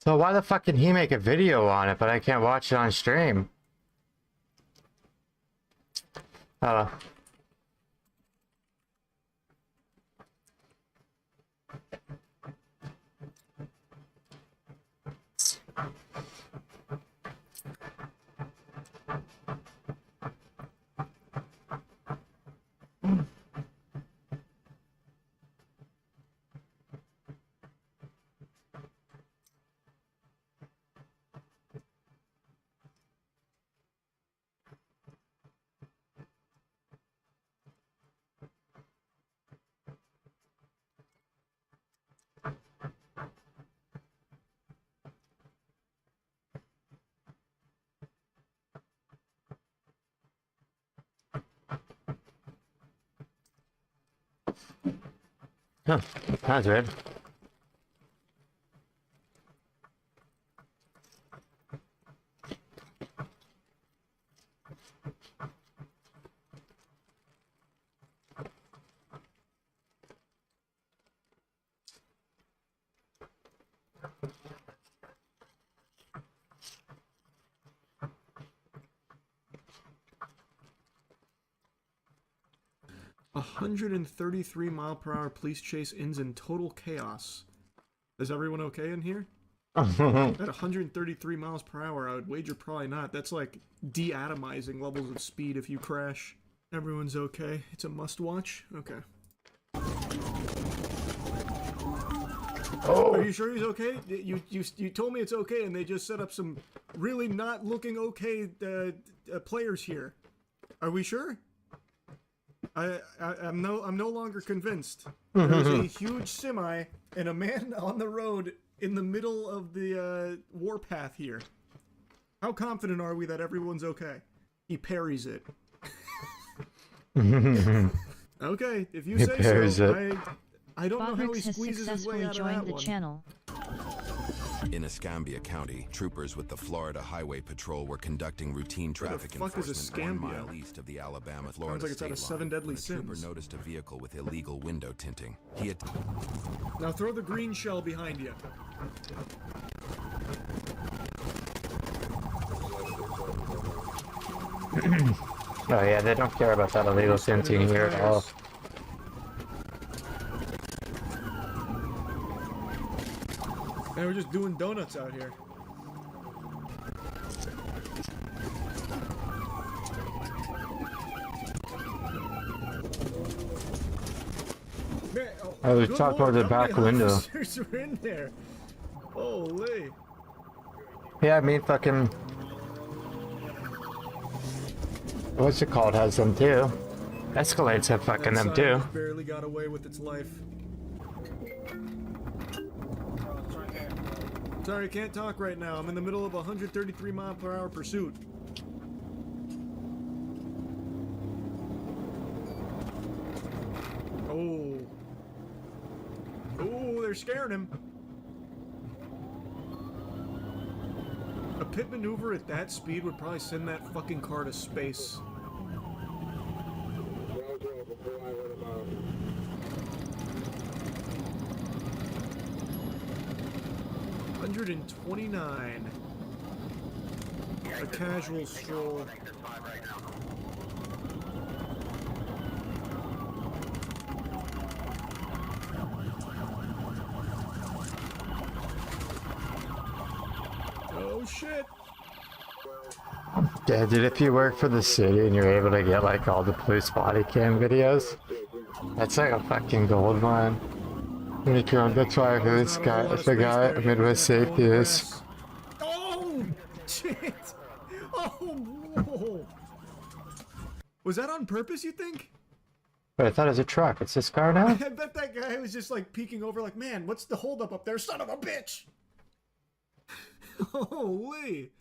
So why the fuck can he make a video on it, but I can't watch it on stream? Oh. Huh, that's weird. A 133-mile-per-hour police chase ends in total chaos. Is everyone okay in here? At 133 miles per hour, I would wager probably not. That's like de-atomizing levels of speed if you crash. Everyone's okay. It's a must-watch? Okay. Oh. Are you sure he's okay? You told me it's okay, and they just set up some really not looking okay players here. Are we sure? I'm no longer convinced. There's a huge semi and a man on the road in the middle of the warpath here. How confident are we that everyone's okay? He parries it. Okay, if you say so. I don't know how he squeezes his way out of that one. Channel. In Escambia County, troopers with the Florida Highway Patrol were conducting routine traffic enforcement 1 mile east of the Alabama-Florida Sounds like it's out of 7 Deadly Sins. A trooper noticed a vehicle with illegal window tinting. Now throw the green shell behind you. Oh yeah, they don't care about that illegal tinting here at all. Man, we're just doing donuts out here. Man, I was talking toward the back window. Officers are in there. Holy. Yeah, I mean fucking... What's it called has them too. Escalade's have fucking them too. Barely got away with its life. Sorry, can't talk right now. I'm in the middle of a 133-mile-per-hour pursuit. Oh. Oh, they're scaring him. A pit maneuver at that speed would probably send that fucking car to space. $129. A casual stroll. Oh shit! Yeah, dude, if you work for the city and you're able to get like all the police body cam videos, that's like a fucking gold mine. That's why this guy, the guy at Midwest Safety is. Oh shit! Oh, whoa. Was that on purpose, you think? But I thought it was a truck. It's this car now? I bet that guy was just like peeking over like, man, what's the holdup up there? Son of a bitch! Holy!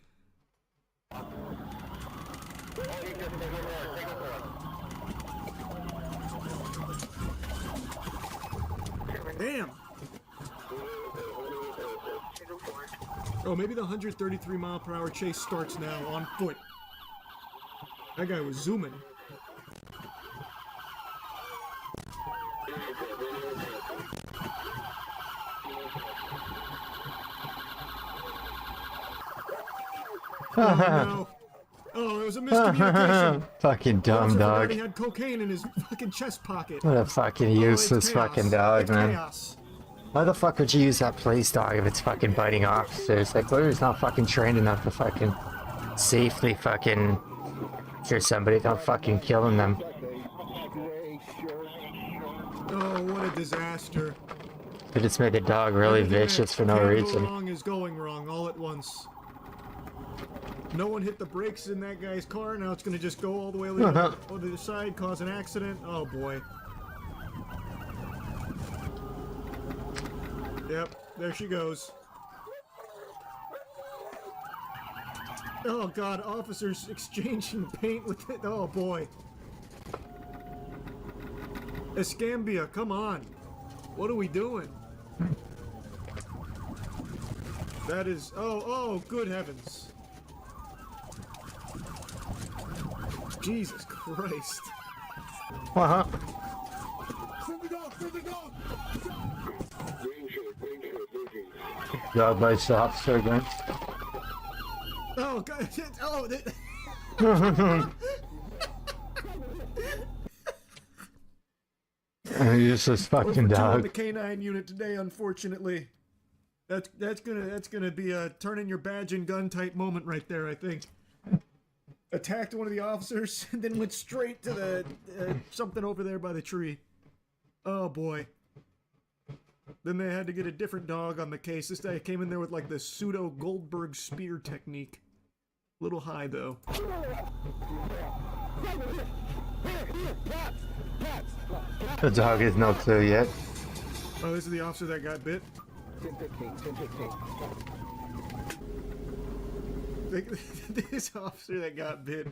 Damn! Oh, maybe the 133-mile-per-hour chase starts now on foot. That guy was zooming. no. Oh, it was a miscommunication. Fucking dumb dog. He had cocaine in his fucking chest pocket. What a fucking useless fucking dog, it's man. Chaos. Why the fuck would you use that police dog if it's fucking biting officers? Like, clearly it's not fucking trained enough to fucking safely fucking cure somebody without fucking killing them. Oh, what a disaster. They just made the dog really vicious for no reason. Wrong is going wrong all at once. No one hit the brakes in that guy's car, now it's gonna just go all the way over the other side, cause an accident. Oh boy. Yep, there she goes. Oh god, officers exchanging paint with it. Oh boy. Escambia, come on. What are we doing? That is... Oh, good heavens. Jesus Christ. Uh-huh. Dog bites the officer again. Oh, God. Oh, Useless fucking dog. The canine unit today, unfortunately. That's gonna be a turn in your badge and gun type moment right there, I think. Attacked one of the officers and then went straight to the something over there by the tree. Oh boy. Then they had to get a different dog on the case. This guy came in there with like the pseudo Goldberg spear technique. Little high though. The dog has no clue yet. Oh, this is the officer that got bit. This officer that got bit.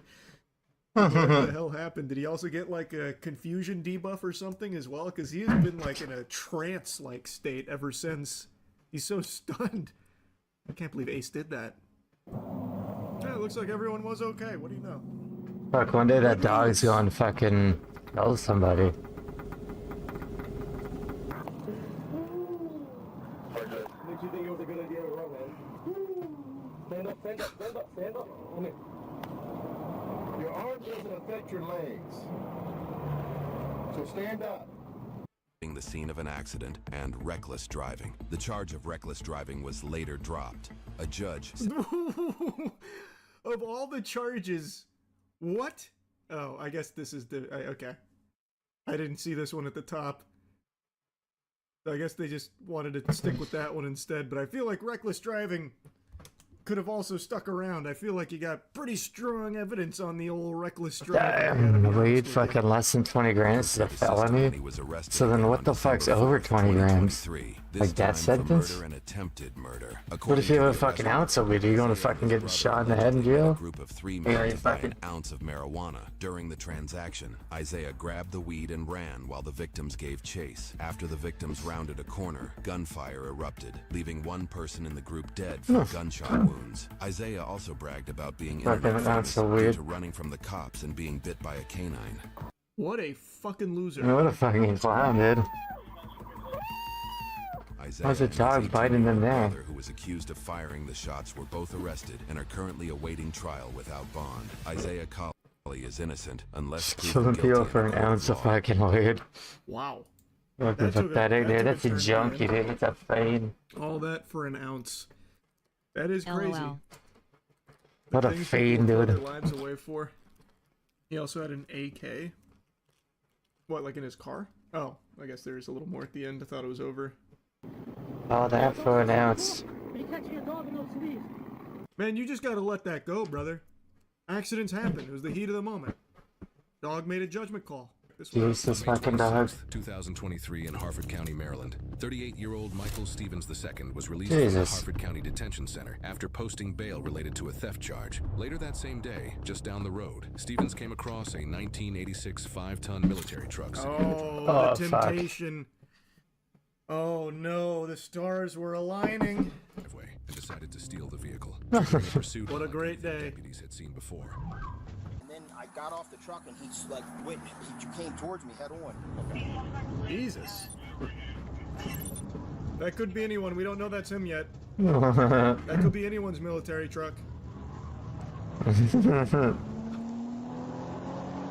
What the hell happened? Did he also get like a confusion debuff or something as well? Because he has been like in a trance-like state ever since. He's so stunned. I can't believe Ace did that. Yeah, it looks like everyone was okay. What do you know? Fuck, one day that dog's gonna fucking kill somebody. Makes you think it was a good idea to run, man. Stand up, stand up, stand up, stand up. Come here. Your arm doesn't affect your legs. So stand up. The scene of an accident and reckless driving. The charge of reckless driving was later dropped. A judge... Of all the charges, what? Oh, I guess this is the... okay. I didn't see this one at the top. I guess they just wanted to stick with that one instead, but I feel like reckless driving could have also stuck around. I feel like you got pretty strong evidence on the old reckless driving. Damn, weed fucking less than 20 grams is a felony? So then what the fuck's over 20 grams? Like death sentence? What if you have a fucking ounce of weed? Are you gonna fucking get shot in the head in jail? A group of 3 men to buy an ounce of marijuana. During the transaction, Isaiah grabbed the weed and ran while the victims gave chase. After the victims rounded a corner, gunfire erupted, leaving one person in the group dead from gunshot wounds. Isaiah also bragged about being internet famous due to running from the cops and being bit by a canine. What a fucking loser. What a fucking clown, dude. How's a dog biting them there? Who was accused of firing the shots were both arrested and are currently awaiting trial without bond. Isaiah Colley is innocent unless killing people for an ounce of fucking weed. Wow. Fucking pathetic, dude. That's a junkie, dude. It's a fade. All that for an ounce. That is crazy. LOL. What a fade, dude. Their lives away for. He also had an AK. What, like in his car? Oh, I guess there's a little more at the end. I thought it was over. All that for an ounce. Man, you just gotta let that go, brother. Accidents happen. It was the heat of the moment. Dog made a judgment call. Useless fucking dog. 2023 in Harford County, Maryland. 38-year-old Michael Stevens II was released Jesus. from the Harford County Detention Center after posting bail related to a theft charge. Later that same day, just down the road, Stevens came across a 1986 5-ton military truck. Oh, the temptation. Fuck. Oh no, the stars were aligning. And decided to steal the vehicle. What a great day. Deputies had seen before. And then I got off the truck and he like he came towards me head on. Jesus. That could be anyone. We don't know that's him yet. That could be anyone's military truck.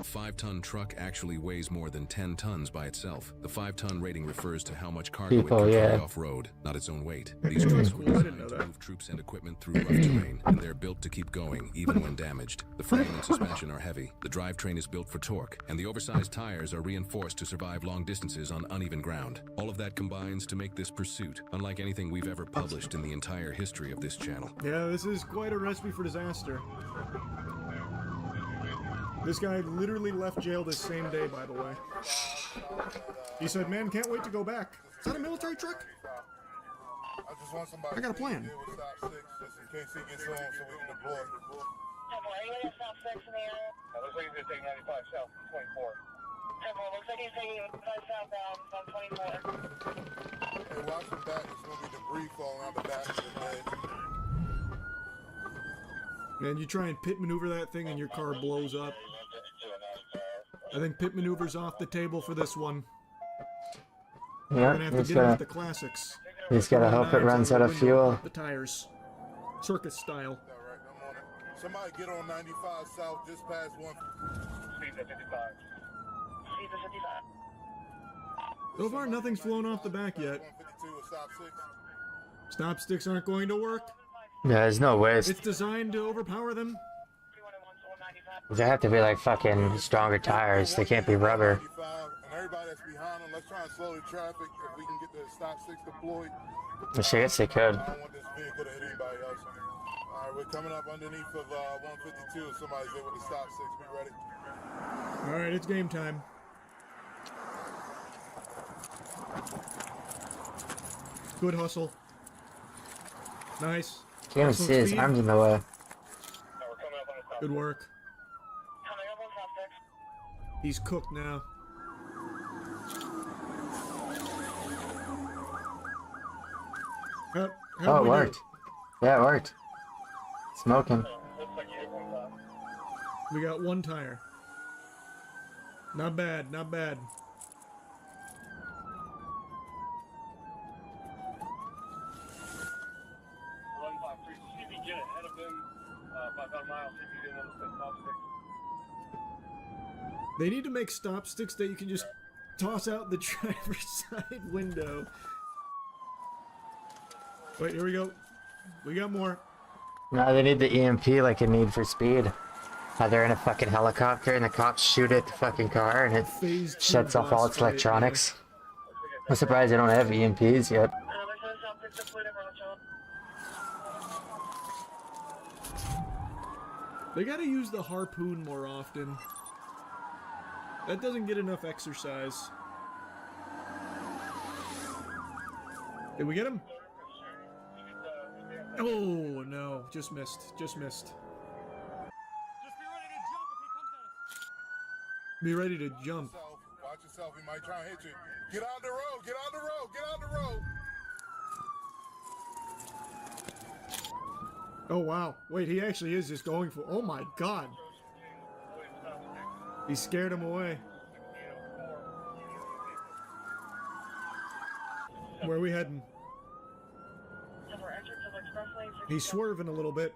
5-ton truck actually weighs more than 10 tons by itself. The 5-ton rating refers to how much cargo People, it can yeah. carry off-road, not its own weight. These trucks were designed to move troops and equipment through rough terrain, and they're built to keep going, even when damaged. The frame and suspension are heavy, the drivetrain is built for torque, and the oversized tires are reinforced to survive long distances on uneven ground. All of that combines to make this pursuit unlike anything we've ever published in the entire history of this channel. Yeah, this is quite a recipe for disaster. This guy literally left jail this same day, by the way. He said, man, can't wait to go back. Is that a military truck? I just want somebody I got a plan. to deal with stop 6 just in case he gets on so we can deploy. Anybody stop 6 in the area? Looks like he's going to take 95 south, 24. Temple, looks like he's taking 95 southbound on 24. Hey, watch the back. There's going to be debris falling out the back of the bed. Man, you try and pit maneuver that thing and your car blows up. I think pit maneuver's off the table for this one. We're Yeah, gonna have to he's get into gotta, the classics. he's gotta hope it runs out of fuel. The tires. Circus style. All right, I'm on it. Somebody get on 95 south just past 1. Speed to 55. Speed to 55. So far, nothing's flown off the back yet. 152 or stop 6. Stop sticks aren't going to work. Yeah, there's no ways. It's designed to overpower them. They have to be like fucking stronger tires. They can't be rubber. 95, and everybody that's behind them, let's try and slow the traffic if we can get the stop 6 deployed. I guess they could. I don't want this vehicle to hit anybody else. All right, we're coming up underneath of 152. If somebody's there with the stop 6, be ready. Alright, it's game time. Good hustle. Nice. Can't even see his arms in the way. Good work. He's cooked now. How Oh, it worked. Yeah, it worked. Smoking. We got one tire. Not bad, not bad. They need to make stop sticks that you can just toss out the driver's side window. Wait, here we go. We got more. No, they need the EMP like a Need for Speed. How they're in a fucking helicopter and the cops shoot at the fucking car and it Phase 2 shuts off all boss its fight, electronics. I'm surprised they don't have EMPs yet. They gotta use the harpoon more often. That doesn't get enough exercise. Did we get him? Oh no, just missed, just missed. Be ready to jump. Watch yourself, he might try and hit you. Get out the road, get out the road, get out the road. Oh wow, wait, he actually is just going for, oh my god. He scared him away. Where are we heading? He's swerving a little bit.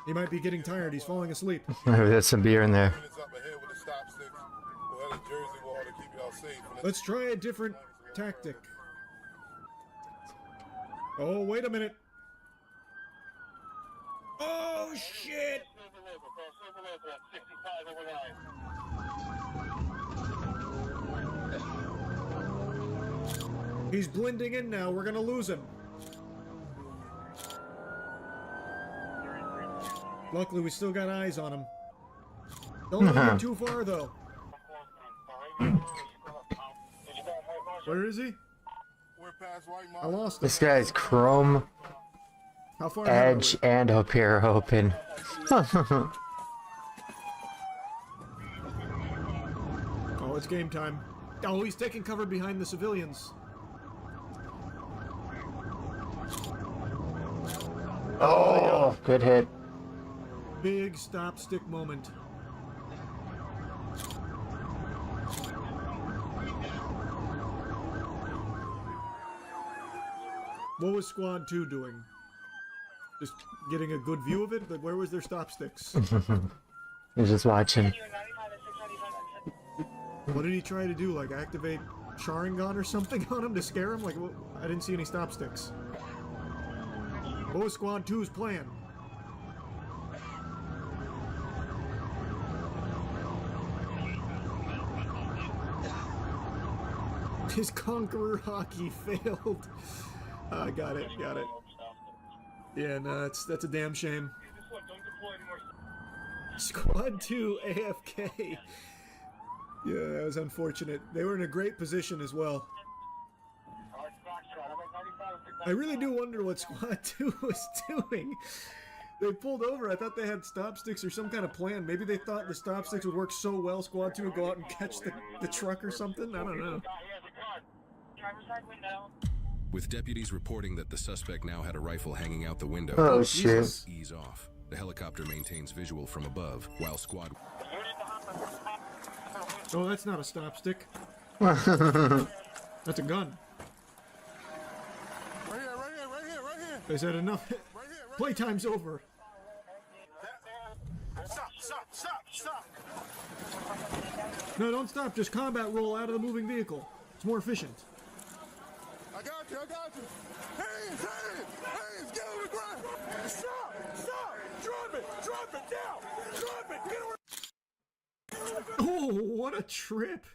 He might be getting tired, he's falling asleep. Maybe there's some beer in there. Minutes up ahead with the stop sticks. We'll head to Jersey, we'll have to keep y'all safe. Let's try a different tactic. Oh, wait a minute. Oh, shit! He's blending in now. We're gonna lose him. Luckily, we still got eyes on him. Don't let him too far, though. Where is he? We're past White I Mountain. lost him. This guy's chrome, How far ahead are edge, we? and up here open. Oh, it's game time. Oh, he's taking cover behind the civilians. Oh, good hit. Big stop stick moment. What was Squad 2 doing? Just getting a good view of it? Like, where was their stop sticks? He's just watching. You were 95 at 695. What did he try to do? Like, activate Sharingan or something on him to scare him? Like, I didn't see any stop sticks. What was Squad 2's plan? His Conqueror hockey failed. Got it. Yeah, no, that's a damn shame. Squad 2 AFK. Yeah, that was unfortunate. They were in a great position as well. I really do wonder what Squad 2 was doing. They pulled over. I thought they had stop sticks or some kind of plan. Maybe they thought the stop sticks would work so well Squad 2 would go out and catch the truck or something. I don't know. Driver's side window. With deputies reporting that the suspect now had a rifle hanging out the window, Oh shit. ease off. The helicopter maintains visual from above, while squad... Oh, that's not a stop stick. That's a gun. Right here. They said enough. Playtime's over. Stop. No, don't stop. Just combat roll out of the moving vehicle. It's more efficient. I got you. Hands, get on the ground. Stop. Drop it down. Get on. Oh, what a trip.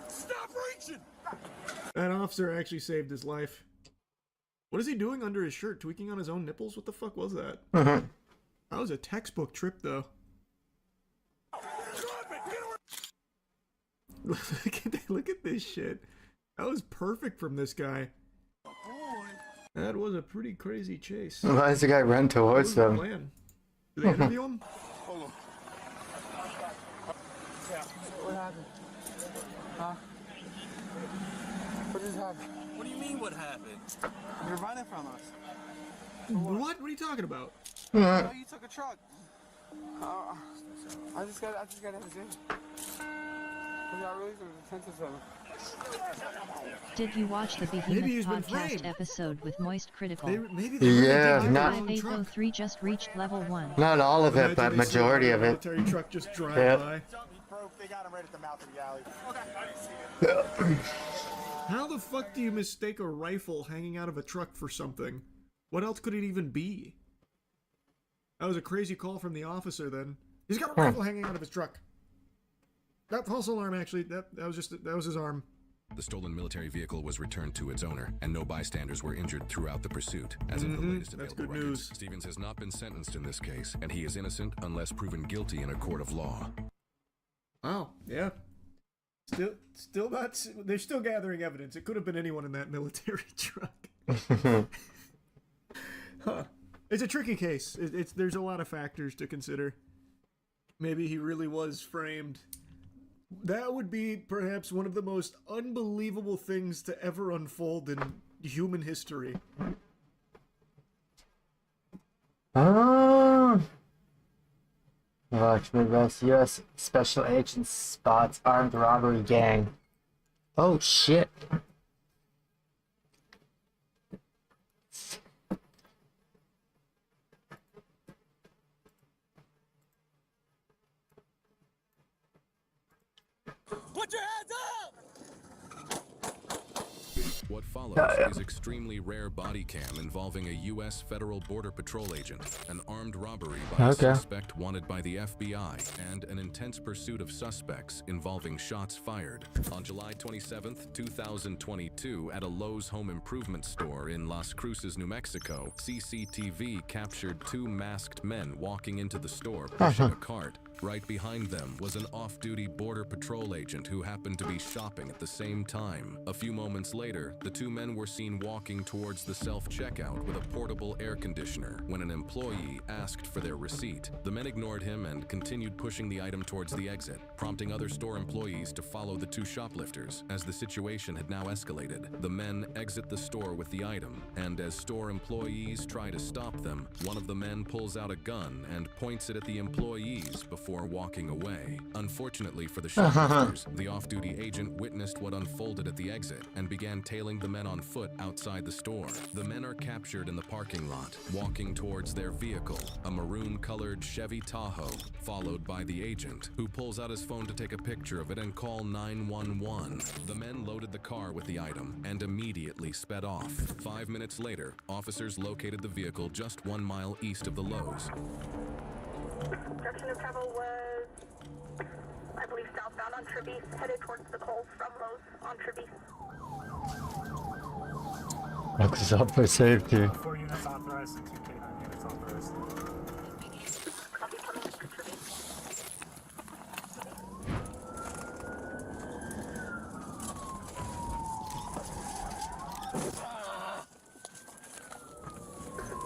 Stop reaching. That officer actually saved his life. What is he doing under his shirt? Tweaking on his own nipples? What the fuck was that? That was a textbook trip, though. Look at this shit. That was perfect from this guy. That was a pretty crazy chase. Why does the guy run towards What was the them? plan? Did they interview him? Hold on. What happened? Huh? What just happened? What do you mean, what happened? You're running from us. What? What are you talking about? Oh, you took a truck. I just got everything. I really took attention to him. Did you watch the Maybe he's Behemoth been podcast framed. episode with Moist Critical? Maybe they really Yeah, did not- have their own truck. 5803 just reached level 1. Not all of it, Imagine but they majority saw a of it. military truck just drive Yep. by. They got him right at the mouth of the alley. How the fuck do you mistake a rifle hanging out of a truck for something? What else could it even be? That was a crazy call from the officer then. He's got a rifle hanging out of his truck. That false alarm actually, that was his arm. The stolen military vehicle was returned to its owner, and no bystanders were injured throughout the pursuit. As of the latest That's available good records, news. Stevens has not been sentenced in this case, and he is innocent unless proven guilty in a court of law. Wow, yeah. Still not, they're still gathering evidence. It could have been anyone in that military truck. Huh. It's a tricky case. There's a lot of factors to consider. Maybe he really was framed. That would be perhaps one of the most unbelievable things to ever unfold in human history. Oh. Watch Midwest U.S. Special Agent spots armed robbery gang. Oh shit. Put your hands up! What follows is extremely rare body cam involving a U.S. Federal Border Patrol agent, an armed robbery by a suspect wanted by the FBI, and an intense pursuit of suspects involving shots fired. On July 27th, 2022, at a Lowe's home improvement store in Las Cruces, New Mexico, CCTV captured two masked men walking into the store pushing a cart. Right behind them was an off-duty Border Patrol agent who happened to be shopping at the same time. A few moments later, the two men were seen walking towards the self-checkout with a portable air conditioner when an employee asked for their receipt. The men ignored him and continued pushing the item towards the exit, prompting other store employees to follow the two shoplifters. As the situation had now escalated, the men exit the store with the item, and as store employees try to stop them, one of the men pulls out a gun and points it at the employees before before walking away. Unfortunately for the shoplifters, the off-duty agent witnessed what unfolded at the exit and began tailing the men on foot outside the store. The men are captured in the parking lot, walking towards their vehicle, a maroon-colored Chevy Tahoe, followed by the agent, who pulls out his phone to take a picture of it and call 911. The men loaded the car with the item and immediately sped off. 5 minutes later, officers located the vehicle just 1 mile east of the Lowe's. Direction of travel was, I believe, southbound on Trevice, headed towards the Coles from Lowe's on Trevice. Looks up for safety. 4 units authorized and 2 K9 units authorized. Copy, coming to Trevice.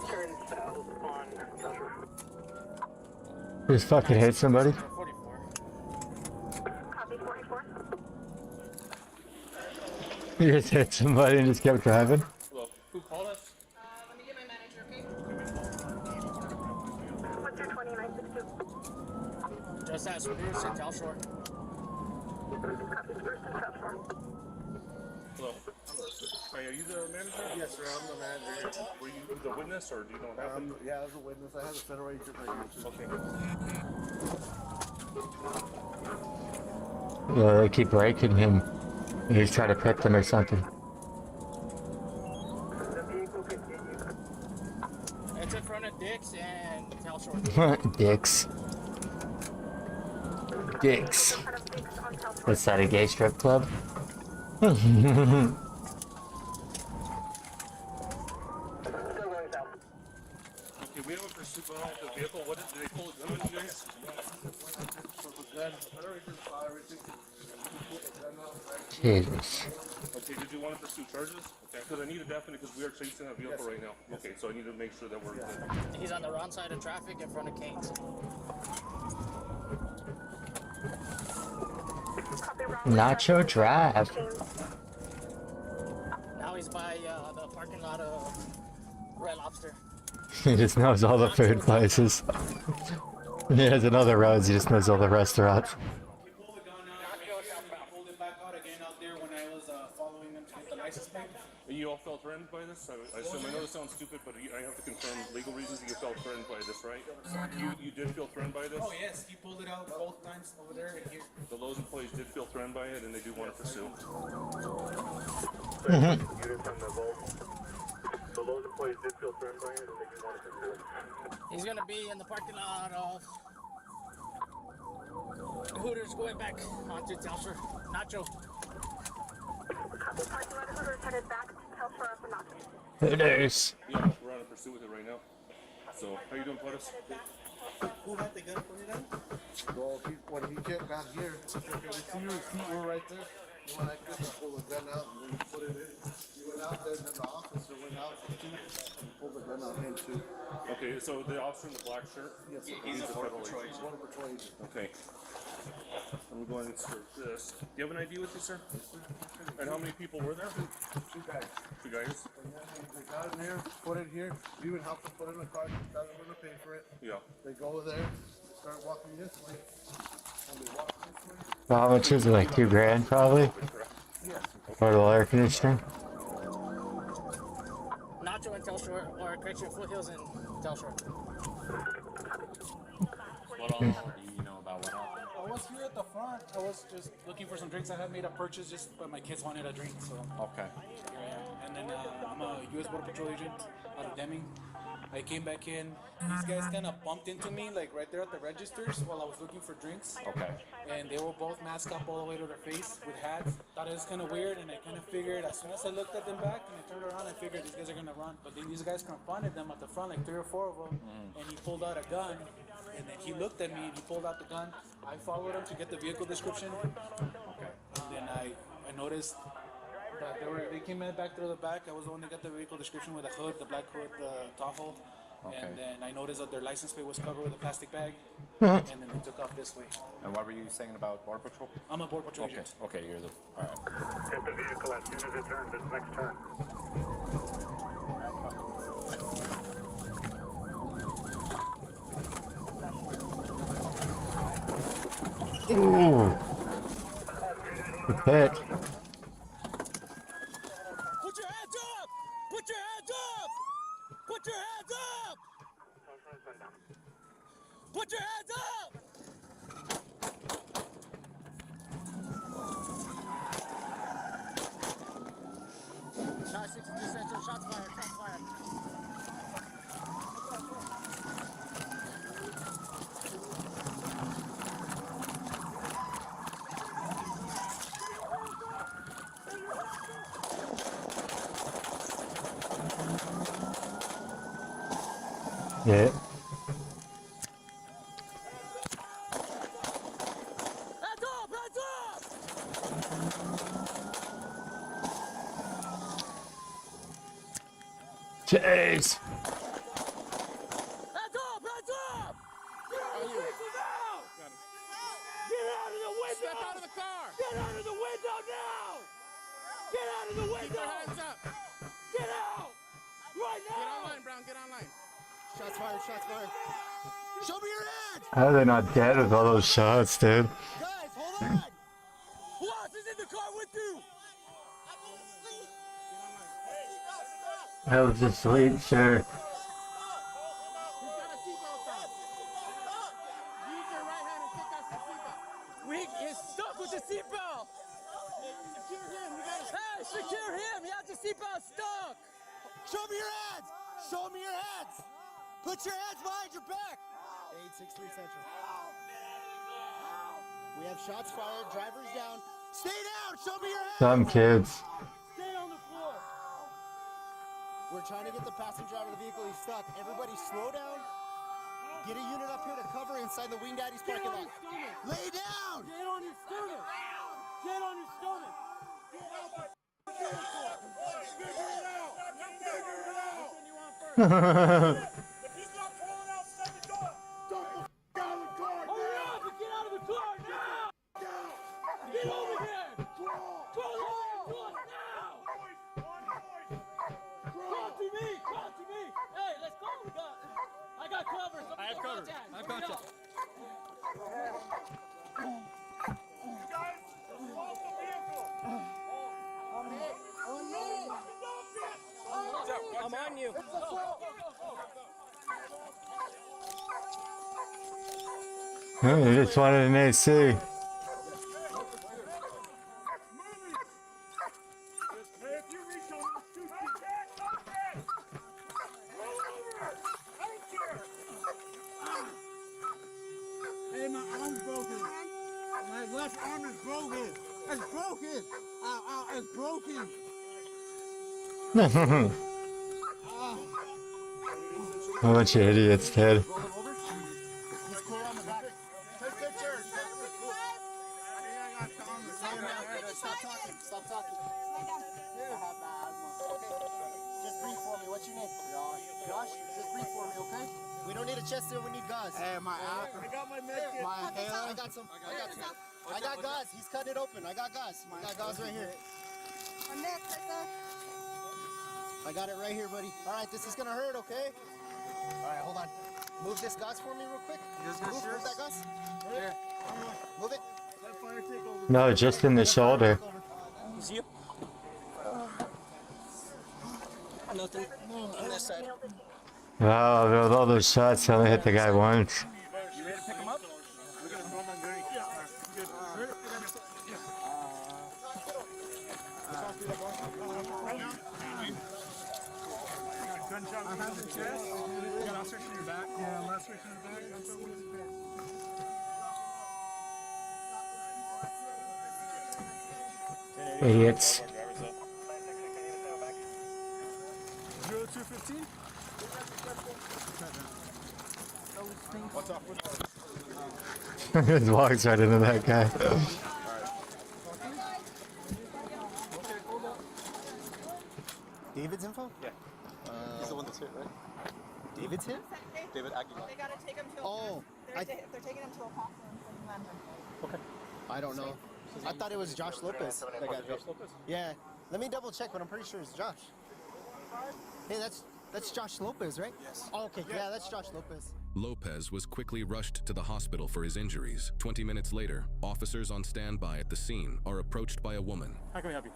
Turn south on Treasure. Just fucking hit somebody. 44. Copy, 44. You just hit somebody and just kept driving. Look, who called us? Let me get my manager, okay? What's your 2962? Just ask Bruce and Tell Shore. Copy, Bruce and South Shore. Hello. Hey, are you the manager? Yes, sir. I'm the manager. Were you the witness, or do you don't have it? Yeah, as a witness, I have a federal agent right here. Okay. They keep breaking him. He's trying to pet them or something. The vehicle continues. It's in front of Dick's and Tell Shore. Dicks. Dicks. Kind of fix on South Shore. What's that, a gay strip club? Still going south. Okay, we have a pursuit going on with the vehicle. What did they pull a gun on you guys? Jesus. Okay, did you want to pursue charges? Okay, because I need a definite because we are chasing that vehicle right now. Okay, so I need to make sure that we're good. He's on the wrong side of traffic in front of Kane's. Copy, wrong. Nacho Drive. Now he's by the parking lot of Red Lobster. He just knows all the food places. He doesn't know the roads, he just knows all the restaurants. He pulled the gun out, pulled it back out again out there when I was following him to get the license plate. You all felt threatened by this? I assume, I know this sounds stupid, but I have to confirm legal reasons that you felt threatened by this, right? You did feel threatened by this? Oh yes, he pulled it out both times over there and here. The Lowe's employees did feel threatened by it, and they do want to pursue. Unit from the Lowe's. The Lowe's employees did feel threatened by it, and they do want to pursue. He's gonna be in the parking lot of Hooters going back onto Tell Shore. Nacho. Copy, parking lot of Hooters headed back to Tell Shore for Nacho. Hooters. Yeah, we're on a pursuit with it right now. So, how you doing, Plutus? Who had the gun pointed out? Well, when he get back here, you see your feet were right there. You went like this, you pulled the gun out, and then you put it in. You went out there, and then the officer went out and pulled the gun out him too. Okay, so the officer in the black shirt? Yes, sir. He's a border patrol He's border patrol agent. Okay. I'm going to insert this. Do you have an ID with you, sir? And how many people were there? 2 guys. 2 guys? They got in there, put it here. We would help them put it in the car. Got them to pay for it. Yeah. They go over there, they start walking this way. And they walk this way. How much is it? Like $2 grand probably? Yes. For the air conditioning? Nacho and Tell Shore, or correction, Foothills and Tell Shore. What all do you know about what happened? I was here at the front. I was just looking for some drinks. I had made a purchase just, but my kids wanted a drink, so. Okay. Here I am. And then I'm a U.S. Border Patrol agent out of Deming. I came back in. These guys kind of bumped into me, like right there at the registers while I was looking for drinks. Okay. And they were both masked up all the way to their face with hats. Thought it was kind of weird, and I kind of figured as soon as I looked at them back and I turned around, I figured these guys are gonna run. But then these guys confronted them at the front, like 3 or 4 of them, and he pulled out a gun. And then he looked at me and he pulled out the gun. I followed him to get the vehicle description. Okay. And then I noticed that they came in back through the back. I was the one that got the vehicle description with the hood, the black hood, the Tahoe. Okay. And then I noticed that their license plate was covered with a plastic bag. And then they took off this way. And what were you saying about Border Patrol? I'm a Border Patrol agent. Okay, you're the... Alright. Hit the vehicle as soon as it turns its next turn. Ooh. The pit. Put your hands up! Put your hands up! Put your hands up! Put your hands up! Shot 62 Central, shots fired, shots fired. Yeah. Hands up! Hands up! Chase. Hands up! Hands up! Get out of the window now! Get out of the window! Step out of the car! Get out of the window now! Get out of the window! Keep your hands up! Get out! Right now! Get online, Brown. Get online. Shots fired. Shots fired. Show me your hands! How are they not dead with all those shots, dude? Guys, hold on! Who else is in the car with you? I was asleep, sure. He's stuck with the seatbelt! Secure him! Hey, secure him! He has the seatbelt stuck! Show me your hands! Show me your hands! Put your hands behind your back! 863 Central. We have shots fired, drivers down. Stay down! Show me your hands! Some kids. Stay on the floor! We're trying to get the passenger out of the vehicle. He's stuck. Everybody slow down. Get a unit up here to cover inside the Wing Daddy's parking lot. Lay down! Get on your stomach! Get on your stomach! Get out the vehicle! Figure it out! Figure it out! If he's not pulling out, shut the door! Don't get out of the car! Hurry up and get out of the car now! Get over here! Crawl over to us now! Crawl to me! Crawl to me! Hey, let's go! I got cover. I have cover. I've got you. I'm on you. You just wanted an AC. Hey, my arm's broken. My left arm is broken. It's broken. Ow, ow, it's broken. A bunch of idiots, Ted. He's clear on the back. Take pictures. Stop talking. Stop talking. I have asthma. Okay. Just breathe for me. What's your name? Josh. Josh, just breathe for me, okay? We don't need a chest here. We need gauze. Hey, I got my medkit. My inhaler. I got some. I got some. I got gauze. He's cutting it open. I got gauze. I got gauze right here. My neck, I got it right here, buddy. All right, this is gonna hurt, okay? All right, hold on. Move this gauze for me real quick. Move that gauze. Here. Move it. Let fire take over. No, just in the shoulder. Is you? Nothing. On this side. Wow, with all those shots, I only hit the guy once. You ready to pick him up? We're gonna throw him on Gurney. Yeah. Good. Gunshot in the chest. You got lacerations in your back. Yeah, lacerations in your back. Idiots. 0215. What's up? Just walks right into that guy. David's info? Yeah. He's the one that's hit, right? David's hit? David Aguilar. They gotta take him to they're taking him to a hospital in London. Okay. I don't know. I thought it was Josh Lopez that got hit. Yeah. Let me double check, but I'm pretty sure it's Josh. Hey, that's Josh Lopez, right? Yes. Oh, okay. Yeah, that's Josh Lopez. Lopez was quickly rushed to the hospital for his injuries. 20 minutes later, officers on standby at the scene are approached by a woman. How can we help you?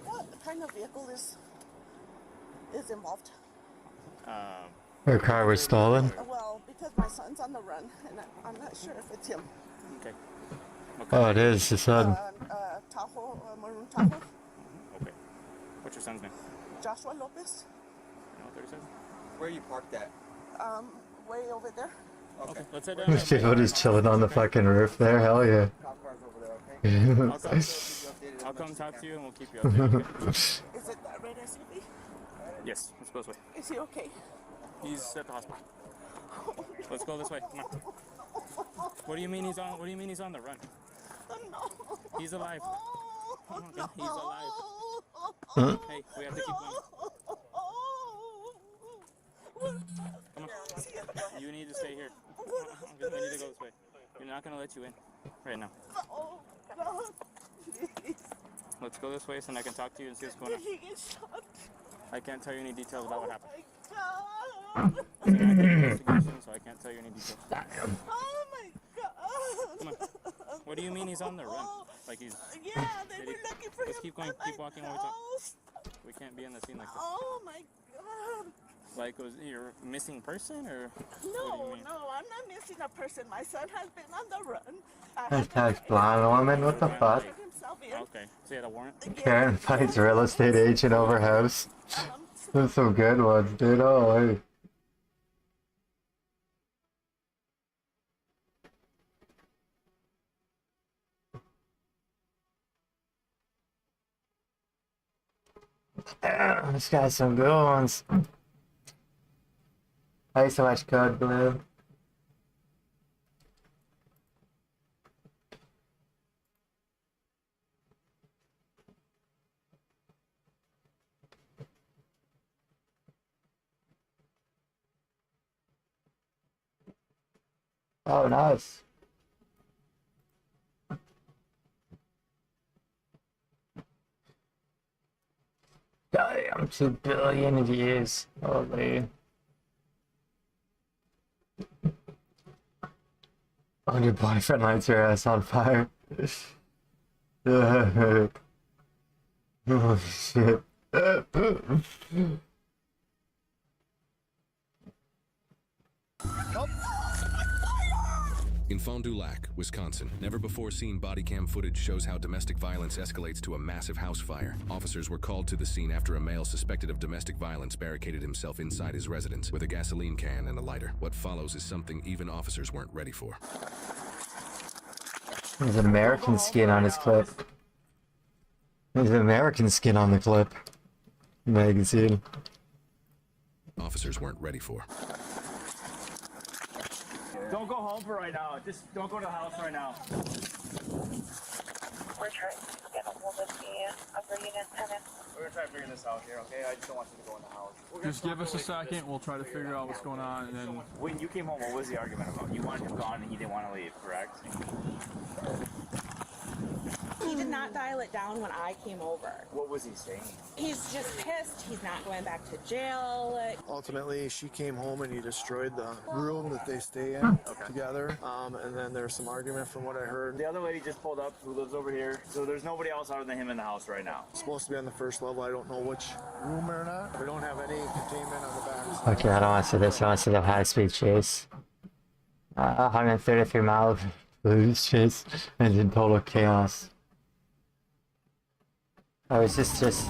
What kind of vehicle is involved? Her car was stolen. Well, because my son's on the run, and I'm not sure if it's him. Okay. Oh, it is his son. Tahoe, maroon Tahoe. Okay. What's your son's name? Joshua Lopez. No, 37. Where are you parked at? Way over there. Okay, let's head This people just chilling on the fucking roof there. Hell yeah. I'll come talk to you and we'll keep you updated. Is it that red SUV? Yes, let's go this way. Is he okay? He's at the hospital. Let's go this way. Come on. What do you mean he's on? What do you mean he's on the run? No. He's alive. Oh my God, he's alive. Huh? Hey, we have to keep going. Come on. You need to stay here. We need to go this way. You're not gonna let you in right now. Oh God. Let's go this way so I can talk to you and see what's going on. Did he get shot? I can't tell you any details about what happened. God. It's an active investigation, so I can't tell you any details. Oh my God. Come on. What do you mean he's on the run? Like he's... Yeah, they were looking for him. Let's keep going. Keep walking while we talk. We can't be in the scene like this. Oh my God. Like, was he a missing person, or... No, I'm not missing a person. My son has been on the run. Hashtag blind woman. What the fuck? Okay, so he had a warrant? Karen fights real estate agent over house. Those some good ones, dude. Oh, hey. This guy's some good ones. I used to watch Code Blue. Oh, nice. Damn, 2 billion views. Holy. Oh, your boyfriend lights your ass on fire. Oh, shit. In Fond du Lac, Wisconsin, never-before-seen body cam footage shows how domestic violence escalates to a massive house fire. Officers were called to the scene after a male suspected of domestic violence barricaded himself inside his residence with a gasoline can and a lighter. What follows is something even officers weren't ready for. There's an American skin on his clip. There's an American skin on the clip. Magazine. Officers weren't ready for. Don't go home for right now. Just don't go to the house right now. We're trying to get a hold of the upper unit tenant. We're gonna try to figure this out here, okay? I just don't want you to go in the house. Just give us a second. We'll try to figure out what's going on, and then... When you came home, what was the argument about? You wanted him gone and he didn't want to leave, correct? He did not dial it down when I came over. What was he saying? He's just pissed. He's not going back to jail. Ultimately, she came home and he destroyed the room that they stay in together. And then there's some argument from what I heard. The other lady just pulled up who lives over here. So there's nobody else other than him in the house right now. It's supposed to be on the first level. I don't know which room or not. We don't have any containment on the back. Okay, I don't want to see this. I want to see the high-speed chase. 133 mile police chase and in total chaos. Oh, is this just...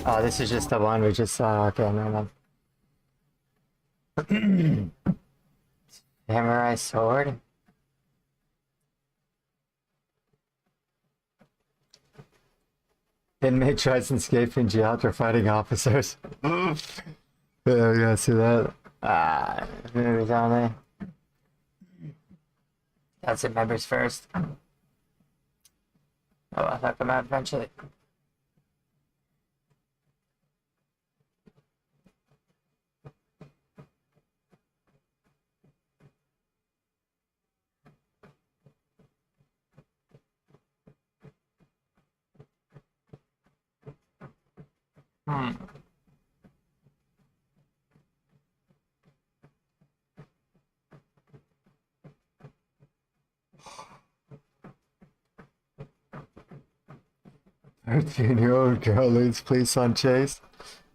Oh, this is just the one we just saw. Okay, no, no. Samurai sword? Inmate tries to escape from jail after fighting officers. Yeah, we gotta see that. Movies only. That's it, members first. Oh, I'll knock them out eventually. 13-year-old girl leads police on chase.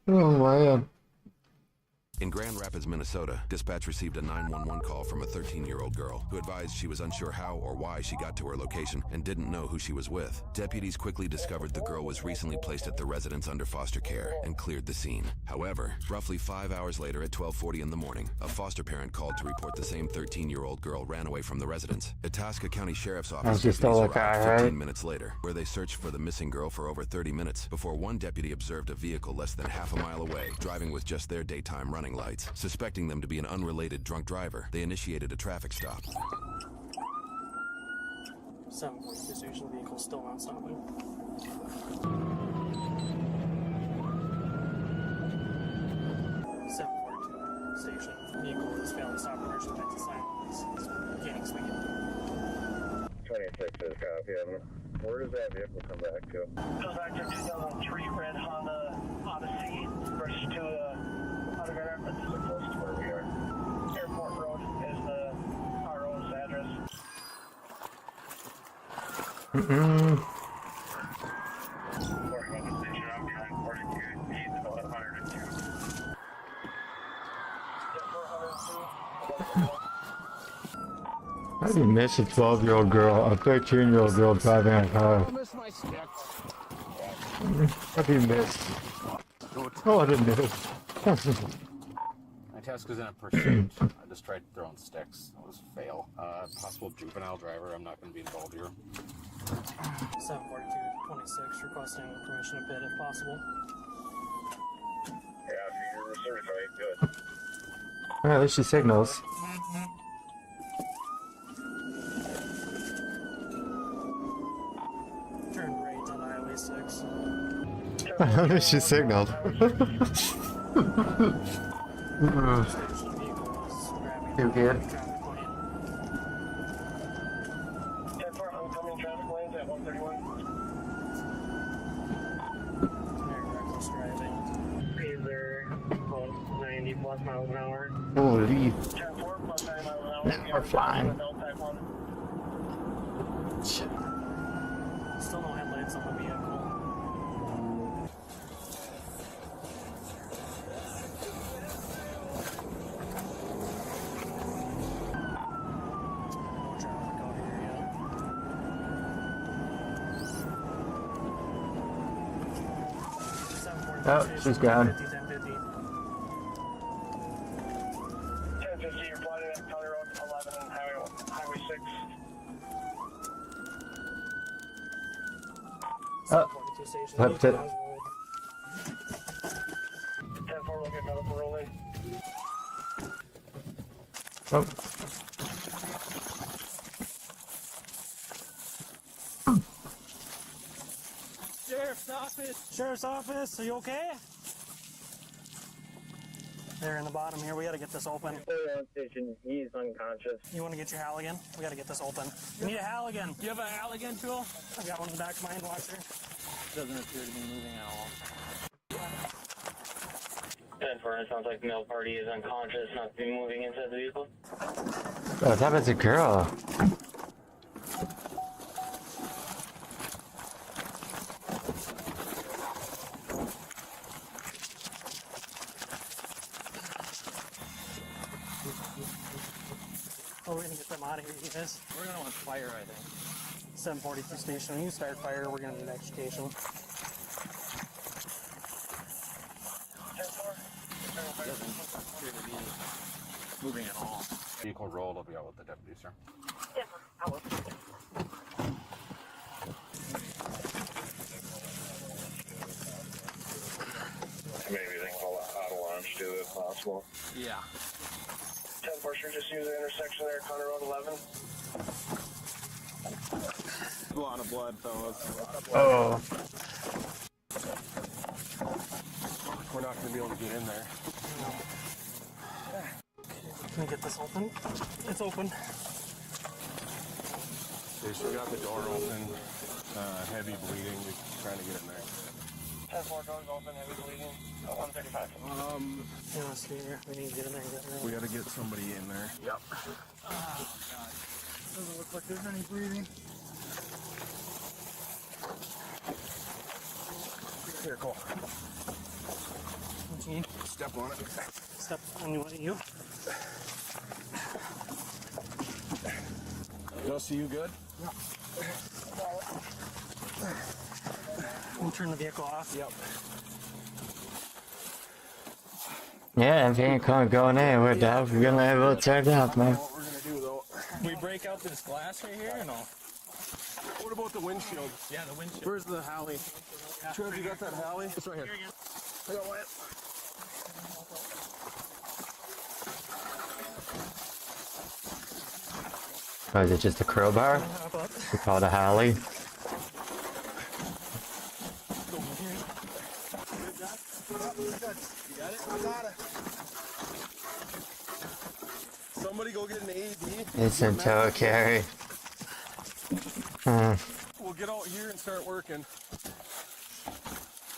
Oh man. In Grand Rapids, Minnesota, dispatch received a 911 call from a 13-year-old girl who advised she was unsure how or why she got to her location and didn't know who she was with. Deputies quickly discovered the girl was recently placed at the residence under foster care and cleared the scene. However, roughly 5 hours later at 12:40 in the morning, a foster parent called to report the same 13-year-old girl ran away from the residence. Itasca County Sheriff's Office just deputies all arrived like that, 15 right? minutes later, where they searched for the missing girl for over 30 minutes before one deputy observed a vehicle less than half a mile away, driving with just their daytime running lights. Suspecting them to be an unrelated drunk driver, they initiated a traffic stop. 742 station vehicle still not stopping. 742 station vehicle is failing to stop commercial taxi sign. It's gaining speed. 26 is copy. Where does that vehicle come back to? Goes back to 2003 red Honda Odyssey versus to Honda Grand Rapids. So close to where we are. Airport Road is our own address. Working on the station, I'm behind 42. He's about 102. How do you miss a 12-year-old girl, a 13-year-old girl driving a car? I miss my sticks. How do you miss? Oh, I didn't miss. My task was in a pursuit. I just tried throwing sticks. It was a fail. Possible juvenile driver. I'm not going to be involved here. 742-26 requesting permission to bid if possible. Yeah, if you're certified, good. Well, at least she signals. Turn right on Highway 6. At least she signaled. Too good. 10-4 oncoming traffic lanes at 131. Very reckless driving. Speeds are about 90 plus miles an hour. Holy. 10-4 plus 90 miles an hour. We're flying. Still no headlights on the vehicle. No traffic out here yet. Oh, she's gone. 1050. 1050, you're plotted at County Road 11 and Highway 6. Oh, 42 station. flipped it. 10-4, we'll get medical rolling. Oh. Sheriff's office! Sheriff's office, are you okay? They're in the bottom here, we gotta get this open. Station, he's unconscious. You wanna get your Halligan? We gotta get this open. We need a Halligan. Do you have a Halligan tool? I got one in the back of my hand washer. Doesn't appear to be moving at all. 10-4, it sounds like the male party is unconscious, not to be moving inside the vehicle. Oh, that was a girl. Oh, we're gonna get them out of here, you guys. We're going to want fire, I think. 742 station, when you start fire, we're gonna need education. Doesn't appear to be moving at all. Vehicle rolled. I'll be out with the deputy, sir. Maybe they can call it auto launch too, if possible. Yeah. 10-4, sure, just use the intersection there, County Road 11. A lot of blood, fellas. Oh. We're not gonna be able to get in there. Can we get this open? It's open. They still got the door open. Heavy bleeding. We're trying to get in there. 10-4, doors open, heavy bleeding, 135. You wanna stay here? We need to get in there and get in there. We gotta get somebody in there. Yep. Oh, God. Doesn't look like there's any breathing. Here, Cole. What you need? Step on it. Step on you? Justy, you good? Yeah. We'll turn the vehicle off. Yep. Yeah, if you ain't going anywhere, Dad, we're gonna have it turned off, man. What we're gonna do though? We break out this glass right here or no? What about the windshield? Yeah, the windshield. Where's the Halley? Yeah. Trev, you got that Halley? It's right here. I got one. Or is it just a crowbar? We call it a Halley. You got it? I got it. Somebody go get an AED. It's in tow carry. We'll get out here and start working.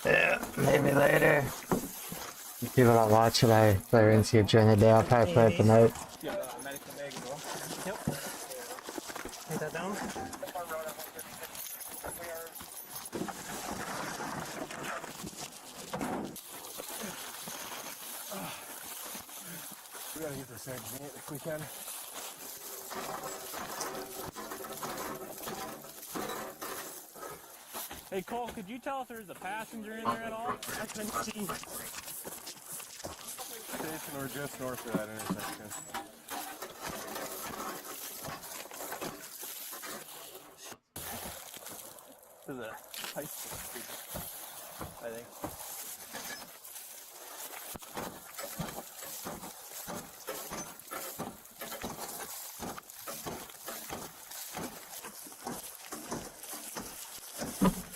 Yeah, maybe later. People don't watch it, I play RuneScape during the day, I'll probably play it at night. Yeah, medical bag as well. Yep. Write that down. We gotta get this egg meat if we can. Hey Cole, could you tell if there's a passenger in there at all? I couldn't see. Station or just north of that intersection. There's a high school street, I think.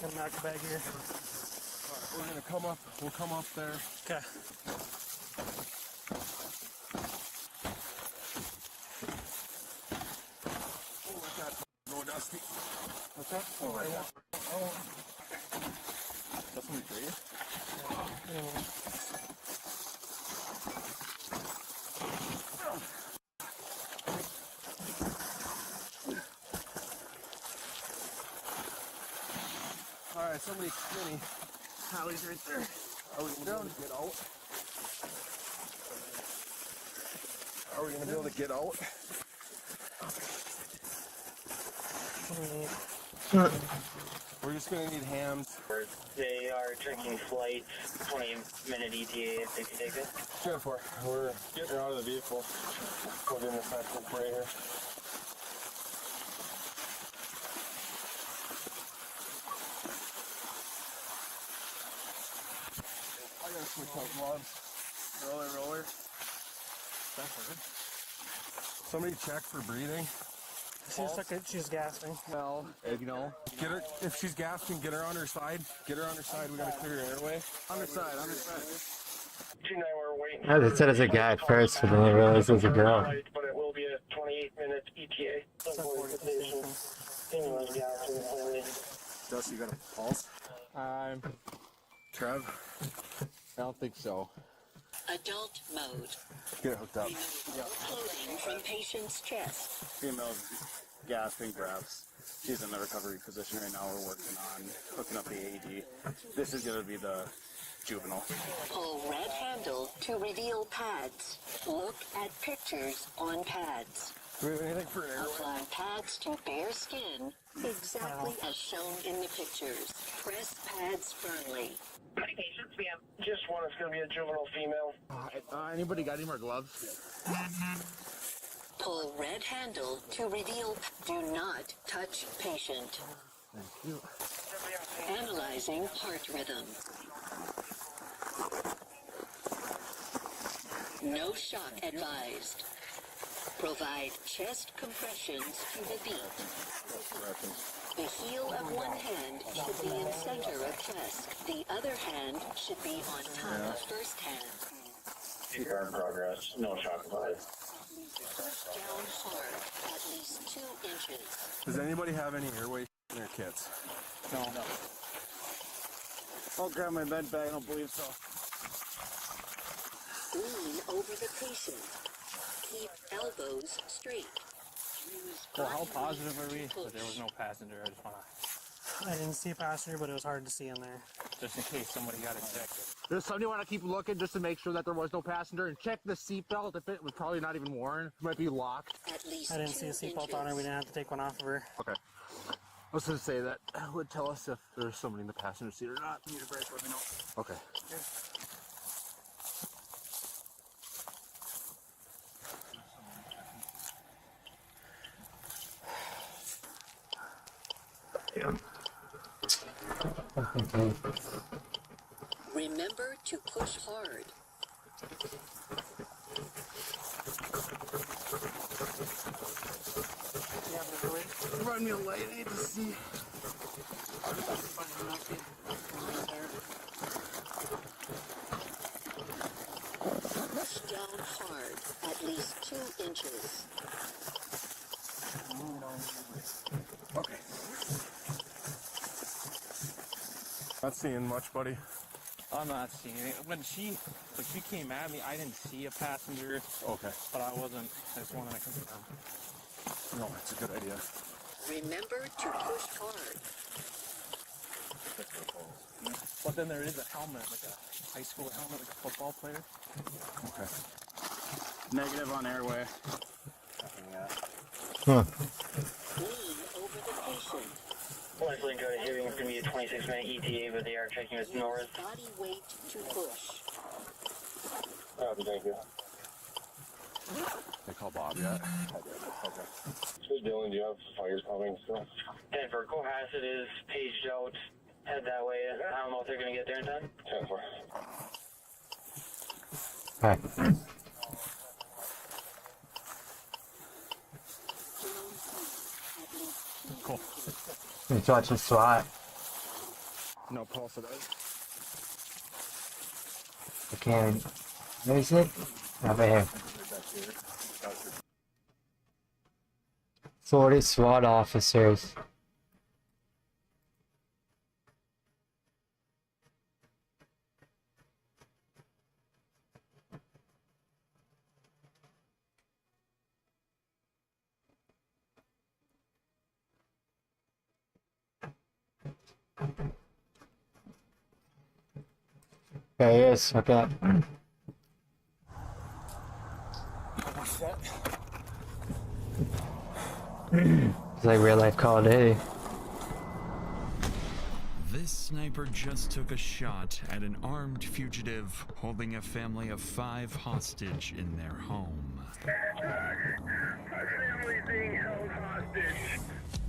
Come back bag here. Alright, we're gonna come up, we'll come up there. Okay. Oh, let that go, Dusty. What's that? Oh, right now. Oh. That's somebody for you? Alright, somebody skinny. Hallie's right there. Are we gonna be able to get out? Are we gonna be able to get out? We're just gonna need hams. They are drinking flight, 20-minute ETA if they can take it. 10-4. We're getting out of the vehicle. Go to the intersection right here. I gotta switch out gloves. Roller. That hurt. Somebody check for breathing. Seems like she's gasping. Well, you know, get her. If she's gasping, get her on her side. Get her on her side. We gotta clear her airway. On her side. 2-9, we're waiting. I said it's a guy at first, but then I realized it was a girl. But it will be a 28-minute ETA. Dusty, you got a pulse? Trev? I don't think so. Adult mode. Get it hooked up. Clothing from patient's chest. Female's gasping breaths. She's in the recovery position right now. We're working on hooking up the AED. This is going to be the juvenile. Pull red handle to reveal pads. Look at pictures on pads. Do we have anything for an airway? Apply pads to bare skin, exactly as shown in the pictures. Press pads firmly. How many patients? We have just one. It's going to be a juvenile female. Anybody got any more gloves? Pull red handle to reveal. Do not touch patient. Thank you. Analyzing heart rhythm. No shock advised. Provide chest compressions to the beat. The heel of one hand should be in center of chest. The other hand should be on top of first hand. CPR in progress. No shock advised. Down hard, at least 2 inches. Does anybody have any airway in their kits? No. I'll grab my med bag. I don't believe so. Lean over the patient. Keep elbows straight. Well, how positive are we? But there was no passenger. I just want to I didn't see a passenger, but it was hard to see in there. Just in case somebody got ejected. Does somebody want to keep looking just to make sure that there was no passenger and check the seatbelt if it was probably not even worn? It might be locked. I didn't see a seatbelt on her. We didn't have to take one off of her. Okay. I was going to say that would tell us if there's somebody in the passenger seat or not. Need a break, let me know. Okay. Remember to push hard. Run me a light, I need to see. Push down hard, at least 2 inches. Okay. Not seeing much, buddy. I'm not seeing it. When she came at me, I didn't see a passenger. Okay. But I just wanted to confirm. No, that's a good idea. Remember to push hard. But then there is a helmet, like a high school helmet, like a football player. Okay. Negative on airway. Huh. Lean over the patient. Likely go to hearing it's going to be a 26-minute ETA, but they are checking with Norris. Body weight to push. Thank you. They call Bob yet? Okay. So Dylan, do you have fires coming still? And for Cohasset is paged out. Head that way. I don't know if they're going to get there in time. 10-4. Okay. Cool. Let's watch the SWAT. No pulse of those. I can't. Where is it? Over here. 40 SWAT officers. Okay, yes, okay. It's like real life Call of Duty. This sniper just took a shot at an armed fugitive holding a family of 5 hostage in their home. Our family's being held hostage.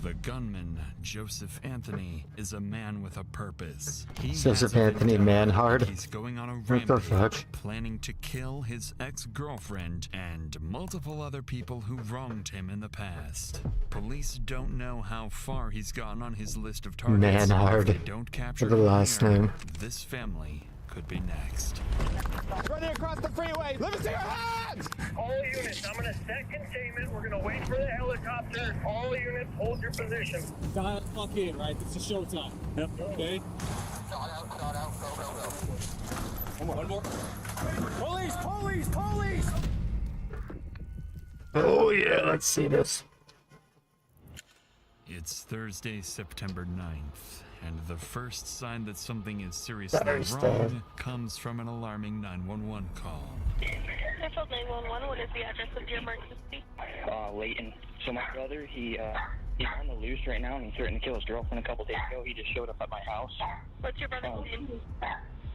The gunman, Joseph Anthony, is a man with a purpose. He Joseph has a Anthony vendetta. Manhard. He's going on a What the fuck? rampage, planning to kill his ex-girlfriend and multiple other people who wronged him in the past. Police don't know how far he's gotten on his list of targets. Manhard. If they don't capture For the him last here, name. this family could be next. Running across the freeway! Let me see your hands! All units, I'm going to set containment. We're going to wait for the helicopter. All units, hold your position. Dial fuck in, right? It's a showtime. Yep. Okay. One more. Police! Police! Police! Oh yeah, let's see this. It's Thursday, September 9th, and the first sign that something is seriously Thursday. wrong comes from an alarming 911 call. Airfield 911, what is the address of your emergency? Leighton. So my brother, he's on the loose right now, and he threatened to kill his girlfriend a couple days ago. He just showed up at my house. What's your brother's name?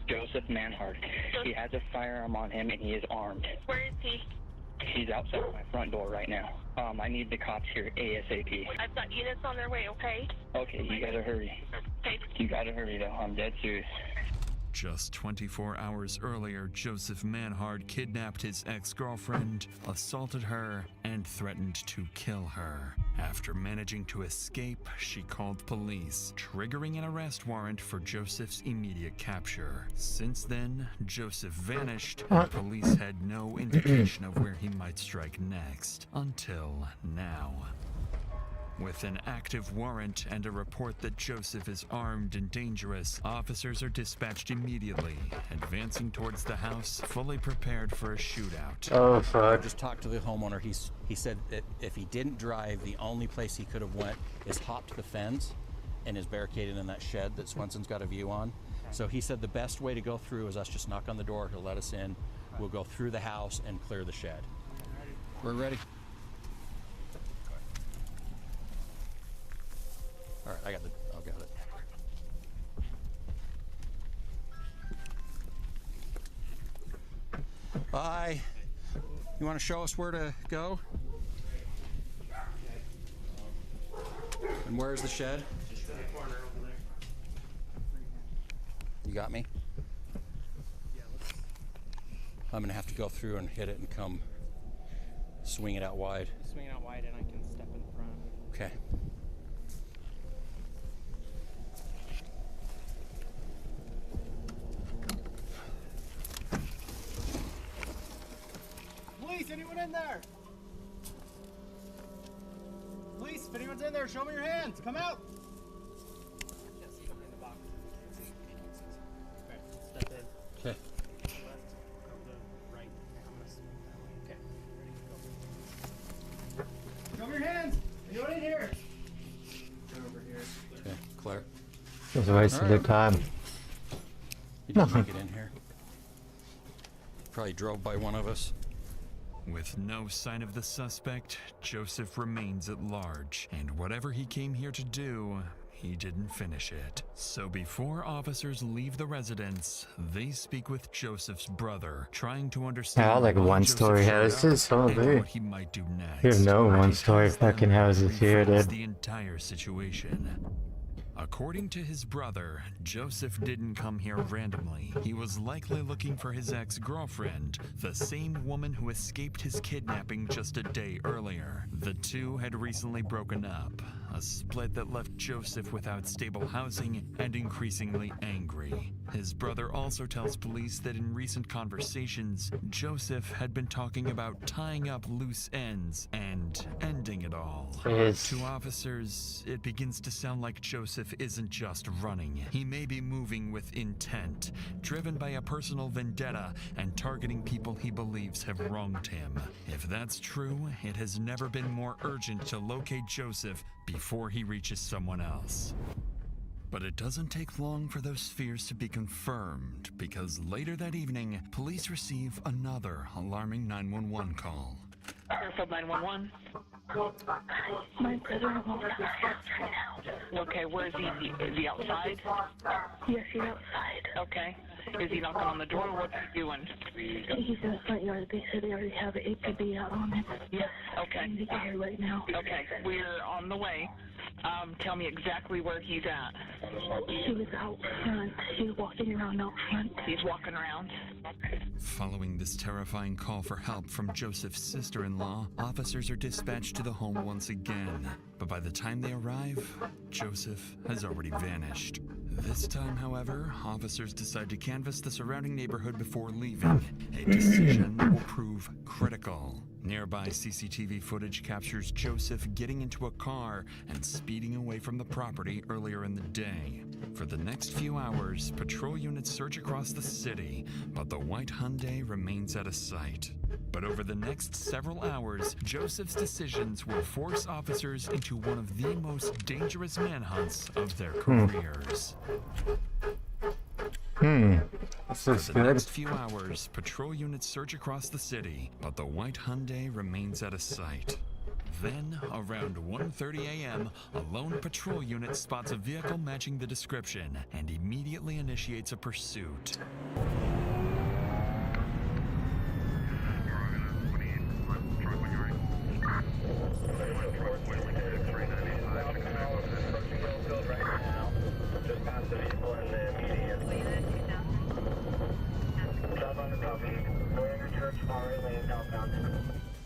Joseph Manhard. He has a firearm on him, and he is armed. Where is he? He's outside my front door right now. I need the cops here ASAP. I've got units on their way, okay? Okay, you gotta hurry. Okay. You gotta hurry, though. I'm dead serious. Just 24 hours earlier, Joseph Manhard kidnapped his ex-girlfriend, assaulted her, and threatened to kill her. After managing to escape, she called police, triggering an arrest warrant for Joseph's immediate capture. Since then, Joseph vanished, and police had no indication of where he might strike next, until now. With an active warrant and a report that Joseph is armed and dangerous, officers are dispatched immediately, advancing towards the house, fully prepared for a shootout. Oh fuck. I just talked to the homeowner. He said that if he didn't drive, the only place he could have went is hopped the fence and is barricaded in that shed that Swenson's got a view on. So he said the best way to go through is us just knock on the door, he'll let us in, we'll go through the house and clear the shed. We're ready. All right, I've got it. Bye. You want to show us where to go? And where's the shed? Just in the corner over there. You got me? I'm gonna have to go through and hit it and come swing it out wide. Swing it out wide and I can step in front. Okay. Police, anyone in there? Police, if anyone's in there, show me your hands. Come out. Can't see something in the box. Okay, step in. Okay. Left, go to the right. I'm gonna swing that way. Okay, ready, go. Show me your hands. Anyone in here? Turn over here. Okay, Claire. It was a waste of their time. You didn't make it in here. Probably drove by one of us. With no sign of the suspect, Joseph remains at large, and whatever he came here to do, he didn't finish it. So before officers leave the residence, they speak with Joseph's brother, trying to understand Yeah, I like why one-story Joseph showed houses, up all and day. what he might do next. We have no one-story fucking houses here, Reflects dude. the entire situation. According to his brother, Joseph didn't come here randomly. He was likely looking for his ex-girlfriend, the same woman who escaped his kidnapping just a day earlier. The two had recently broken up, a split that left Joseph without stable housing and increasingly angry. His brother also tells police that in recent conversations, Joseph had been talking about tying up loose ends and ending it all. Yes. To officers, it begins to sound like Joseph isn't just running. He may be moving with intent, driven by a personal vendetta and targeting people he believes have wronged him. If that's true, it has never been more urgent to locate Joseph before he reaches someone else. But it doesn't take long for those fears to be confirmed, because later that evening, police receive another alarming 911 call. Airfield 911. My brother won't come out right now. Okay, where is he? Is he outside? Yes, he's outside. Okay. Is he knocking on the door? What's he doing? He's in the front yard. They said they already have an APB out on him. Yes. Okay. I need to get here right now. Okay, we're on the way. Tell me exactly where he's at. He was out front. He's walking around out front. He's walking around. Following this terrifying call for help from Joseph's sister-in-law, officers are dispatched to the home once again. But by the time they arrive, Joseph has already vanished. This time, however, officers decide to canvass the surrounding neighborhood before leaving, a decision that will prove critical. Nearby CCTV footage captures Joseph getting into a car and speeding away from the property earlier in the day. For the next few hours, patrol units search across the city, but the white Hyundai remains out of sight. But over the next several hours, Joseph's decisions will force officers into one of the most dangerous manhunts of their careers. This is For the good. next few hours, patrol units search across the city, but the white Hyundai remains out of sight. Then, around 1:30 a.m., a lone patrol unit spots a vehicle matching the description and immediately initiates a pursuit.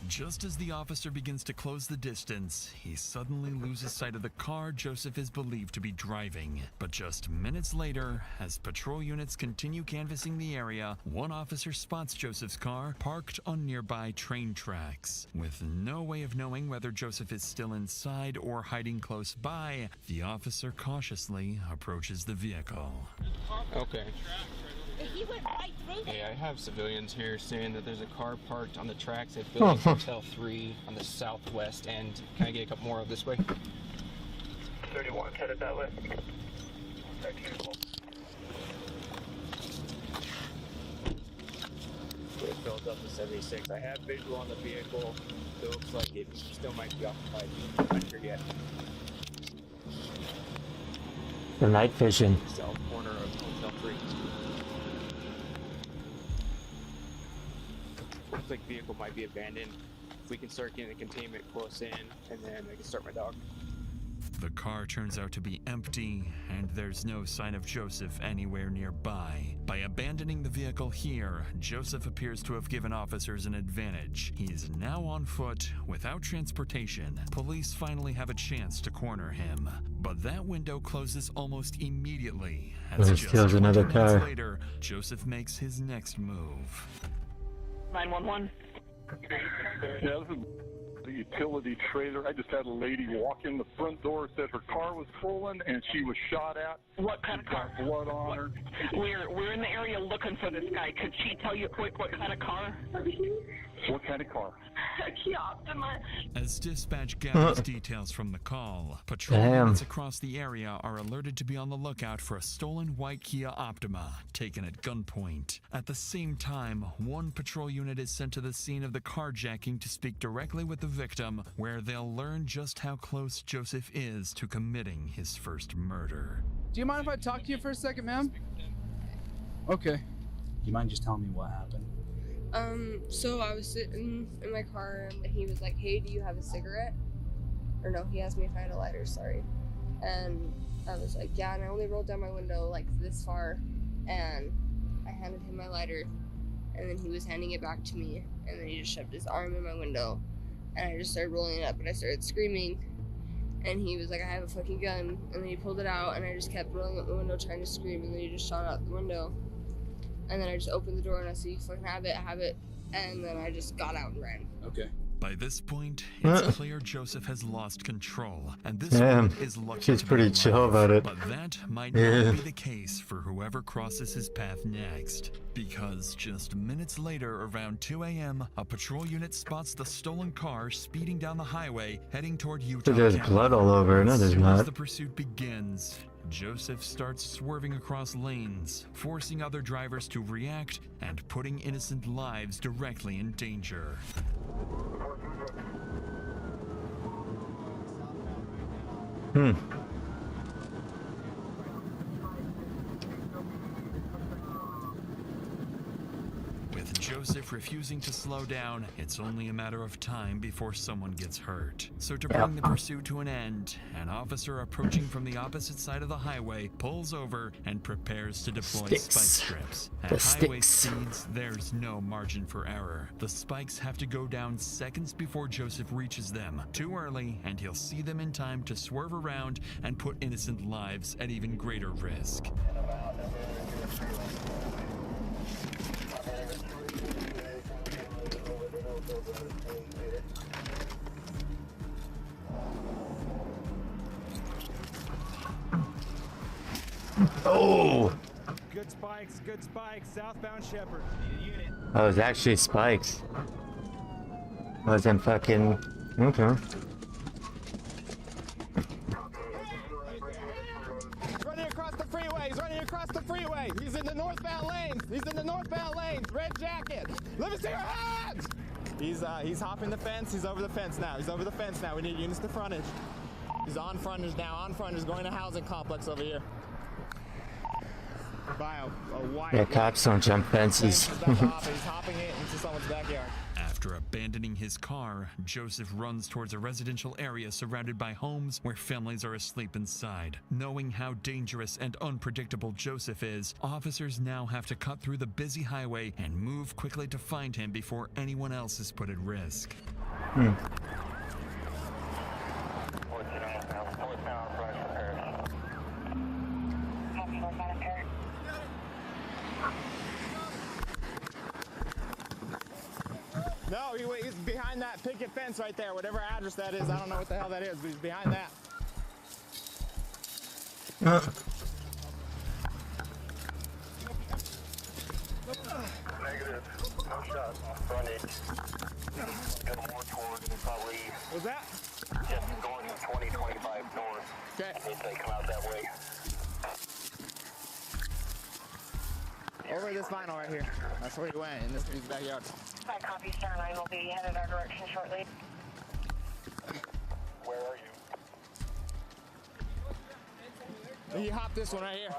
Just as the officer begins to close the distance, he suddenly loses sight of the car Joseph is believed to be driving. But just minutes later, as patrol units continue canvassing the area, one officer spots Joseph's car parked on nearby train tracks. With no way of knowing whether Joseph is still inside or hiding close by, the officer cautiously approaches the vehicle. Okay. He went right through Hey, I have civilians here saying that there's a car parked on the tracks at Building Hotel 3 on the southwest end. Can I get a couple more of this way? 31 1, headed that way. It filled up to 76. I have visual on the vehicle. It looks like it still might be occupied. I'm not sure yet. The night vision. South corner of Hotel 3. Looks like vehicle might be abandoned. If we can start getting the containment close in, and then I can start my dog. The car turns out to be empty, and there's no sign of Joseph anywhere nearby. By abandoning the vehicle here, Joseph appears to have given officers an advantage. He's now on foot, without transportation. Police finally have a chance to corner him. But that window closes almost immediately, as He just steals 20 another minutes car. later, Joseph makes his next move. 911. Yeah, this is the utility trailer. I just had a lady walk in the front door, said her car was stolen and she was shot at. What kind of car? Blood on her. We're in the area looking for this guy. Could she tell you quick what kind of car? What kind of car? Kia Optima. As dispatch gathers details from the call, patrol units across the area are alerted to be on the lookout for a stolen white Kia Optima taken at gunpoint. At the same time, one patrol unit is sent to the scene of the carjacking to speak directly with the victim, where they'll learn just how close Joseph is to committing his first murder. Do you mind if I talk to you for a second, ma'am? Okay. Do you mind just telling me what happened? So I was sitting in my car and he was like, hey, do you have a cigarette? Or no, he asked me if I had a lighter, sorry. And I was like, yeah, and I only rolled down my window like this far, and I handed him my lighter, and then he was handing it back to me, and then he just shoved his arm in my window, and I just started rolling it up, and I started screaming, and he was like, I have a fucking gun, and then he pulled it out, and I just kept rolling up the window trying to scream, and then he just shot out the window. And then I just opened the door and I said, you fucking have it, and then I just got out and ran. Okay. By this point, it's clear Joseph has lost control, and this Damn, one is lucky she's to be pretty alive. chill about it. But that might Yeah. not be the case for whoever crosses his path next, because just minutes later, around 2 a.m., a patrol unit spots the stolen car speeding down the highway, heading toward Utah. There's County. blood all over. No, As there's soon as not. the pursuit begins, Joseph starts swerving across lanes, forcing other drivers to react and putting innocent lives directly in danger. With Joseph refusing to slow down, it's only a matter of time before someone gets hurt. So to bring the pursuit to an end, an officer approaching from the opposite side of the highway pulls over and prepares to deploy spike strips. At highway speeds, there's no margin for error. The spikes have to go down seconds before Joseph reaches them. Too early, and he'll see them in time to swerve around and put innocent lives at even greater risk. Oh! Good spikes, southbound Shepherd. Oh, it was actually spikes. Wasn't fucking. Okay. Running across the freeway, he's running across the freeway. He's in the northbound lanes, red jacket. Let me see your hands! He's hopping the fence, he's over the fence now. We need units to frontage. He's on frontage now, going to housing complex over here. By a white. Yeah, cops don't jump fences. He's hopping it into someone's backyard. After abandoning his car, Joseph runs towards a residential area surrounded by homes where families are asleep inside. Knowing how dangerous and unpredictable Joseph is, officers now have to cut through the busy highway and move quickly to find him before anyone else is put at risk. No, he's behind that picket fence right there, whatever address that is. I don't know what the hell that is, but he's behind that. Negative. No shots. Frontage. Go more toward probably. What's that? Just going 20, 25 north. Okay. It's a Over this vinyl right here. That's where he went, in this dude's backyard. Hi, copy, Star 9 will be headed our direction shortly. Where are you? He hopped this one right here.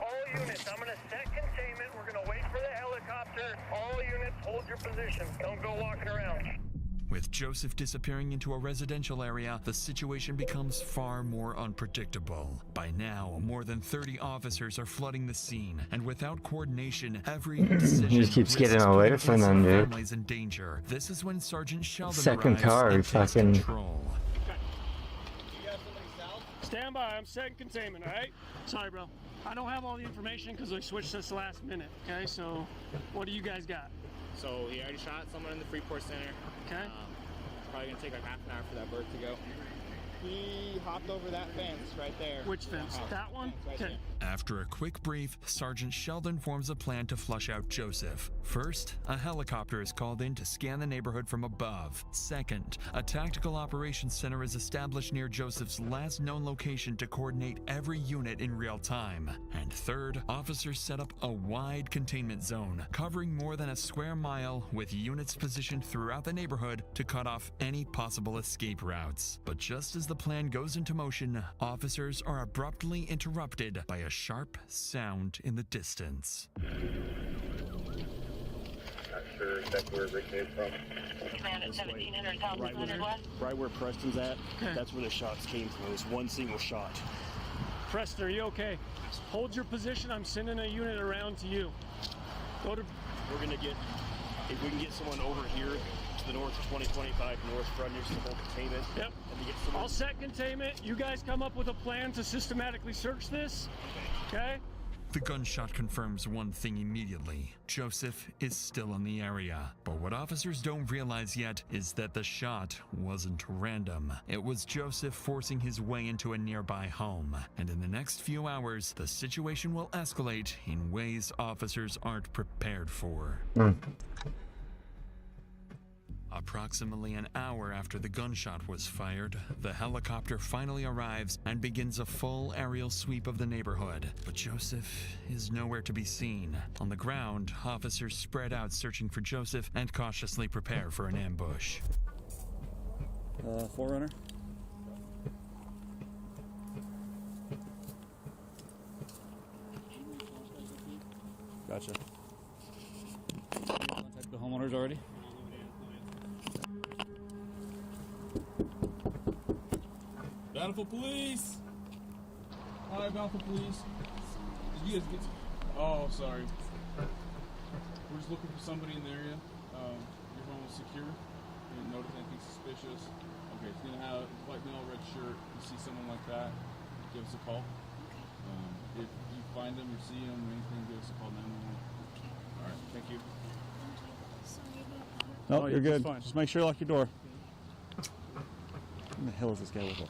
All units, I'm going to set containment. We're going to wait for the helicopter. All units, hold your positions. Don't go walking around. With Joseph disappearing into a residential area, the situation becomes far more unpredictable. By now, more than 30 officers are flooding the scene, and without coordination, every decision He just keeps getting risks away putting from them, dude. families in danger. This is when Sergeant Sheldon Second arrives car, and takes fucking. control. Stand by, I'm setting containment, alright? Sorry, bro. I don't have all the information because I switched this last minute, okay? So, what do you guys got? So, he already shot someone in the Freeport Center. Okay. It's probably gonna take like half an hour for that bird to go. He hopped over that fence right there. Which fence? That one? Okay. After a quick brief, Sergeant Sheldon forms a plan to flush out Joseph. First, a helicopter is called in to scan the neighborhood from above. Second, a tactical operations center is established near Joseph's last known location to coordinate every unit in real time. And third, officers set up a wide containment zone, covering more than a square mile, with units positioned throughout the neighborhood to cut off any possible escape routes. But just as the plan goes into motion, officers are abruptly interrupted by a sharp sound in the distance. Not sure exactly where Rick came from. Command at 1700 South Right 100 West. Right where Preston's at, that's where the shots came from. It was one single shot. Preston, are you okay? Hold your position, I'm sending a unit around to you. Go to... We're gonna get, if we can get someone over here to the north of 2025 north front near some whole containment. Yep. And to get someone... I'll set containment. You guys come up with a plan to systematically search this. Okay? The gunshot confirms one thing immediately. Joseph is still in the area. But what officers don't realize yet is that the shot wasn't random. It was Joseph forcing his way into a nearby home. And in the next few hours, the situation will escalate in ways officers aren't prepared for. Approximately an hour after the gunshot was fired, the helicopter finally arrives and begins a full aerial sweep of the neighborhood. But Joseph is nowhere to be seen. On the ground, officers spread out searching for Joseph and cautiously prepare for an ambush. Forerunner? Gotcha. Contact the homeowners already? Bountiful Police! Hi, Bountiful Police. Did you guys get to... Oh, sorry. We're just looking for somebody in the area. Your home is secure. You didn't notice anything suspicious. Okay, it's gonna have white male, red shirt. If you see someone like that, give us a call. If you find them or see them or anything, give us a call 911. Alright, thank you. No, you're good. Just make sure you lock your door. Who the hell is this guy with us?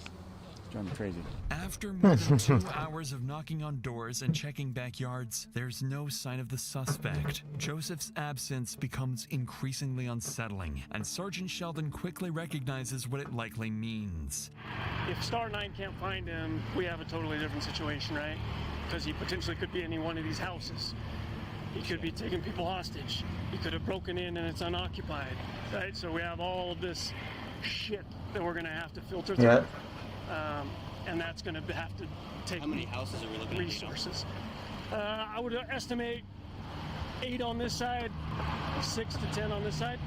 He's driving me crazy. After more than 2 hours of knocking on doors and checking backyards, there's no sign of the suspect. Joseph's absence becomes increasingly unsettling, and Sergeant Sheldon quickly recognizes what it likely means. If Star 9 can't find him, we have a totally different situation, right? Because he potentially could be in any one of these houses. He could be taking people hostage. He could have broken in and it's unoccupied, right? So we have all of this shit that we're gonna have to filter through. Yeah. And that's gonna have to take How many houses are we looking at? resources. I would estimate 8 on this side, 6 to 10 on this side.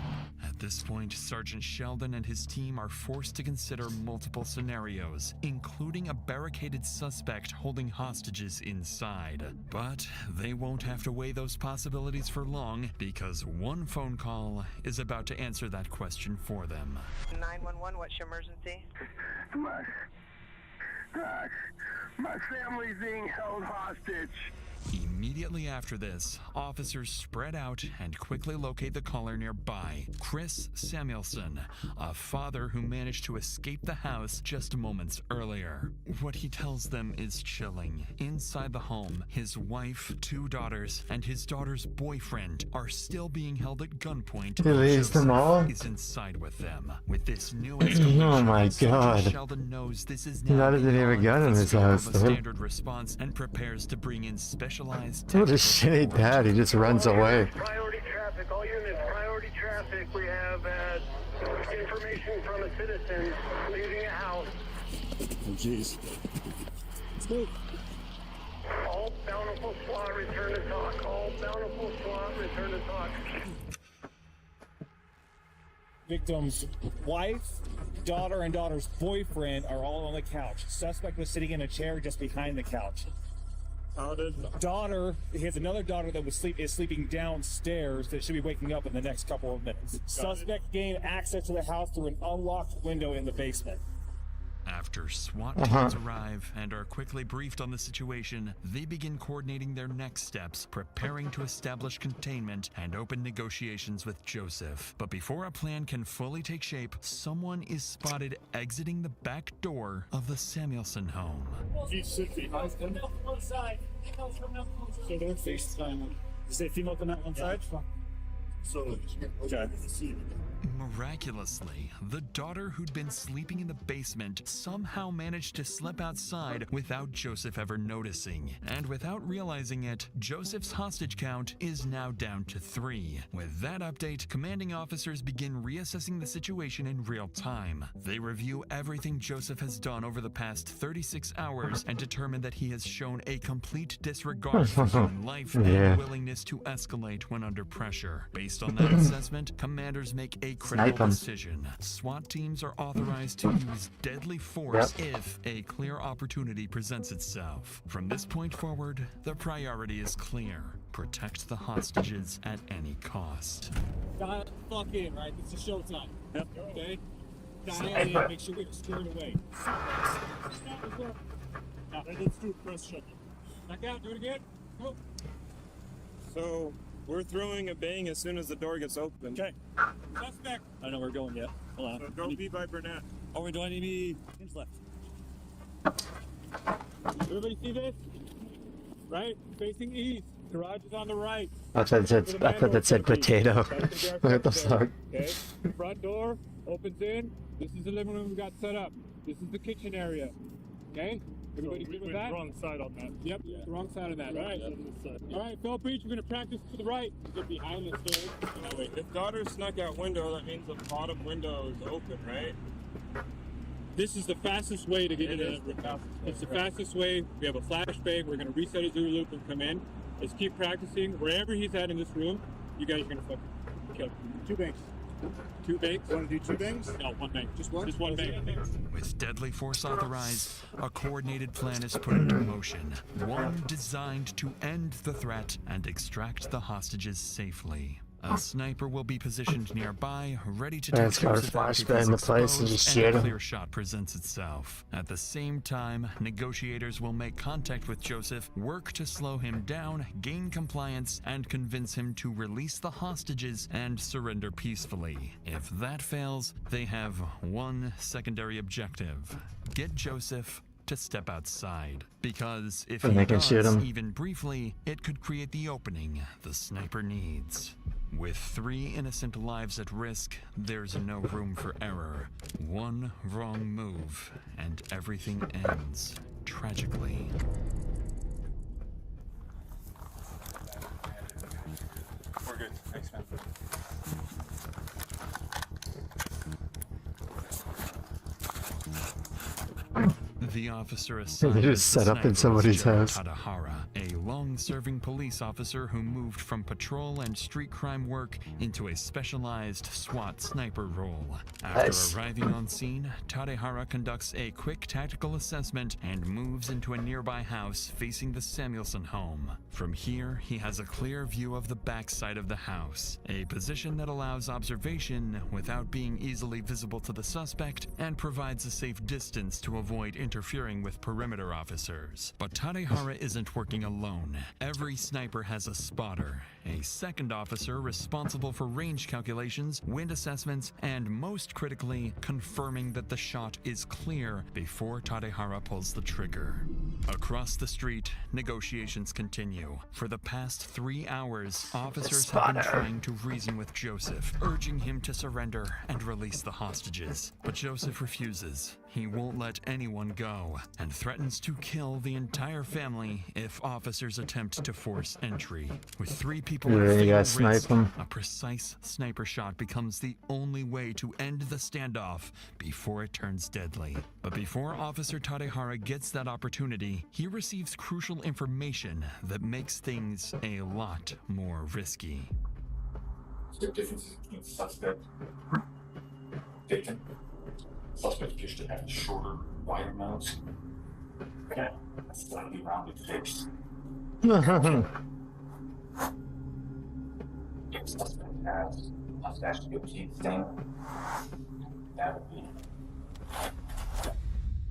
At this point, Sergeant Sheldon and his team are forced to consider multiple scenarios, including a barricaded suspect holding hostages inside. But they won't have to weigh those possibilities for long, because one phone call is about to answer that question for them. 911, what's your emergency? My family's being held hostage. Immediately after this, officers spread out and quickly locate the caller nearby, Chris Samuelson, a father who managed to escape the house just moments earlier. What he tells them is chilling. Inside the home, his wife, 2 daughters, and his daughter's boyfriend are still being held at gunpoint. He leaves them all? Is inside with them. With this new escalation, Oh my god. Sheldon knows this is He not even have a gun in his house, a though. standard response and prepares to bring in special specialized What a shitty dad, he just runs away. Priority traffic, all units, priority traffic. We have information from a citizen leaving a house. Oh, jeez. Let's move. All bountiful SWAT return to talk. All bountiful SWAT return to talk. Victim's wife, daughter, and daughter's boyfriend are all on the couch. Suspect was sitting in a chair just behind the couch. Daughter, he has another daughter that is sleeping downstairs that should be waking up in the next couple of minutes. Suspect gained access to the house through an unlocked window in the basement. After SWAT teams arrive and are quickly briefed on the situation, they begin coordinating their next steps, preparing to establish containment and open negotiations with Joseph. But before a plan can fully take shape, someone is spotted exiting the back door of the Samuelson home. He's behind them. One side. So they're FaceTime. Is there a female on that one side? So, okay. Miraculously, the daughter who'd been sleeping in the basement somehow managed to slip outside without Joseph ever noticing. And without realizing it, Joseph's hostage count is now down to 3. With that update, commanding officers begin reassessing the situation in real time. They review everything Joseph has done over the past 36 hours and determine that he has shown a complete disregard for human life and willingness to escalate when under pressure. Based on that assessment, commanders make a critical decision. SWAT teams are authorized to use deadly force if a clear opportunity presents itself. From this point forward, the priority is clear. Protect the hostages at any cost. Dial the fuck in, right? This is showtime. Yep. Okay? Dial in, make sure we get squared away. Now, let's do press shut. Back out, do it again. Go. So, we're throwing a bang as soon as the door gets open. Okay. Suspect. I don't know where we're going yet. Hold on. So don't be by Burnett. Oh, we're doing any teams left. Everybody see this? Right? Facing east. Garage is on the right. I thought that said potato. What the fuck? Okay. Front door opens in. This is the living room we got set up. This is the kitchen area. Okay? Everybody good with that? Wrong side on that. Yep, the wrong side of that. All right. All right, Phil Breach, we're going to practice to the right. Get behind the stairs. Wait, if daughter snuck out window, that means the bottom window is open, right? This is the fastest way to get in. It's the fastest way. We have a flashbang. We're going to reset his OOO loop and come in. Let's keep practicing. Wherever he's at in this room, you guys are going to fucking kill him. 2 bangs. 2 bangs? Want to do 2 bangs? No, 1 bang. Just one? Just 1 bang. With deadly force authorized, a coordinated plan is put into motion. One designed to end the threat and extract the hostages safely. A sniper will be positioned nearby, ready to take Joseph out if he's exposed, and a clear shot presents itself. At the same time, negotiators will make contact with Joseph, work to slow him down, gain compliance, and convince him to release the hostages and surrender peacefully. If that fails, they have one secondary objective: get Joseph to step outside, because if he does, even briefly, it could create the opening the sniper needs. With 3 innocent lives at risk, there's no room for error. One wrong move, and everything ends tragically. We're good. Thanks, man. The officer assigned just set up in somebody's house. Tadahara, a long-serving police officer who moved from patrol and street crime work into a specialized SWAT sniper role. After arriving on scene, Tadahara conducts a quick tactical assessment and moves into a nearby house facing the Samuelson home. From here, he has a clear view of the backside of the house, a position that allows observation without being easily visible to the suspect and provides a safe distance to avoid interfering with perimeter officers. But Tadahara isn't working alone. Every sniper has a spotter, a second officer responsible for range calculations, wind assessments, and most critically, confirming that the shot is clear before Tadahara pulls the trigger. Across the street, negotiations continue. For the past 3 hours, officers have been trying to reason with Joseph, urging him to surrender and release the hostages. But Joseph refuses. he won't let anyone go and threatens to kill the entire family if officers attempt to force entry. With 3 people You at really fatal gotta snipe risk, them. a precise sniper shot becomes the only way to end the standoff before it turns deadly. But before Officer Tadehara gets that opportunity, he receives crucial information that makes things a lot more risky. Is there differences between suspect taken? Suspect appears to have shorter, wider mouths. Okay, a slightly rounded face. If suspect has mustache to teeth stain, that would be.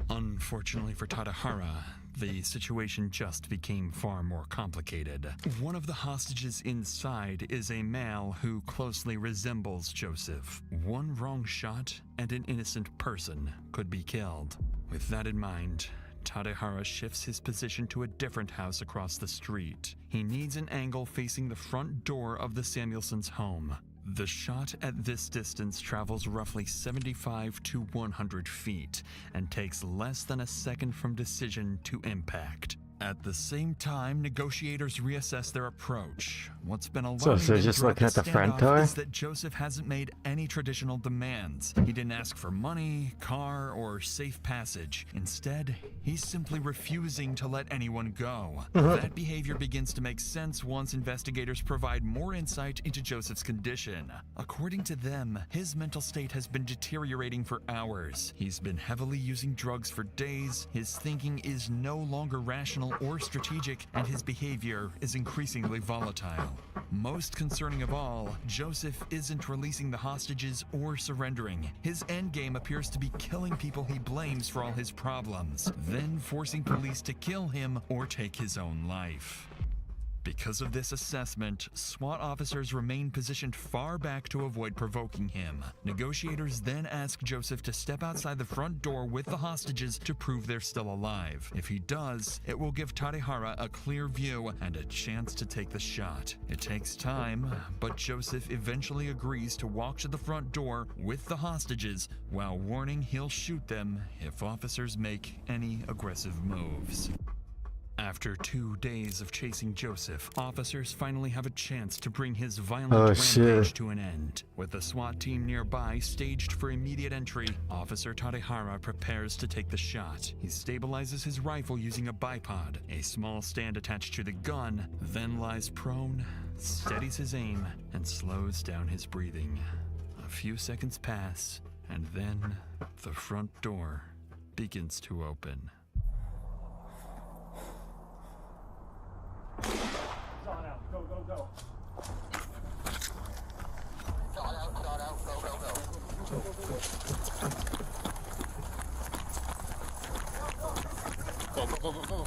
Unfortunately for Tadehara, the situation just became far more complicated. One of the hostages inside is a male who closely resembles Joseph. One wrong shot and an innocent person could be killed. With that in mind, Tadehara shifts his position to a different house across the street. He needs an angle facing the front door of the Samuelsons' home. The shot at this distance travels roughly 75 to 100 feet and takes less than a second from decision to impact. At the same time, negotiators reassess their approach. What's been alarming So them just throughout looking the at the front standoff door? is that Joseph hasn't made any traditional demands. He didn't ask for money, car, or safe passage. Instead, he's simply refusing to let anyone go. That behavior begins to make sense once investigators provide more insight into Joseph's condition. According to them, his mental state has been deteriorating for hours. He's been heavily using drugs for days, his thinking is no longer rational or strategic, and his behavior is increasingly volatile. Most concerning of all, Joseph isn't releasing the hostages or surrendering. His endgame appears to be killing people he blames for all his problems, then forcing police to kill him or take his own life. Because of this assessment, SWAT officers remain positioned far back to avoid provoking him. Negotiators then ask Joseph to step outside the front door with the hostages to prove they're still alive. If he does, it will give Tadehara a clear view and a chance to take the shot. It takes time, but Joseph eventually agrees to walk to the front door with the hostages while warning he'll shoot them if officers make any aggressive moves. After 2 days of chasing Joseph, officers finally have a chance to bring his violent rampage to an end. With the SWAT team nearby staged for immediate entry, Officer Tadehara prepares to take the shot. He stabilizes his rifle using a bipod, a small stand attached to the gun, then lies prone, steadies his aim, and slows down his breathing. A few seconds pass, and then the front door begins to open. Shot out, go, go, go. Shot out, go, go, go. Go, go, go, go, go.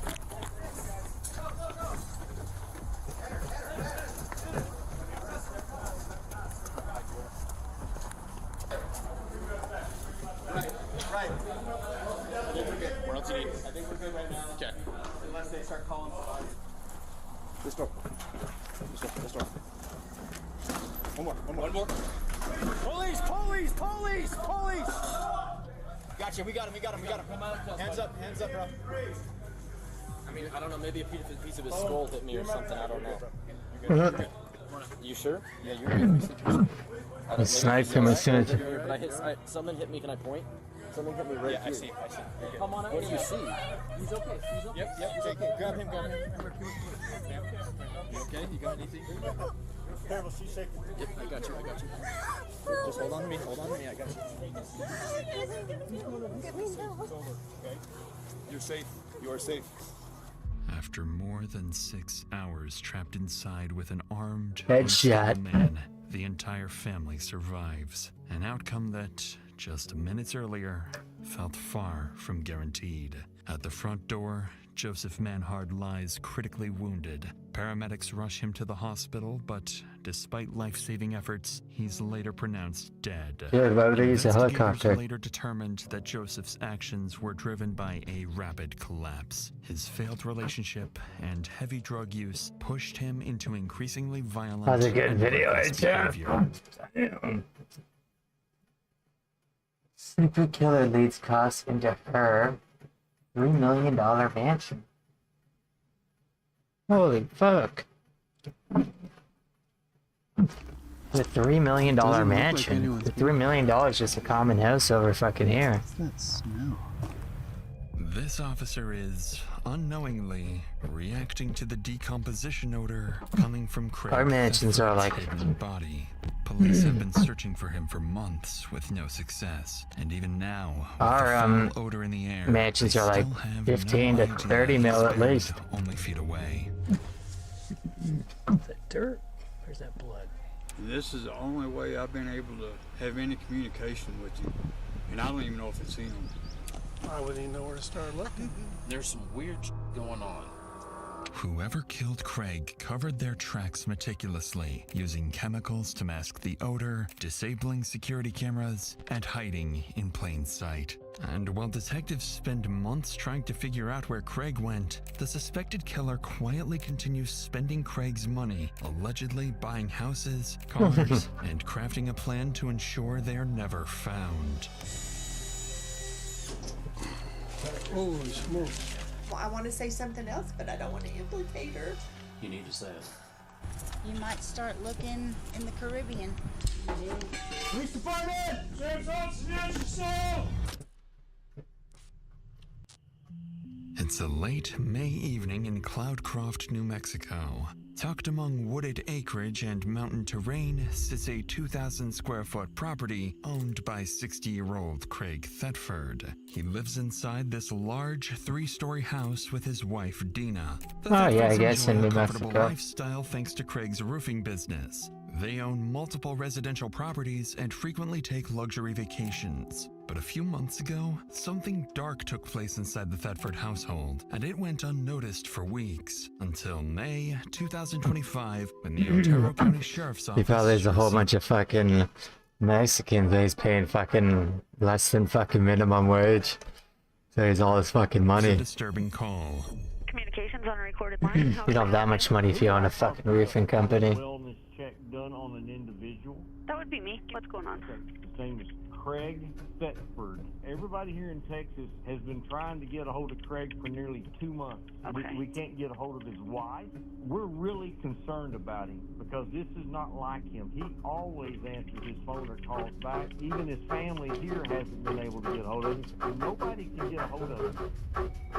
Right. I think we're good. What else do you need? I think we're good right now. Okay. Unless they start calling somebody. This door. This door. This door. One more. One more. One more. Police! Police! Police! Police! Gotcha. We got him. We got him. We got him. Hands up. Hands up, bro. I mean, I don't know. Maybe a piece of his skull hit me or something. I don't know. You sure? Yeah, you're good. I sniped him as soon as. Something hit me. Can I point? Something hit me right here. I see. I see. Come on out. What do you see? He's okay. He's okay. Yep. He's okay. Grab him. Grab him. You okay? You got anything? Careful, she's shaking. Yep, I got you. I got you. Just hold on to me. Hold on to me. I got you. You're safe. You are safe. After more than 6 hours trapped inside with an armed, Headshot. unstable man, the entire family survives. An outcome that, just minutes earlier, felt far from guaranteed. At the front door, Joseph Manhard lies critically wounded. Paramedics rush him to the hospital, but despite life-saving efforts, he's later pronounced dead. Yeah, why would they use a Investigators helicopter? later determined that Joseph's actions were driven by a rapid collapse. His failed relationship and heavy drug use pushed him into increasingly violent How's it getting and video? reckless behavior. Damn. Super killer leads costs into her $3 million mansion. Holy fuck. The $3 million mansion. The $3 million is just a common house over fucking here. What's that smell? This officer is unknowingly reacting to the decomposition odor coming from Craig Our mansions are like hidden body. Police have been searching for him for months with no success, and even now, with our the foul odor in the air, mansions they are like still have 15 no to idea 30 he's mil at buried least. only feet away. Is that dirt? Where's that blood? This is the only way I've been able to have any communication with him, and I don't even know if it's him. I wouldn't even know where to start looking. There's some weird going on. Whoever killed Craig covered their tracks meticulously, using chemicals to mask the odor, disabling security cameras, and hiding in plain sight. And while detectives spend months trying to figure out where Craig went, the suspected killer quietly continues spending Craig's money, allegedly buying houses, cars, and crafting a plan to ensure they are never found. Holy smokes. I want to say something else, but I don't want to implicate her. You need to say it. You might start looking in the Caribbean. Police department! Sheriff's office, answer soul! It's a late May evening in Cloudcroft, New Mexico. Tucked among wooded acreage and mountain terrain sits a 2,000 square foot property owned by 60-year-old Craig Thetford. He lives inside this large 3-story house with his wife Dina. The Oh yeah, I Thetfords guess enjoy in a New comfortable Mexico. lifestyle thanks to Craig's roofing business. They own multiple residential properties and frequently take luxury vacations. But a few months ago, something dark took place inside the Thetford household, and it went unnoticed for weeks, until May 2025, when the Otero County Sheriff's Office... He probably has a whole bunch of fucking Mexicans that he's paying fucking less than fucking minimum wage. So he's all his fucking A money. disturbing call. Communications on a recorded line. You don't have that much money if you own a fucking roofing company. Wellness check done on an individual. That would be me. What's going on? His name is Craig Thetford. Everybody here in Texas has been trying to get a hold of Craig for nearly 2 months. Okay. We can't get a hold of his wife. We're really concerned about him because this is not like him. He always answers his phone or calls back. Even his family here hasn't been able to get a hold of him. And nobody can get a hold of him.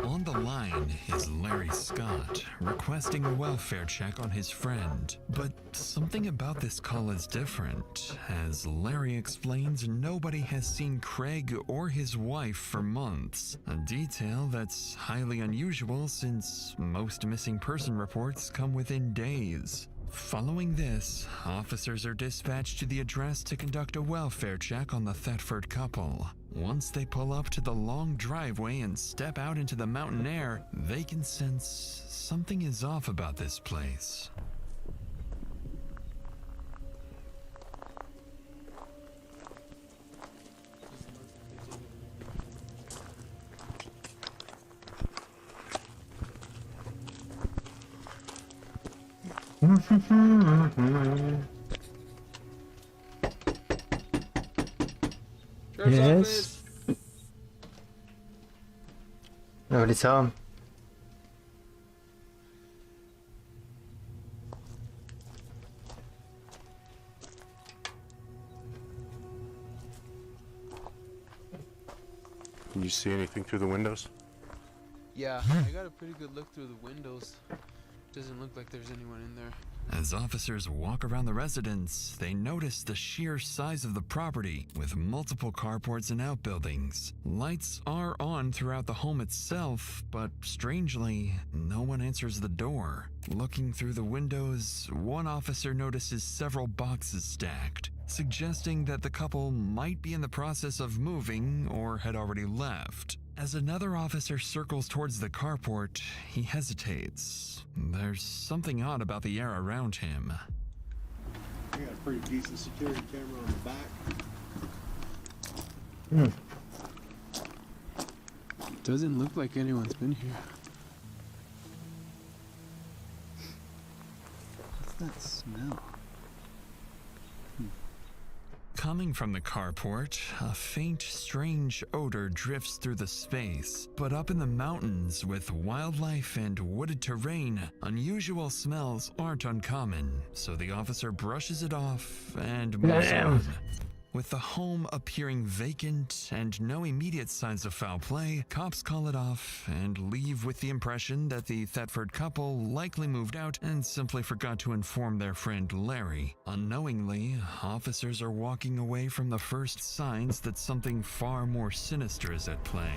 On the line is Larry Scott, requesting a welfare check on his friend. But something about this call is different. As Larry explains, nobody has seen Craig or his wife for months. A detail that's highly unusual since most missing person reports come within days. Following this, officers are dispatched to the address to conduct a welfare check on the Thetford couple. Once they pull up to the long driveway and step out into the mountain air, they can sense something is off about this place. Yes. Nobody's home. Can you see anything through the windows? Yeah, I got a pretty good look through the windows. Doesn't look like there's anyone in there. As officers walk around the residence, they notice the sheer size of the property, with multiple carports and outbuildings. Lights are on throughout the home itself, but strangely, no one answers the door. Looking through the windows, one officer notices several boxes stacked, suggesting that the couple might be in the process of moving or had already left. As another officer circles towards the carport, he hesitates. There's something odd about the air around him. I got a pretty decent security camera on the back. Doesn't look like anyone's been here. What's that smell? Coming from the carport, a faint, strange odor drifts through the space. But up in the mountains, with wildlife and wooded terrain, unusual smells aren't uncommon, so the officer brushes it off and moves on. With the home appearing vacant and no immediate signs of foul play, cops call it off and leave with the impression that the Thetford couple likely moved out and simply forgot to inform their friend Larry. Unknowingly, officers are walking away from the first signs that something far more sinister is at play.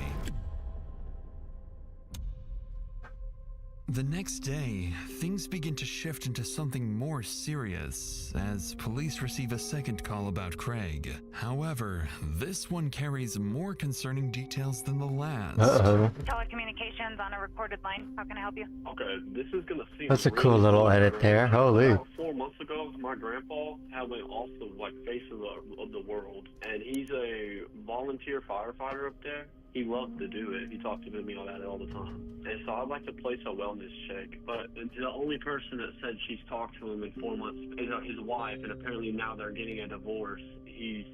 The next day, things begin to shift into something more serious as police receive a second call about Craig. However, this one carries more concerning details than the last. Telecommunications on a recorded line. How can I help you? Okay, this is gonna seem That's a cool little edit there. Holy. About 4 months ago, my grandpa had went off the face of the world, and he's a volunteer firefighter up there. He loved to do it. He talked to me about it all the time. And so I'd like to place a wellness check. But the only person that said she's talked to him in 4 months is his wife, and apparently now they're getting a divorce. He's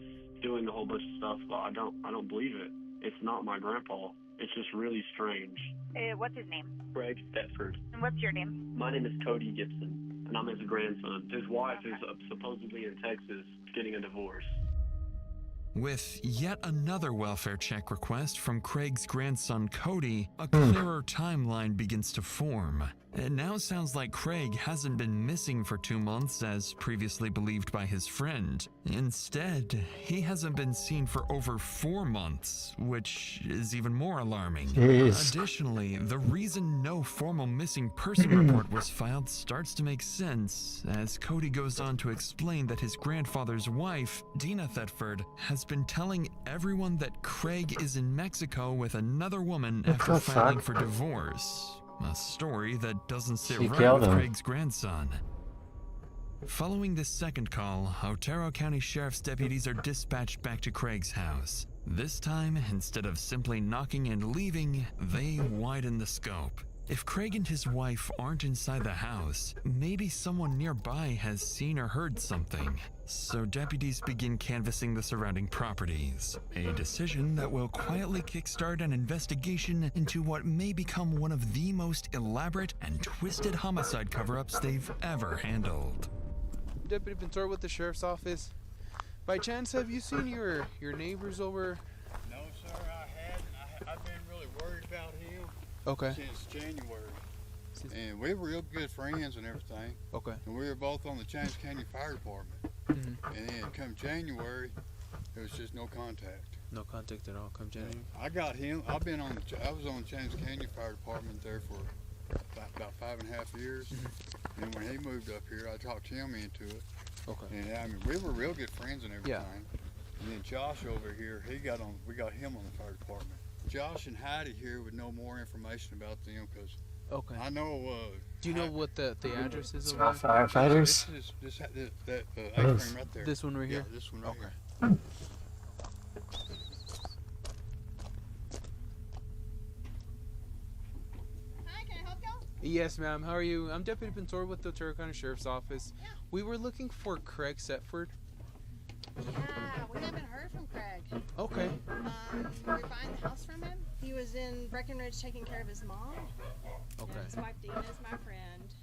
doing a whole bunch of stuff, but I don't believe it. It's not my grandpa. It's just really strange. What's his name? Craig Thetford. And what's your name? My name is Cody Gibson, and I'm his grandson. His wife is supposedly in Texas getting a divorce. With yet another welfare check request from Craig's grandson Cody, a clearer timeline begins to form. It now sounds like Craig hasn't been missing for 2 months as previously believed by his friend. Instead, he hasn't been seen for over 4 months, which is even more alarming. Jeez. Additionally, the reason no formal missing person report was filed starts to make sense as Cody goes on to explain that his grandfather's wife, Dina Thetford, has been telling everyone that Craig is in Mexico with another woman after filing for divorce. A story that doesn't sit right with Craig's grandson. Following this second call, Otero County Sheriff's deputies are dispatched back to Craig's house. This time, instead of simply knocking and leaving, they widen the scope. If Craig and his wife aren't inside the house, maybe someone nearby has seen or heard something. So deputies begin canvassing the surrounding properties, a decision that will quietly kickstart an investigation into what may become one of the most elaborate and twisted homicide cover-ups they've ever handled. Deputy Ventura with the Sheriff's Office. By chance, have you seen your neighbors over? No, sir, I hadn't. I've been really worried about him. Okay. Since January. And we were real good friends and everything. Okay. And we were both on the James County Fire Department. And then come January, there was just no contact. No contact at all come January? I got him. I was on the James County Fire Department there for about 5.5 years. And when he moved up here, I talked him into it. Okay. And I mean, we were real good friends and everything. Yeah. And then Josh over here, we got him on the fire department. Josh and Heidi here would know more information about them because okay. I know. Do you know what the address is? Small firefighters. This apron right there. This one right here. Yeah, this one right here. Hi, can I help y'all? Yes, ma'am. How are you? I'm Deputy Ventura with the Otero County Sheriff's Office. Yeah. We were looking for Craig Thetford. Yeah, we haven't heard from Craig. Okay. We're buying the house from him. He was in Breckenridge taking care of his mom. Okay. And his wife Dina is my friend.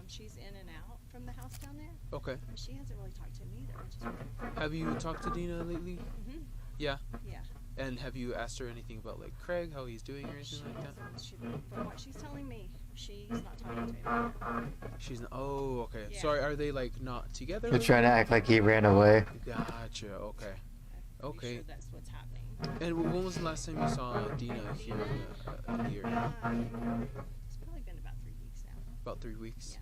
She's in and out from the house down there. Okay. But she hasn't really talked to him either. Have you talked to Dina lately? Mm-hmm. Yeah. Yeah. And have you asked her anything about like Craig, how he's doing or anything like that? From what she's telling me, she's not talking to him. She's not. Oh, okay. Yeah. Sorry, are they like not together? They're trying to act like he ran away. Gotcha. Okay. Okay. Sure that's what's happening. And when was the last time you saw Dina here here? It's probably been about 3 weeks now. About 3 weeks. Yeah.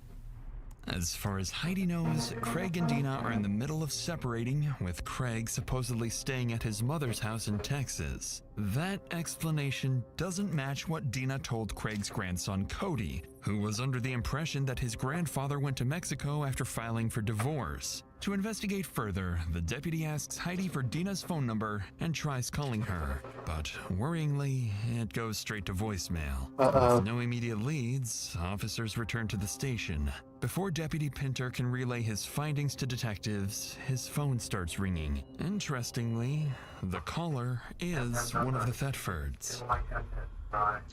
As far as Heidi knows, Craig and Dina are in the middle of separating, with Craig supposedly staying at his mother's house in Texas. That explanation doesn't match what Dina told Craig's grandson Cody, who was under the impression that his grandfather went to Mexico after filing for divorce. To investigate further, the deputy asks Heidi for Dina's phone number and tries calling her, but worryingly, it goes straight to voicemail. With no immediate leads, officers return to the station. Before Deputy Pinter can relay his findings to detectives, his phone starts ringing. Interestingly, the caller is one of the Thetfords.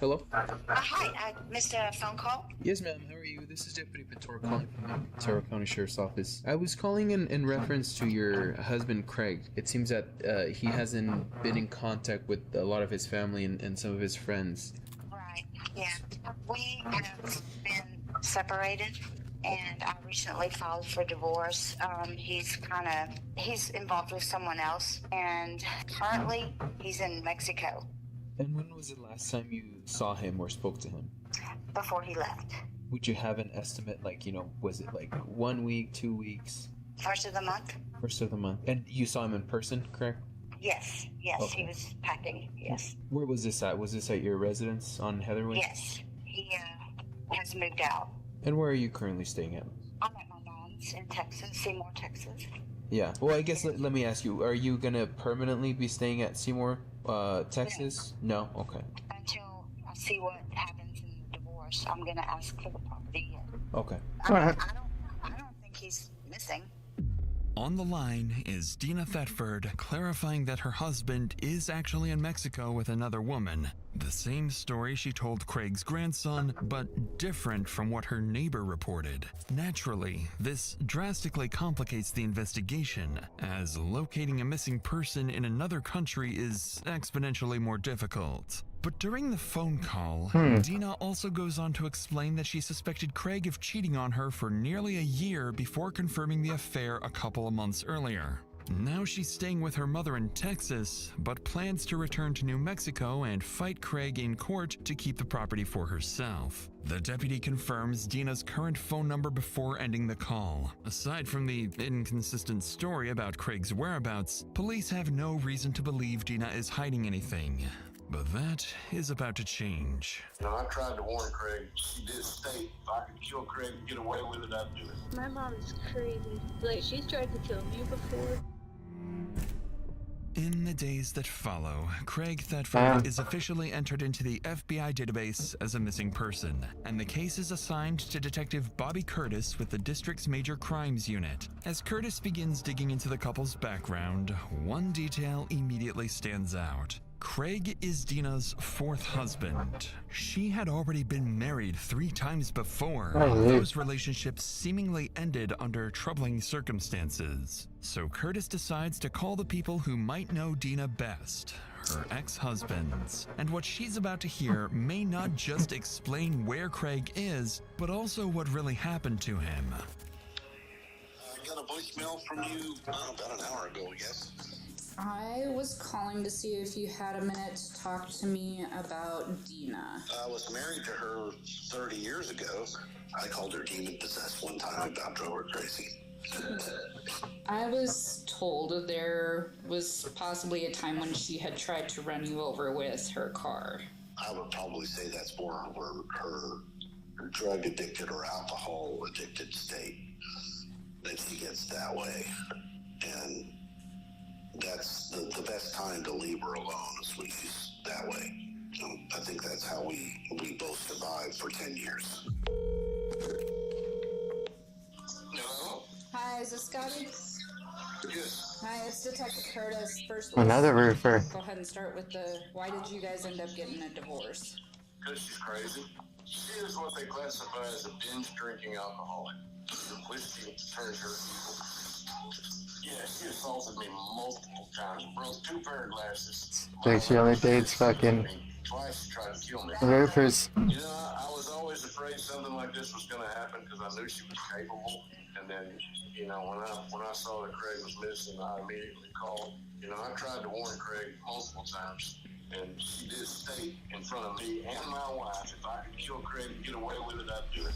Hello? Hi, I missed a phone call. Yes, ma'am. How are you? This is Deputy Pintor calling from the Ventura County Sheriff's Office. I was calling in reference to your husband, Craig. It seems that he hasn't been in contact with a lot of his family and some of his friends. Right, yeah. We have been separated, and I recently filed for divorce. He's involved with someone else, and currently he's in Mexico. And when was the last time you saw him or spoke to him? Before he left. Would you have an estimate, like, was it like 1 week, 2 weeks? First of the month? First of the month. And you saw him in person, correct? Yes, Okay. he was packing, yes. Where was this at? Was this at your residence on Heatherway? Yes, he has moved out. And where are you currently staying at? I'm at my mom's in Texas, Seymour, Texas. Yeah. Well, I guess let me ask you, are you gonna permanently be staying at Seymour, Texas? No? Okay. Until I see what happens in the divorce, I'm gonna ask for the property. Okay. I don't think he's missing. On the line is Dina Thetford clarifying that her husband is actually in Mexico with another woman. The same story she told Craig's grandson, but different from what her neighbor reported. Naturally, this drastically complicates the investigation, as locating a missing person in another country is exponentially more difficult. But during the phone call, Dina also goes on to explain that she suspected Craig of cheating on her for nearly a year before confirming the affair a couple of months earlier. Now she's staying with her mother in Texas, but plans to return to New Mexico and fight Craig in court to keep the property for herself. The deputy confirms Dina's current phone number before ending the call. Aside from the inconsistent story about Craig's whereabouts, police have no reason to believe Dina is hiding anything. But that is about to change. I tried to warn Craig. She did state if I could kill Craig and get away with it, I'd do it. My mom's crazy. Like, she's tried to kill me before. In the days that follow, Craig Thetford is officially entered into the FBI database as a missing person, and the case is assigned to Detective Bobby Curtis with the district's Major Crimes Unit. As Curtis begins digging into the couple's background, one detail immediately stands out. Craig is Dina's fourth husband. She had already been married 3 times before. Those relationships seemingly ended under troubling circumstances. So Curtis decides to call the people who might know Dina best, her ex-husbands. And what she's about to hear may not just explain where Craig is, but also what really happened to him. I got a voicemail from you about an hour ago, yes? I was calling to see if you had a minute to talk to me about Dina. I was married to her 30 years ago. I called her demon-possessed one time and about drove her crazy. I was told there was possibly a time when she had tried to run you over with her car. I would probably say that's more her drug-addicted or alcohol-addicted state that she gets that way. And that's the best time to leave her alone is when she's that way. I think that's how we both survived for 10 years. Hello? Hi, is this Scotty? Yes. Hi, it's Detective Curtis. First, Another roofer. Go ahead and start with why did you guys end up getting a divorce? Because she's crazy. She is what they classify as a binge-drinking alcoholic. Whiskey turns her evil. Yeah, she assaulted me multiple times. Broke 2 pair of glasses. Like she only dates fucking Twice she tried to kill me. roofers. You know, I was always afraid something like this was going to happen because I knew she was capable. And then, when I saw that Craig was missing, I immediately called. I tried to warn Craig multiple times. And she did state in front of me and my wife, if I could kill Craig and get away with it, I'd do it.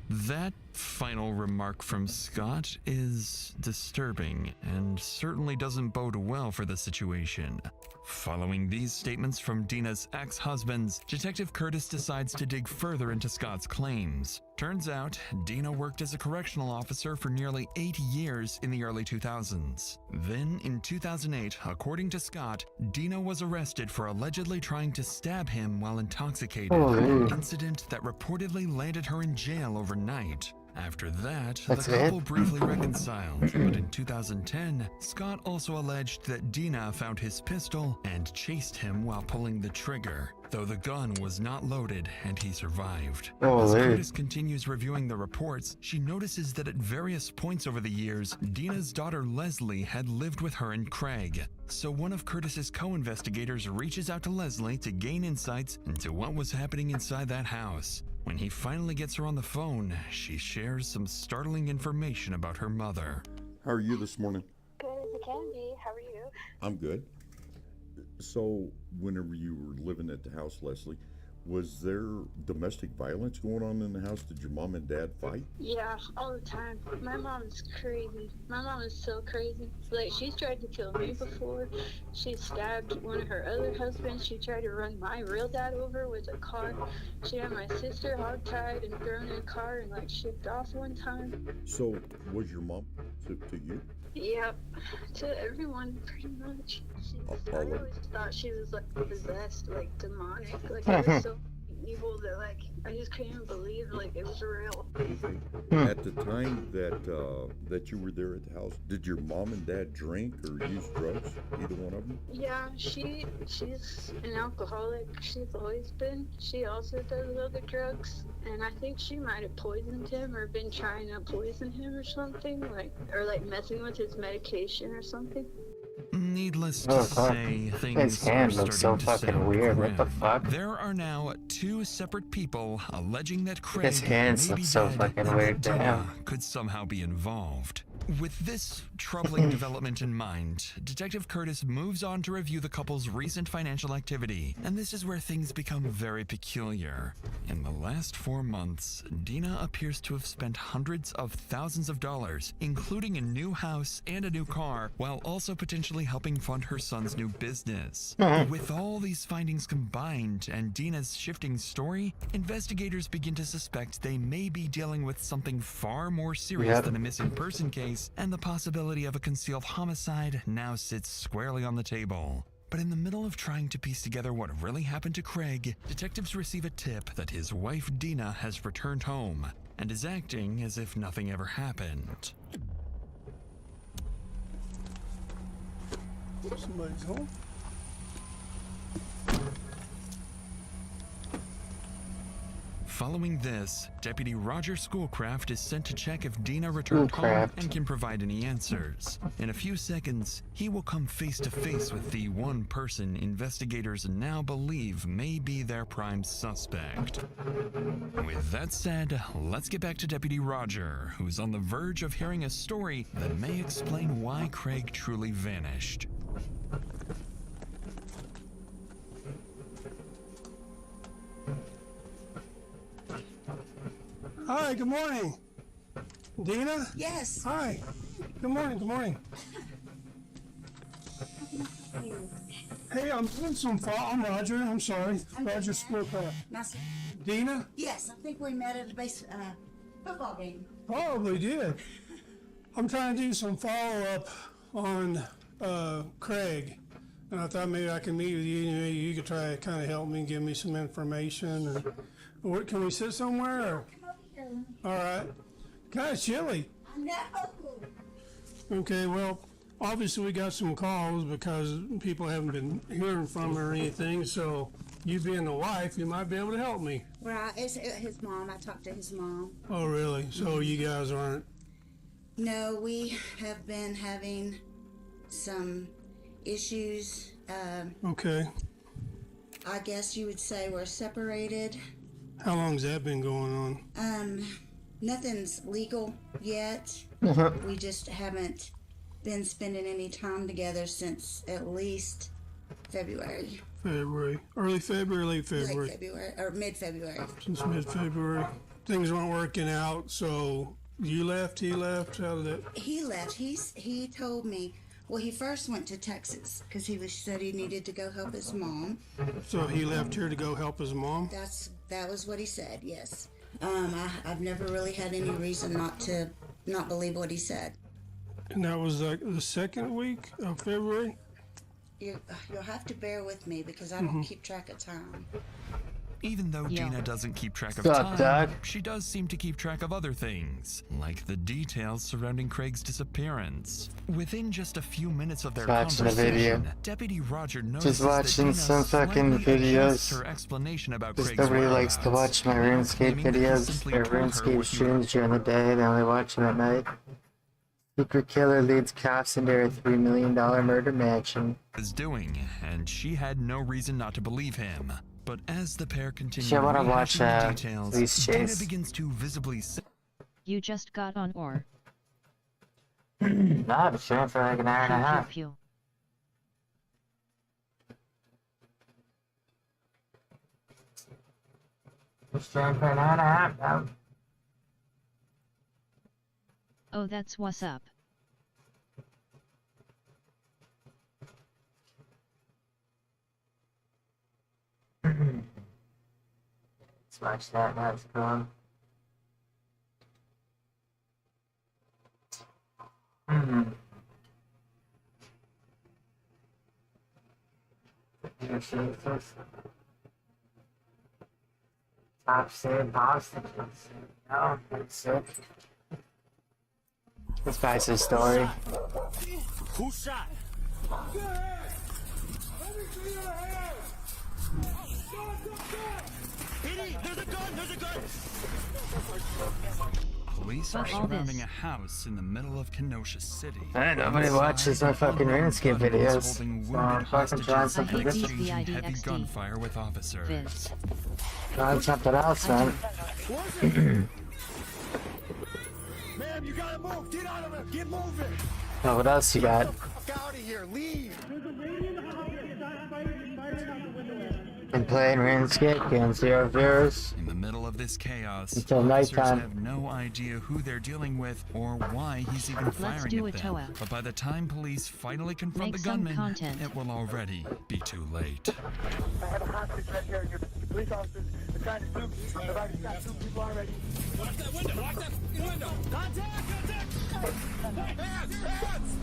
That final remark from Scott is disturbing and certainly doesn't bode well for the situation. Following these statements from Dina's ex-husbands, Detective Curtis decides to dig further into Scott's claims. Turns out, Dina worked as a correctional officer for nearly 8 years in the early 2000s. Then, in 2008, according to Scott, Dina was arrested for allegedly trying to stab him while intoxicated, an incident that reportedly landed her in jail overnight. After that, the couple briefly reconciled, but in 2010, Scott also alleged that Dina found his pistol and chased him while pulling the trigger, though the gun was not loaded and he survived. As Curtis continues reviewing the reports, she notices that at various points over the years, Dina's daughter Leslie had lived with her and Craig. So one of Curtis's co-investigators reaches out to Leslie to gain insights into what was happening inside that house. When he finally gets her on the phone, she shares some startling information about her mother. How are you this morning? Good as it can be. How are you? I'm good. So, whenever you were living at the house, Leslie, was there domestic violence going on in the house? Did your mom and dad fight? Yeah, all the time. My mom's crazy. My mom is so crazy. Like, she's tried to kill me before. She stabbed one of her other husbands. She tried to run my real dad over with a car. She had my sister hogtied and thrown in a car and, like, shipped off one time. So, was your mom to you? Yep, to everyone, pretty much. I always thought she was, like, possessed, like, demonic. Like, it was so evil that, like, I just couldn't believe, like, it was real. At the time that you were there at the house, did your mom and dad drink or use drugs? Either one of them? Yeah, she's an alcoholic. She's always been. She also does other drugs. And I think she might have poisoned him or been trying to poison him or something, or messing with his medication or something. Needless to say, things are starting so to fucking sound weird. grim. What the fuck? There are now 2 separate people alleging that Craig His hands may look be so dead fucking and weird, that Dina damn. could somehow be involved. With this troubling development in mind, Detective Curtis moves on to review the couple's recent financial activity, and this is where things become very peculiar. In the last 4 months, Dina appears to have spent hundreds of thousands of dollars, including a new house and a new car, while also potentially helping fund her son's new business. With all these findings combined and Dina's shifting story, investigators begin to suspect they may be dealing with something far more serious than a missing person case, and the possibility of a concealed homicide now sits squarely on the table. But in the middle of trying to piece together what really happened to Craig, detectives receive a tip that his wife Dina has returned home and is acting as if nothing ever happened. Somebody's home. Following this, Deputy Roger Schoolcraft is sent to check if Dina returned home and can provide any answers. In a few seconds, he will come face to face with the one person investigators now believe may be their prime suspect. With that said, let's get back to Deputy Roger, who's on the verge of hearing a story that may explain why Craig truly vanished. Hi, good morning. Dina? Yes. Hi. Good morning, good morning. Hey, I'm doing some I'm Roger, I'm sorry. Roger Schoolcraft. Nice. Dina? Yes, I think we met at a football game. Probably did. I'm trying to do some follow-up on Craig. And I thought maybe I could meet with you and maybe you could try to kind of help me and give me some information. And can we sit somewhere? Or? All right. Kind of chilly. No. Okay, well, obviously we got some calls because people haven't been hearing from her or anything, so you being the wife, you might be able to help me. Right, it's his mom. I talked to his mom. Oh, really? So you guys aren't? No, we have been having some issues. Okay. I guess you would say we're separated. How long's that been going on? Nothing's legal yet. We just haven't been spending any time together since at least February. February. Early February, late February? Late February, or mid-February. Since mid-February. Things weren't working out, so you left, he left, how did that? He left. He told me, Well, he first went to Texas because said he needed to go help his mom. So he left here to go help his mom? That was what he said, yes. I've never really had any reason not believe what he said. And that was like the second week of February? You'll have to bear with me because I don't keep track of time. Even though Gina doesn't keep track of What's up, time, Doug? she does seem to keep track of other things, like the details surrounding Craig's disappearance. Within just a few minutes of their Watching a video. conversation, Deputy Roger notices Just watching that Gina some fucking slightly adjusts videos. her explanation about Because Craig's nobody likes to whereabouts, watch my RuneScape claiming that he videos. simply Or told her RuneScape what he streams during the day, they only watch them at night. Secret killer leads cops into a $3 million murder mansion. was doing, and she had no reason not to believe him. But as the pair continue Shit, I wanna watch, rehashing the details, Police Gina Chase. begins to visibly You just got on or? No, I've streamed for like an hour and a half. Pew. I've streamed for an hour and a half now. Oh, that's what's up. Let's watch that, that's cool. Top save hostages. No, that's sick. This guy's his story. Who shot? There's a gun! There's a gun! Police are Fuck all surrounding this. a house in the middle of Kenosha City. Hey, nobody watches my fucking RuneScape videos. So I'm fucking trying something different. Exchanging heavy gunfire with officers. Trying something else, man. Ma'am, you gotta move! Get out of it! Get moving! Oh, what else you got? Get out of here! Leave! Been playing RuneScape, getting 0 viewers. In the middle of this chaos, Until officers nighttime. have no idea who they're dealing with or why he's even firing do at a them. TOA. But by the time police finally confront Make the some gunman, content. it will already be too late. I have a hostage right here. Your police officers are trying to shoot. They've already shot 2 people already. Watch that window! Watch that window! Contact! Contact! Hands! Hands!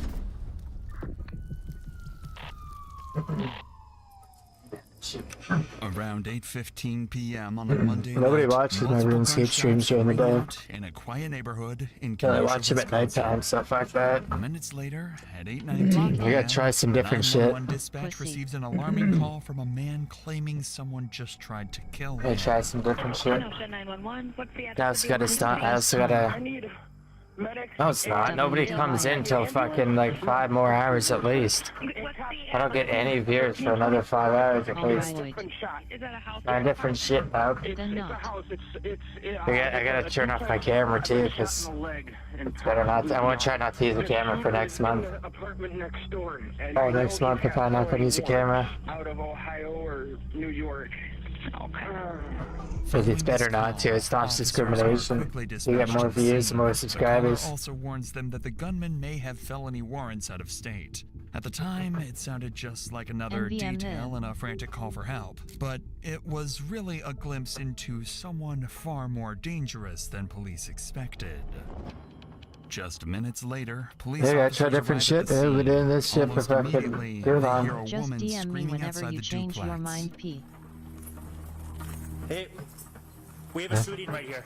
Around 8:15 p.m. on a Monday Nobody night, watches my multiple RuneScape gunshots streams during the ring day. out in a quiet neighborhood in I Kenosha, watch them at Wisconsin. nighttime, stuff like that. Minutes later, at 8:19 I gotta try some different shit. 911 dispatch receives an alarming call from a man claiming someone just tried to kill I him. try some different shit. I also gotta stop. I also gotta. No, it's not. Nobody comes in till fucking like 5 more hours at least. I don't get any viewers for another 5 hours at least. Trying different shit, dog. Then not. I gotta turn off my camera too, because it's better not. I want to try not to use the camera for next month. Alright, next month if I'm not gonna use the camera. Out of Ohio or New York. Because it's better not to. It stops discrimination. You get more views and more The subscribers. caller also warns them that the gunman may have felony warrants out of state. At the time, it sounded just like another NVM detail in a frantic call for help, but it was really a glimpse into someone far more dangerous than police expected. Just minutes later, police Yeah, I officers try different arrive shit. at the They've been scene. doing this shit for Almost fucking immediately, too they long. hear a Just woman DM me screaming whenever outside you the change your duplex. mind, P. Hey, we have a shooting right here.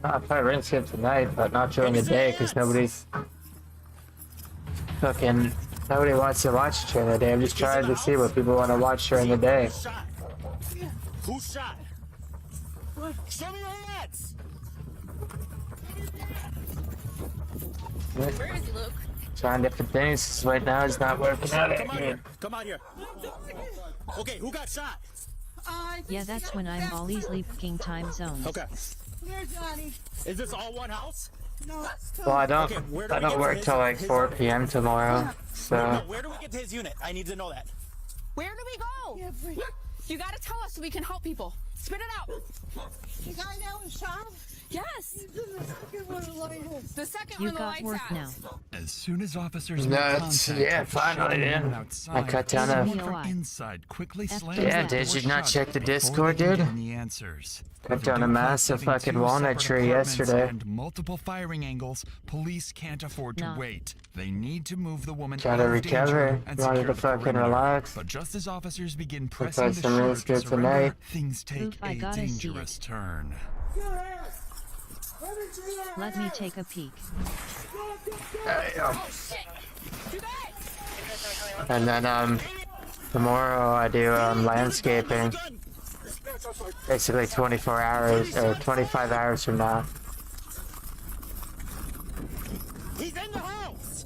I'll play RuneScape tonight, but not during the day, because nobody wants to watch it during the day. I'm just trying to see what people want to watch during the day. Who shot? Show me your hands! Where is he, Luke? Trying different things. Right now, it's not working out. Come out here. Come out here. Okay, who got shot? Yeah, that's when I'm all easily fucking time zones. Okay. Where's Johnny? Is this all one house? No. Well, I Okay, where do don't we get to work his- till like 4 p.m. tomorrow, No, so where do we get to his unit? I need to know that. Where do we go? You gotta tell us so we can help people. Spit it out. The guy that was shot? Yes. He's in the second one of the lighthouse. The second You one, the got work now. As soon as officers Nuts. Yeah, finally, man. I cut down a... inside quickly slams Yeah, the did door you not shut check the before Discord, they can dude? get any answers. Cut down a massive fucking walnut tree yesterday. And multiple firing angles, police can't afford to wait. They need to move the woman Try to out of recover. danger and Wanted secure to the fucking perimeter. relax. But just as officers begin Play pressing the some shooter RUNESCAPE to surrender, tonight. things take Oof, I a gotta see dangerous it. turn. Let me take a peek. And then, tomorrow I do, landscaping. Basically 24 hours, or 25 hours from now. He's in the house!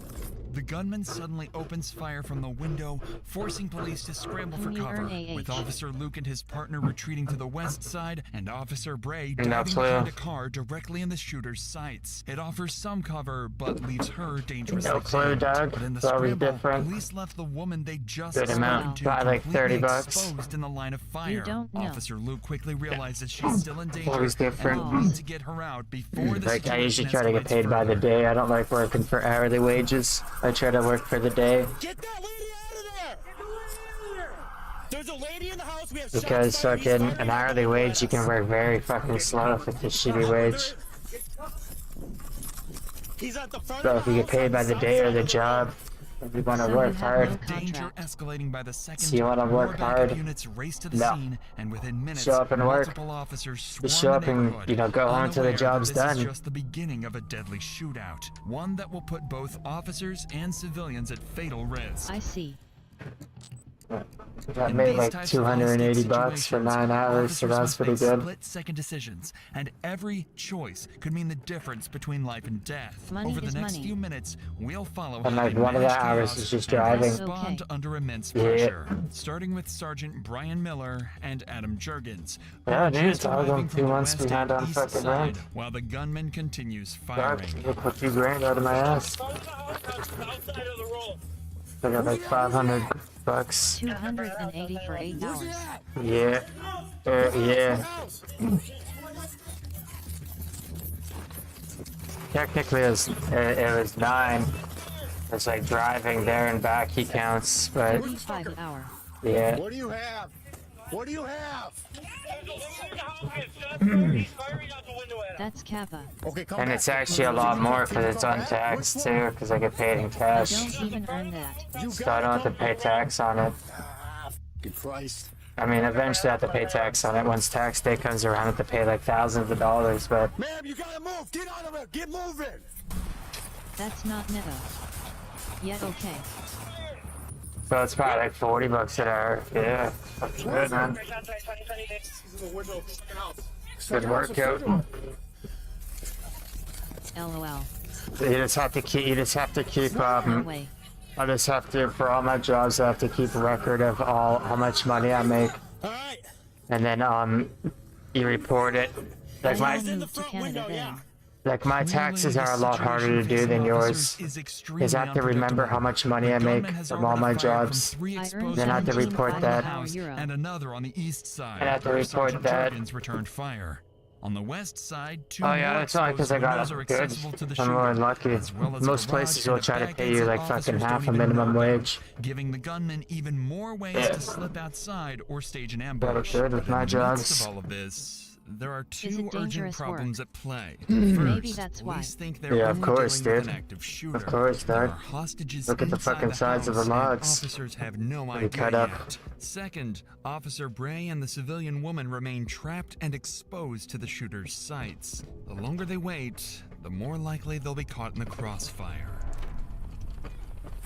The gunman suddenly opens fire from the window, forcing police to scramble for Can you cover, earn AH? with Officer Luke and his partner retreating to the west side, and Officer Bray No diving clue. behind a car directly in the shooter's sights. It offers some cover, but leaves her dangerously No clue, jammed. dog. But in the It's always scramble, different. police left the woman they just Good amount. spoken to Probably like completely $30. exposed in the line of fire. don't know. Officer Luke quickly realizes she's still in danger, Always different. and needs to get her out before the Like, I usually situation try to get escalates paid by the further. day. I don't like working for hourly wages. I try to work for the day. Get that lady out of there! Get the lady out of there! There's a lady in the house. We have Because shots fired. fucking an hourly wage, you can work very fucking slow if it's a shitty wage. He's at the front So of if the you get house paid on by the day or the side. job, if you want to So work you have hard, no Danger contract. escalating by the second. So you wanna more work backup hard? Units race to the No. scene, and within minutes, Show up and work. multiple officers swarm Just show up the and, neighborhood, you know, go home till the unaware job's that this done. is just the beginning of a deadly shootout, one that will put both officers and civilians at fatal risk. I see. I In made these like types of 280 hostage bucks for situations, 9 hours, so officers that's must pretty make good. Split-second decisions, and every choice could mean the difference between life and death. Money Over the is next money. few minutes, we'll follow And how like they one of the manage hours chaos is just and driving. respond Okay. under immense Yeah. pressure. Starting with Sergeant Brian Miller and Adam Jurgens. who Yeah, are dude, just dog, I'm arriving from 2 the months west behind and on east fucking side, rent. while the gunman continues Dog, firing. you put 2 grand out of my ass. Outside of the roll. I got like 500 bucks. 280 for 8 hours. Yeah. Yeah. Technically, it was 9. It's like driving there and back, he counts, but 35 an hour. yeah. What do you have? What do you have? That's Kappa. Okay, come And back. it's actually a lot more because it's untaxed too, because I get paid in I cash. don't even earn that. So I don't have to pay tax on it. Good Christ. I mean, eventually I have to pay tax on it. Once tax day comes around, I have to pay like thousands of dollars, but Ma'am, you gotta move. Get out of there. Get moving. That's not netto. Yet okay. so it's probably like 40 bucks an hour. Yeah, that's good, man. Good workout. LOL. You just have to keep. I just have to, for all my jobs, I have to keep a record of how much money I make. And then you report it. Like my taxes are a lot harder to do than yours. Because I have to remember how much money I make from all my jobs. Then I have to report that. And another on the east side. And I have to report Sergeant that. Jurgens returned fire. On the west side, 2 Oh yeah, more that's only because I got windows it are good. accessible to the I'm more shooter, lucky. as well as a Most garage places and will a try to back pay exit you like officers fucking don't half a even minimum know about, wage. giving the gunman even more ways Yeah. to slip outside or stage an Got it ambush. good with But my in the midst jobs. of all of this, there are Is two it urgent dangerous problems work? at play. Maybe First, that's why. police think they're Yeah, of only course, dealing with dude. an active shooter. Of course, There dog. are hostages Look at the inside fucking size of the house, and logs. officers have no Pretty idea cut up. yet. Second, Officer Bray and the civilian woman remain trapped and exposed to the shooter's sights. The longer they wait, the more likely they'll be caught in the crossfire.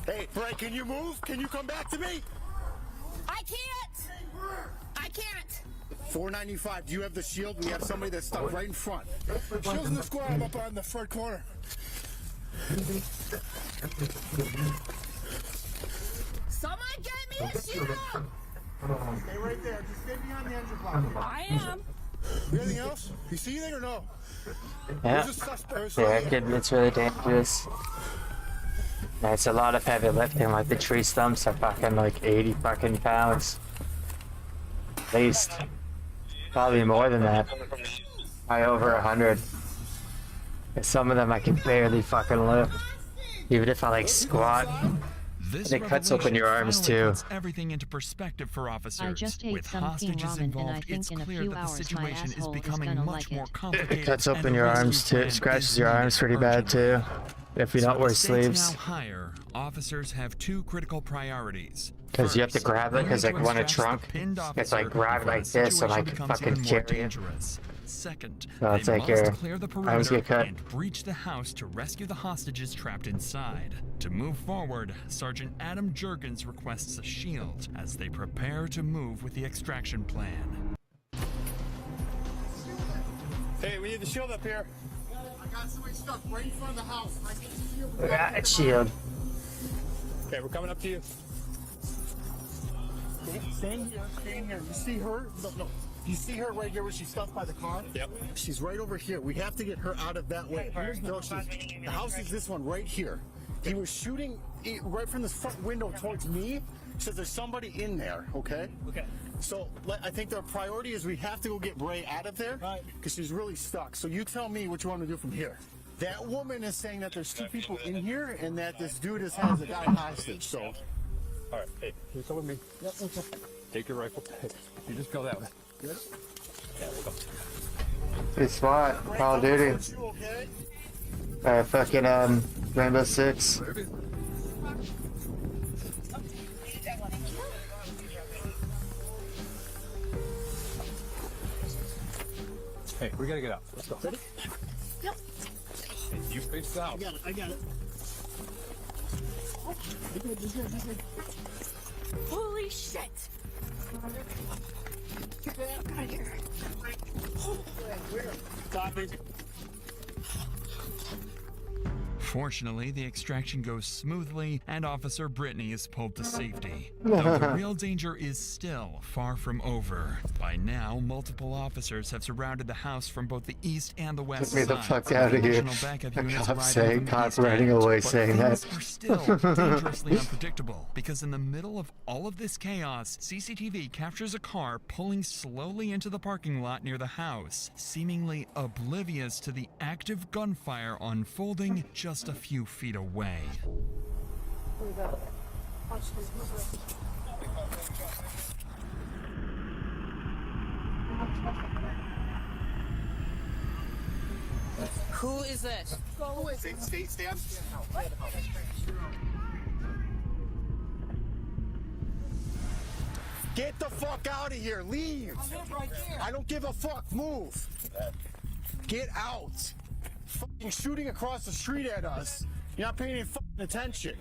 Hey, Bray, can you move? Can you come back to me? I can't! I can't! 495. Do you have the shield? We have somebody that's stuck right in front. Shield's in the square. I'm up on the front corner. Someone get me a shield! Stay right there. Just stay behind the engine block. I am. Anything else? You see anything or no? Yeah. There's a suspect. Yeah, it's really dangerous. Yeah, it's a lot of heavy lifting, like the tree stumps are fucking like 80 fucking pounds. At least. Probably more than that. Probably over 100. And some of them I can barely fucking lift. Even if I like squat, This and it cuts open your arms finally too. puts everything into perspective for officers. I just ate With some pink hostages ramen and I involved, it's think in a clear few that the hours my situation is asshole is becoming gonna much like more it. complicated. It cuts open and your a rescue arms too. plan It scratches is your needed arms pretty bad urgently. too. If you So don't wear the stakes sleeves. now higher. Officers have two critical priorities. Because you have to First, grab it, they because need like to when a extract trunk, the pinned it's like officer grab before like the this and situation like becomes fucking even more carry it. dangerous. Second, So it's they like must your clear the arms perimeter get cut. and breach the house to rescue the hostages trapped inside. To move forward, Sergeant Adam Juergens requests a shield as they prepare to move with the extraction plan. Hey, we need the shield up here. I got somebody stuck right in front of the house. I need the shield. Yeah, shield. Okay, we're coming up to you. Stay here, stay here. You see her? No. You see her right here where she's stuck by the car? Yep. She's right over here. We have to get her out of that way. No, the house is this one right here. He was shooting right from the front window towards me. Says there's somebody in there, okay? Okay. So I think the priority is we have to go get Bray out of there because she's really stuck. So you tell me what you want to do from here. That woman is saying that there's two people in here and that this dude has a guy hostage. So, all right, hey, you come with me. Yep. Okay. Take your rifle. You just go that way. Good. Yeah, we'll go. Good spot. Call of Duty. Fucking Rainbow Six. Hey, we gotta get out. Let's go. Ready? Yep. Hey, you face out. I got it. Holy shit! Get that out of here. Copy. Fortunately, the extraction goes smoothly and Officer Brittany is pulled to safety. Though the real danger is still far from over. By now, multiple officers have surrounded the house from both the east and the west Get me the sides. fuck out of here. Additional backup The units cop arrive saying, from the cop east running end, away but saying things that. are still dangerously unpredictable because in the middle of all of this chaos, CCTV captures a car pulling slowly into the parking lot near the house, seemingly oblivious to the active gunfire unfolding just a few feet away. Who is this? Go away. Stay on. Get the fuck out of here. Leave. I don't give a fuck. Move. Get out. Fucking shooting across the street at us. You're not paying any fucking attention.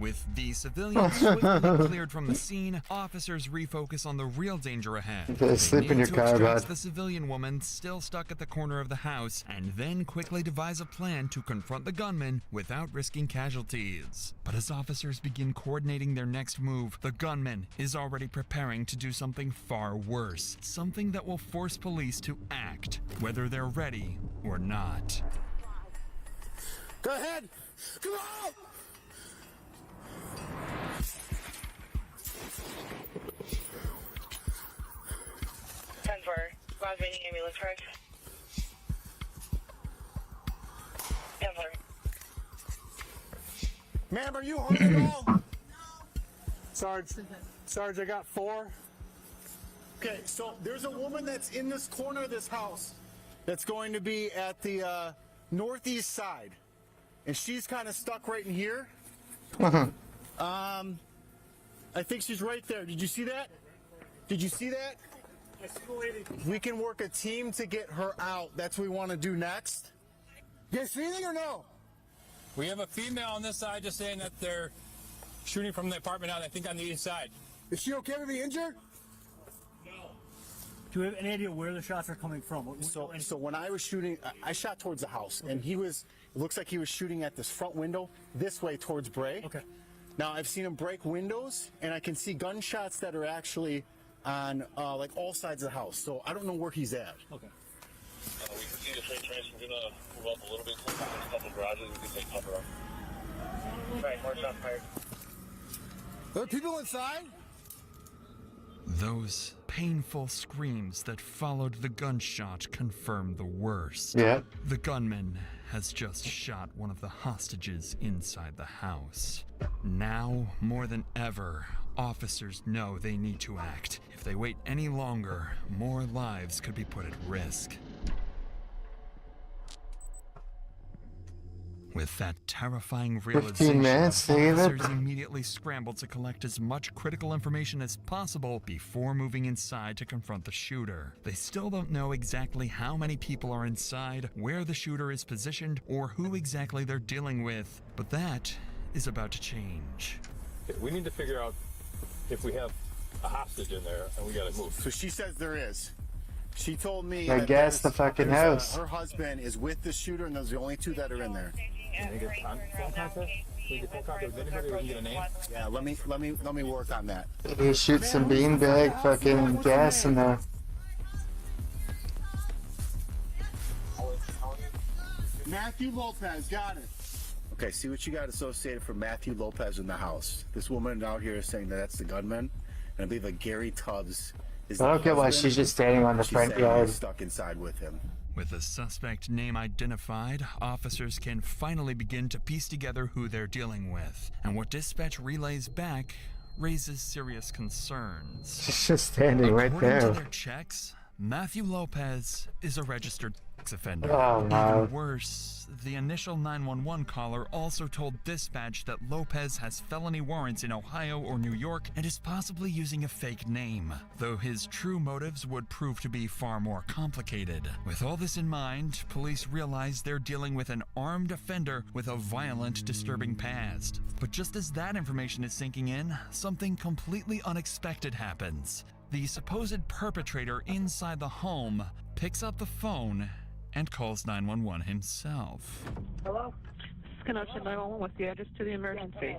With the civilians swiftly cleared from the scene, officers refocus on the real danger ahead. You better sleep in your car, extract bud. the civilian woman still stuck at the corner of the house, and then quickly devise a plan to confront the gunman without risking casualties. But as officers begin coordinating their next move, the gunman is already preparing to do something far worse. Something that will force police to act, whether they're ready or not. Go ahead. Come on. Squad waiting ambulance, correct? Ma'am, are you home at all? Sarge, I got 4. Okay, so there's a woman that's in this corner of this house that's going to be at the northeast side. And she's kind of stuck right in here. I think she's right there. Did you see that? Did you see that? We can work a team to get her out. That's what we want to do next. You guys see anything or no? We have a female on this side just saying that they're shooting from the apartment out, I think on the east side. Is she okay to be injured? No. Do we have any idea where the shots are coming from? So when I was shooting, I shot towards the house, and it looks like he was shooting at this front window, this way towards Bray. Okay. Now, I've seen him break windows, and I can see gunshots that are actually on like all sides of the house. So I don't know where he's at. Okay. We can see the freight trains. We're going to move up a little bit. There's a couple garages we can take cover of. Right, more shots fired. Are there people inside? Those painful screams that followed the gunshot confirmed the worst. Yeah. The gunman has just shot one of the hostages inside the house. Now, more than ever, officers know they need to act. If they wait any longer, more lives could be put at risk. With that terrifying 15 realization, minutes, David. officers immediately scrambled to collect as much critical information as possible before moving inside to confront the shooter. They still don't know exactly how many people are inside, where the shooter is positioned, or who exactly they're dealing with, but that is about to change. Okay, we need to figure out if we have a hostage in there, and we gotta move. So she says there is. She told me I that guess the fucking house. her husband is with the shooter, and those are the only two that are in there. Can we get phone contact? Can we get phone contact with anybody? We can get a name. Yeah, let me work on that. He shoots some beanbag fucking gas in there. Matthew Lopez, got it. Okay, see what you got associated for Matthew Lopez in the house. This woman out here is saying that that's the gunman, and I believe that Gary Tubbs is the I don't get why husband. she's just standing on the She's front saying yard. he's stuck inside with him. With the suspect name identified, officers can finally begin to piece together who they're dealing with. And what dispatch relays back raises serious concerns. She's just standing right According there. to their checks, Matthew Lopez is a registered sex offender. Oh, no. Even worse, the initial 911 caller also told dispatch that Lopez has felony warrants in Ohio or New York and is possibly using a fake name, though his true motives would prove to be far more complicated. With all this in mind, police realize they're dealing with an armed offender with a violent, disturbing past. But just as that information is sinking in, something completely unexpected happens. The supposed perpetrator inside the home picks up the phone and calls 911 himself. Hello? This is Kenosha 911. What's the address to the emergency?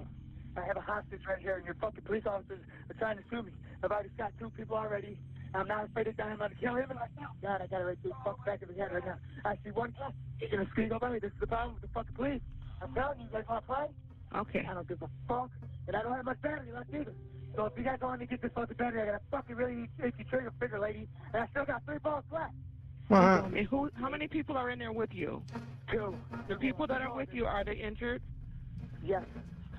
I have a hostage right here, and your fucking police officers are trying to sue me. I've already shot 2 people already. I'm not afraid to die. I'm going to kill him right now. God, I got it right through the fucking back of his head right now. I see one guy. He's going to scream over me. This is the problem with the fucking police. I'm telling you, you guys want to play? Okay. I don't give a fuck. And I don't have much battery left either. So if you guys don't let me get this fucking battery, I got a fucking really achy trigger finger, lady. And I still got 3 balls left. And how many people are in there with you? 2. The people that are with you, are they injured? Yes.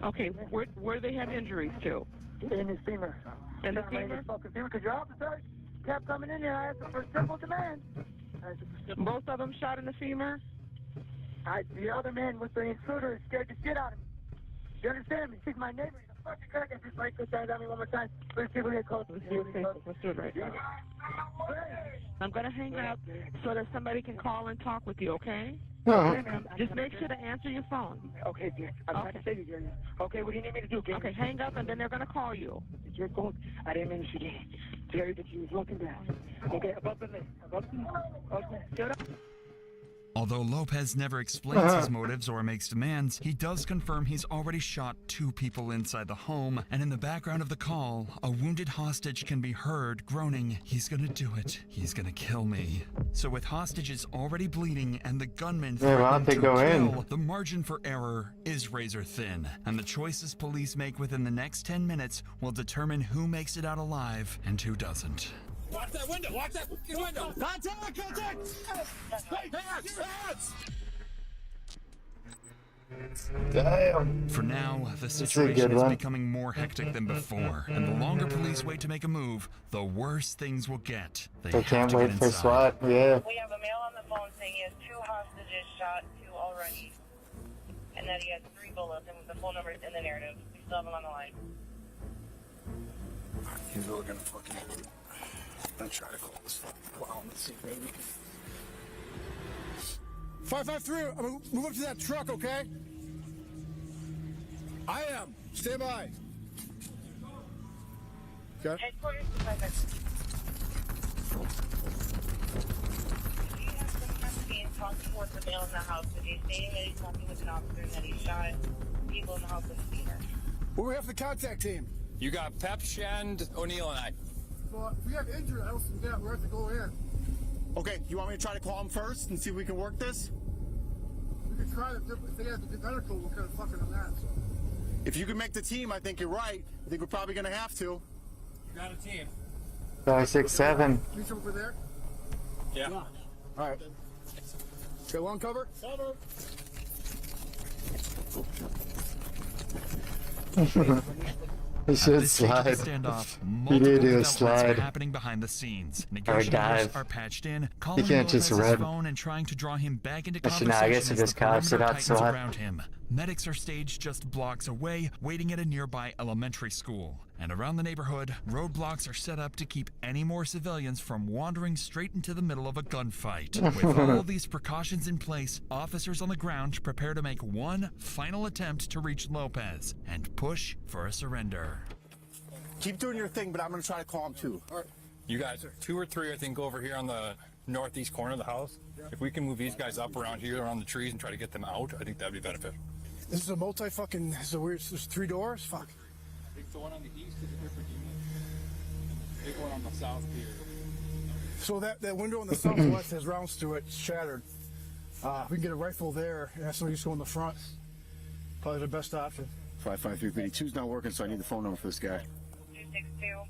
Okay, where do they have injuries to? In his femur. In the femur? Fucking femur, because your officer kept coming in here. I asked him for simple demand. Both of them shot in the femur? The other man with the intruder is scared the shit out of me. You understand me? He's my neighbor. He's a fucking crack. I just like this guy at me one more time. Let's see if we get close. Let's do it right now. I'm going to hang up so that somebody can call and talk with you, okay? No. Just make sure to answer your phone. Okay, dear. I'm trying to save you, dear. Okay, what do you need me to do, Gary? Okay, hang up and then they're going to call you. Your phone. I didn't mean to shoot you. Jerry, that you was looking down. Okay, above the list. Okay, shut up. Although Lopez never explains his motives or makes demands, he does confirm he's already shot 2 people inside the home, and in the background of the call, a wounded hostage can be heard groaning, "He's gonna do it. He's gonna kill me." So with hostages already bleeding and the gunman Yeah, why don't they threatening to go kill, in? the margin for error is razor thin, and the choices police make within the next 10 minutes will determine who makes it out alive and who doesn't. Watch that window! Watch that window! Contact! Hands! Damn. For now, the a situation good is one. becoming more hectic than before, and the longer police wait to make a move, the worse things will get. They have can't to wait get for inside. SWAT, yeah. We have a male on the phone saying he has 2 hostages shot, 2 already, and that he has 3 bullets, and the phone number is in the narrative. We still have him on the line. He's really gonna fucking. I'm trying to call this fucking clown. Let's see, baby. 553, I'm gonna move up to that truck, okay? I am. Stay by. Okay. Headquarters to 553. He has some being talking with the male in the house, but he's stating that he's talking with an officer and that he shot people in the house in the theater. Well, we have the contact team. You got Pepsh and O'Neill and I. Well, if we have injured, I don't see that. We have to go in. Okay, you want me to try to call him first and see if we can work this? We can try to, if they have the medical, we'll kind of fucking on that, so. If you can make the team, I think you're right. I think we're probably gonna have to. Got a team. 567. Reach over there. Yeah. All right. Got one cover? Cover. He should At this stage of the slide. standoff, He multiple did do a developments are slide. happening behind the scenes. Or Negotiators dive. are patched in, He calling can't just Lopez's run. phone and trying to draw him back into Actually, no, conversation I guess as it just the cops it perimeter out tightens slide. around him. Medics are staged just blocks away, waiting at a nearby elementary school. And around the neighborhood, roadblocks are set up to keep any more civilians from wandering straight into the middle of a gunfight. With all these precautions in place, officers on the ground prepare to make one final attempt to reach Lopez and push for a surrender. Keep doing your thing, but I'm going to try to call him too. All right. You guys, 2 or 3, I think, go over here on the northeast corner of the house. If we can move these guys up around here, around the trees, and try to get them out, I think that'd be beneficial. This is a multi-fucking, this is a weird, there's 3 doors? Fuck. I think the one on the east is a different unit. The big one on the south here. So that window on the southwest has rounds through it, it's shattered. We can get a rifle there, and that's no use going in the front. Probably the best option. 553-52's not working, so I need the phone number for this guy. 262-515,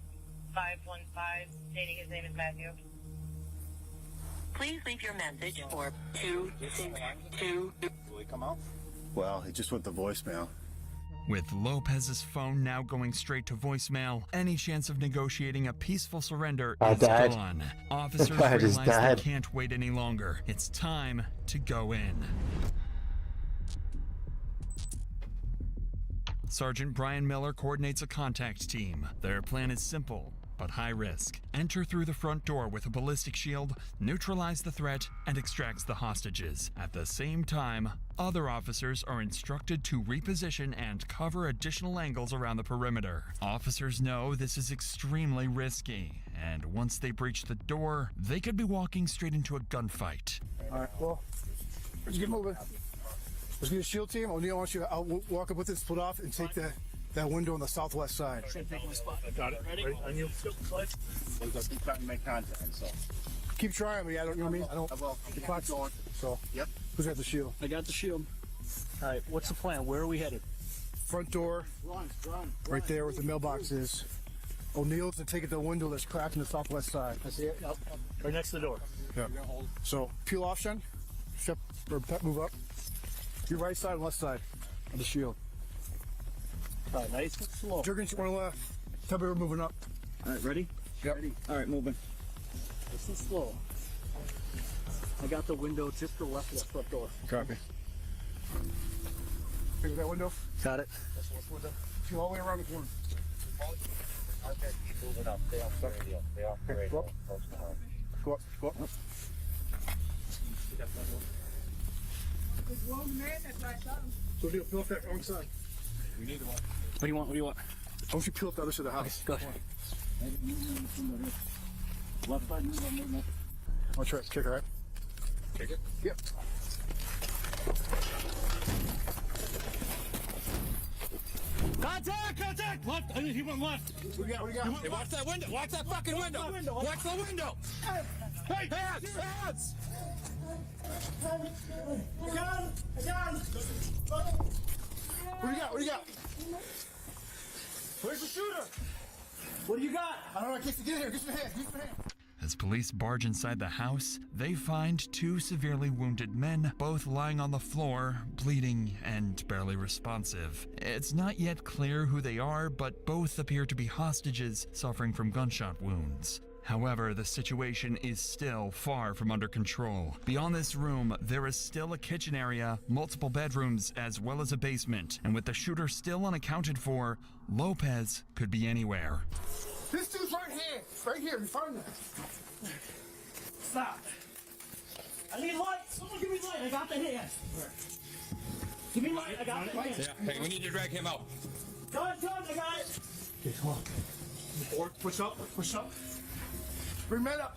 stating his name is Matthew. Please leave your message for 262. Will he come out? Well, it just went to voicemail. With Lopez's phone now going straight to voicemail, any chance of negotiating a peaceful surrender is died. gone. Officers I just realize died. they can't wait any longer. It's time to go in. Sergeant Brian Miller coordinates a contact team. Their plan is simple, but high risk. Enter through the front door with a ballistic shield, neutralize the threat, and extract the hostages. At the same time, other officers are instructed to reposition and cover additional angles around the perimeter. Officers know this is extremely risky, and once they breach the door, they could be walking straight into a gunfight. All right, well, let's get moving. Let's get a shield team. O'Neill, I want you to walk up with it, split off, and take that window on the southwest side. Got it. Ready? On you. We're going to keep trying to make contact, so. Keep trying, but I don't, you know what I mean? I don't, the clock's going, so. Yep. Who's got the shield? I got the shield. All right, what's the plan? Where are we headed? Front door, right there where the mailbox is. O'Neill's to take it to the window that's cracked on the southwest side. I see it. Yep. Right next to the door. Yeah. So, peel off, Shen. Step, or move up. Your right side and left side of the shield. All right, nice and slow. Jurgens, you want to left. Tell me we're moving up. All right, ready? Yep. Ready. All right, moving. Nice and slow. I got the window just to the left of that front door. Copy. Figure that window. Got it. That's the left window. Peel all the way around the corner. Okay, keep moving up. Stay off the radio. Stay off the radio. Go up. Go up. So O'Neill, peel up that wrong side. We need to walk. What do you want? What do you want? I want you to peel up the other side of the house. Go ahead. Left side, move. I'll try to kick her, right? Kick it? Yep. Contact! Left! He went left. What do you got? Hey, watch that window! Watch that fucking window! Watch the window! Hey, hands! Hands! What do you got? Where's the shooter? What do you got? I don't know. I can't get in here. Get your hand. As police barge inside the house, they find 2 severely wounded men, both lying on the floor, bleeding and barely responsive. It's not yet clear who they are, but both appear to be hostages suffering from gunshot wounds. However, the situation is still far from under control. Beyond this room, there is still a kitchen area, multiple bedrooms, as well as a basement. And with the shooter still unaccounted for, Lopez could be anywhere. This dude's right here. Right here. You find that. Stop. I need light. Someone give me light. I got the hand. Give me light. I got the hand. Yeah. Hey, we need to drag him out. Done. I got it. Okay, come on. Push up. Bring men up.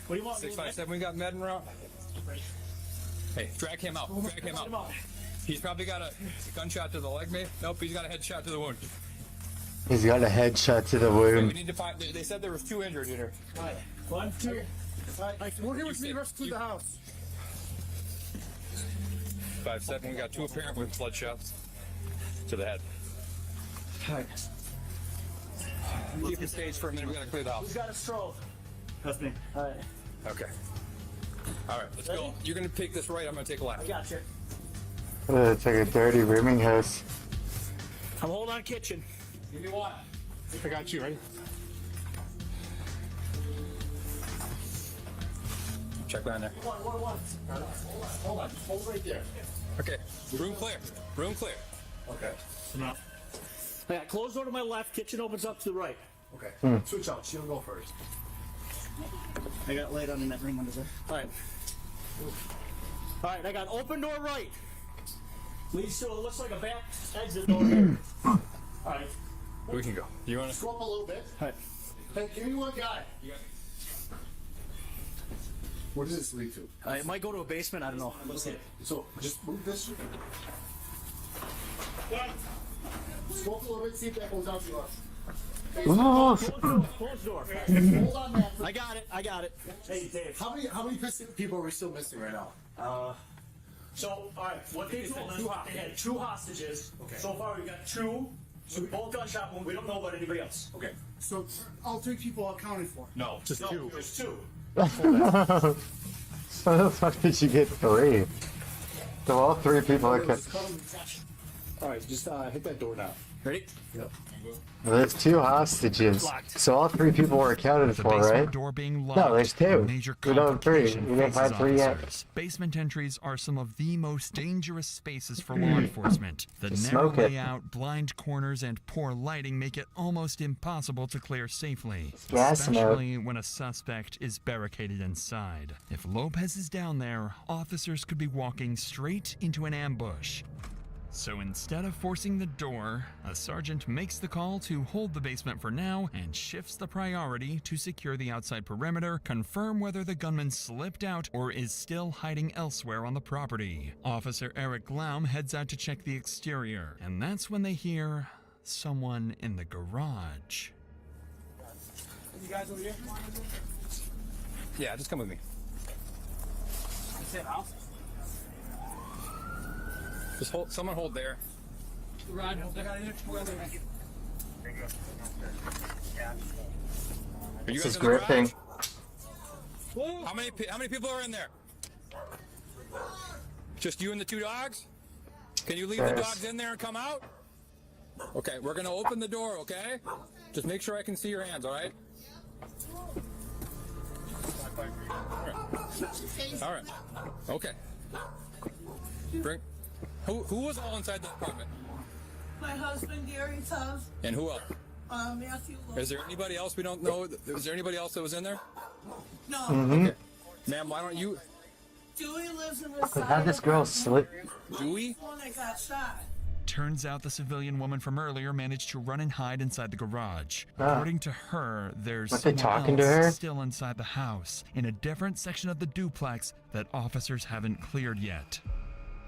What do you want? 657, we got med en route. Hey, drag him out. Drag him out. He's probably got a gunshot to the leg, maybe? Nope, he's got a headshot to the wound. He's got a headshot to the Okay, we wound. need to find. They said there was 2 injured here. All right. 1, 2. We're here with me. Rush through the house. 5-7, we got 2 apparent with blood shots to the head. All right. keep the stage for a minute. We gotta clear the house. Who's got a stroke? That's me. All right. Okay. All right, let's go. You're gonna take this right. I'm gonna take a left. I got you. It's like a dirty rooming house. I'm holding on kitchen. Give me one. I got you, ready? Check down there. One. Hold on. Hold right there. Okay. Room clear. Room clear. Okay. No. I got closed door to my left. Kitchen opens up to the right. Okay. Switch out. She'll go first. I got laid on in that ring under there. All right. All right. I got open door right. Leads to it looks like a back exit door here. All right. We can go. You wanna? Go up a little bit. All right. Hey, give me one guy. Where does this lead to? It might go to a basement. I don't know. Let's see. So just move this. Just go up a little bit. See if that goes out to us. Closed door. Hold on, man. I got it. Hey, Dave. How many people are we still missing right now? So, all right, what they told us, they had 2 hostages. Okay. So far, we got 2. So we both gunshot wound. We don't know about anybody else. Okay. So all 3 people are accounted for? No, just 2. There's 2. How the fuck did you get 3? So all 3 people are kept. All right, just hit that door now. Ready? Yep. There's 2 hostages. So all 3 people were accounted The for, basement right? door being locked. No, there's 2. Major We don't have 3. complication We didn't faces find 3 yet. officers. Basement entries are some of the most dangerous spaces for law enforcement. The Just narrow smoke it. layout, blind corners, and poor lighting make it almost impossible to clear safely, Gas smoke. especially when a suspect is barricaded inside. If Lopez is down there, officers could be walking straight into an ambush. So instead of forcing the door, a sergeant makes the call to hold the basement for now and shifts the priority to secure the outside perimeter, confirm whether the gunman slipped out or is still hiding elsewhere on the property. Officer Eric Glaum heads out to check the exterior, and that's when they hear someone in the garage. You guys over here? Yeah, just come with me. That's it, house. Just hold. Someone hold there. Rod, I got it. Are you This guys is in the garage? gripping. How many people are in there? Just you and the 2 dogs? Can you leave the Yes. dogs in there and come out? Okay, we're gonna open the door, okay? Just make sure I can see your hands, all right? All right. Okay. Bring. Who was all inside the apartment? My husband, Gary Tubbs, And who else? Matthew Lowe. Is there anybody else we don't know? Is there anybody else that was in there? No. Okay. Ma'am, why don't you? Dewey lives in the But how'd this girl slip? Dewey? The one that got shot. Turns out the civilian woman from earlier managed to run and hide inside the garage. Ah. According to her, there's Weren't they someone talking to else her? still inside the house, in a different section of the duplex that officers haven't cleared yet.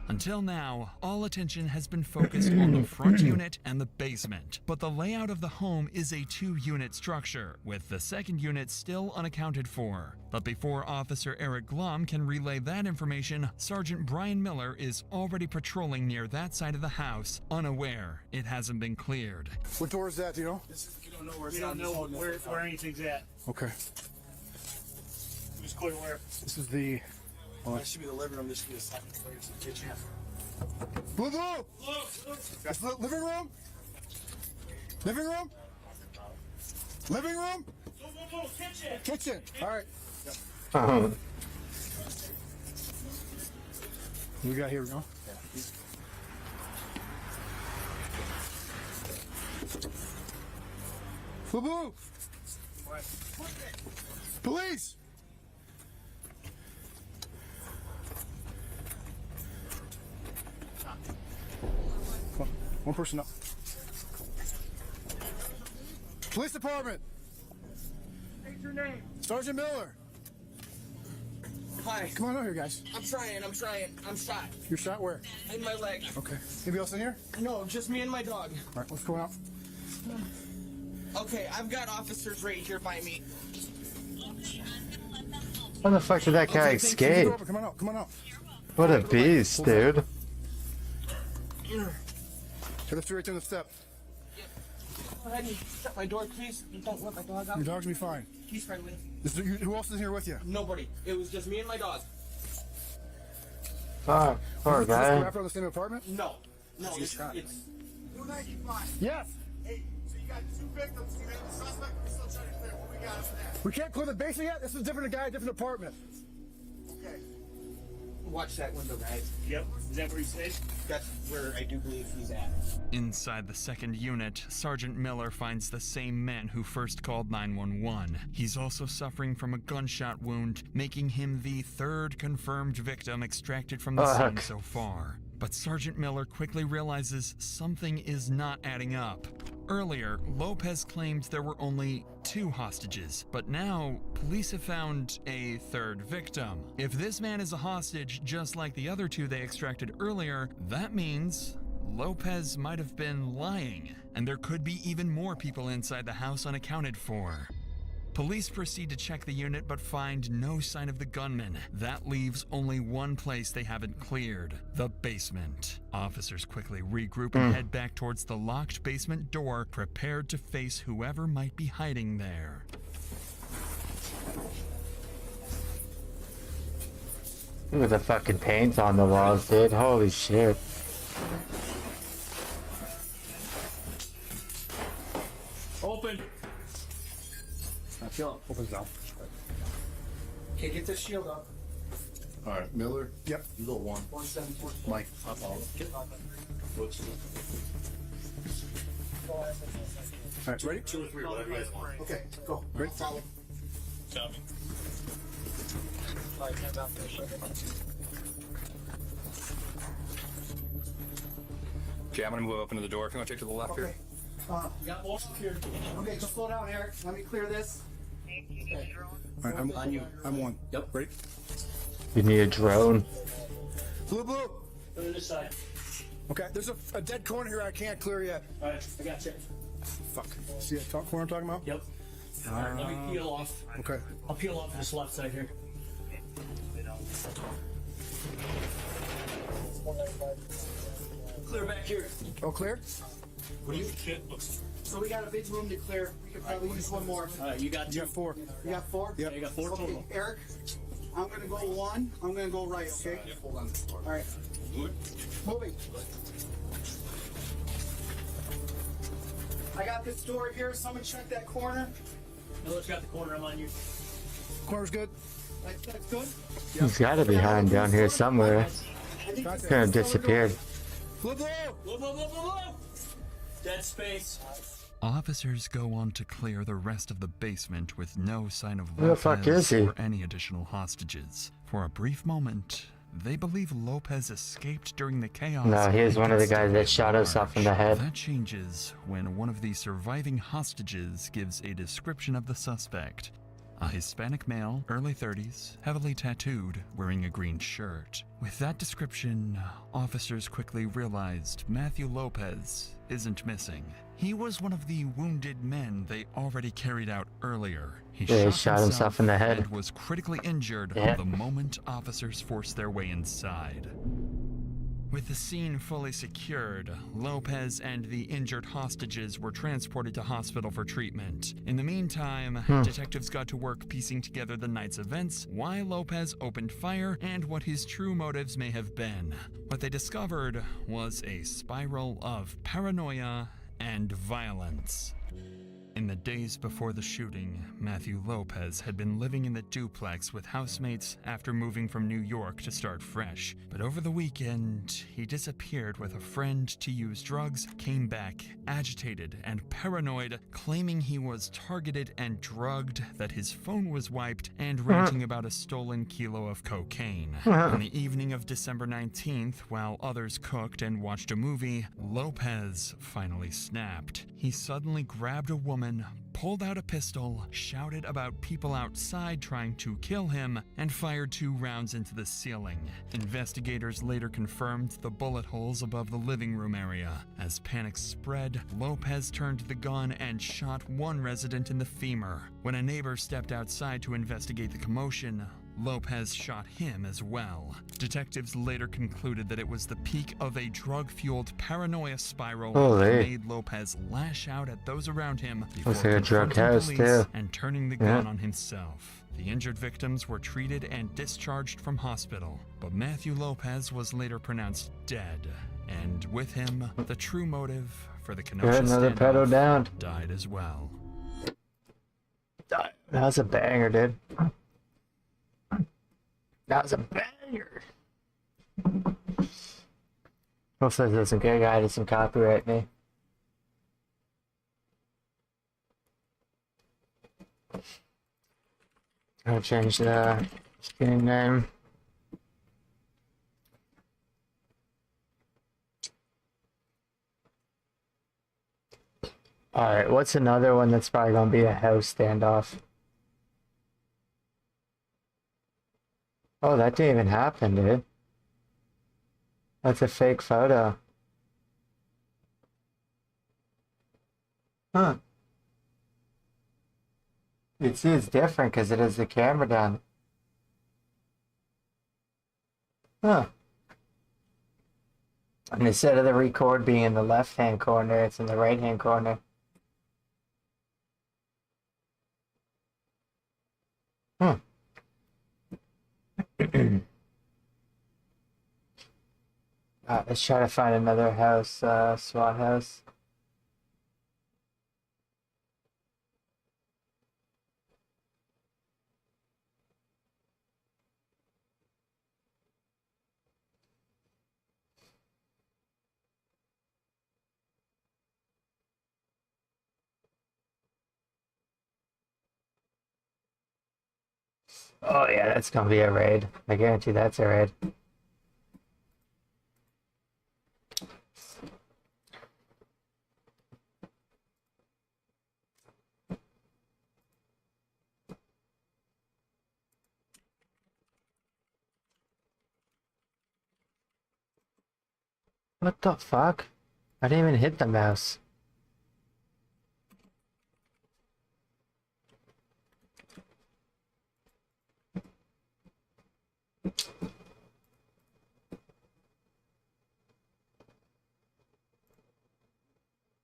Until now, all attention has been focused on the front unit and the basement, but the layout of the home is a 2-unit structure, with the second unit still unaccounted for. But before Officer Eric Glom can relay that information, Sergeant Brian Miller is already patrolling near that side of the house, unaware it hasn't been cleared. What door is that, do you know? We don't know where it's at. We don't know where anything's at. Okay. Just clear where. This is the... That should be the living room. This should be the second floor. It's the kitchen. Blue! That's the living room? Living room? Living room? Go, kitchen. Kitchen. All right. Uh-huh. What we got here, we go? Boo-boo! Police! One person up. Police department. What's your name? Sergeant Miller. Hi. Come on out here, guys. I'm trying. I'm shot. You're shot where? In my leg. Okay. Anybody else in here? No, just me and my dog. All right, what's going on? Okay, I've got officers right here by me. How the fuck did that guy escape? Come on out. Come on out. What a beast, dude. Turn left to right, turn the step. Go ahead and shut my door, please. And don't let my dog out. Your dog's gonna be fine. He's friendly. Who else is here with you? Nobody. It was just me and my dog. Fuck, poor Is this guy. after the same apartment? No. No, it's 295. Yes. Hey, so you got 2 victims. You have the suspect. We're still trying to clear. What we got after that? We can't clear the basement yet. This is a different guy, different apartment. Okay. Watch that window, guys. Yep. Is that where he stays? That's where I do believe he's at. Inside the second unit, Sergeant Miller finds the same man who first called 911. He's also suffering from a gunshot wound, making him the 3rd confirmed victim extracted from the scene so far. But Sergeant Miller quickly realizes something is not adding up. Earlier, Lopez claimed there were only 2 hostages, but now police have found a 3rd victim. If this man is a hostage just like the other 2 they extracted earlier, that means Lopez might have been lying, and there could be even more people inside the house unaccounted for. Police proceed to check the unit but find no sign of the gunman. That leaves only one place they haven't cleared: the basement. Officers quickly regroup and head back towards the locked basement door, prepared to face whoever might be hiding there. Look at the fucking paint on the walls, dude. Holy shit. Open. I feel it. Opens down. Okay, get this shield up. All right, Miller. Yep. You go 1. 174. Mike. All right, ready? 2 or 3, whatever you guys want. Okay, go. Ready? Follow. Copy. Okay, I'm gonna move up into the door. If you want to take to the left here. You got more security. Okay, just slow down, Eric. Let me clear this. Okay. All right, I'm on you. I'm 1. Yep. Ready? You need a drone. Blue. Go to this side. Okay, there's a dead corner here I can't clear yet. All right, I got you. Fuck. See that corner I'm talking about? Yep. Let me peel off. Okay. I'll peel off this left side here. Clear back here. Oh, clear? What do you? So we got a big room to clear. We could probably use one more. All right, you got 2. You got 4. You got 4? Yeah, you got 4 Okay, total. Eric, I'm gonna go 1. I'm gonna go right, okay? Hold on. All right. Moving. I got this door here. Someone check that corner. Miller's got the corner. I'm on you. Corner's good. That's good? He's gotta be hiding down here somewhere. Kind of disappeared. Blue. Dead space. Officers go on to clear the rest of the basement with no sign of Who the fuck is Lopez he? or any additional hostages. For a brief moment, they believe Lopez escaped during the chaos. No, he is and one of the gets guys that shot himself in the head. That changes when one of the surviving hostages gives a description of the suspect. A Hispanic male, early 30s, heavily tattooed, wearing a green shirt. With that description, officers quickly realized Matthew Lopez isn't missing. He was one of the wounded men they already carried out earlier. He shot himself in the head. and was critically injured Yeah. the moment officers forced their way inside. With the scene fully secured, Lopez and the injured hostages were transported to hospital for treatment. In the meantime, detectives got to work piecing together the night's events, why Lopez opened fire, and what his true motives may have been. What they discovered was a spiral of paranoia and violence. In the days before the shooting, Matthew Lopez had been living in the duplex with housemates after moving from New York to start fresh. But over the weekend, he disappeared with a friend to use drugs, came back agitated and paranoid, claiming he was targeted and drugged, that his phone was wiped, and ranting about a stolen kilo of cocaine. On the evening of December 19th, while others cooked and watched a movie, Lopez finally snapped. He suddenly grabbed a woman, pulled out a pistol, shouted about people outside trying to kill him, and fired 2 rounds into the ceiling. Investigators later confirmed the bullet holes above the living room area. As panic spread, Lopez turned the gun and shot one resident in the femur. When a neighbor stepped outside to investigate the commotion, Lopez shot him as well. Detectives later concluded that it was the peak of a drug-fueled paranoia spiral that made Lopez lash out at those around him before Looks like a drug confronting house, police too. and turning the gun on himself. The injured victims were treated and discharged from hospital, but Matthew Lopez was later pronounced dead, and with him, the true motive for the Kenosha another pedal standoff down. died as well. That was a banger, dude. That was a banger. Hopefully this doesn't get a guy to some copyright me. I'll change the screen name. Alright, what's another one that's probably gonna be a house standoff? Oh, that didn't even happen, dude. That's a fake photo. Huh. You see it's different because it has the camera down. Huh. And instead of the record being in the left-hand corner, it's in the right-hand corner. Huh. Let's try to find another house, SWAT house. Oh yeah, that's gonna be a raid. I guarantee that's a raid. What the fuck? I didn't even hit the mouse.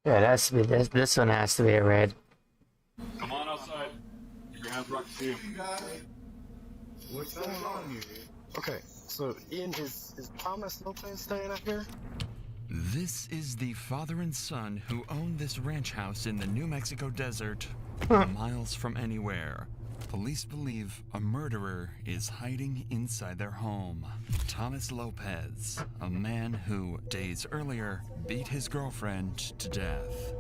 Yeah, it has to be this. This one has to be a raid. Come on outside. Keep your hands rocked to you. What's going on here? Okay, so Ian, is Thomas Lopez staying up here? This is the father and son who own this ranch house in the New Mexico desert, miles from anywhere. Police believe a murderer is hiding inside their home. Thomas Lopez, a man who, days earlier, beat his girlfriend to death.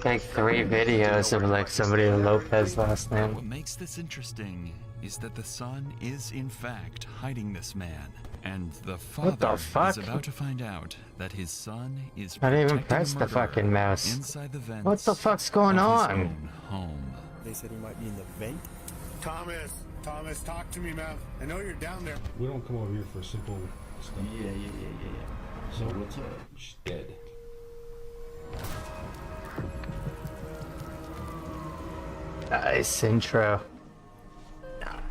Like 3 videos of like somebody with Lopez last name. What makes this interesting is that the son is in fact hiding this man, and the father is about to find out that his son is I didn't even protecting press a the murderer fucking mouse. inside the vents What the fuck's going of his on? own home. They said he might be in the vent. Thomas, talk to me, man. I know you're down there. We don't come over here for simple stuff. Yeah. So what's up? She's dead. Nice intro.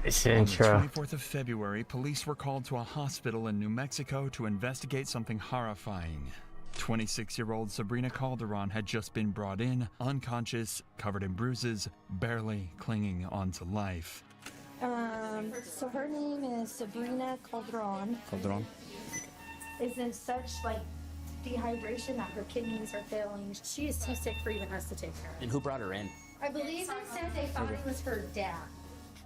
Nice intro. On the 24th of February, police were called to a hospital in New Mexico to investigate something horrifying. 26-year-old Sabrina Calderon had just been brought in, unconscious, covered in bruises, barely clinging onto life. So her name is Sabrina Calderon. Calderon? Is in such dehydration that her kidneys are failing. She is too sick for even us to take care of. And who brought her in? I believe it said they thought it was her dad.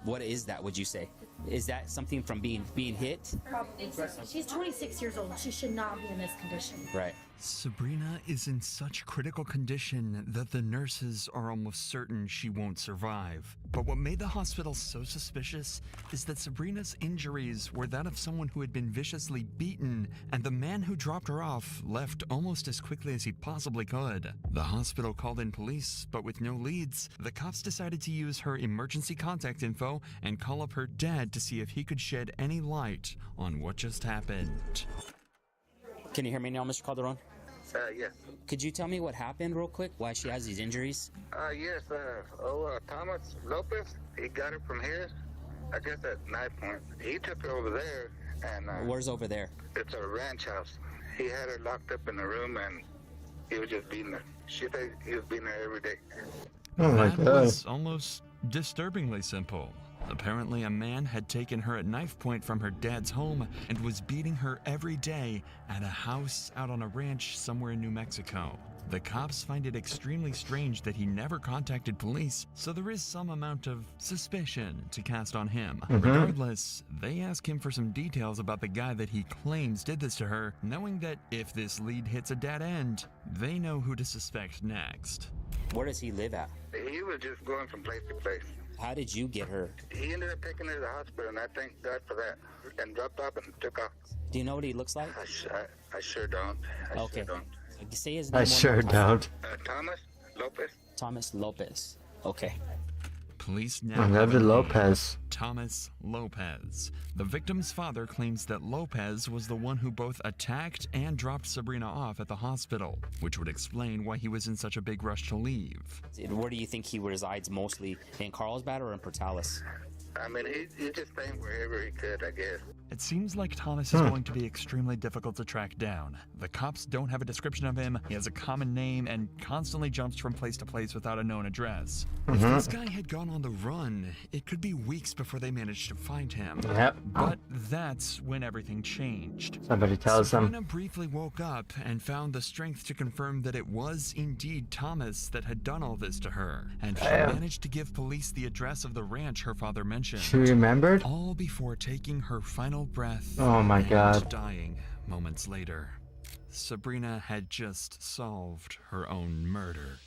What is that, would you say? Is that something from being hit? Probably. She's 26 years old. She should not be in this condition. Right. Sabrina is in such critical condition that the nurses are almost certain she won't survive. But what made the hospital so suspicious is that Sabrina's injuries were that of someone who had been viciously beaten, and the man who dropped her off left almost as quickly as he possibly could. The hospital called in police, but with no leads, the cops decided to use her emergency contact info and call up her dad to see if he could shed any light on what just happened. Can you hear me now, Mr. Calderon? Yes. Could you tell me what happened real quick? Why she has these injuries? Yes, Thomas Lopez, he got it from here. I guess at knife point. He took her over there, and Where's over there? it's a ranch house. He had her locked up in a room, and he was just beating her. She said he was beating her every day. Oh my That god. was almost disturbingly simple. Apparently, a man had taken her at knife point from her dad's home and was beating her every day at a house out on a ranch somewhere in New Mexico. The cops find it extremely strange that he never contacted police, so there is some amount of suspicion to cast on him. Regardless, they ask him for some details about the guy that he claims did this to her, knowing that if this lead hits a dead end, they know who to suspect next. Where does he live at? He was just going from place to place. How did you get her? He ended up taking her to the hospital, and I thank God for that. And dropped off and took off. Do you know what he looks like? I sure don't. I sure don't. Say his name. I sure don't. Thomas Lopez. Thomas Lopez. Okay. Police now Another have a Lopez. name, Thomas Lopez. The victim's father claims that Lopez was the one who both attacked and dropped Sabrina off at the hospital, which would explain why he was in such a big rush to leave. Where do you think he resides mostly? In Carlsbad or in Portales? I mean, he's just staying wherever he could, I guess. It seems like Thomas is going to be extremely difficult to track down. The cops don't have a description of him, he has a common name, and constantly jumps from place to place without a known address. If this guy had gone on the run, it could be weeks before they managed to find him. Yep. But that's when everything changed. Somebody tells them. Sabrina briefly woke up and found the strength to confirm that it was indeed Thomas that had done all this to her, and she managed to give police the address of the ranch her father mentioned. She remembered? All before taking her final breath. Oh my and god. dying moments later. Sabrina had just solved her own murder.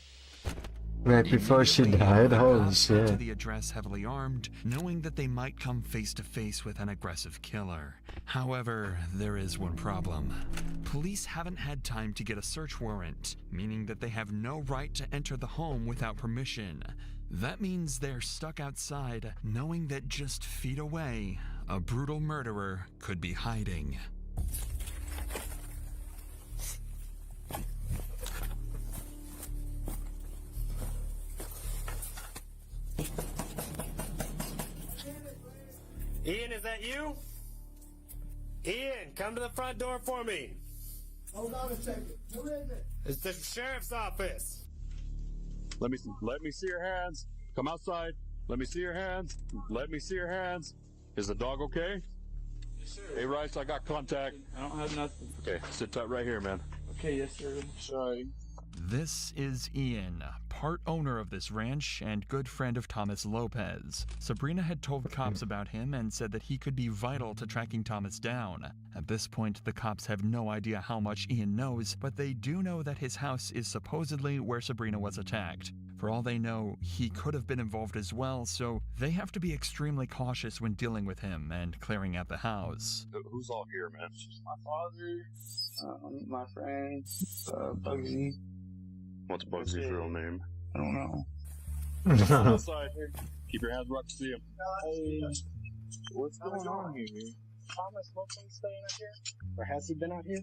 Right before she died? Holy To shit. the address heavily armed, knowing that they might come face to face with an aggressive killer. However, there is one problem. Police haven't had time to get a search warrant, meaning that they have no right to enter the home without permission. That means they're stuck outside, knowing that just feet away, a brutal murderer could be hiding. Ian, is that you? Ian, come to the front door for me. Hold on a second. Who is it? It's the sheriff's office. Let me see your hands. Come outside. Let me see your hands. Let me see your hands. Is the dog okay? Yes, sir. Hey, Rice, I got contact. I don't have nothing. Okay, sit tight right here, man. Okay, yes, sir. Sorry. This is Ian, part owner of this ranch and good friend of Thomas Lopez. Sabrina had told cops about him and said that he could be vital to tracking Thomas down. At this point, the cops have no idea how much Ian knows, but they do know that his house is supposedly where Sabrina was attacked. For all they know, he could have been involved as well, so they have to be extremely cautious when dealing with him and clearing out the house. Who's all here, man? My father, my friend, Bugsy. What's Bugsy's real name? I don't know. Outside. Keep your hands where I can see him. Hey, what's going on here? Thomas Lopez staying out here? Or has he been out here?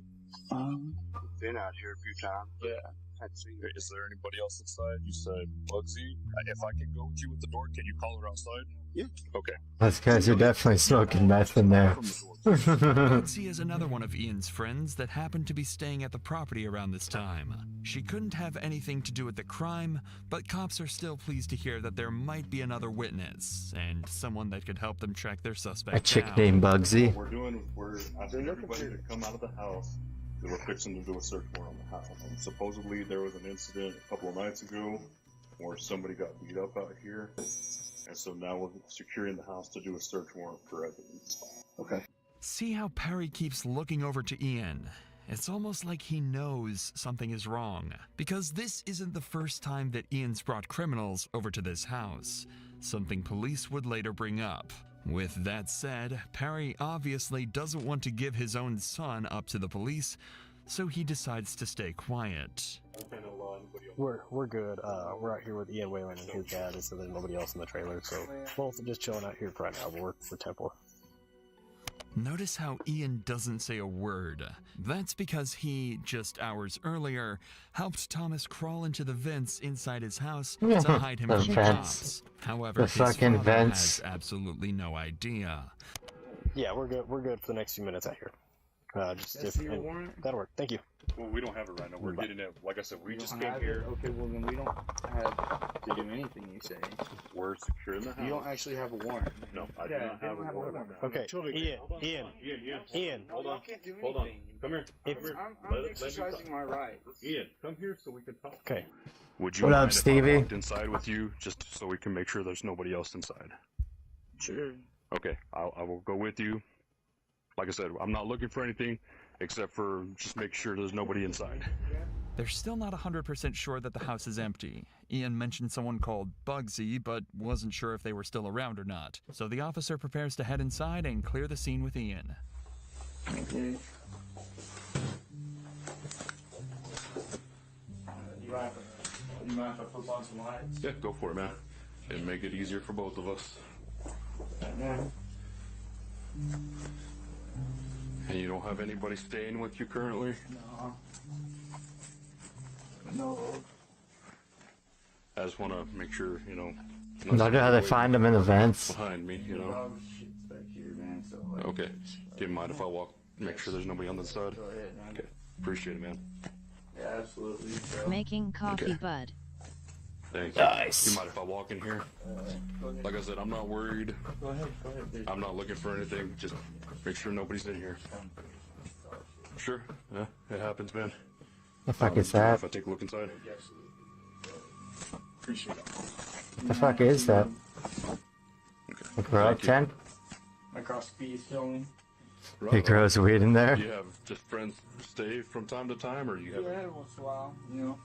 Been out here a few times. Yeah. I'd see. Is there anybody else inside? You said Bugsy. If I can go with you at the door, can you call her outside? Yeah. Okay. Those guys are definitely smoking meth in there. Bugsy is another one of Ian's friends that happened to be staying at the property around this time. She couldn't have anything to do with the crime, but cops are still pleased to hear that there might be another witness, and someone that could help them track their suspect A chick down. named Bugsy. We're asking everybody to come out of the house. We're fixing to do a search warrant on the house. And supposedly there was an incident a couple of nights ago where somebody got beat up out here. And so now we're securing the house to do a search warrant for evidence. Okay. See how Perry keeps looking over to Ian? It's almost like he knows something is wrong, because this isn't the first time that Ian's brought criminals over to this house, something police would later bring up. With that said, Perry obviously doesn't want to give his own son up to the police, so he decides to stay quiet. We're good. We're out here with Ian Whalen and his dad, so there's nobody else in the trailer, so both are just chilling out here for right now. We'll work for Temple. Notice how Ian doesn't say a word. That's because he, just hours earlier, helped Thomas crawl into the vents inside his house to hide him The from the vents. cops. However, The his fucking father vents. has absolutely no idea. Yeah, we're good. We're good for the next few minutes out here. Just That's your warrant? that'll work. Thank you. Well, we don't have it right now. We're getting it. Like I said, we just don't came have here. it? Okay, well then we don't have to do anything you say. We're securing the house. You don't actually have a warrant. No, I do Yeah, not they have don't a have a warrant. warrant. Okay, Ian. Hold on. I can't do Hold on. anything. Come here. If- Come here. I'm exercising my rights. Ian, come here so we can talk. Okay. Would you What up, mind if Stevie? I walked inside with you, just so we can make sure there's nobody else inside? Sure. Okay, I will go with you. Like I said, I'm not looking for anything except for just make sure there's nobody inside. They're still not 100% sure that the house is empty. Ian mentioned someone called Bugsy, but wasn't sure if they were still around or not. So the officer prepares to head inside and clear the scene with Ian. Okay. You mind if I flip on some lights? Yeah, go for it, man. It'd make it easier for both of us. And you don't have anybody staying with you currently? No. No. I just want to make sure, you know. Look at how they find them in the vents. Behind me, you know. Dog shit's back here, man. So like, Okay. Do you mind if I walk, make sure there's nobody on the side? Go ahead, man. Okay. Appreciate it, man. Yeah, absolutely. So, Making coffee, Okay. bud. Thank you. Nice. Do you mind if I walk in here? go ahead. Like I said, I'm not worried. Go ahead. Go ahead. Dude. I'm not looking for anything. Just make sure nobody's in here. Sure. Yeah, it happens, man. The fuck is Do you mind that? If I take a look inside. Appreciate it. The fuck is that? A grow Thank you. tent? Across the beef filming. He grows weed in there? Do you have just friends stay from time to time, or do you have? Yeah, every once in a while, you know.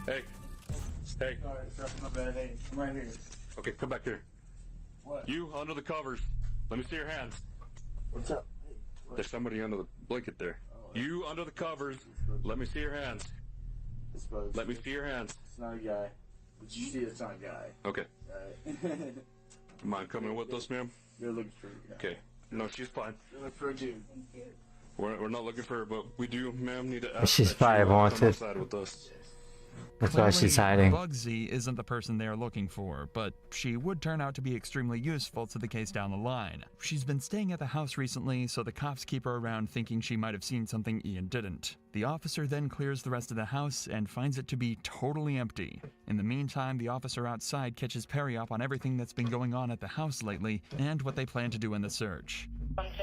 Hey. Hey. Sorry, sorry, my bad. Hey, I'm right here. Okay, come back here. What? You under the covers. Let me see your hands. What's up? There's somebody under the blanket there. You under the covers. Let me see your hands. Let me see your hands. It's not a guy. But you see it's not a guy. Okay. Alright. Mind coming with us, ma'am? You're looking for a guy. Okay. No, she's fine. You're looking for a dude. We're not looking for her, but we do, ma'am, need to ask She's that probably you come wanted. outside with us. That's why she's hiding. Bugsy isn't the person they're looking for, but she would turn out to be extremely useful to the case down the line. She's been staying at the house recently, so the cops keep her around thinking she might have seen something Ian didn't. The officer then clears the rest of the house and finds it to be totally empty. In the meantime, the officer outside catches Perry up on everything that's been going on at the house lately and what they plan to do in the search.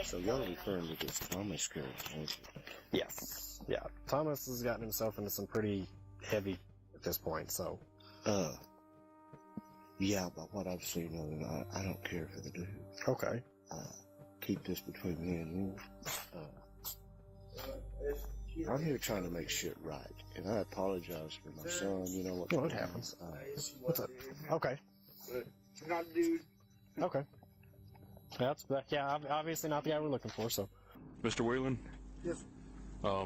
So y'all referring to this Thomas girl, ain't you? Yes. Yeah. Thomas has gotten himself into some pretty heavy at this point, so. Yeah, but what I've seen of it, I don't care for the dude. Okay. Keep this between me and you. I'm here trying to make shit right, and I apologize for my son. You know what? No, it happens. What's up? Okay. Not a dude. Okay. Obviously not the guy we're looking for, so. Mr. Whalen? Yes.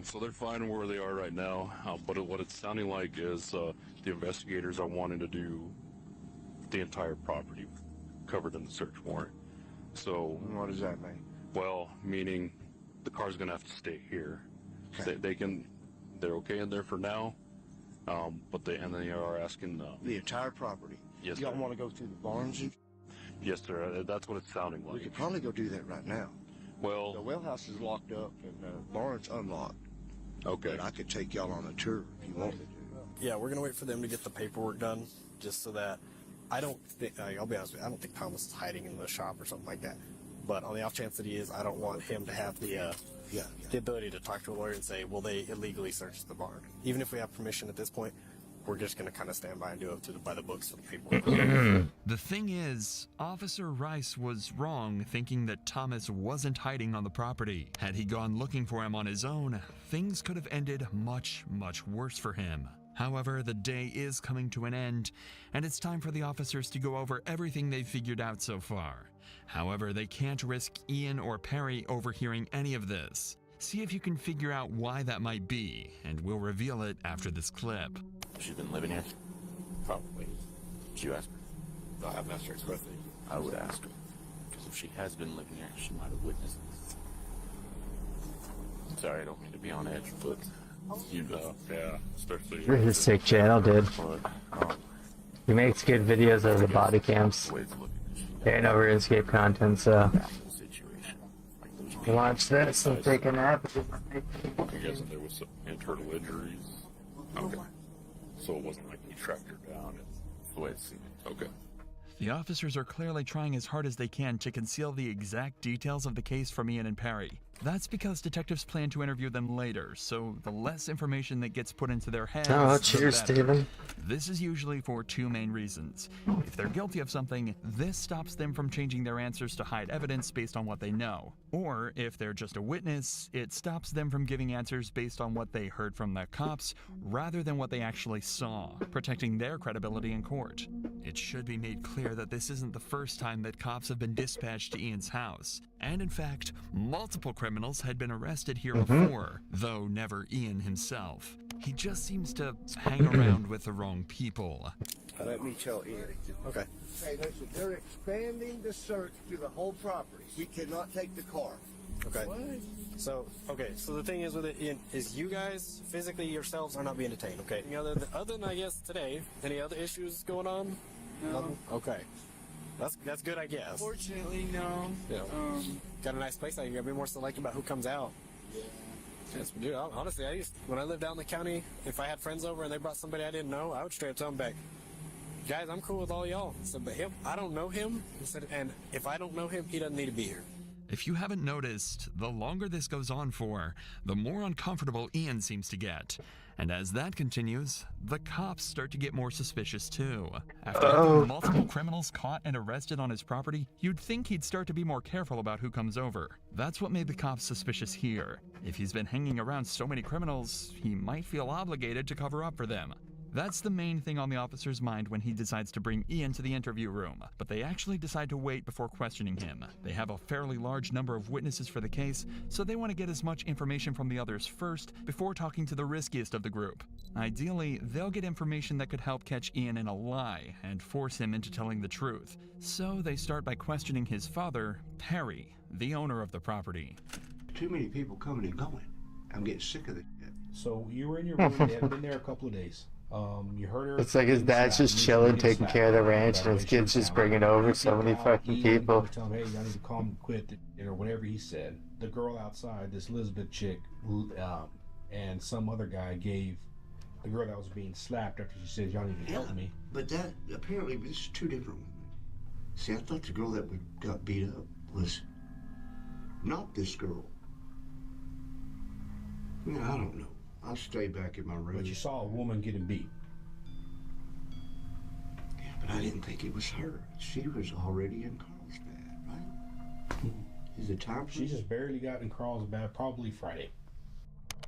So they're fine where they are right now, but what it's sounding like is the investigators are wanting to do the entire property covered in the search warrant. So What does that mean? well, meaning the car's gonna have to stay here. Okay. They're okay in there for now, but they are asking. The entire property. Yes, Y'all sir. want to go through the barns? Yes, sir. That's what it's sounding We like. could probably go do that right now. The Well, well house is locked up and the barn's unlocked. okay. But I could take y'all on a tour if you wanted to. Yeah, we're gonna wait for them to get the paperwork done, just so that I don't think. I'll be honest with you, I don't think Thomas is hiding in the shop or something like that. But on the off chance that he is, I don't want him to have the ability to talk to a lawyer and say, "Well, they illegally searched the barn." Even if we have permission at this point, we're just gonna kind of stand by and do it by the books for the paperwork. The thing is, Officer Rice was wrong thinking that Thomas wasn't hiding on the property. Had he gone looking for him on his own, things could have ended much, much worse for him. However, the day is coming to an end, and it's time for the officers to go over everything they've figured out so far. However, they can't risk Ian or Perry overhearing any of this. See if you can figure out why that might be, and we'll reveal it after this clip. She's been living here? Probably. Did you ask her? I haven't asked her expressly. I would ask her. Because if she has been living there, she might have witnessed it. Sorry, I don't mean to be on edge, but you know, yeah, especially. This is a sick channel, dude. But, He makes good videos of the body cams. There ain't no RuneScape content, so watch this and take a nap. I'm guessing there was some internal injuries. Okay. So it wasn't like he tracked her down. It's the way it seemed. Okay. The officers are clearly trying as hard as they can to conceal the exact details of the case from Ian and Perry. That's because detectives plan to interview them later, so the less information that gets put into their heads, Oh, the cheers, better. Steven. This is usually for two main reasons. If they're guilty of something, this stops them from changing their answers to hide evidence based on what they know. Or if they're just a witness, it stops them from giving answers based on what they heard from the cops rather than what they actually saw, protecting their credibility in court. It should be made clear that this isn't the first time that cops have been dispatched to Ian's house. And in fact, multiple criminals had been arrested here before, though never Ian himself. He just seems to hang around with the wrong people. Let me tell Ian. Okay. Hey, listen, they're expanding the search to the whole property. We cannot take the car. Okay. So the thing is with it, Ian, is you guys physically yourselves are not being detained. Okay. Other than I guess today, any other issues going on? No. Nothing? Okay. That's good, I guess. Fortunately, no. Yeah. Got a nice place out here. I'd be more selective about who comes out. Yes, dude, honestly, when I lived out in the county, if I had friends over and they brought somebody I didn't know, I would straight up tell them back, guys, I'm cool with all y'all. So, but him, I don't know him. And if I don't know him, he doesn't need to be here. If you haven't noticed, the longer this goes on for, the more uncomfortable Ian seems to get. And as that continues, the cops start to get more suspicious too. After having multiple criminals caught and arrested on his property, you'd think he'd start to be more careful about who comes over. That's what made the cops suspicious here. If he's been hanging around so many criminals, he might feel obligated to cover up for them. That's the main thing on the officer's mind when he decides to bring Ian to the interview room, but they actually decide to wait before questioning him. They have a fairly large number of witnesses for the case, so they want to get as much information from the others first before talking to the riskiest of the group. Ideally, they'll get information that could help catch Ian in a lie and force him into telling the truth. So they start by questioning his father, Perry, the owner of the property. Too many people coming and going. I'm getting sick of it. So you were in your room, they had been there a couple of days. You heard her. It's like his dad's just chilling, taking care of the ranch, and his kid's just bringing over so many fucking people. Tell him, hey, y'all need to calm, quit, or whatever he said. The girl outside, this Elizabeth chick, and some other guy gave the girl that was being slapped after she said, y'all need to help me. But that, apparently, this is two different women. See, I thought the girl that got beat up was not this girl. Yeah, I don't know. I'll stay back in my room. But you saw a woman getting beat. Yeah, but I didn't think it was her. She was already in Carlsbad, right? Is it time for She just barely got in Carlsbad, probably Friday.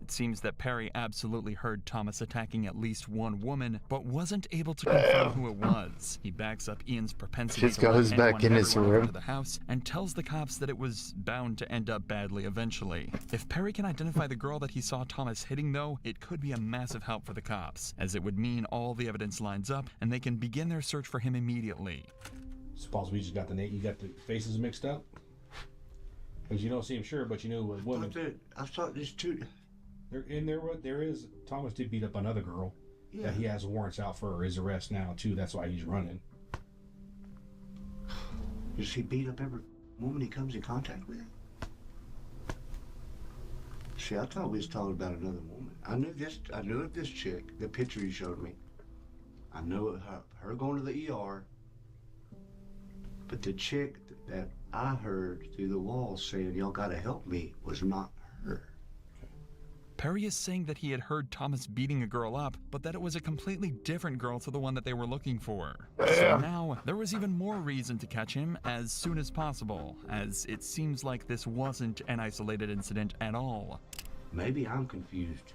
It seems that Perry absolutely heard Thomas attacking at least one woman, but wasn't able to confirm who it was. He backs up Ian's propensity Just to let goes back anyone in his everyone room. into the house and tells the cops that it was bound to end up badly eventually. If Perry can identify the girl that he saw Thomas hitting, though, it could be a massive help for the cops, as it would mean all the evidence lines up and they can begin their search for him immediately. Suppose we just got you got the faces mixed up? Because you don't seem sure, but you knew it was women. I thought there's two. There is. Thomas did beat up another girl that he has warrants out for his arrest now too. That's why he's running. Does he beat up every woman he comes in contact with? See, I thought we was talking about another woman. I knew of this chick. The picture you showed me. I know of her going to the ER. But the chick that I heard through the wall saying y'all gotta help me was not her. Perry is saying that he had heard Thomas beating a girl up, but that it was a completely different girl to the one that they were looking for. So now, there was even more reason to catch him as soon as possible, as it seems like this wasn't an isolated incident at all. Maybe I'm confused.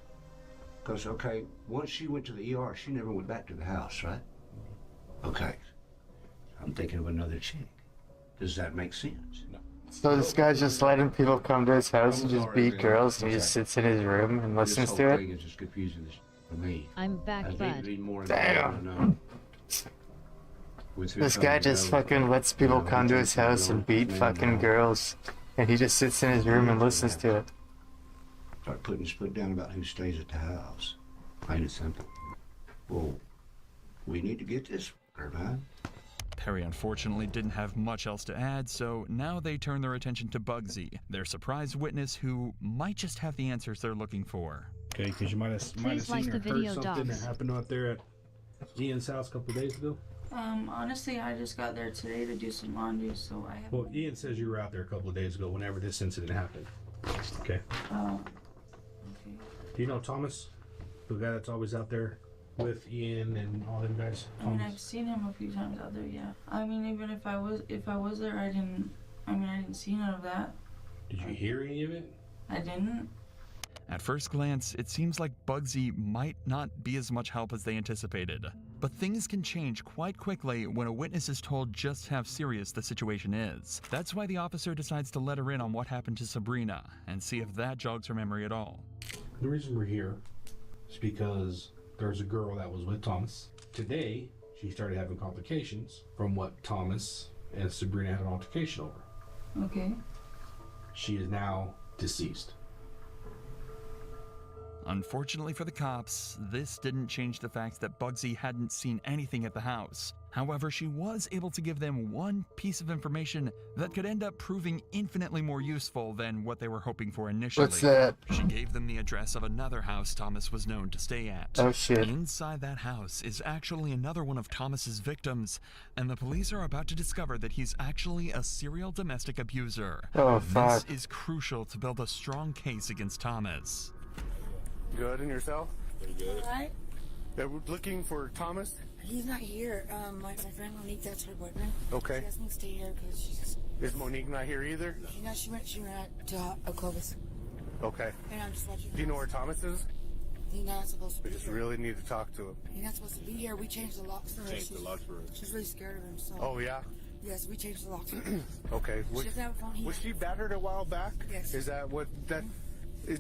Because, okay, once she went to the ER, she never went back to the house, right? Okay. I'm thinking of another chick. Does that make sense? No. So this guy's just letting people come to his house and just beat girls, and he just sits in his room and listens to it? It's just confusing for me. I'm back, bud. More Damn. This guy just fucking lets people come to his house and beat fucking girls, and he just sits in his room and listens to it. Start putting split down about who stays at the house. Plain and simple. Well, we need to get this, man. Perry unfortunately didn't have much else to add, so now they turn their attention to Bugsy, their surprise witness who might just have the answers they're looking for. Okay, because you might have seen or heard something that happened out there at Ian's house a couple of days ago. Honestly, I just got there today to do some laundry, so I have. Well, Ian says you were out there a couple of days ago whenever this incident happened. Okay. Okay. Do you know Thomas? The guy that's always out there with Ian and all them guys? I mean, I've seen him a few times out there, yeah. I mean, even if I was there, I didn't see none of that. Did you hear any of it? I didn't. At first glance, it seems like Bugsy might not be as much help as they anticipated. But things can change quite quickly when a witness is told just how serious the situation is. That's why the officer decides to let her in on what happened to Sabrina and see if that jogs her memory at all. The reason we're here is because there's a girl that was with Thomas. Today, she started having complications from what Thomas and Sabrina had an altercation over. Okay. She is now deceased. Unfortunately for the cops, this didn't change the fact that Bugsy hadn't seen anything at the house. However, she was able to give them one piece of information that could end up proving infinitely more useful than what they were hoping for initially. What's that? She gave them the address of another house Thomas was known to stay at. Oh shit. Inside that house is actually another one of Thomas's victims, and the police are about to discover that he's actually a serial domestic abuser. Oh fuck. This is crucial to build a strong case against Thomas. Good, and yourself? Pretty good. Alright. Yeah, we're looking for Thomas. He's not here. My friend Monique, that's her boyfriend. Okay. She asked me to stay here because she's. Is Monique not here either? She went to Clovis. Okay. And I'm just watching. Do you know where Thomas is? He's not supposed to be We just here. really need to talk to him. He's not supposed to be here. We changed the locks for her. Changed the locks for her. She's really scared of him, so. Oh, yeah? Yes, we changed the locks for her. Okay. She doesn't have a phone. Was she battered a while back? Yes. Is that what that...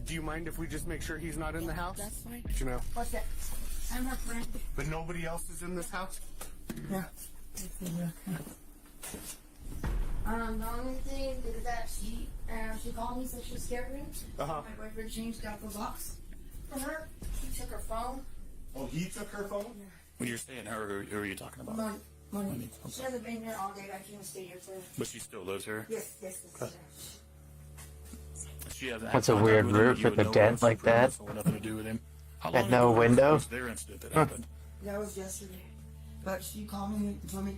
Do you mind if we just make sure he's not in the house? That's fine. You know? What's that? I'm her friend. But nobody else is in this house? No. The only thing is that she called me, said she was scared of me. Uh-huh. My boyfriend changed out the locks for her. He took her phone. Oh, he took her phone? When you're saying her, who are you talking about? Money. She hasn't been here all day. I can't stay here for her. But she still lives here? Yes. Okay. She hasn't That's had a contact weird with him, roof you with would a know dent of, like that. or nothing to do with him. How And long no ago window. was their incident that happened? That was yesterday. But she called me and told me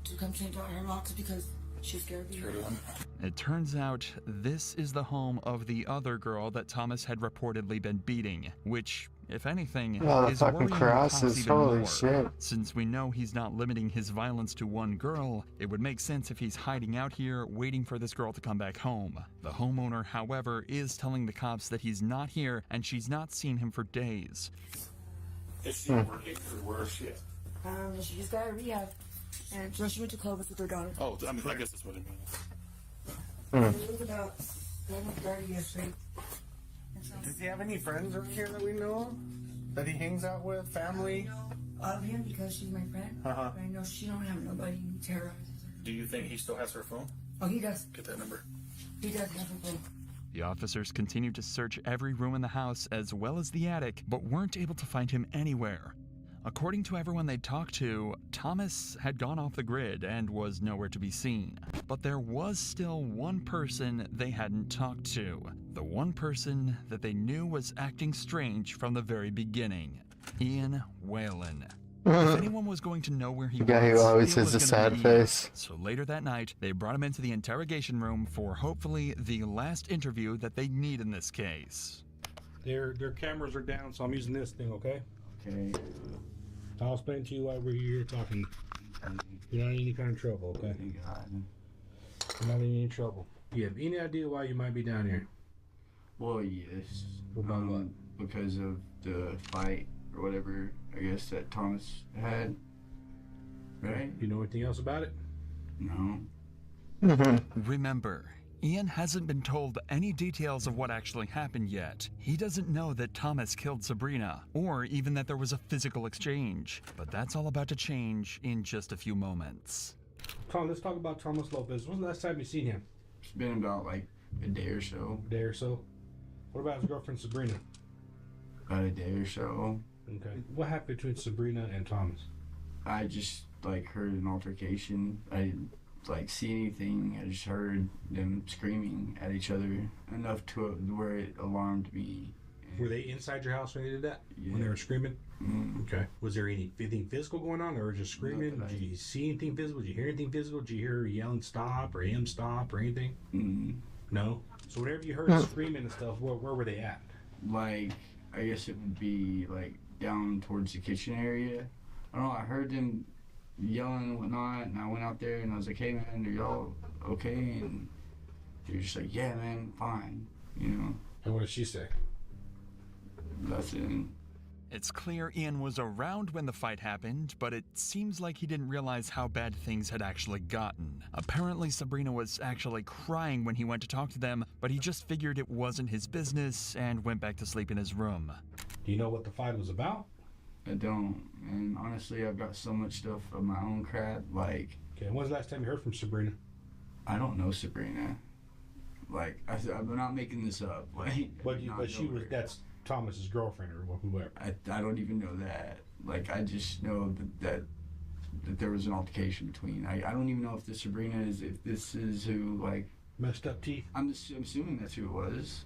to come change out her locks because she's scared of me. It turns out this is the home of the other girl that Thomas had reportedly been beating, which, if anything, Oh, the is fucking worrying the crosses, cops even holy more. shit. Since we know he's not limiting his violence to one girl, it would make sense if he's hiding out here waiting for this girl to come back home. The homeowner, however, is telling the cops that he's not here and she's not seen him for days. Is she working or where is she at? She just got a rehab. And so she went to Clovis with her daughter. Oh, I mean, I guess that's what it means. It was about 7:30 yesterday. Does he have any friends around here that we know of? That he hangs out with? Family? Of him because she's my friend. Uh-huh. But I know she don't have nobody who terrorizes her. Do you think he still has her phone? Oh, he does. Get that number. He does have her phone. The officers continued to search every room in the house as well as the attic, but weren't able to find him anywhere. According to everyone they talked to, Thomas had gone off the grid and was nowhere to be seen. But there was still one person they hadn't talked to. The one person that they knew was acting strange from the very beginning. Ian Whalen. If anyone was going to know where he The guy who always it has was a gonna sad be face. So later that night, they brought him into the interrogation room for hopefully the last interview that they need in this case. Their cameras are down, so I'm using this thing, okay? Okay. I'll explain to you why we're here talking. You're not in any kind of trouble, okay? You're not in any trouble. You have any idea why you might be down here? Well, yes. About what? Because of the fight or whatever, I guess, that Thomas had. Right? You know anything else about it? No. Remember, Ian hasn't been told any details of what actually happened yet. He doesn't know that Thomas killed Sabrina, or even that there was a physical exchange. But that's all about to change in just a few moments. Tom, let's talk about Thomas Lopez. When's the last time you seen him? It's been about like a day or so. A day or so? What about his girlfriend Sabrina? About a day or so. Okay. What happened between Sabrina and Thomas? I just like heard an altercation. I didn't like see anything. I just heard them screaming at each other enough to where it alarmed me. Were they inside your house when they did that? Yeah. When they were screaming? Mm. Okay. Was there anything physical going on? They were just screaming? Did you see anything physical? Did you hear anything physical? Did you hear her yelling stop or him stop or anything? Mm. No? So whenever you heard screaming and stuff, where were they at? Like, I guess it would be like down towards the kitchen area. I don't know, I heard them yelling and whatnot, and I went out there and I was like, hey man, are y'all okay? And they were just like, yeah man, fine, you know. And what did she say? Nothing. It's clear Ian was around when the fight happened, but it seems like he didn't realize how bad things had actually gotten. Apparently Sabrina was actually crying when he went to talk to them, but he just figured it wasn't his business and went back to sleep in his room. Do you know what the fight was about? I don't, and honestly I've got so much stuff of my own crap, like... Okay, when's the last time you heard from Sabrina? I don't know Sabrina. Like, I'm not making this up. Like, But she was, that's Thomas's girlfriend or whoever. I don't even know that. Like, I just know that there was an altercation between. I don't even know if this Sabrina is, if this is who, like... Messed up teeth? I'm assuming that's who it was.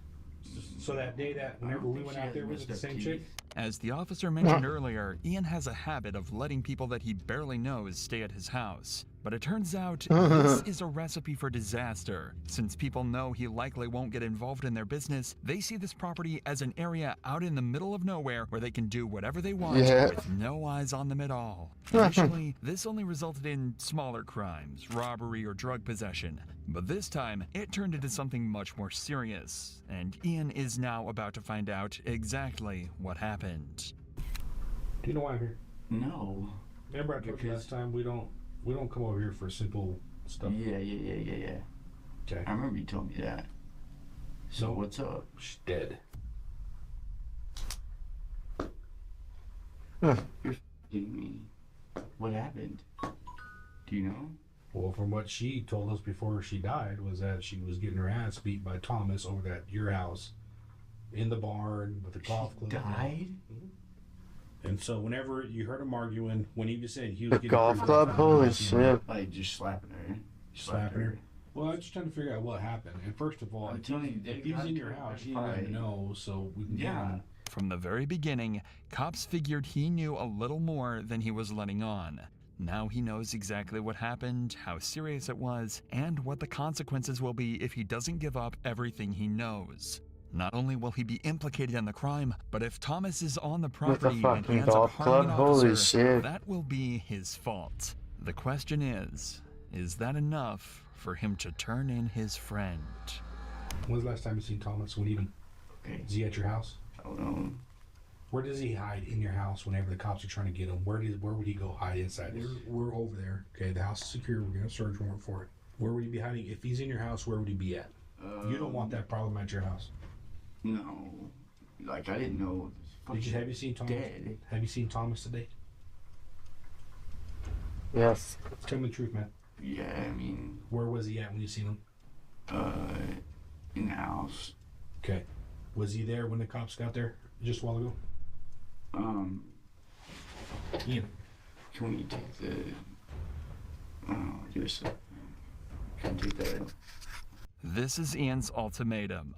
So that day that whenever we went out there, was it the same chick? As the officer mentioned earlier, Ian has a habit of letting people that he barely knows stay at his house. But it turns out this is a recipe for disaster. Since people know he likely won't get involved in their business, they see this property as an area out in the middle of nowhere where they can do whatever they want with no eyes on them at all. Initially, this only resulted in smaller crimes, robbery or drug possession. But this time, it turned into something much more serious, and Ian is now about to find out exactly what happened. Do you know why I'm here? No. Remember I told you last time we don't come over here for simple stuff. Yeah. Okay. I remember you told me that. So what's up? She's dead. You're kidding me. What happened? Do you know? Well, from what she told us before she died was that she was getting her ass beat by Thomas over at your house in the barn with the golf club. Died? And so whenever you heard him arguing, when he was saying he was getting golf club? Holy shit. Like just slapping her. Slapping her. Well, I'm just trying to figure out what happened. And first of all, I'm telling you, if he was in your house, you didn't even know, so we can get him. From the very beginning, cops figured he knew a little more than he was letting on. Now he knows exactly what happened, how serious it was, and what the consequences will be if he doesn't give up everything he knows. Not only will he be implicated in the crime, but if Thomas is on the property and he ends up harming an officer, that will be his fault. The question is that enough for him to turn in his friend? When's the last time you seen Thomas? When even? Okay. Is he at your house? I don't know. Where does he hide in your house whenever the cops are trying to get him? Where would he go hide inside? We're over there. Okay, the house is secure. We're gonna search warrant for it. Where would he be hiding? If he's in your house, where would he be at? You don't want that problem at your house. No. Like, I didn't know. Have you seen Thomas? Dead. Have you seen Thomas today? Yes. Tell me the truth, man. Yeah, I mean... Where was he at when you seen him? In the house. Okay. Was he there when the cops got there just a while ago? Ian. Can we take the... just... Can we take that? This is Ian's ultimatum.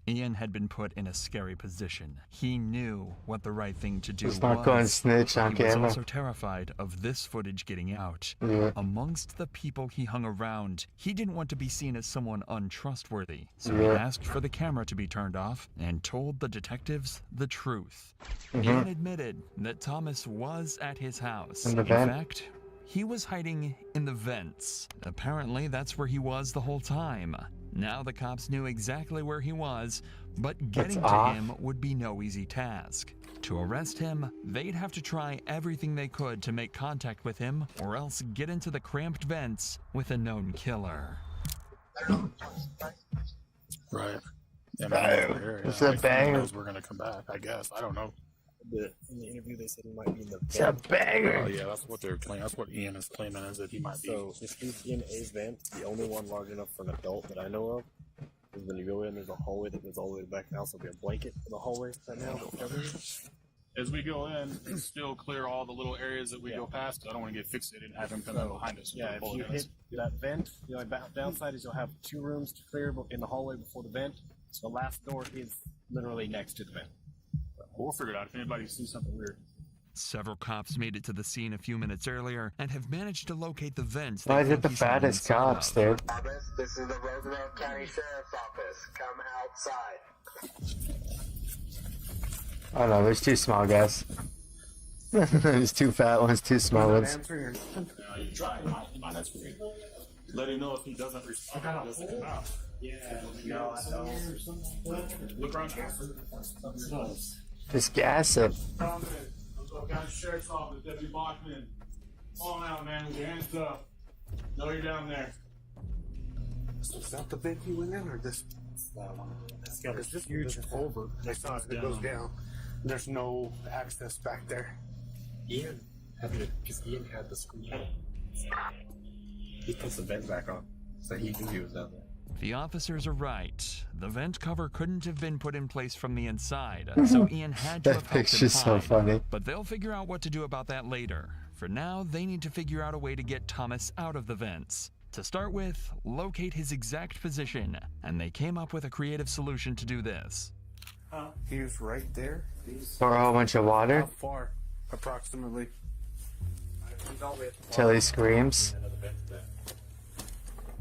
Ian had been put in a scary position. He knew what the right thing to do was. He's not going to snitch on camera. He was also camera. terrified of this footage getting out. Yeah. Amongst the people he hung around, he didn't want to be seen as someone untrustworthy. So Yeah. he asked for the camera to be turned off and told the detectives the truth. Mhm. Ian admitted that Thomas was at his house. In the In vent? fact, he was hiding in the vents. Apparently, that's where he was the whole time. Now the cops knew exactly where he was, but getting to off. him would be no easy task. To arrest him, they'd have to try everything they could to make contact with him, or else get into the cramped vents with a known killer. Right. Yeah, man, It's a banger. knows we're gonna come back. I guess. I don't know. In the interview, they said he might be in the It's a banger. Oh yeah, that's what they're claiming. That's what Ian is claiming is that he might be. So if he's in a vent, the only one large enough for an adult that I know of is when you go in, there's a hallway that goes all the way back. Now, so there'll be a blanket in the hallway right now. As we go in, still clear all the little areas that we go past. I don't want to get fixated and have him come in behind us. Yeah, if you hit that vent, the only downside is you'll have 2 rooms to clear in the hallway before the vent. So the last door is literally next to the vent. We'll figure it out if anybody sees something weird. Several cops made it to the scene a few minutes earlier and have managed to locate the vents. Why is it the fattest cops, dude? This is the Roosevelt County Sheriff's Office. Come outside. Oh no, there's 2 small guys. There's 2 fat ones, 2 small ones. You try. That's great. Let him know if he doesn't respond. Doesn't come out. Yeah. No, I don't. Look around here. Just gas it. County Sheriff's Office, Deputy Bachman. Come on out, man, with your hands up. Know you're down there. Is that the vent you went in, or this? That one. It's got a huge culvert. I saw it. It goes down. There's no access back there. Ian had the screen. He puts the vent back on, so he knew he was down there. The officers are right. The vent cover couldn't have been put in place from the inside, so Ian had to have That helped him picture's so hide. funny. But they'll figure out what to do about that later. For now, they need to figure out a way to get Thomas out of the vents. To start with, locate his exact position, and they came up with a creative solution to do this. He was right there. Pour a whole bunch of water How far, approximately? till he screams.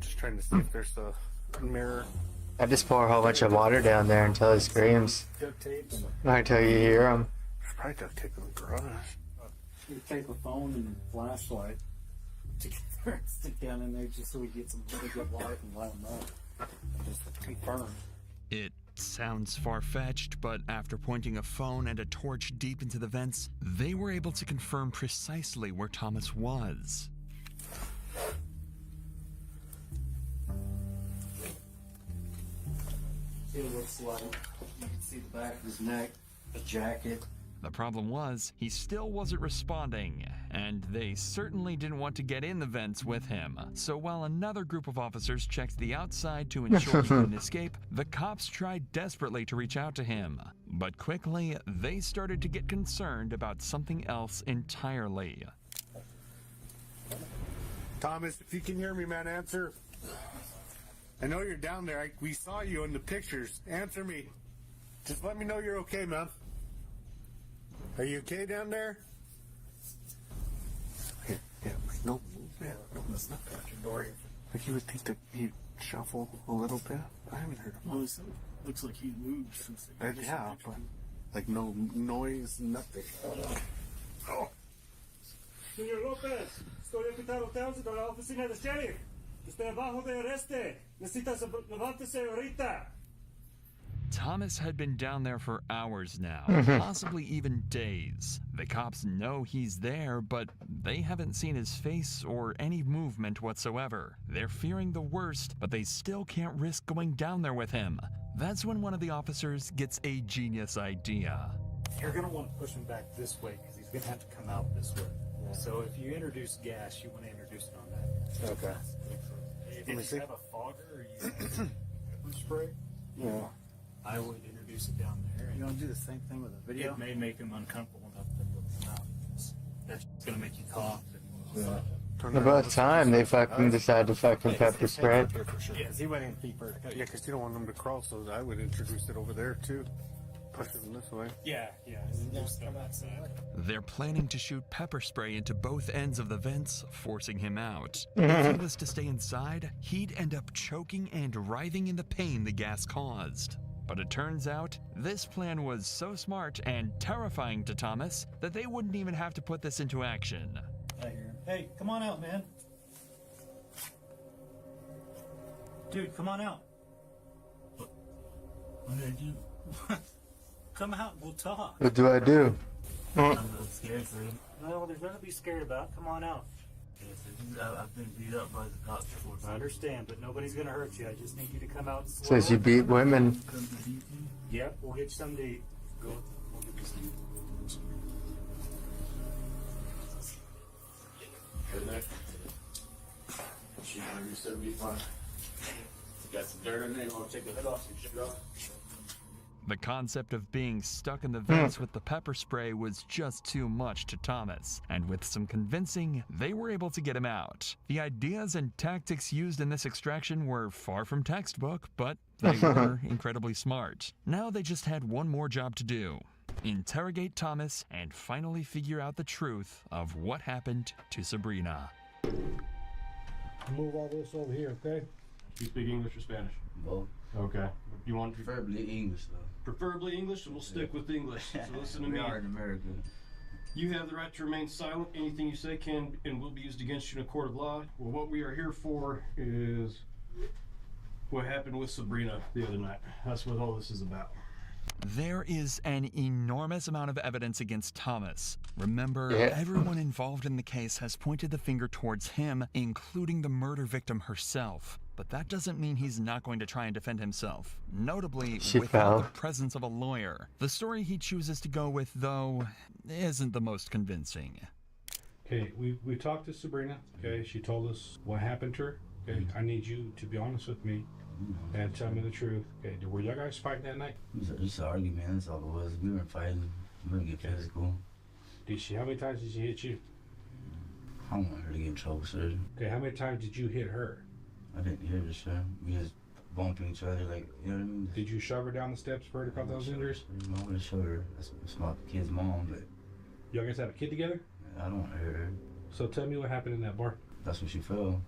Just trying to see if there's a mirror. I just pour a whole bunch of water down there until he screams. Duct tape. Not until you hear him. There's probably duct tape in the garage. You take a phone and flashlight to get there and stick down in there just so we get some really good light and light them up. And just confirm. It sounds far-fetched, but after pointing a phone and a torch deep into the vents, they were able to confirm precisely where Thomas was. It looks like you can see the back of his neck, a jacket. The problem was, he still wasn't responding, and they certainly didn't want to get in the vents with him. So while another group of officers checked the outside to ensure he couldn't escape, the cops tried desperately to reach out to him. But quickly, they started to get concerned about something else entirely. Thomas, if you can hear me, man, answer. I know you're down there. We saw you in the pictures. Answer me. Just let me know you're okay, man. Are you okay down there? Yeah, no movement. No, that's not that door. Like you would think that he'd shuffle a little bit. I haven't heard him. Well, it looks like he moved since Yeah, but like no noise, nothing. Oh. Señor López, estoy invitado a la oficina del sheriff. Está abajo de arreste. Necesitas levántese ahorita. Thomas had been down there for hours now, possibly even days. The cops know he's there, but they haven't seen his face or any movement whatsoever. They're fearing the worst, but they still can't risk going down there with him. That's when one of the officers gets a genius idea. You're going to want to push him back this way because he's going to have to come out this way. Yeah. So if you introduce gas, you want to introduce it on that. Okay. If you have a fogger or you have pepper spray, yeah. I would introduce it down there. You don't do the same thing with a video? It may make him uncomfortable enough that that's going to make you cough. Yeah. About time they fucking decide to fucking pepper spray. Yeah, he went in deeper. Yeah, because you don't want them to crawl, so I would introduce it over there too. Push them this way. Yeah. Just on that side. They're planning to shoot pepper spray into both ends of the vents, forcing him out. If he was to stay inside, he'd end up choking and writhing in the pain the gas caused. But it turns out, this plan was so smart and terrifying to Thomas that they wouldn't even have to put this into action. Hey, come on out, man. Dude, come on out. What did I do? Come out, we'll talk. What do I do? I'm a little scared for him. No, there's nothing to be scared about. Come on out. I've been beat up by the cops before. I understand, but nobody's gonna hurt you. I just need you to come out and Says you beat women. Yep, we'll get you something to eat. Go. We'll get you something. Good night. She's gonna be 75. Got some dirt in there. You want to take the head off? Some shit off? The concept of being stuck in the vents with the pepper spray was just too much to Thomas, and with some convincing, they were able to get him out. The ideas and tactics used in this extraction were far from textbook, but they were incredibly smart. Now they just had one more job to do: interrogate Thomas and finally figure out the truth of what happened to Sabrina. Move all this over here, okay? You speak English or Spanish? Both. Okay. You want preferably English though. Preferably English, and we'll stick with English. So listen to me. We are in America. You have the right to remain silent. Anything you say can and will be used against you in a court of law. Well, what we are here for is what happened with Sabrina the other night. That's what all this is about. There is an enormous amount of evidence against Thomas. Remember, Yeah. everyone involved in the case has pointed the finger towards him, including the murder victim herself. But that doesn't mean he's not going to try and defend himself. Notably, She without fell. the presence of a lawyer. The story he chooses to go with, though, isn't the most convincing. Okay, we talked to Sabrina. Okay, she told us what happened to her. Okay, I need you to be honest with me and tell me the truth. Okay, were y'all guys fighting that night? It was just an argument. That's all it was. We weren't fighting. We didn't get physical. How many times did she hit you? I don't want her to get in trouble, sir. Okay, how many times did you hit her? I didn't hear this, sir. We just bumping each other, like, you know what I mean? Did you shove her down the steps for her to cause those injuries? I would have showed her. That's my kid's mom, but Y'all guys have a kid together? I don't want to hurt her. So tell me what happened in that bar. That's when she fell.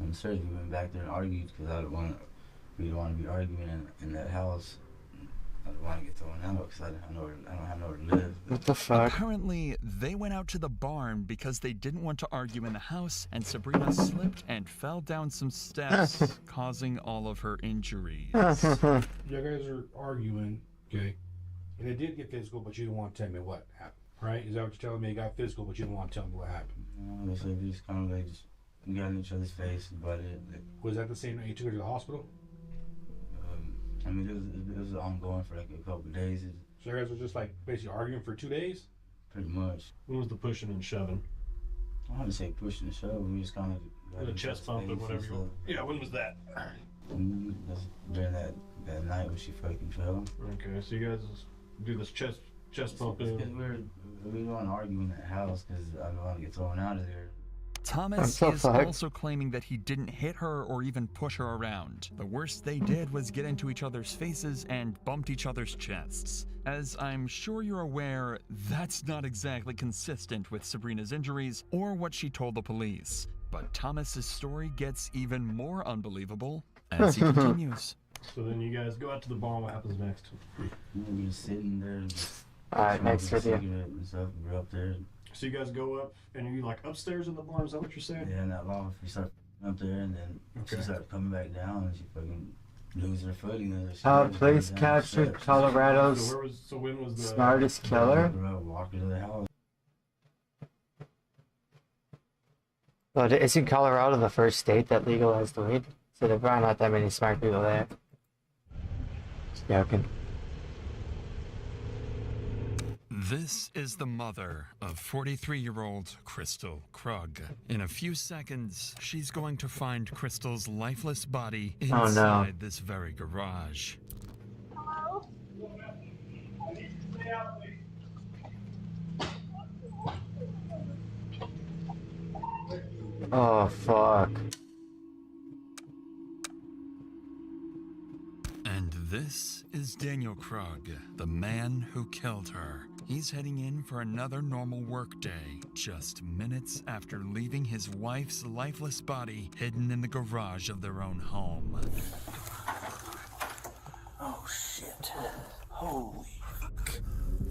And sir, we went back there and argued because we didn't want to be arguing in that house. I don't want to get thrown out because I don't have nowhere to live. What the fuck? Apparently, they went out to the barn because they didn't want to argue in the house, and Sabrina slipped and fell down some steps, causing all of her injuries. You guys are arguing, okay? And it did get physical, but you didn't want to tell me what happened, right? Is that what you're telling me? It got physical, but you didn't want to tell me what happened. No, so we just kind of like we got in each other's face about it. Like, was that the same night you took her to the hospital? I mean, it was ongoing for like a couple of days. So you guys were just like basically arguing for 2 days? Pretty much. When was the pushing and shoving? I want to say pushing and shoving. We just kind of The chest bump and whatever you want. Yeah, when was that? That's during that night when she fucking fell. Okay, so you guys do this chest bumping. We don't want to argue in that house because I don't want to get thrown out of there. Thomas is also claiming that he didn't hit her or even push her around. The worst they did was get into each other's faces and bumped each other's chests. As I'm sure you're aware, that's not exactly consistent with Sabrina's injuries or what she told the police. But Thomas's story gets even more unbelievable as he continues. So then you guys go out to the barn. What happens next? We're just sitting there. Alright, next video. And stuff. We're up there. So you guys go up, and are you like upstairs in the barn? Is that what you're saying? Yeah, in that loft. We start up there, and then she started coming back down, and she fucking loses her footing. Police captured Colorado's when was the smartest killer. Walked into the house. Well, isn't Colorado the first state that legalized weed? So there probably not that many smart people there. Just joking. This is the mother of 43-year-old Crystal Krug. In a few seconds, she's going to find Crystal's lifeless body inside this very garage. Hello? Oh, fuck. And this is Daniel Krug, the man who killed her. He's heading in for another normal workday, just minutes after leaving his wife's lifeless body hidden in the garage of their own home. Oh shit. Holy fuck.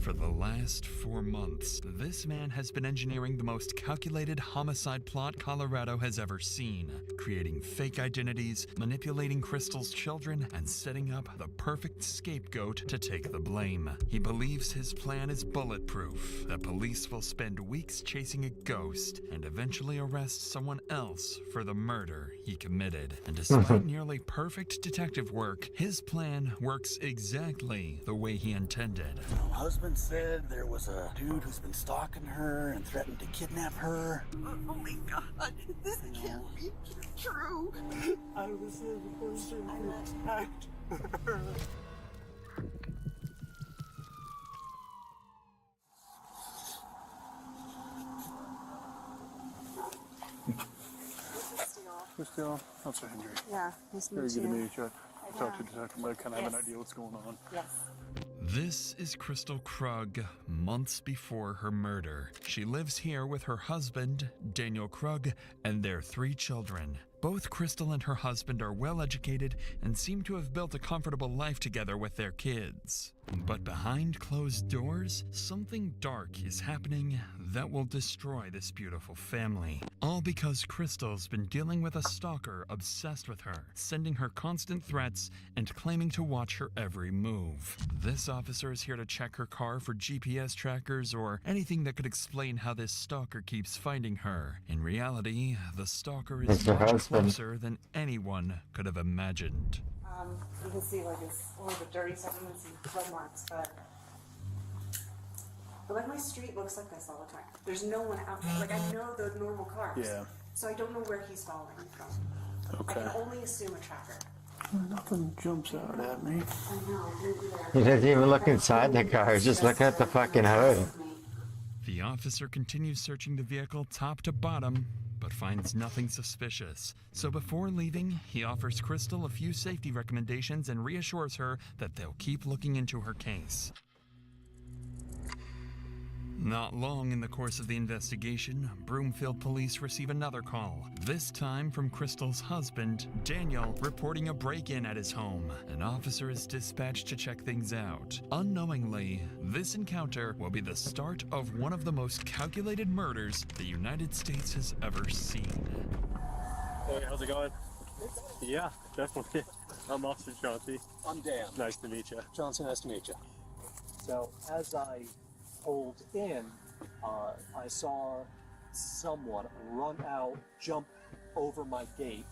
For the last 4 months, this man has been engineering the most calculated homicide plot Colorado has ever seen, creating fake identities, manipulating Crystal's children, and setting up the perfect scapegoat to take the blame. He believes his plan is bulletproof, that police will spend weeks chasing a ghost and eventually arrest someone else for the murder he committed. And despite nearly perfect detective work, his plan works exactly the way he intended. My husband said there was a dude who's been stalking her and threatened to kidnap her. Oh my God, this can't be true. I was the person who attacked her. Christelle, how's your injury? Yeah, nice to Very meet good to you. meet you. I talked to the detective, but I kind of have an idea what's going on. Yes. This is Crystal Krug, months before her murder. She lives here with her husband, Daniel Krug, and their 3 children. Both Crystal and her husband are well educated and seem to have built a comfortable life together with their kids. But behind closed doors, something dark is happening that will destroy this beautiful family. All because Crystal's been dealing with a stalker obsessed with her, sending her constant threats and claiming to watch her every move. This officer is here to check her car for GPS trackers or anything that could explain how this stalker keeps finding her. In reality, the stalker is much closer than anyone could have imagined. You can see like it's only the dirty stuff, you can see blood marks, but like my street looks like this all the time. There's no one out there. Like I know the normal cars. Yeah. So I don't know where he's following me from. Okay. I can only assume a tracker. Nothing jumps out at me. I know. He doesn't even look inside the car, he's just looking at the fucking hood. The officer continues searching the vehicle top to bottom, but finds nothing suspicious. So before leaving, he offers Crystal a few safety recommendations and reassures her that they'll keep looking into her case. Not long in the course of the investigation, Broomfield police receive another call, this time from Crystal's husband, Daniel, reporting a break-in at his home. An officer is dispatched to check things out. Unknowingly, this encounter will be the start of one of the most calculated murders the United States has ever seen. Hey, how's it going? Yeah, definitely. I'm Officer Chauncey. I'm Dan. Nice to meet you. Johnson, nice to meet you. So, as I pulled in, I saw someone run out, jump over my gate,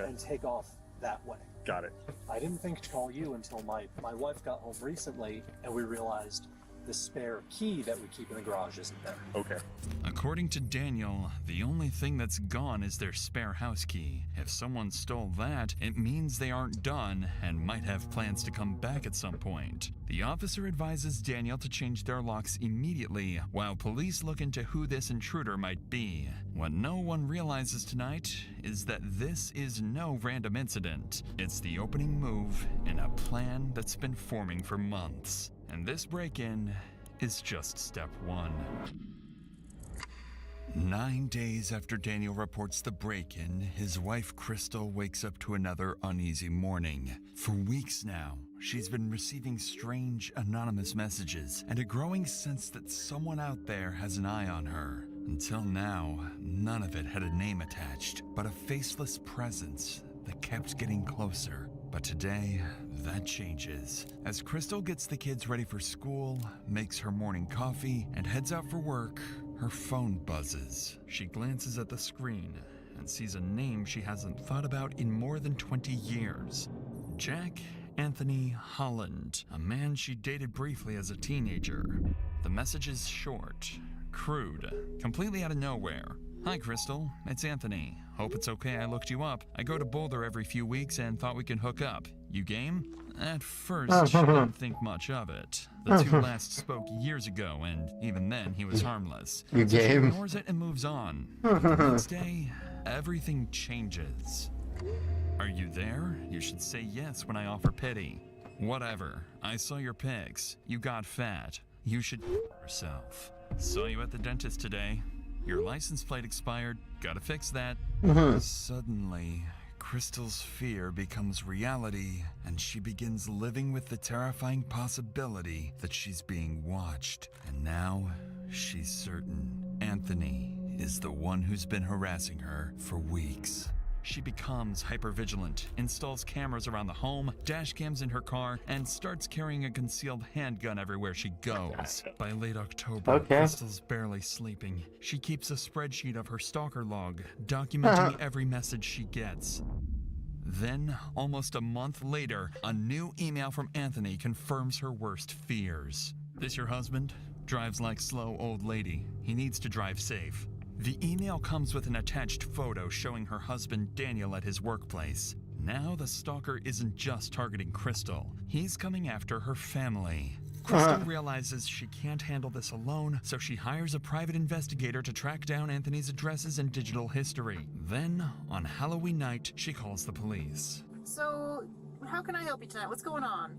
and take off that way. Got it. I didn't think to call you until my wife got home recently, and we realized the spare key that we keep in the garage isn't there. Okay. According to Daniel, the only thing that's gone is their spare house key. If someone stole that, it means they aren't done and might have plans to come back at some point. The officer advises Daniel to change their locks immediately, while police look into who this intruder might be. What no one realizes tonight is that this is no random incident. It's the opening move in a plan that's been forming for months. And this break-in is just step 1. 9 days after Daniel reports the break-in, his wife Crystal wakes up to another uneasy morning. For weeks now, she's been receiving strange, anonymous messages and a growing sense that someone out there has an eye on her. Until now, none of it had a name attached, but a faceless presence that kept getting closer. But today, that changes. As Crystal gets the kids ready for school, makes her morning coffee, and heads out for work, her phone buzzes. She glances at the screen and sees a name she hasn't thought about in more than 20 years. Jack Anthony Holland, a man she dated briefly as a teenager. The message is short, crude, completely out of nowhere. Hi, Crystal. It's Anthony. Hope it's okay I looked you up. I go to Boulder every few weeks and thought we could hook up. You game? At first, she didn't think much of it. The two last spoke years ago, and even then, he was harmless. You so she game? ignores it and moves on. But the next day, everything changes. Are you there? You should say yes when I offer pity. Whatever. I saw your pics. You got fat. You should yourself. Saw you at the dentist today. Your license plate expired. Gotta fix that. Suddenly, Crystal's fear becomes reality, and she begins living with the terrifying possibility that she's being watched. And now, she's certain Anthony is the one who's been harassing her for weeks. She becomes hypervigilant, installs cameras around the home, dash cams in her car, and starts carrying a concealed handgun everywhere she goes. By late October, Crystal's barely sleeping. She keeps a spreadsheet of her stalker log, documenting every message she gets. Then, almost a month later, a new email from Anthony confirms her worst fears. This your husband? Drives like slow old lady. He needs to drive safe. The email comes with an attached photo showing her husband Daniel at his workplace. Now the stalker isn't just targeting Crystal. He's coming after her family. Crystal realizes she can't handle this alone, so she hires a private investigator to track down Anthony's addresses and digital history. Then, on Halloween night, she calls the police. So, how can I help you tonight? What's going on?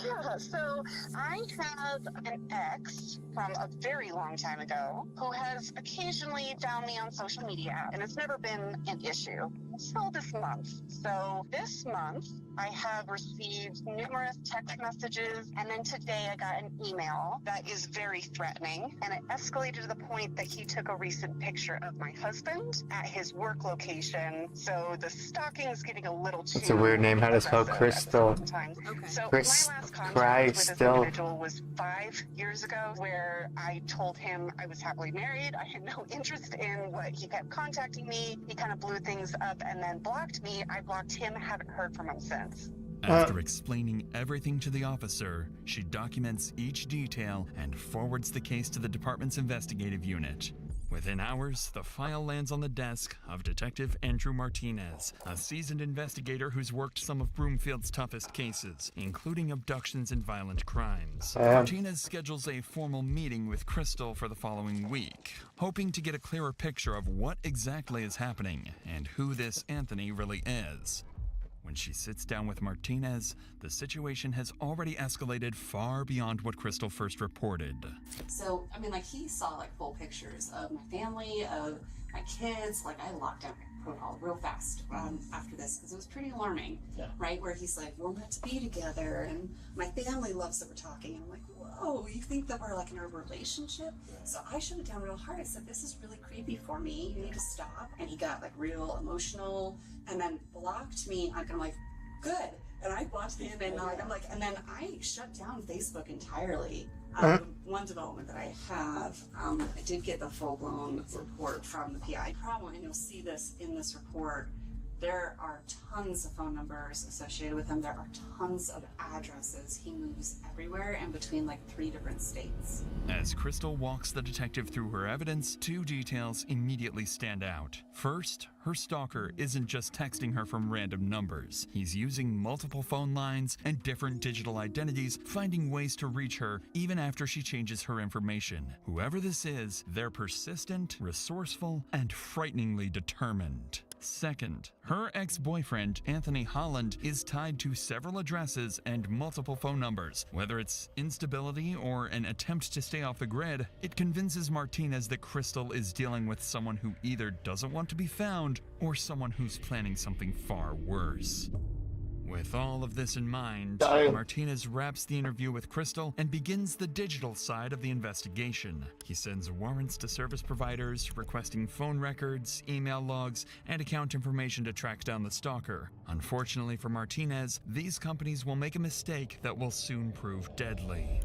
Yeah, so I have an ex from a very long time ago who has occasionally found me on social media, and it's never been an issue until this month. So this month, I have received numerous text messages, and then today I got an email that is very threatening, and it escalated to the point that he took a recent picture of my husband at his work location. So the stalking's getting a little too... It's a weird name. How to spell Crystal? Okay. So my last contact with this individual was 5 years ago, where I told him I was happily married. I had no interest in what he kept contacting me. He kind of blew things up and then blocked me. I blocked him, haven't heard from him since. After explaining everything to the officer, she documents each detail and forwards the case to the department's investigative unit. Within hours, the file lands on the desk of Detective Andrew Martinez, a seasoned investigator who's worked some of Broomfield's toughest cases, including abductions and violent crimes. Martinez schedules a formal meeting with Crystal for the following week, hoping to get a clearer picture of what exactly is happening and who this Anthony really is. When she sits down with Martinez, the situation has already escalated far beyond what Crystal first reported. So, I mean, like, he saw, like, full pictures of my family, of my kids. Like, I locked down my protocol real fast after this, because it was pretty alarming, right? Where he's like, we're meant to be together, and my family loves that we're talking. And I'm like, whoa, you think that we're, like, in a relationship? So I shut it down real hard. I said, this is really creepy for me. You need to stop. And he got, like, real emotional, and then blocked me. I'm like, good. And I blocked him, and I'm like, and then I shut down Facebook entirely. One development that I have, I did get the full-blown report from the PI problem, and you'll see this in this report. There are tons of phone numbers associated with him. There are tons of addresses. He moves everywhere and between like 3 different states. As Crystal walks the detective through her evidence, 2 details immediately stand out. First, her stalker isn't just texting her from random numbers. He's using multiple phone lines and different digital identities, finding ways to reach her even after she changes her information. Whoever this is, they're persistent, resourceful, and frighteningly determined. Second, her ex-boyfriend, Anthony Holland, is tied to several addresses and multiple phone numbers. Whether it's instability or an attempt to stay off the grid, it convinces Martinez that Crystal is dealing with someone who either doesn't want to be found or someone who's planning something far worse. With all of this in mind, Martinez wraps the interview with Crystal and begins the digital side of the investigation. He sends warrants to service providers, requesting phone records, email logs, and account information to track down the stalker. Unfortunately for Martinez, these companies will make a mistake that will soon prove deadly.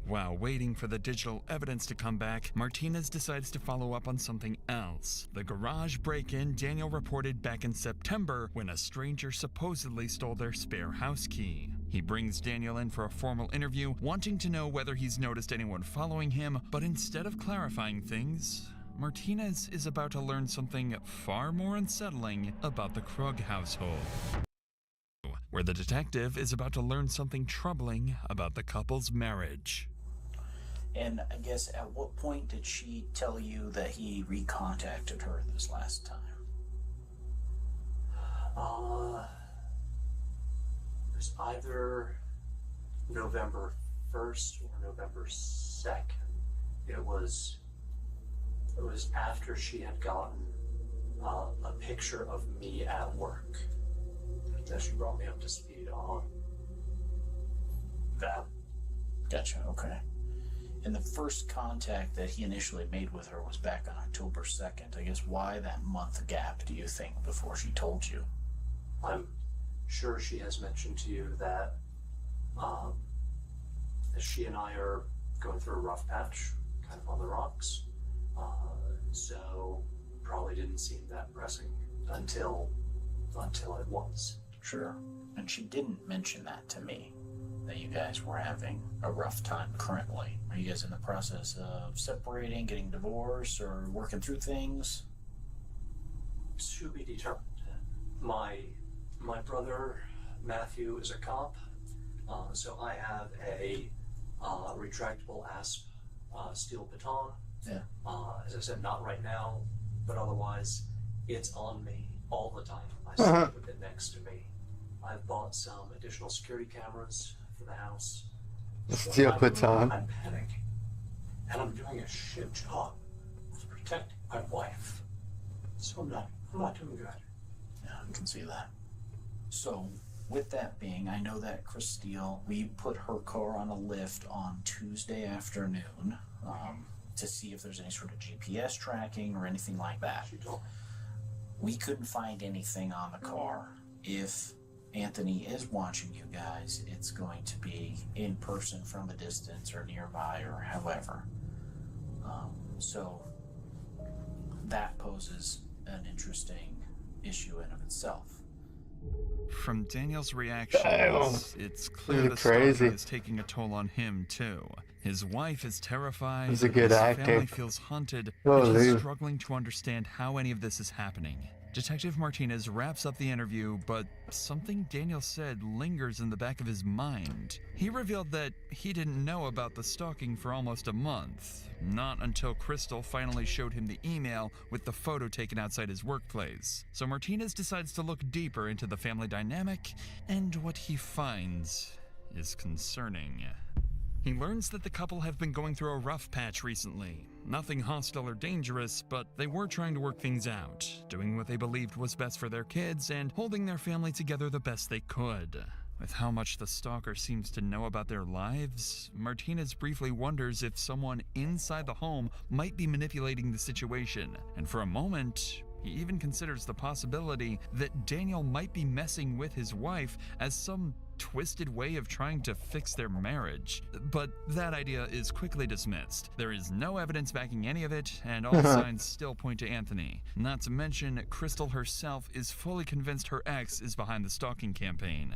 While waiting for the digital evidence to come back, Martinez decides to follow up on something else. The garage break-in Daniel reported back in September when a stranger supposedly stole their spare house key. He brings Daniel in for a formal interview, wanting to know whether he's noticed anyone following him, but instead of clarifying things, Martinez is about to learn something far more unsettling about the Krug household, where the detective is about to learn something troubling about the couple's marriage. And I guess at what point did she tell you that he recontacted her this last time? It was either November 1st or November 2nd. It was after she had gotten a picture of me at work. she brought me up to speed on that. Gotcha, okay. And the first contact that he initially made with her was back on October 2nd. I guess why that month gap, do you think, before she told you? I'm sure she has mentioned to you that she and I are going through a rough patch, kind of on the rocks. So probably didn't seem that pressing until it was. Sure. And she didn't mention that to me, that you guys were having a rough time currently. Are you guys in the process of separating, getting divorced, or working through things? To be determined. My brother Matthew is a cop, so I have a retractable asp steel baton. Yeah. As I said, not right now, but otherwise, it's on me all the time. I sleep with it next to me. I've bought some additional security cameras for the house. Steel baton. I'm panicking, and I'm doing a shit job of protecting my wife. So I'm not doing good. Yeah, I can see that. So, with that being, I know that Chris Steele, we put her car on a lift on Tuesday afternoon to see if there's any sort of GPS tracking or anything like that. We couldn't find anything on the car. If Anthony is watching you guys, it's going to be in person from a distance or nearby or however. So that poses an interesting issue in of itself. From Daniel's reactions, it's clear the crazy. stalking is taking a toll on him too. His wife is terrified. He's a good his actor. family feels haunted, Whoa, and he's dude. struggling to understand how any of this is happening. Detective Martinez wraps up the interview, but something Daniel said lingers in the back of his mind. He revealed that he didn't know about the stalking for almost a month, not until Crystal finally showed him the email with the photo taken outside his workplace. So Martinez decides to look deeper into the family dynamic, and what he finds is concerning. He learns that the couple have been going through a rough patch recently. Nothing hostile or dangerous, but they were trying to work things out, doing what they believed was best for their kids and holding their family together the best they could. With how much the stalker seems to know about their lives, Martinez briefly wonders if someone inside the home might be manipulating the situation, and for a moment, he even considers the possibility that Daniel might be messing with his wife as some twisted way of trying to fix their marriage. But that idea is quickly dismissed. There is no evidence backing any of it, and all signs still point to Anthony. Not to mention, Crystal herself is fully convinced her ex is behind the stalking campaign.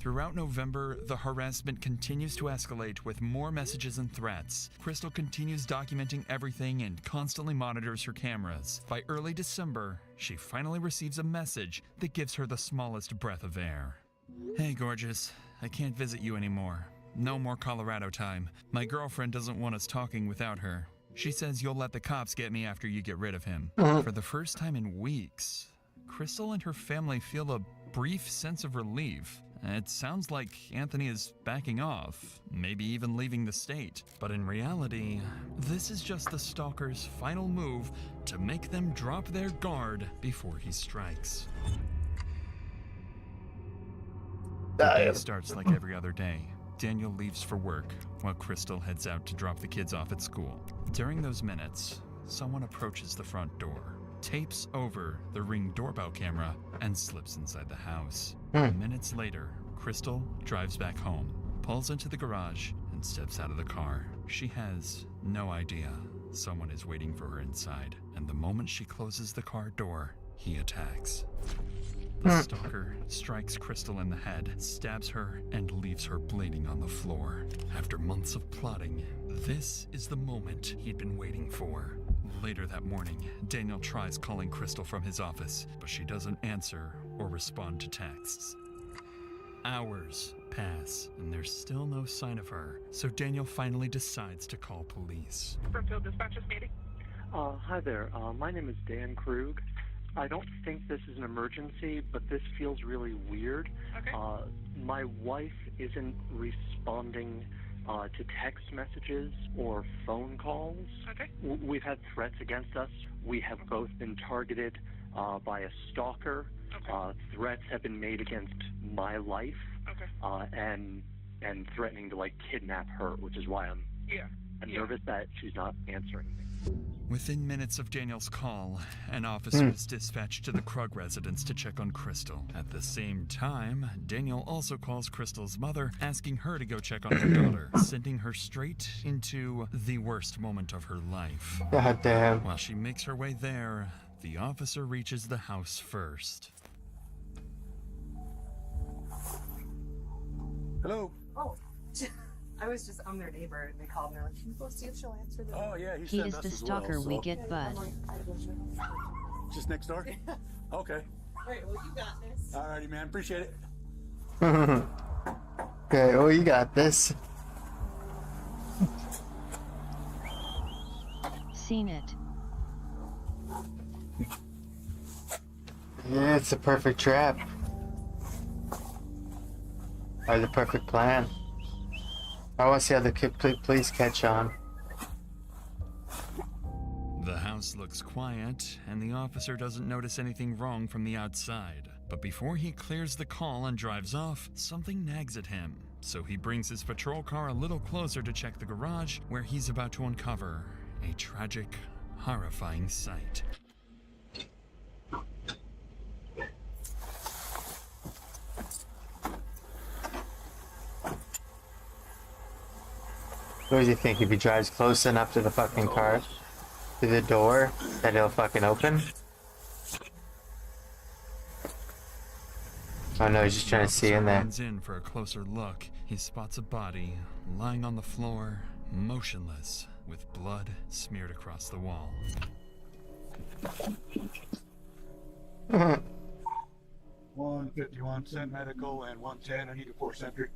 Throughout November, the harassment continues to escalate with more messages and threats. Crystal continues documenting everything and constantly monitors her cameras. By early December, she finally receives a message that gives her the smallest breath of air. Hey, gorgeous. I can't visit you anymore. No more Colorado time. My girlfriend doesn't want us talking without her. She says you'll let the cops get me after you get rid of him. For the first time in weeks, Crystal and her family feel a brief sense of relief. It sounds like Anthony is backing off, maybe even leaving the state. But in reality, this is just the stalker's final move to make them drop their guard before he strikes. The day starts like every other day. Daniel leaves for work, while Crystal heads out to drop the kids off at school. During those minutes, someone approaches the front door, tapes over the Ring doorbell camera, and slips inside the house. Minutes later, Crystal drives back home, pulls into the garage, and steps out of the car. She has no idea someone is waiting for her inside, and the moment she closes the car door, he attacks. The stalker strikes Crystal in the head, stabs her, and leaves her bleeding on the floor. After months of plotting, this is the moment he'd been waiting for. Later that morning, Daniel tries calling Crystal from his office, but she doesn't answer or respond to texts. Hours pass, and there's still no sign of her, so Daniel finally decides to call police. Springfield Dispatcher's meeting. Hi there. My name is Dan Krug. I don't think this is an emergency, but this feels really weird. Okay. My wife isn't responding to text messages or phone calls. Okay. We've had threats against us. We have both been targeted by a stalker. Threats have been made against my life, and threatening to like kidnap her, which is why I'm nervous that she's not answering me. Within minutes of Daniel's call, an officer is dispatched to the Krug residence to check on Crystal. At the same time, Daniel also calls Crystal's mother, asking her to go check on her daughter, sending her straight into the worst moment of her life. God damn. While she makes her way there, the officer reaches the house first. Hello. Oh, I'm their neighbor, and they called me. Like, can you go see if she'll answer the door? Oh yeah, He is the stalker we get, bud. Just next door. Okay. Alright, well, you got this. Alrighty, man. Appreciate it. Okay, oh, you got this. Seen it. Yeah, it's a perfect trap. Or the perfect plan. I want to see how the police catch on. The house looks quiet, and the officer doesn't notice anything wrong from the outside. But before he clears the call and drives off, something nags at him. So he brings his patrol car a little closer to check the garage, where he's about to uncover a tragic, horrifying sight. What does he think? If he drives close enough to the fucking car, to the door, that it'll fucking open? Oh no, he's just trying to see in there. Runs in for a closer look. He spots a body lying on the floor, motionless, with blood smeared across the wall. 151 sent medical and 110. I need a 4 sentry.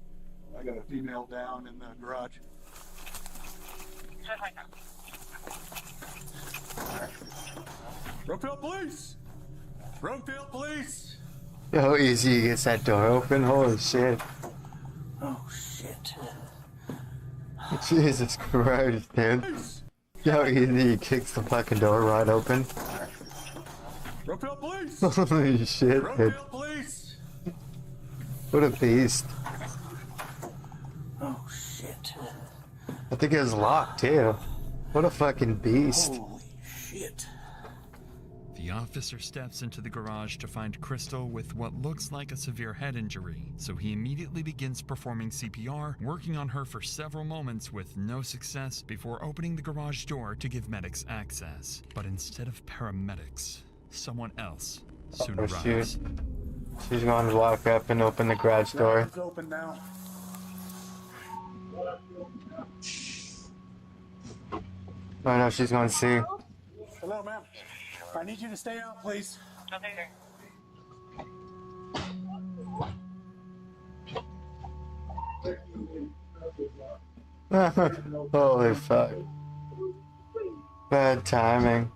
I got a female down in the garage. Rockville Police! Rockville Police! How easy he gets that door open, holy shit. Oh shit. Jesus Christ, dude. How easy he kicks the fucking door right open. Rockville Police! Holy shit, dude. Rockville Police! What a beast. Oh shit. I think it was locked too. What a fucking beast. Holy shit. The officer steps into the garage to find Crystal with what looks like a severe head injury, so he immediately begins performing CPR, working on her for several moments with no success before opening the garage door to give medics access. But instead of paramedics, someone else soon arrives. She's going to walk up and open the garage door. It's open now. Oh no, she's going to see. Hello, ma'am. I need you to stay out, please. Holy fuck. Bad timing.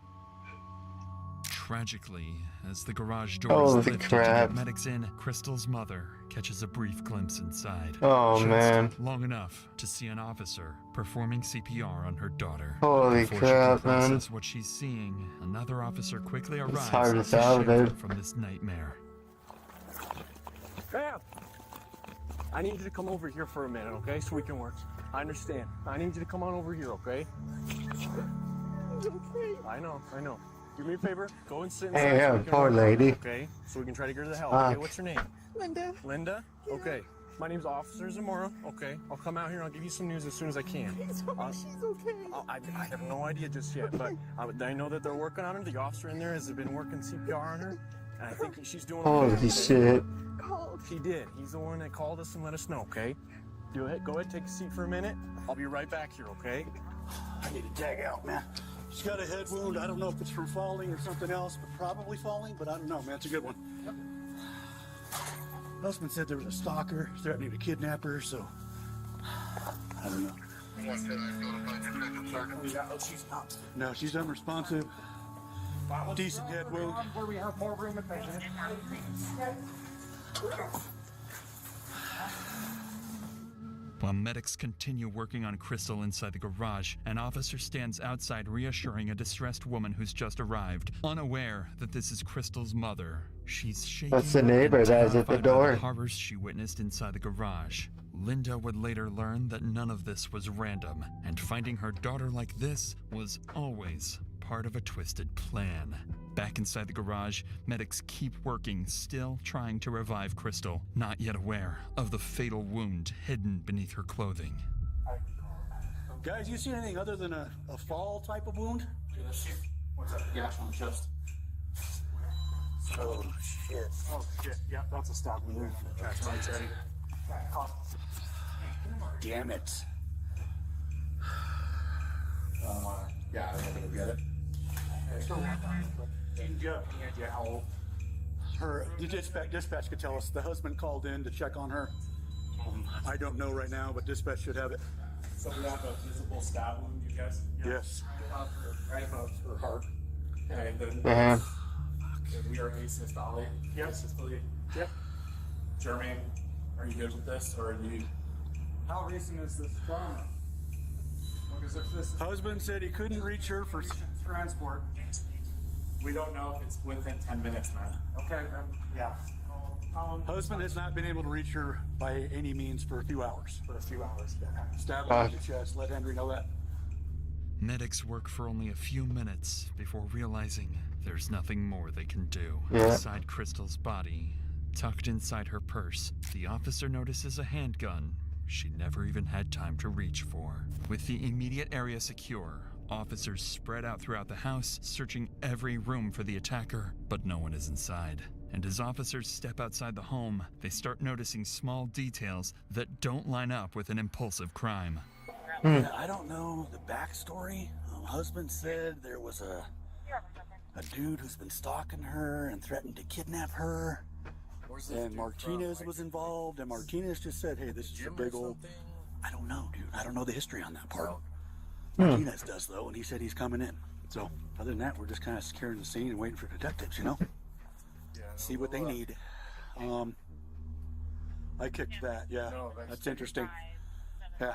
Tragically, as the garage door Holy is lifted crap. to get medics in, Crystal's mother catches a brief glimpse inside. Oh, just man. long enough to see an officer performing CPR on her daughter. Holy Before crap, she can man. process what she's seeing, another officer quickly arrives hard to as hell, shift her dude. from this nightmare. Bam! I need you to come over here for a minute, okay? So we can work. I understand. I need you to come on over here, okay? I know. Do me a favor. Go and sit inside. Hey, so we can poor work, lady. Okay? So we can try to get her the help. Fuck. Okay, what's your name? Linda. Linda? Okay. My name's Officer Zamora. Okay. I'll come out here and I'll give you some news as soon as I can. She's okay. I have no idea just yet, but I know that they're working on her. The officer in there has been working CPR on her, and I think she's doing okay. Holy shit. She did. He's the one that called us and let us know, okay? Go ahead, take a seat for a minute. I'll be right back here, okay? I need to tag out, man. She's got a head wound. I don't know if it's from falling or something else, but probably falling, but I don't know, man. It's a good one. Husband said there was a stalker threatening to kidnap her, so I don't know. No, she's unresponsive. Decent head wound. Where we have more room at the While medics continue working on Crystal inside the garage, an officer stands outside reassuring a distressed woman who's just arrived, unaware that this is Crystal's mother. She's shaking That's the neighbor and that was at the terrified by door. the horrors she witnessed inside the garage. Linda would later learn that none of this was random, and finding her daughter like this was always part of a twisted plan. Back inside the garage, medics keep working, still trying to revive Crystal, not yet aware of the fatal wound hidden beneath her clothing. Guys, you see anything other than a fall type of wound? What's that gash on the chest? Oh, shit. Oh, shit. Yeah, that's a stab wound there. That's right, ready. Damn it. Yeah, I think we'll get it. The dispatch could tell us. The husband called in to check on her. I don't know right now, but dispatch should have it. So we have a visible stab wound, you guys? Yes. Right above her heart. Okay, then we are asystole. Yep. Asystole. Yep. Jermaine, are you good with this, or are you? How recent is this trauma? Because if this Husband said he couldn't reach her for transport, we don't know if it's within 10 minutes, man. Okay, then, yeah. Husband has not been able to reach her by any means for a few hours. For a few hours. Stab her in the chest. Let Henry know that. Medics work for only a few minutes before realizing there's nothing more they can do. Yeah. Inside Crystal's body, tucked inside her purse, the officer notices a handgun she never even had time to reach for. With the immediate area secure, officers spread out throughout the house, searching every room for the attacker, but no one is inside. And as officers step outside the home, they start noticing small details that don't line up with an impulsive crime. I don't know the backstory. Husband said there was a dude who's been stalking her and threatened to kidnap her. And Martinez was involved, and Martinez just said, hey, this is a big old... I don't know, dude. I don't know the history on that part. Martinez does, though, and he said he's coming in. So, other than that, we're just kind of securing the scene and waiting for detectives, you know? See what they need. I kicked that, yeah. That's interesting. Yeah.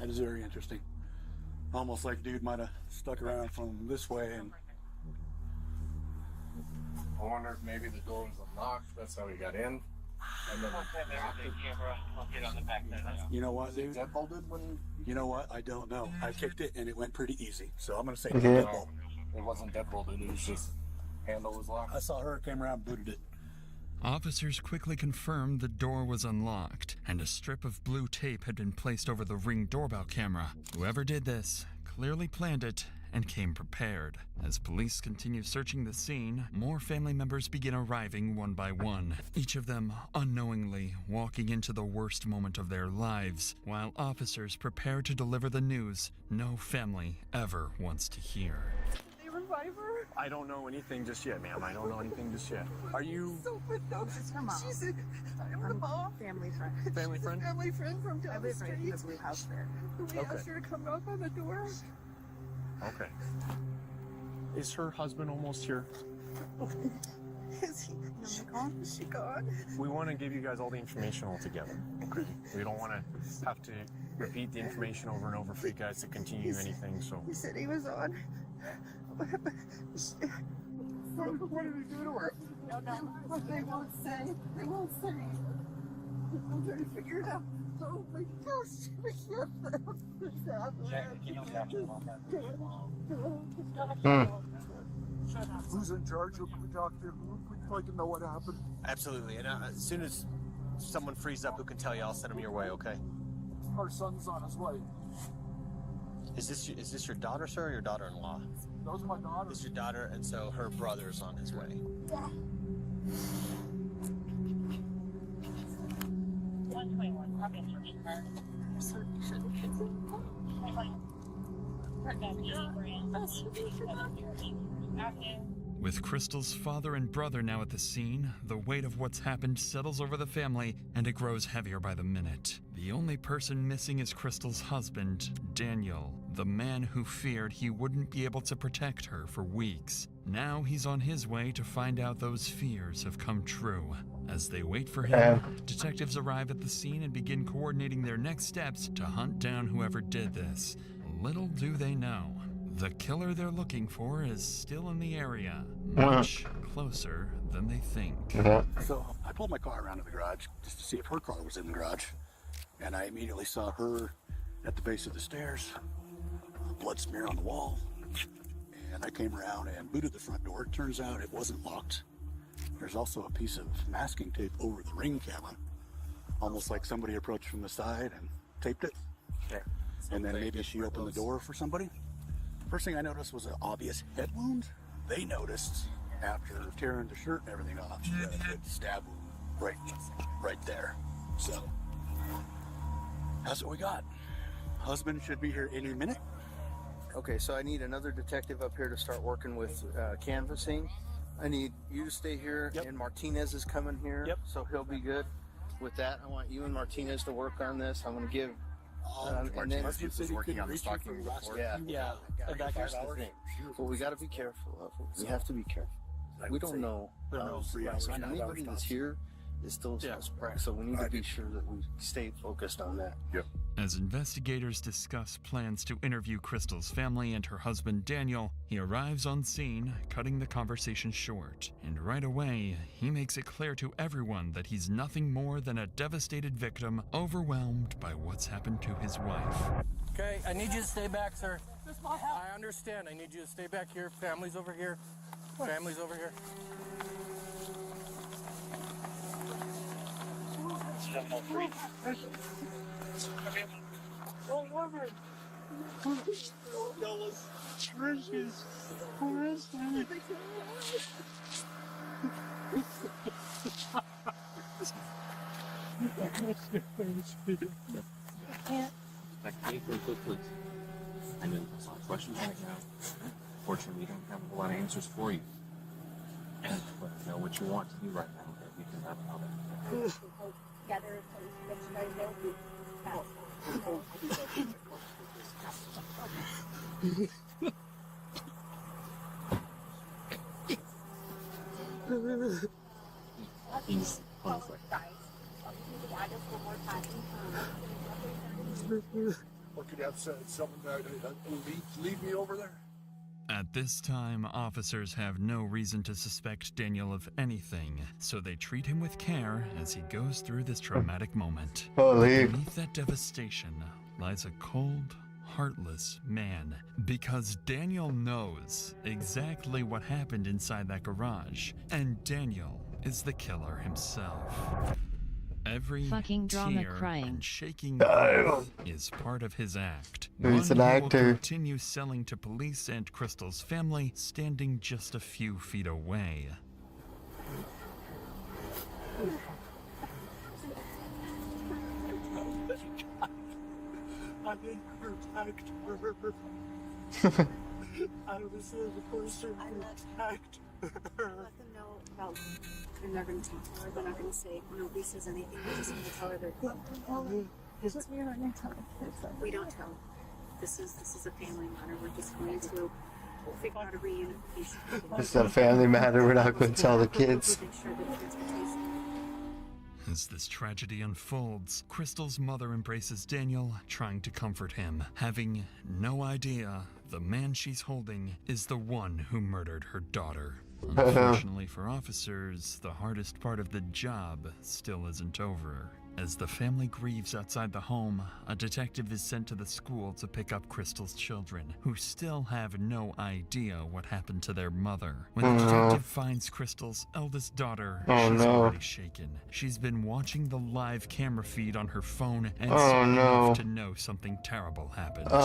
That is very interesting. Almost like dude might have stuck around from this way and... I wonder if maybe the door was unlocked. That's how he got in. And then you know what, dude? You know what? I don't know. I kicked it and it went pretty easy. So I'm going to say deadbolt. It wasn't deadbolted. It was just handle was locked. I saw her, came around, booted it. Officers quickly confirmed the door was unlocked, and a strip of blue tape had been placed over the Ring doorbell camera. Whoever did this clearly planned it and came prepared. As police continue searching the scene, more family members begin arriving one by one, each of them unknowingly walking into the worst moment of their lives, while officers prepare to deliver the news no family ever wants to hear. They revive her? I don't know anything just yet, ma'am. I don't know anything just yet. Are you... So good, though. This is her mom. She's a family friend. Family friend? Family friend from down the street. In the blue house there. We asked her to come knock on the door. Okay. Is her husband almost here? Is he? Is she gone? We want to give you guys all the information all together. Okay. We don't want to have to repeat the information over and over for you guys to continue anything, so... He said he was on. What did he do to her? No. They won't say. They won't say. I'm trying to figure it out. Oh my gosh. Who's in charge of the doctor? We'd like to know what happened. Absolutely. And as soon as someone frees up who can tell you, I'll send them your way, okay? Our son's on his way. Is this your daughter, sir, or your daughter-in-law? That was my daughter. It's your daughter, and so her brother's on his way. Yeah. 121, probably her. With Crystal's father and brother now at the scene, the weight of what's happened settles over the family, and it grows heavier by the minute. The only person missing is Crystal's husband, Daniel, the man who feared he wouldn't be able to protect her for weeks. Now he's on his way to find out those fears have come true. As they wait for him, detectives arrive at the scene and begin coordinating their next steps to hunt down whoever did this. Little do they know, the killer they're looking for is still in the area, much closer than they think. So I pulled my car around to the garage just to see if her car was in the garage, and I immediately saw her at the base of the stairs, a blood smear on the wall, and I came around and booted the front door. It turns out it wasn't locked. There's also a piece of masking tape over the ring camera, almost like somebody approached from the side and taped it. And then maybe she opened the door for somebody. First thing I noticed was an obvious head wound. They noticed after tearing the shirt and everything off, she had a good stab wound right there. So that's what we got. Husband should be here any minute. Okay, so I need another detective up here to start working with canvassing. I need you to stay here, and Martinez is coming here, so he'll be good with that. I want you and Martinez to work on this. I'm going to give... and then Martinez was working on the stalking before. Yeah. And that here's the thing. Well, we got to be careful of it. We have to be careful. We don't know. Anybody that's here is still suspect, so we need to be sure that we stay focused on that. As investigators discuss plans to interview Crystal's family and her husband Daniel, he arrives on scene, cutting the conversation short. And right away, he makes it clear to everyone that he's nothing more than a devastated victim, overwhelmed by what's happened to his wife. Okay, I need you to stay back, sir. I understand. I need you to stay back here. Family's over here. Family's over here. I know there's a lot of questions right now. Fortunately, we don't have a lot of answers for you. But I know what you want to do right now, that we can have another. Together, These conflict. Or could you have someone lead me over there? At this time, officers have no reason to suspect Daniel of anything, so they treat him with care as he goes through this traumatic moment. Holy. Beneath that devastation lies a cold, heartless man, because Daniel knows exactly what happened inside that garage, and Daniel is the killer himself. Every Fucking drama tear crying. and shaking breath is part of his act. He's One an he actor. will continue selling to police and Crystal's family, standing just a few feet away. I didn't protect her. I was the person who attacked her. Let them know about, and they're going to talk to her. They're not going to say, nobody says anything. They're just going to tell her they're we don't tell. This is a family matter. We're just going to figure out a reunification. It's a family matter. We're not going to tell the kids. Make sure that transportation. As this tragedy unfolds, Crystal's mother embraces Daniel, trying to comfort him, having no idea the man she's holding is the one who murdered her daughter. Unfortunately for officers, the hardest part of the job still isn't over. As the family grieves outside the home, a detective is sent to the school to pick up Crystal's children, who still have no idea what happened to their mother. When the detective finds Crystal's eldest daughter, she's already shaken. She's been watching the live camera feed on her phone and soon enough to know something terrible happened. She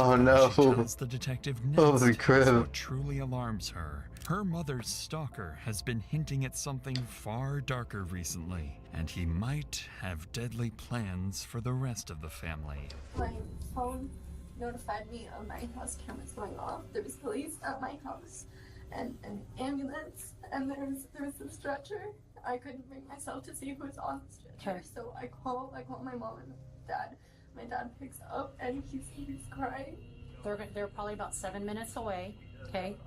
tells the detective next what truly alarms her. Her mother's stalker has been hinting at something far darker recently, and he might have deadly plans for the rest of the family. My phone notified me of my house cameras going off. There was police at my house, and an ambulance, and there was a stretcher. I couldn't bring myself to see who was on the stretcher, so I call my mom and dad. My dad picks up and he's crying. They're probably about 7 minutes away. Okay.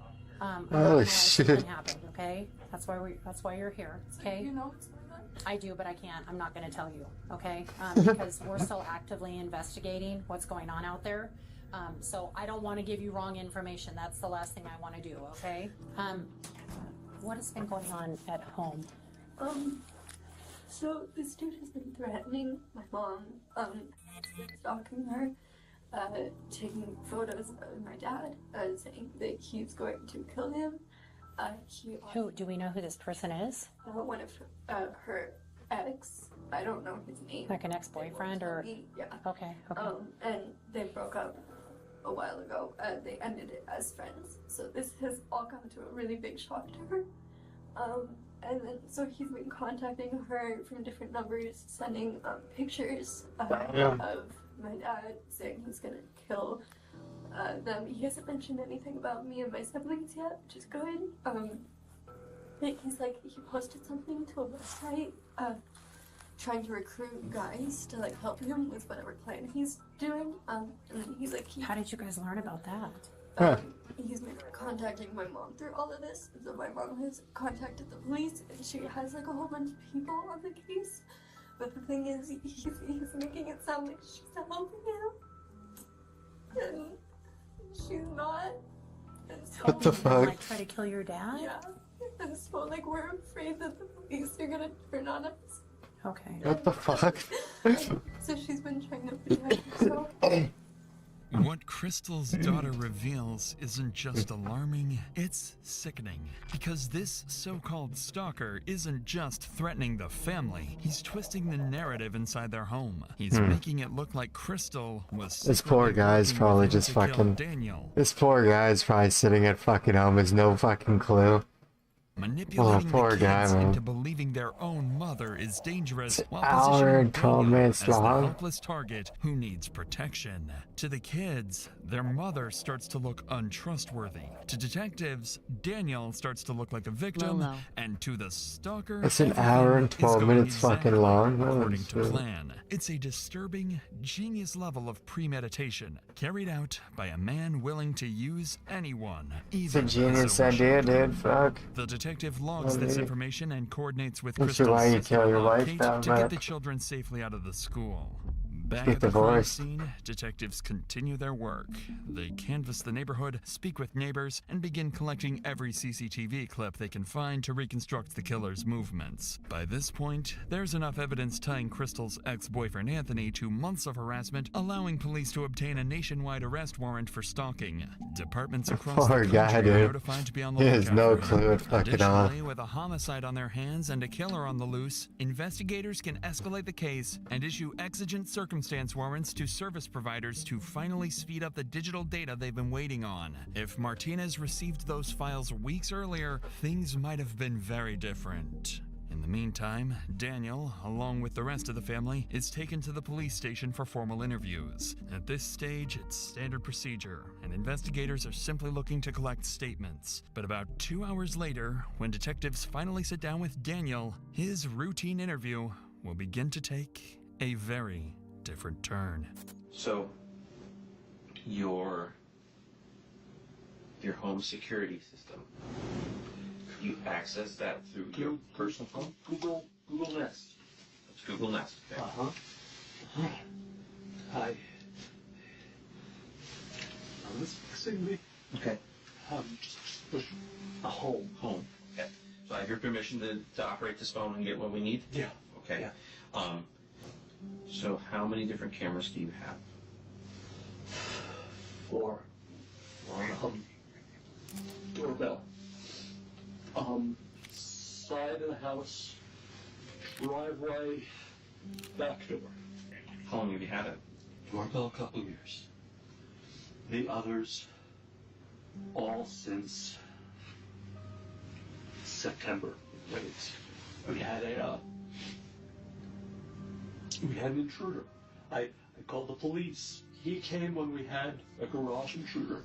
Oh shit! Something happened. Okay. That's why you're here. Okay. You know what's going on? I do, but I can't. I'm not going to tell you. Okay. Because we're still actively investigating what's going on out there. So I don't want to give you wrong information. That's the last thing I want to do. Okay. What has been going on at home? So this dude has been threatening my mom, stalking her, taking photos of my dad, saying that he's going to kill him. Who do we know who this person is? One of her ex. I don't know his name. Like an ex-boyfriend or? Yeah. Okay. Okay. And they broke up a while ago. They ended it as friends. So this has all come to a really big shock to her. And then, so he's been contacting her from different numbers, sending pictures of my dad, saying he's gonna kill them. He hasn't mentioned anything about me and my siblings yet, which is good. He's like, he posted something to a website, trying to recruit guys to like help him with whatever plan he's doing. And then he's like, how did you guys learn about that? He's been contacting my mom through all of this, so my mom has contacted the police, and she has like a whole bunch of people on the case. But the thing is, he's making it sound like she's helping him, and she's not. And so, What the fuck? Like try to kill your dad? Yeah, and so like we're afraid that the police are gonna turn on us. Okay. What the fuck? So she's been trying to protect herself. What Crystal's daughter reveals isn't just alarming, it's sickening. Because this so-called stalker isn't just threatening the family, he's twisting the narrative inside their home. He's making it look like Crystal was This poor guy's probably just fucking. Daniel. This poor guy's probably sitting at fucking home with no fucking clue. Manipulating poor the guy, kids man. into believing their own mother is dangerous while hour positioning and 12 Daniel minutes as the long. helpless target who needs protection. To the kids, their mother starts to look untrustworthy. To detectives, Daniel starts to look like the victim, Lolo. and to the stalker, It's an hour and everything is 12 going minutes exactly fucking long. according to Shit. plan. It's a disturbing, genius level of premeditation carried out by a man willing to use anyone. It's a Even genius as idea, dude. Fuck. the detective logs this information and coordinates with That's Crystal's why you sister, kill your wife Kate, down to there. get the children safely out of the school. Back Get at the crime divorced. scene, detectives continue their work. They canvass the neighborhood, speak with neighbors, and begin collecting every CCTV clip they can find to reconstruct the killer's movements. By this point, there's enough evidence tying Crystal's ex-boyfriend Anthony to months of harassment, allowing police to obtain a nationwide arrest warrant for stalking. Departments across Poor the guy, country are dude. notified to be on the He has lookout no for him. clue at fucking all. Additionally, with a homicide on their hands and a killer on the loose, investigators can escalate the case and issue exigent circumstance warrants to service providers to finally speed up the digital data they've been waiting on. If Martinez received those files weeks earlier, things might have been very different. In the meantime, Daniel, along with the rest of the family, is taken to the police station for formal interviews. At this stage, it's standard procedure, and investigators are simply looking to collect statements. But about 2 hours later, when detectives finally sit down with Daniel, his routine interview will begin to take a very different turn. So, your home security system, you access that through your personal phone? Google Nest. It's Google Nest. Okay. Hi. This fixing me. Okay. Just push a home. Home. Okay. So I have your permission to operate this phone and get what we need? Yeah. Okay. Yeah. So how many different cameras do you have? 4. Doorbell. Side of the house, driveway, back door. How long have you had it? Doorbell, a couple years. The others, all since September. We had an intruder. I called the police. He came when we had a garage intruder.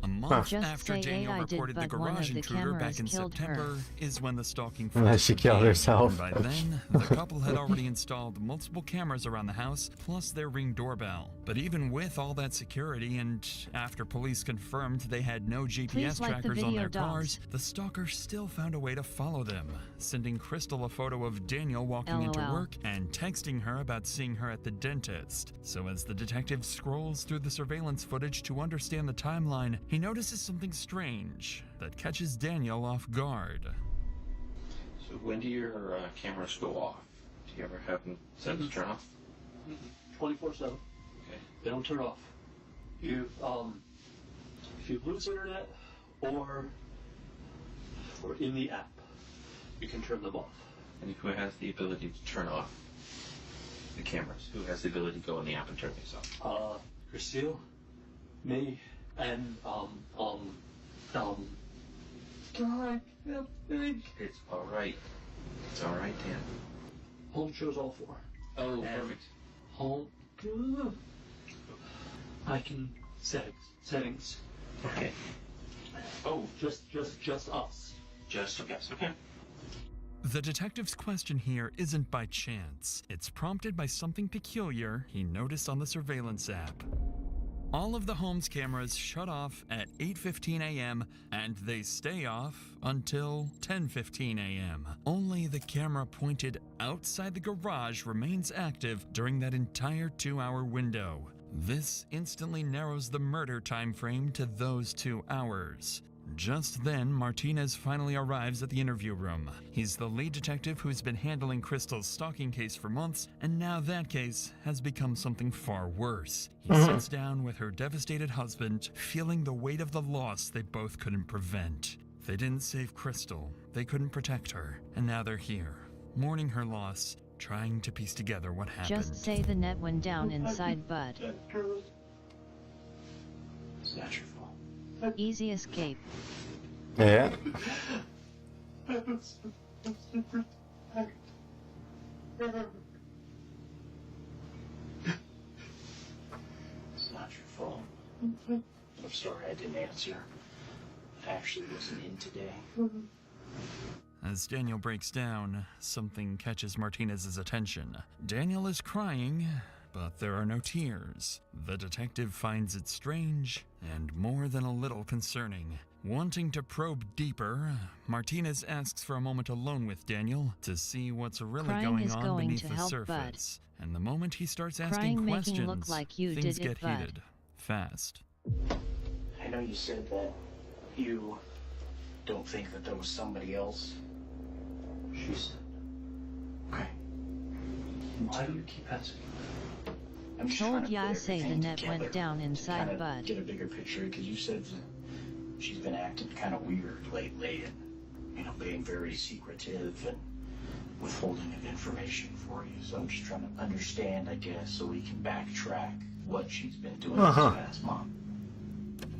On month Just after say Daniel I did, reported the but one garage of the intruder back cameras in killed her. September is when the stalking Unless she footage killed began. herself. And by then, the couple had already installed multiple cameras around the house, plus their Ring doorbell. But even with all that security, and after police confirmed they had no GPS like the trackers on video their dogs. cars, the stalker still found a way to follow them, sending Crystal a photo of Daniel walking into LOL. work and texting her about seeing her at the dentist. So as the detective scrolls through the surveillance footage to understand the timeline, he notices something strange that catches Daniel off guard. So when do your cameras go off? Do you ever have them set to turn off? 24/7. Okay. They don't turn off. If you lose internet or in the app, you can turn them off. And who has the ability to turn off the cameras? Who has the ability to go in the app and turn these off? Christine, me, and God, It's all right. It's all right, Dan. home shows all four. Oh, And perfect. home. I can settings. Okay. Oh, Just us. just okay. Okay. The detective's question here isn't by chance. It's prompted by something peculiar he noticed on the surveillance app. All of the home's cameras shut off at 8:15 a.m. and they stay off until 10:15 a.m. Only the camera pointed outside the garage remains active during that entire 2-hour window. This instantly narrows the murder time frame to those 2 hours. Just then, Martinez finally arrives at the interview room. He's the lead detective who's been handling Crystal's stalking case for months, and now that case has become something far worse. He sits down with her devastated husband, feeling the weight of the loss they both couldn't prevent. They didn't save Crystal, they couldn't protect her, and now they're here, mourning her loss, trying to piece together what happened. Just say the net went down inside Bud. It's not your fault. Easy escape. Yeah. It's not your fault. I'm sorry I didn't answer. I actually wasn't in today. As Daniel breaks down, something catches Martinez's attention. Daniel is crying, but there are no tears. The detective finds it strange and more than a little concerning. Wanting to probe deeper, Martinez asks for a moment alone with Daniel to see what's really Crying going is on going beneath to the help surface. And the moment he starts asking Crying making questions, look like you things did it, get Bud. heated fast. I know you said that you don't think that there was somebody else. She said, okay. Why do you keep asking? I'm just trying Told to ya put say the everything net together went down to inside kinda Bud. get a bigger picture, because you said that she's been acting kind of weird lately, and being very secretive and withholding of information for you. So I'm just trying to understand, I guess, so we can backtrack what she's been doing this past month.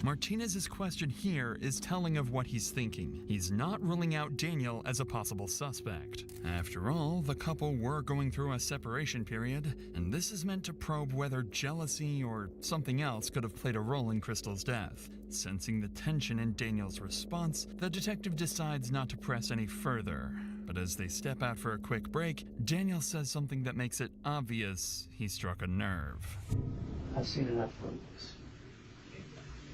Martinez's question here is telling of what he's thinking. He's not ruling out Daniel as a possible suspect. After all, the couple were going through a separation period, and this is meant to probe whether jealousy or something else could have played a role in Crystal's death. Sensing the tension in Daniel's response, the detective decides not to press any further. But as they step out for a quick break, Daniel says something that makes it obvious he struck a nerve. I've seen enough movies.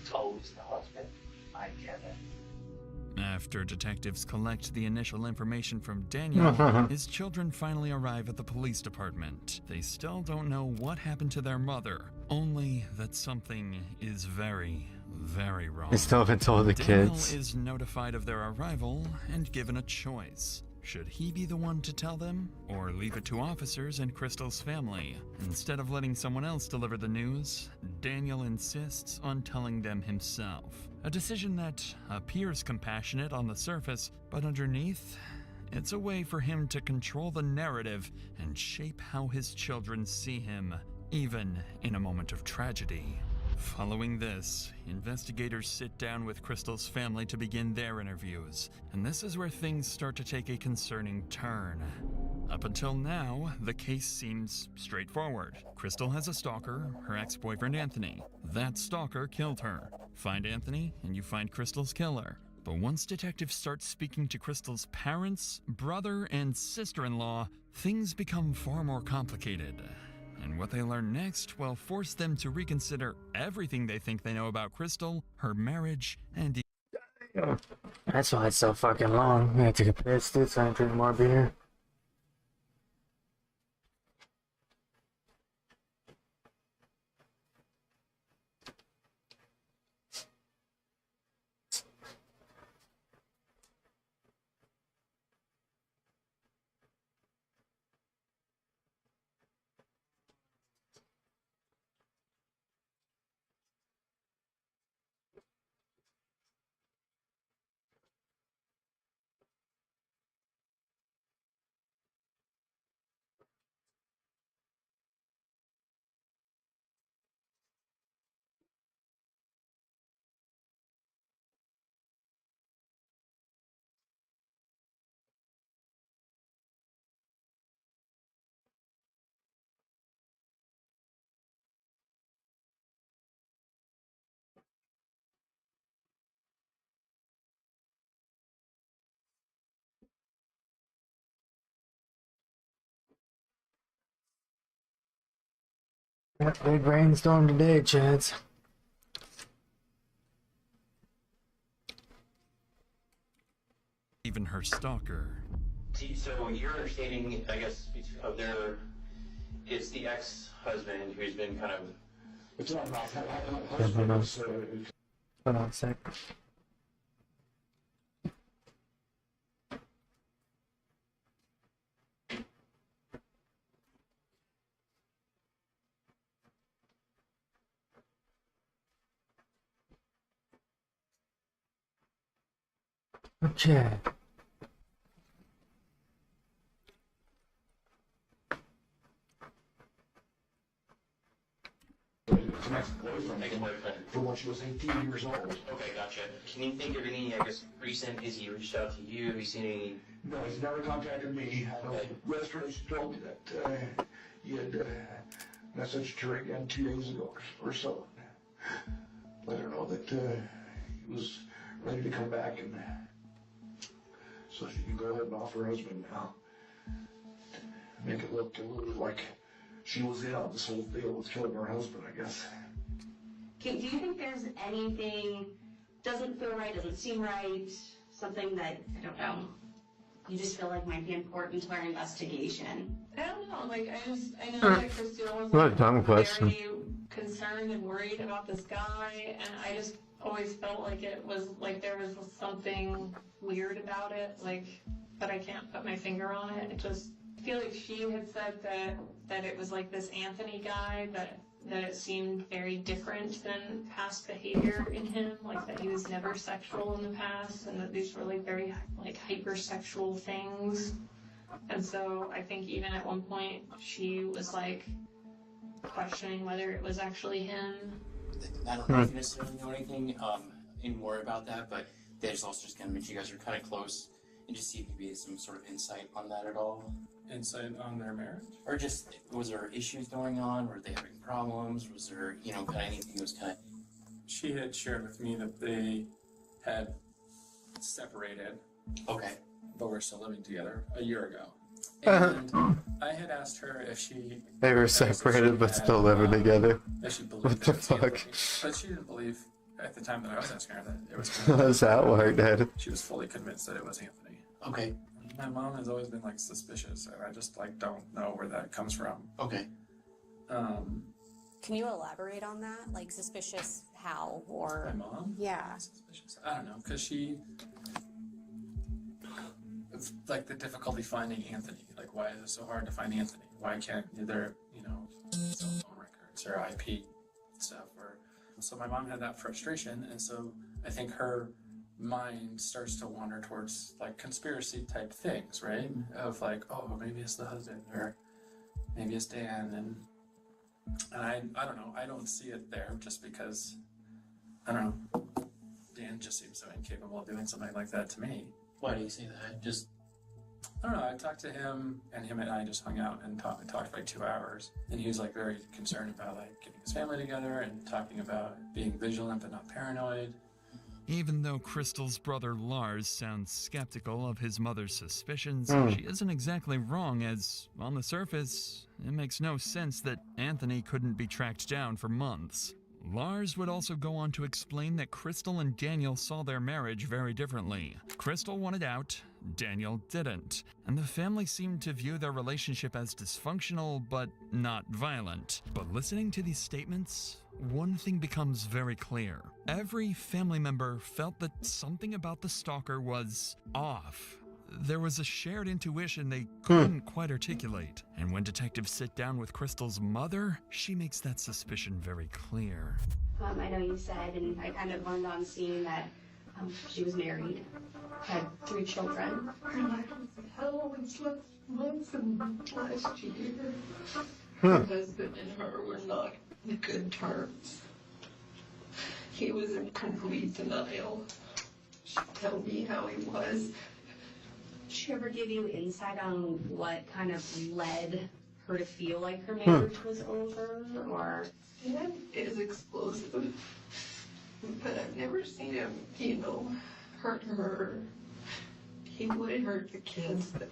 It's always the husband. I get it. After detectives collect the initial information from Daniel, his children finally arrive at the police department. They still don't know what happened to their mother, only that something is very, very wrong. They still haven't told the Daniel kids. is notified of their arrival and given a choice. Should he be the one to tell them, or leave it to officers and Crystal's family? Instead of letting someone else deliver the news, Daniel insists on telling them himself. A decision that appears compassionate on the surface, but underneath, it's a way for him to control the narrative and shape how his children see him, even in a moment of tragedy. Following this, investigators sit down with Crystal's family to begin their interviews, and this is where things start to take a concerning turn. Up until now, the case seems straightforward. Crystal has a stalker, her ex-boyfriend Anthony. That stalker killed her. Find Anthony, and you find Crystal's killer. But once detectives start speaking to Crystal's parents, brother, and sister-in-law, things become far more complicated. And what they learn next will force them to reconsider everything they think they know about Crystal, her marriage, and... That's why it's so fucking long. I had to take a piss, dude, so I drink more beer. Yep, big rainstorm today, Chads. Even her stalker. So your understanding, I guess, of it's the ex-husband who's been kind of... It's not my Hold on. husband. Hold on a sec. Okay. It's an ex-boyfriend from when she was 18 years old. Okay, gotcha. Can you think of any, I guess, recent, has he reached out to you? Have you seen any... No, he's never contacted me. I know yesterday she told me that he had messaged her again 2 days ago or so. Let her know that he was ready to come back, and so she can go ahead and off her husband now. Make it look a little like she was in on this whole deal with killing her husband, I guess. Do you think there's anything doesn't feel right, doesn't seem right, something that, I don't know, you just feel like might be important to our investigation? I don't know, like, I know that Christine was What a dumb question. very concerned and worried about this guy, and I just always felt like it was, like, there was something weird about it, like, but I can't put my finger on it. It just, I feel like she had said that it was like this Anthony guy, that it seemed very different than past behavior in him, like that he was never sexual in the past, and that these were like very like hypersexual things. And so I think even at one point she was like questioning whether it was actually him. I don't know if you necessarily know anything any more about that, but they just also just kind of mentioned you guys are kind of close, and just see if maybe some sort of insight on that at all. Insight on their marriage? Or just, was there issues going on? Were they having problems? Was there, kind of anything that was kind of... She had shared with me that they had separated. Okay. But were still living together a year ago. And I had asked her if she... They were separated but still living together. If she believed What the it was fuck? Anthony. But she didn't believe, at the time that I was asking her, that it was How does that work, Dad? She was fully convinced that it was Anthony. Okay. My mom has always been like suspicious, and I just like don't know where that comes from. Okay. Can you elaborate on that? Like suspicious how or My mom? Yeah. Suspicious. I don't know, because she, it's like the difficulty finding Anthony. Like, why is it so hard to find Anthony? Why can't there, cell phone records or IP stuff? Or so my mom had that frustration, and so I think her mind starts to wander towards like conspiracy type things, right? Of like, oh, maybe it's the husband, or maybe it's Dan, and I don't know. I don't see it there just because I don't know. Dan just seems so incapable of doing something like that to me. Why do you say that? Just I don't know. I talked to him, and him and I just hung out and talked for like 2 hours. And he was like very concerned about like getting his family together and talking about being vigilant but not paranoid. Even though Crystal's brother Lars sounds skeptical of his mother's suspicions, she isn't exactly wrong, as, on the surface, it makes no sense that Anthony couldn't be tracked down for months. Lars would also go on to explain that Crystal and Daniel saw their marriage very differently. Crystal wanted out, Daniel didn't, and the family seemed to view their relationship as dysfunctional but not violent. But listening to these statements, one thing becomes very clear. Every family member felt that something about the stalker was off. There was a shared intuition they couldn't quite articulate, and when detectives sit down with Crystal's mother, she makes that suspicion very clear. I know you said, and I kind of learned on seeing that she was married, had 3 children. Hell, we slept months and last year. Her husband and her were not in good terms. He was in complete denial. She told me how he was. Did she ever give you insight on what kind of led her to feel like her marriage was over, or? That is explosive. But I've never seen him, hurt her. He would hurt the kids, but,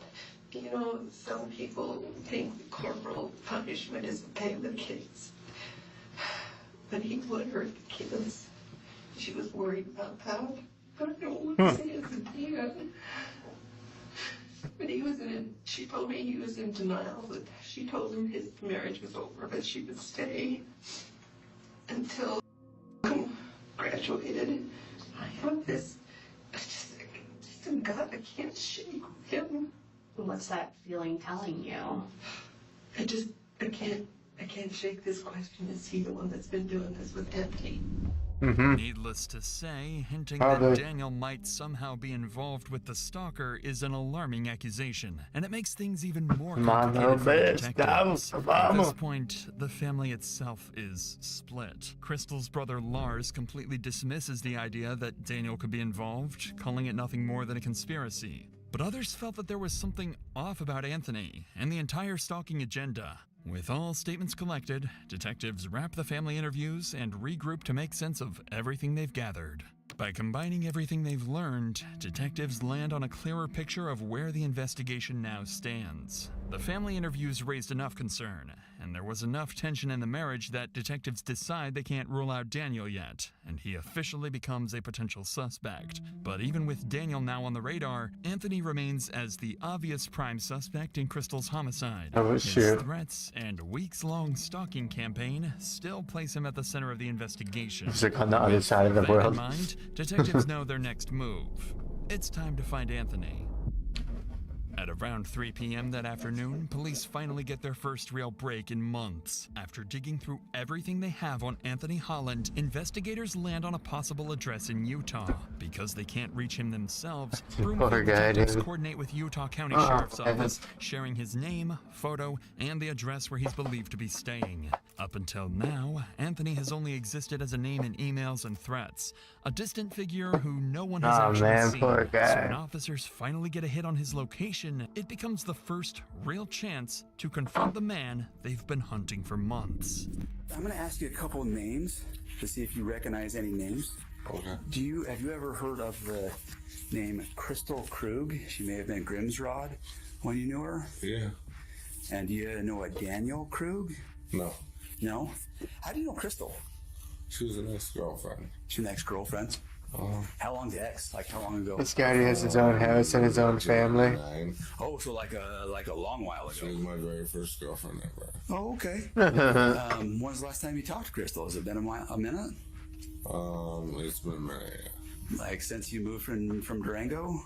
some people think the corporal punishment is to pay the kids. But he would hurt the kids. She was worried about that. I don't want to say it's a dad. But she told me he was in denial, that she told him his marriage was over, but she would stay until graduated. I have this, just a gut I can't shake with him. What's that feeling telling you? I can't shake this question. Is he the one that's been doing this with Anthony? Needless to say, hinting that Daniel might somehow be involved with the stalker is an alarming accusation, and it makes things even more complicated for the detectives. At this point, the family itself is split. Crystal's brother Lars completely dismisses the idea that Daniel could be involved, calling it nothing more than a conspiracy. But others felt that there was something off about Anthony and the entire stalking agenda. With all statements collected, detectives wrap the family interviews and regroup to make sense of everything they've gathered. By combining everything they've learned, detectives land on a clearer picture of where the investigation now stands. The family interviews raised enough concern, and there was enough tension in the marriage that detectives decide they can't rule out Daniel yet, and he officially becomes a potential suspect. But even with Daniel now on the radar, Anthony remains as the obvious prime suspect in Crystal's homicide. His threats and weeks-long stalking campaign still place him at the center of the investigation. He's like on the other side of the world. In mind, detectives know their next move. It's time to find Anthony. At around 3 p.m. that afternoon, police finally get their first real break in months. After digging through everything they have on Anthony Holland, investigators land on a possible address in Utah. Because they can't reach him themselves, Broomfield detectives coordinate with Utah County Sheriff's Office, sharing his name, photo, and the address where he's believed to be staying. Up until now, Anthony has only existed as a name in emails and threats, a distant figure who no one has actually seen. Poor guy. So when officers finally get a hit on his location, it becomes the first real chance to confront the man they've been hunting for months. I'm going to ask you a couple of names to see if you recognize any names. Okay. Have you ever heard of the name Crystal Krug? She may have been Grimsrod when you knew her. Yeah. And do you know a Daniel Krug? No. No? How do you know Crystal? She was an ex-girlfriend. She's an ex-girlfriend? How long's the ex? Like how long ago? This guy has his own house and his own family. Oh, so like a long while ago. She was my very first girlfriend ever. Oh, okay. When's the last time you talked to Crystal? Has it been a minute? It's been a minute, yeah. Like since you moved from Durango?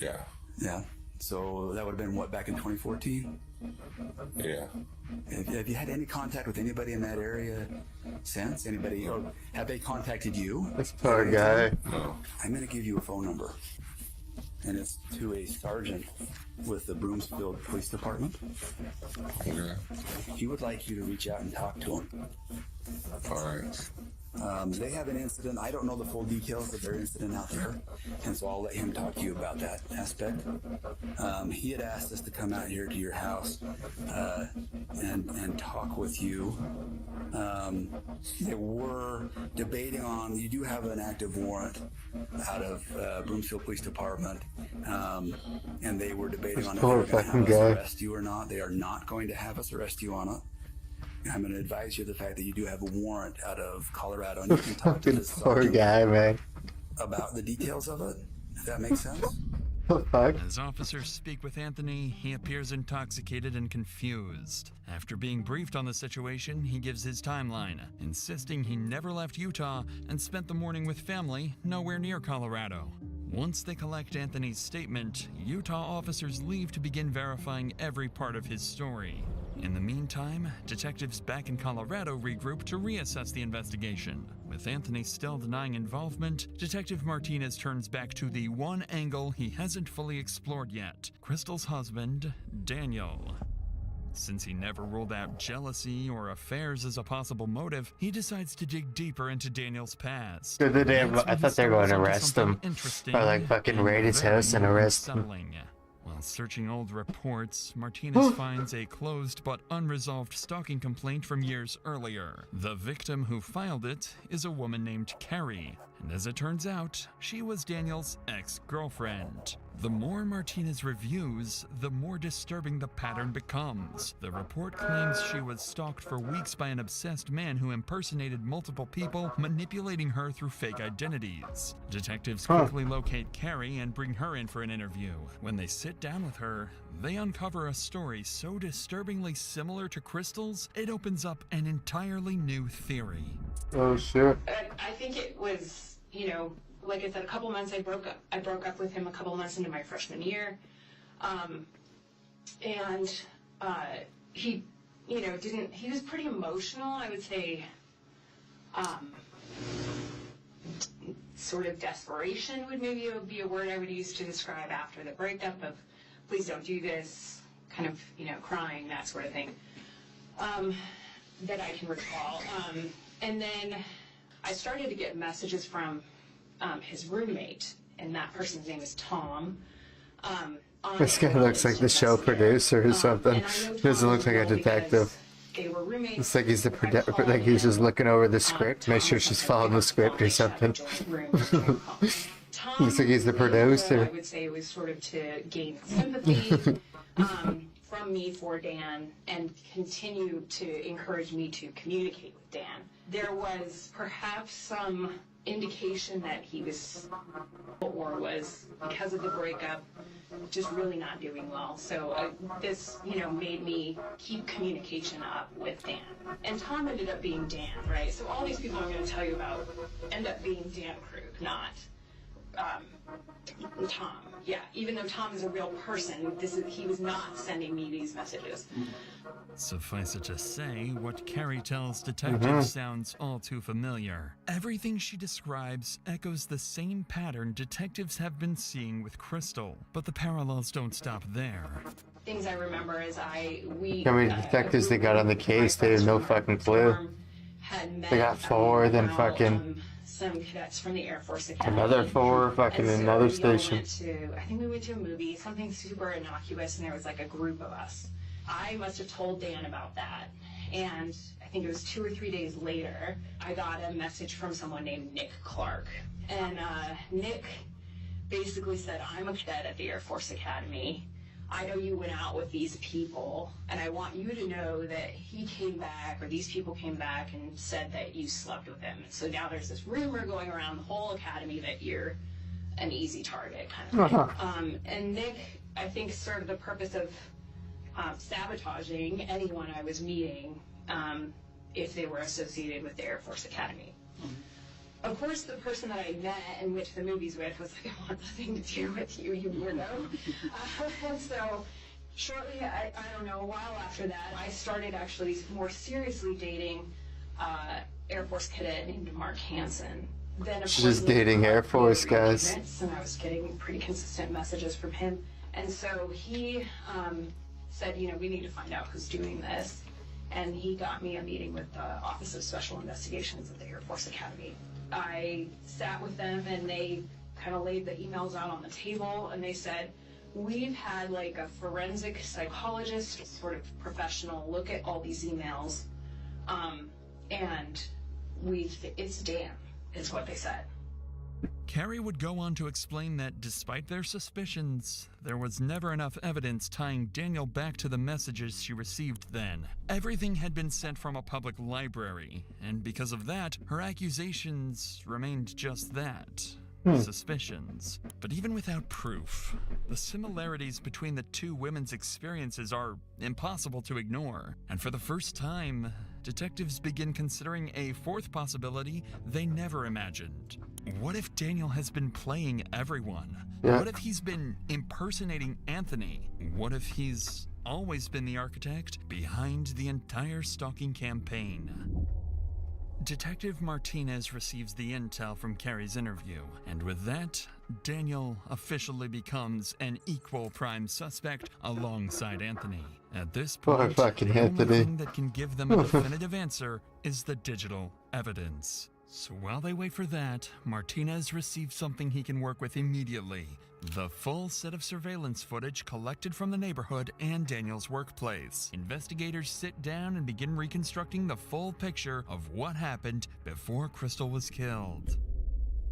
Yeah. Yeah. So that would have been what, back in 2014? Yeah. Have you had any contact with anybody in that area since? Anybody, or have they contacted you? This poor guy. No. I'm going to give you a phone number, and it's to a sergeant with the Broomfield Police Department. Okay. He would like you to reach out and talk to him. All right. They have an incident. I don't know the full details of their incident out there, and so I'll let him talk to you about that aspect. He had asked us to come out here to your house and talk with you. They were debating on, you do have an active warrant out of Broomfield Police Department, and they were debating on if they're going to have us arrest you or not. They are not going to have us arrest you on it. I'm going to advise you of the fact that you do have a warrant out of Colorado, and you can talk to this poor guy, man. about the details of it, if that makes sense. As officers speak with Anthony, he appears intoxicated and confused. After being briefed on the situation, he gives his timeline, insisting he never left Utah and spent the morning with family nowhere near Colorado. Once they collect Anthony's statement, Utah officers leave to begin verifying every part of his story. In the meantime, detectives back in Colorado regroup to reassess the investigation. With Anthony still denying involvement, Detective Martinez turns back to the one angle he hasn't fully explored yet: Crystal's husband, Daniel. Since he never ruled out jealousy or affairs as a possible motive, he decides to dig deeper into Daniel's past. I thought they were going to arrest him. Or like fucking raid his house and arrest him. While searching old reports, Martinez finds a closed but unresolved stalking complaint from years earlier. The victim who filed it is a woman named Carrie, and as it turns out, she was Daniel's ex-girlfriend. The more Martinez reviews, the more disturbing the pattern becomes. The report claims she was stalked for weeks by an obsessed man who impersonated multiple people, manipulating her through fake identities. Detectives quickly locate Carrie and bring her in for an interview. When they sit down with her, they uncover a story so disturbingly similar to Crystal's, it opens up an entirely new theory. Oh shit. I think it was, you know, like I said, a couple months I broke up with him a couple months into my freshman year. He, you know, he was pretty emotional, I would say. Sort of desperation would maybe be a word I would use to describe after the breakup of, please don't do this, kind of, you know, crying, that sort of thing, that I can recall. And then I started to get messages from his roommate, and that person's name is Tom. This guy looks like the show producer or something. Doesn't look like a detective. They were roommates. It's like he's the like he's just looking over the script, make sure she's following the script or something. Looks like he's the producer. I would say it was sort of to gain sympathy from me for Dan and continue to encourage me to communicate with Dan. There was perhaps some indication that he was, or was, because of the breakup, just really not doing well. So this, you know, made me keep communication up with Dan. And Tom ended up being Dan, right? So all these people I'm going to tell you about end up being Dan Krug, not Tom. Yeah, even though Tom is a real person, he was not sending me these messages. Suffice it to say, what Carrie tells detectives sounds all too familiar. Everything she describes echoes the same pattern detectives have been seeing with Crystal, but the parallels don't stop there. Things I remember is How many detectives they got on the case? They have no fucking clue. They got 4, then fucking some cadets from the Air Force Academy. another 4, fucking another station. I think we went to a movie, something super innocuous, and there was like a group of us. I must have told Dan about that, and I think it was 2 or 3 days later, I got a message from someone named Nick Clark. And Nick basically said, I'm a cadet at the Air Force Academy. I know you went out with these people, and I want you to know that he came back, or these people came back and said that you slept with him. So now there's this rumor going around the whole academy that you're an easy target, kind of thing. And Nick, I think, served the purpose of sabotaging anyone I was meeting if they were associated with the Air Force Academy. Of course, the person that I met and went to the movies with was like, I want nothing to do with you, you weirdo. And so shortly, I don't know, a while after that, I started actually more seriously dating Air Force cadet named Mark Hansen. Then, of She's course, just dating Air Force guys. And I was getting pretty consistent messages from him. And so he said, you know, we need to find out who's doing this. and he got me a meeting with the Office of Special Investigations at the Air Force Academy. I sat with them and they kind of laid the emails out on the table, and they said, we've had like a forensic psychologist, sort of professional, look at all these emails, and it's Dan, is what they said. Carrie would go on to explain that despite their suspicions, there was never enough evidence tying Daniel back to the messages she received then. Everything had been sent from a public library, and because of that, her accusations remained just that. Suspicions. But even without proof, the similarities between the two women's experiences are impossible to ignore. And for the first time, detectives begin considering a fourth possibility they never imagined. What if Daniel has been playing everyone? Yeah. What if he's been impersonating Anthony? What if he's always been the architect behind the entire stalking campaign? Detective Martinez receives the intel from Carrie's interview, and with that, Daniel officially becomes an equal prime suspect alongside Anthony. At this point, the only thing that can give them a definitive answer is the digital evidence. So while they wait for that, Martinez receives something he can work with immediately. The full set of surveillance footage collected from the neighborhood and Daniel's workplace. Investigators sit down and begin reconstructing the full picture of what happened before Crystal was killed.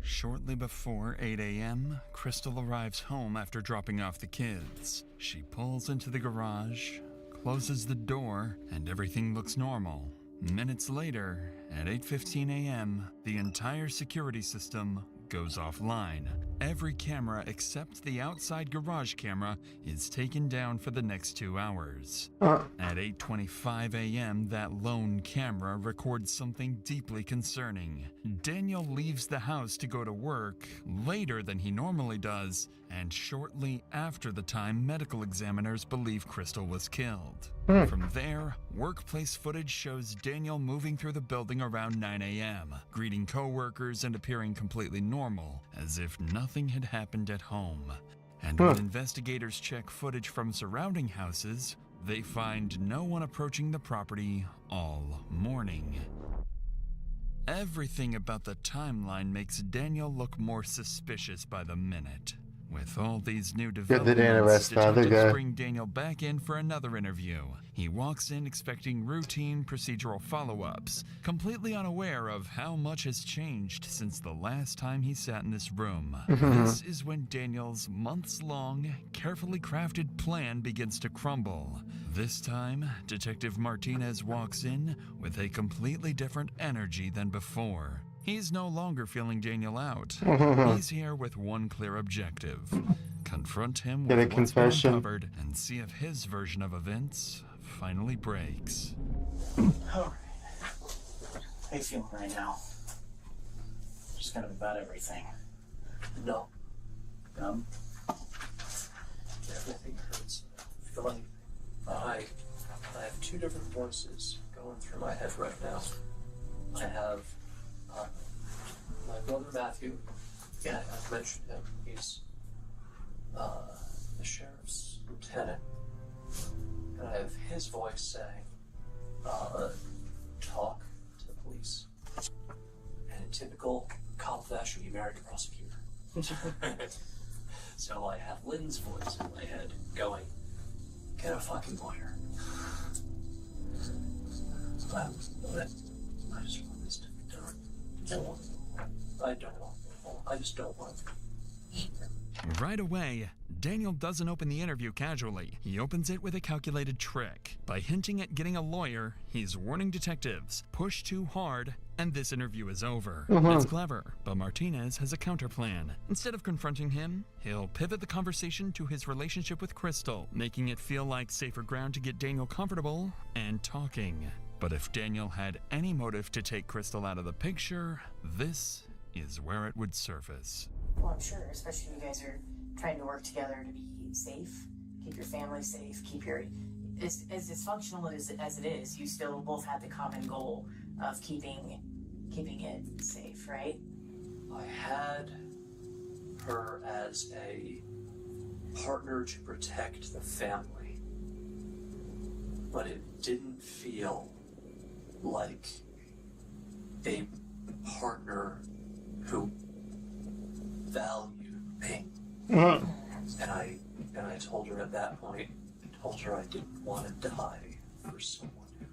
Shortly before 8 a.m., Crystal arrives home after dropping off the kids. She pulls into the garage, closes the door, and everything looks normal. Minutes later, at 8:15 a.m., the entire security system goes offline. Every camera except the outside garage camera is taken down for the next 2 hours. At 8:25 a.m., that lone camera records something deeply concerning. Daniel leaves the house to go to work later than he normally does, and shortly after the time medical examiners believe Crystal was killed. From there, workplace footage shows Daniel moving through the building around 9 a.m., greeting coworkers and appearing completely normal, as if nothing had happened at home. And when investigators check footage from surrounding houses, they find no one approaching the property all morning. Everything about the timeline makes Daniel look more suspicious by the minute. With all these new developments, detectives bring Daniel back in for another interview. He walks in expecting routine procedural follow-ups, completely unaware of how much has changed since the last time he sat in this room. This is when Daniel's months-long, carefully crafted plan begins to crumble. This time, Detective Martinez walks in with a completely different energy than before. He's no longer feeling Daniel out. He's here with one clear objective: confront him with what's been uncovered and see if his version of events finally breaks. Alright. How you feeling right now? Just kind of about everything. No. Everything hurts. I feel like I have two different voices going through my head right now. I have my brother Matthew. Yeah, I've mentioned him. He's the sheriff's lieutenant. And I have his voice saying, talk to the police. And in typical cop fashion, you married a prosecutor. So I have Lynn's voice in my head going, get a fucking lawyer. I just want this to be done. I just don't want it. Right away, Daniel doesn't open the interview casually. He opens it with a calculated trick. By hinting at getting a lawyer, he's warning detectives, push too hard, and this interview is over. It's clever, but Martinez has a counterplan. Instead of confronting him, he'll pivot the conversation to his relationship with Crystal, making it feel like safer ground to get Daniel comfortable and talking. But if Daniel had any motive to take Crystal out of the picture, this is where it would surface. Well, I'm sure, especially you guys are trying to work together to be safe, keep your family safe, keep your... As dysfunctional as it is, you still both have the common goal of keeping it safe, right? I had her as a partner to protect the family. but it didn't feel like a partner who valued me. And I told her at that point, I didn't want to die for someone who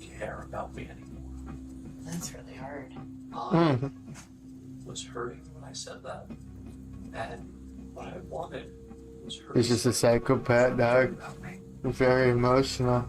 didn't care about me anymore. That's really hard. I was hurting when I said that, and what I wanted was her. He's just a psychopath, dog. Very emotional.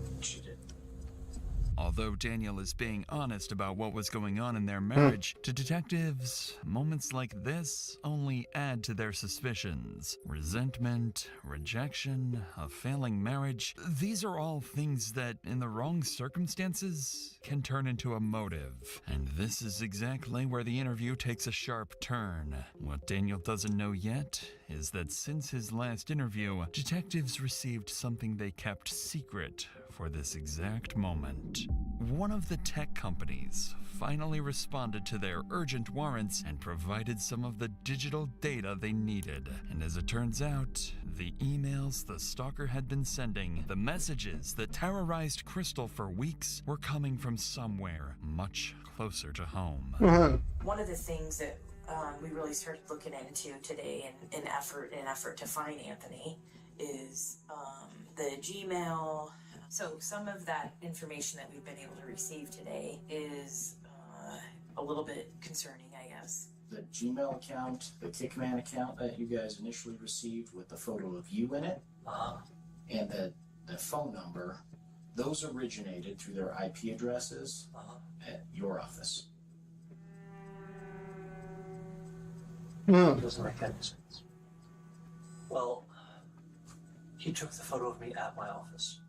Although Daniel is being honest about what was going on in their marriage, to detectives, moments like this only add to their suspicions. Resentment, rejection, a failing marriage, these are all things that, in the wrong circumstances, can turn into a motive. And this is exactly where the interview takes a sharp turn. What Daniel doesn't know yet is that since his last interview, detectives received something they kept secret for this exact moment. One of the tech companies finally responded to their urgent warrants and provided some of the digital data they needed. And as it turns out, the emails the stalker had been sending, the messages that terrorized Crystal for weeks, were coming from somewhere much closer to home. One of the things that we really started looking into today in an effort to find Anthony is the Gmail. So some of that information that we've been able to receive today is a little bit concerning, I guess. The Gmail account, the Kickman account that you guys initially received with the photo of you in it, and the phone number, those originated through their IP addresses at your office. It doesn't make any sense. Well, he took the photo of me at my office.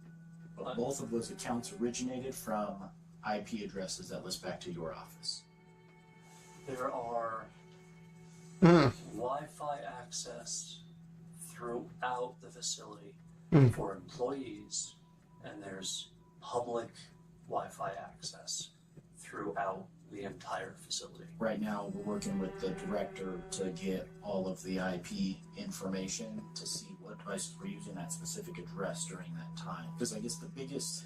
But both of those accounts originated from IP addresses that list back to your office. There are Wi-Fi access throughout the facility for employees, and there's public Wi-Fi access throughout the entire facility. Right now, we're working with the director to get all of the IP information to see what devices were using that specific address during that time. Because I guess the biggest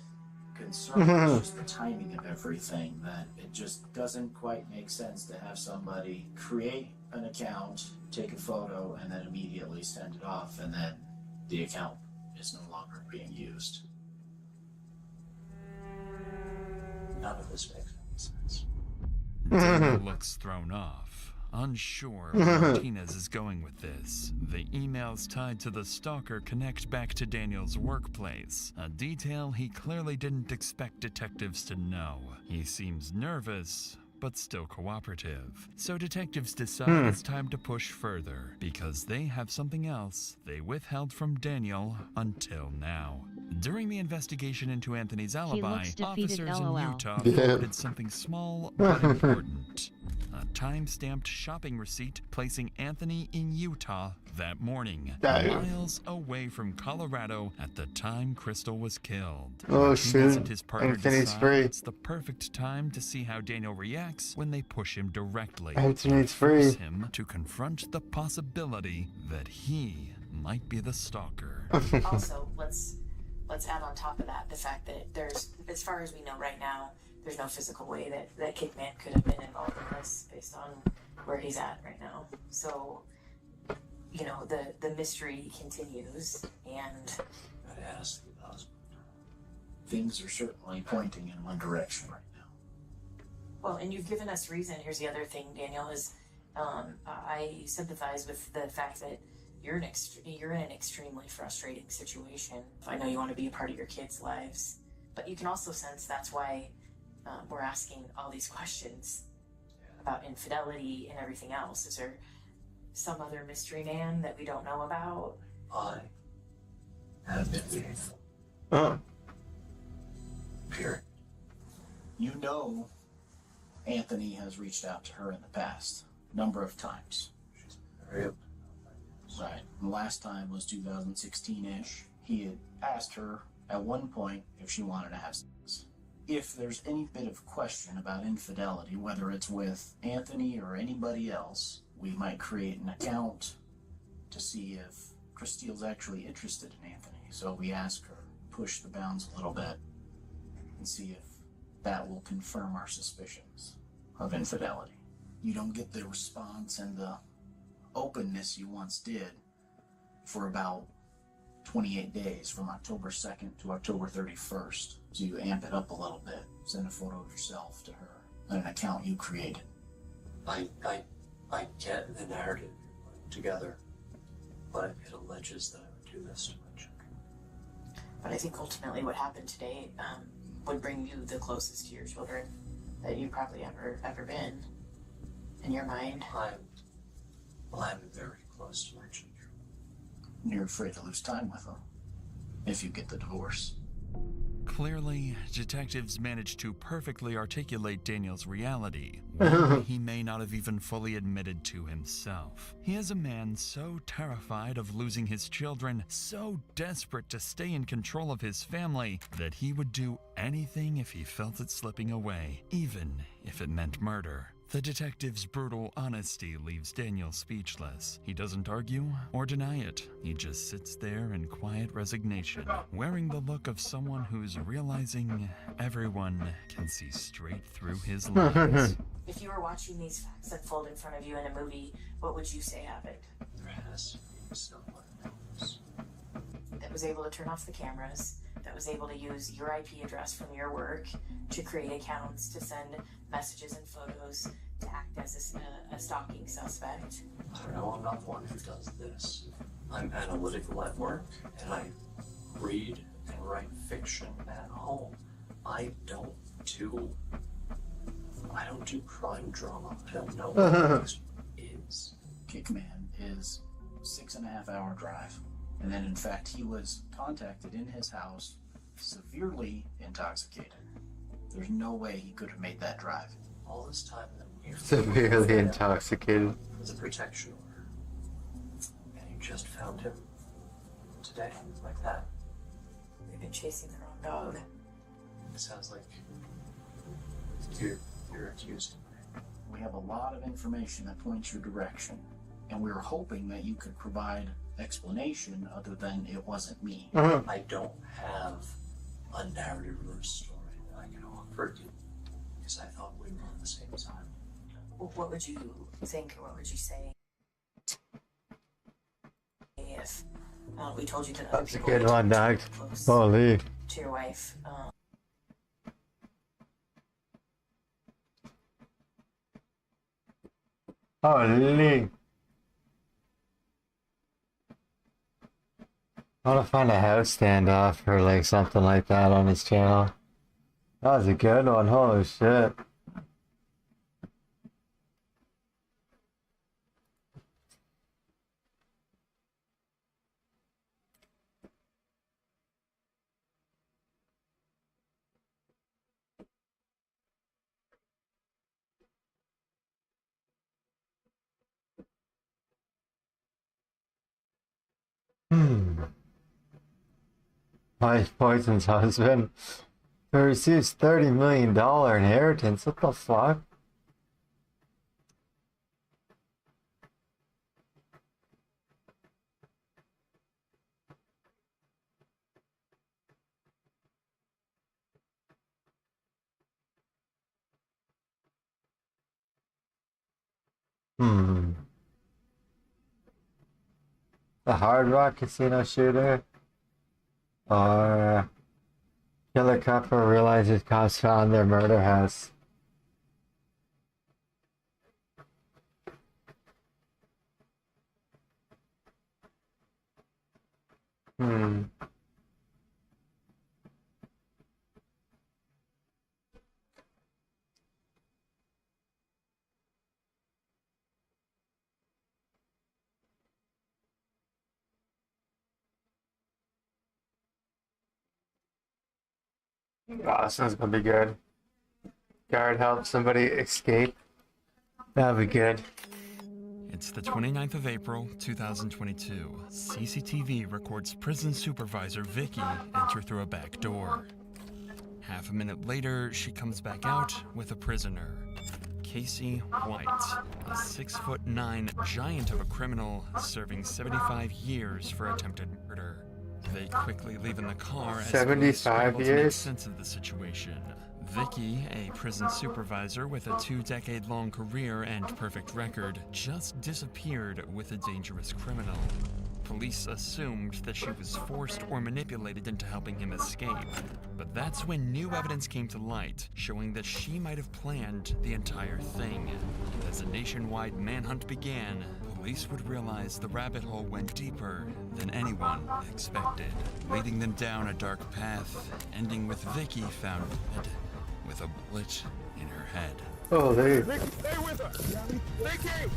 concern is just the timing of everything, that it just doesn't quite make sense to have somebody create an account, take a photo, and then immediately send it off, and then the account is no longer being used. None of this makes any sense. Daniel looks thrown off, unsure where Martinez is going with this. The emails tied to the stalker connect back to Daniel's workplace, a detail he clearly didn't expect detectives to know. He seems nervous, but still cooperative. So detectives decide it's time to push further, because they have something else they withheld from Daniel until now. During the investigation into Anthony's alibi, officers in Utah reported something small but important. A time-stamped shopping receipt placing Anthony in Utah that morning, miles away from Colorado at the time Crystal was killed. Oh shit, And his partner Anthony's free. It's the perfect time to see how Daniel reacts when they push him directly. Anthony's Force free. him to confront the possibility that he might be the stalker. Also, let's add on top of that the fact that there's, as far as we know right now, there's no physical way that Kickman could have been involved in this based on where he's at right now. So, you know, the mystery continues, and I'd ask the husband. Things are certainly pointing in one direction right now. well, and you've given us reason. Here's the other thing, Daniel, is I sympathize with the fact that you're in an extremely frustrating situation. I know you want to be a part of your kids' lives, but you can also sense that's why we're asking all these questions about infidelity and everything else. Is there some other mystery man that we don't know about? I have been faithful. Period. You know Anthony has reached out to her in the past, a number of times. She's very open. Right. The last time was 2016-ish. He had asked her at one point if she wanted to have sex. If there's any bit of question about infidelity, whether it's with Anthony or anybody else, we might create an account to see if Christine's actually interested in Anthony. So we ask her push the bounds a little bit and see if that will confirm our suspicions of infidelity. You don't get the response and the openness you once did for about 28 days, from October 2nd to October 31st. So you amp it up a little bit, send a photo of yourself to her, and an account you created. I get the narrative together, but it alleges that I would do this to my children. But I think ultimately what happened today would bring you the closest to your children that you've probably ever been in your mind. I'm very close to my children. You're afraid to lose time with them if you get the divorce. Clearly, detectives managed to perfectly articulate Daniel's reality, one he may not have even fully admitted to himself. He is a man so terrified of losing his children, so desperate to stay in control of his family, that he would do anything if he felt it slipping away, even if it meant murder. The detective's brutal honesty leaves Daniel speechless. He doesn't argue or deny it. He just sits there in quiet resignation, wearing the look of someone who's realizing everyone can see straight through his lies. If you were watching these facts unfold in front of you in a movie, what would you say happened? There has to be someone else That was able to turn off the cameras, that was able to use your IP address from your work to create accounts, to send messages and photos, to act as a stalking suspect. I don't know, I'm not the one who does this. I'm analytical at work, and I read and write fiction at home. I don't do crime drama. I don't know what this is. Kickman is 6.5 hour drive. And then in fact, he was contacted in his house, severely intoxicated. There's no way he could have made that drive. All this time that you Severely intoxicated. was a protection order. And you just found him today, like that. We've been chasing the wrong dog. It sounds like you're accusing me. We have a lot of information that points your direction, and we were hoping that you could provide explanation other than it wasn't me. I don't have a narrative or a story that I can offer you, because I thought we were on the same side. What would you think, or what would you say if we told you that other That's a people good one, Doug. close Holy. to your wife? Holy. I want to find a house standoff or like something like that on his channel. That was a good one. Holy shit. Wife poisons husband who receives $30 million inheritance. What the fuck? The Hard Rock Casino shooter? Or killer couple realizes cops found their murder house. Oh, this one's gonna be good. Guard helps somebody escape. That'll be good. It's the 29th of April, 2022. CCTV records prison supervisor Vicky enter through a back door. Half a minute later, she comes back out with a prisoner. Casey White, a 6'9" giant of a criminal serving 75 years for attempted murder. They quickly leave in the car as 75 scramble to make years? sense of the situation. Vicky, a prison supervisor with a 2-decade-long career and perfect record, just disappeared with a dangerous criminal. Police assumed that she was forced or manipulated into helping him escape. But that's when new evidence came to light, showing that she might have planned the entire thing. As a nationwide manhunt began, police would realize the rabbit hole went deeper than anyone expected, leading them down a dark path, ending with Vicky found dead with a bullet in her head. Oh, there. Vicky, stay with us! Vicky!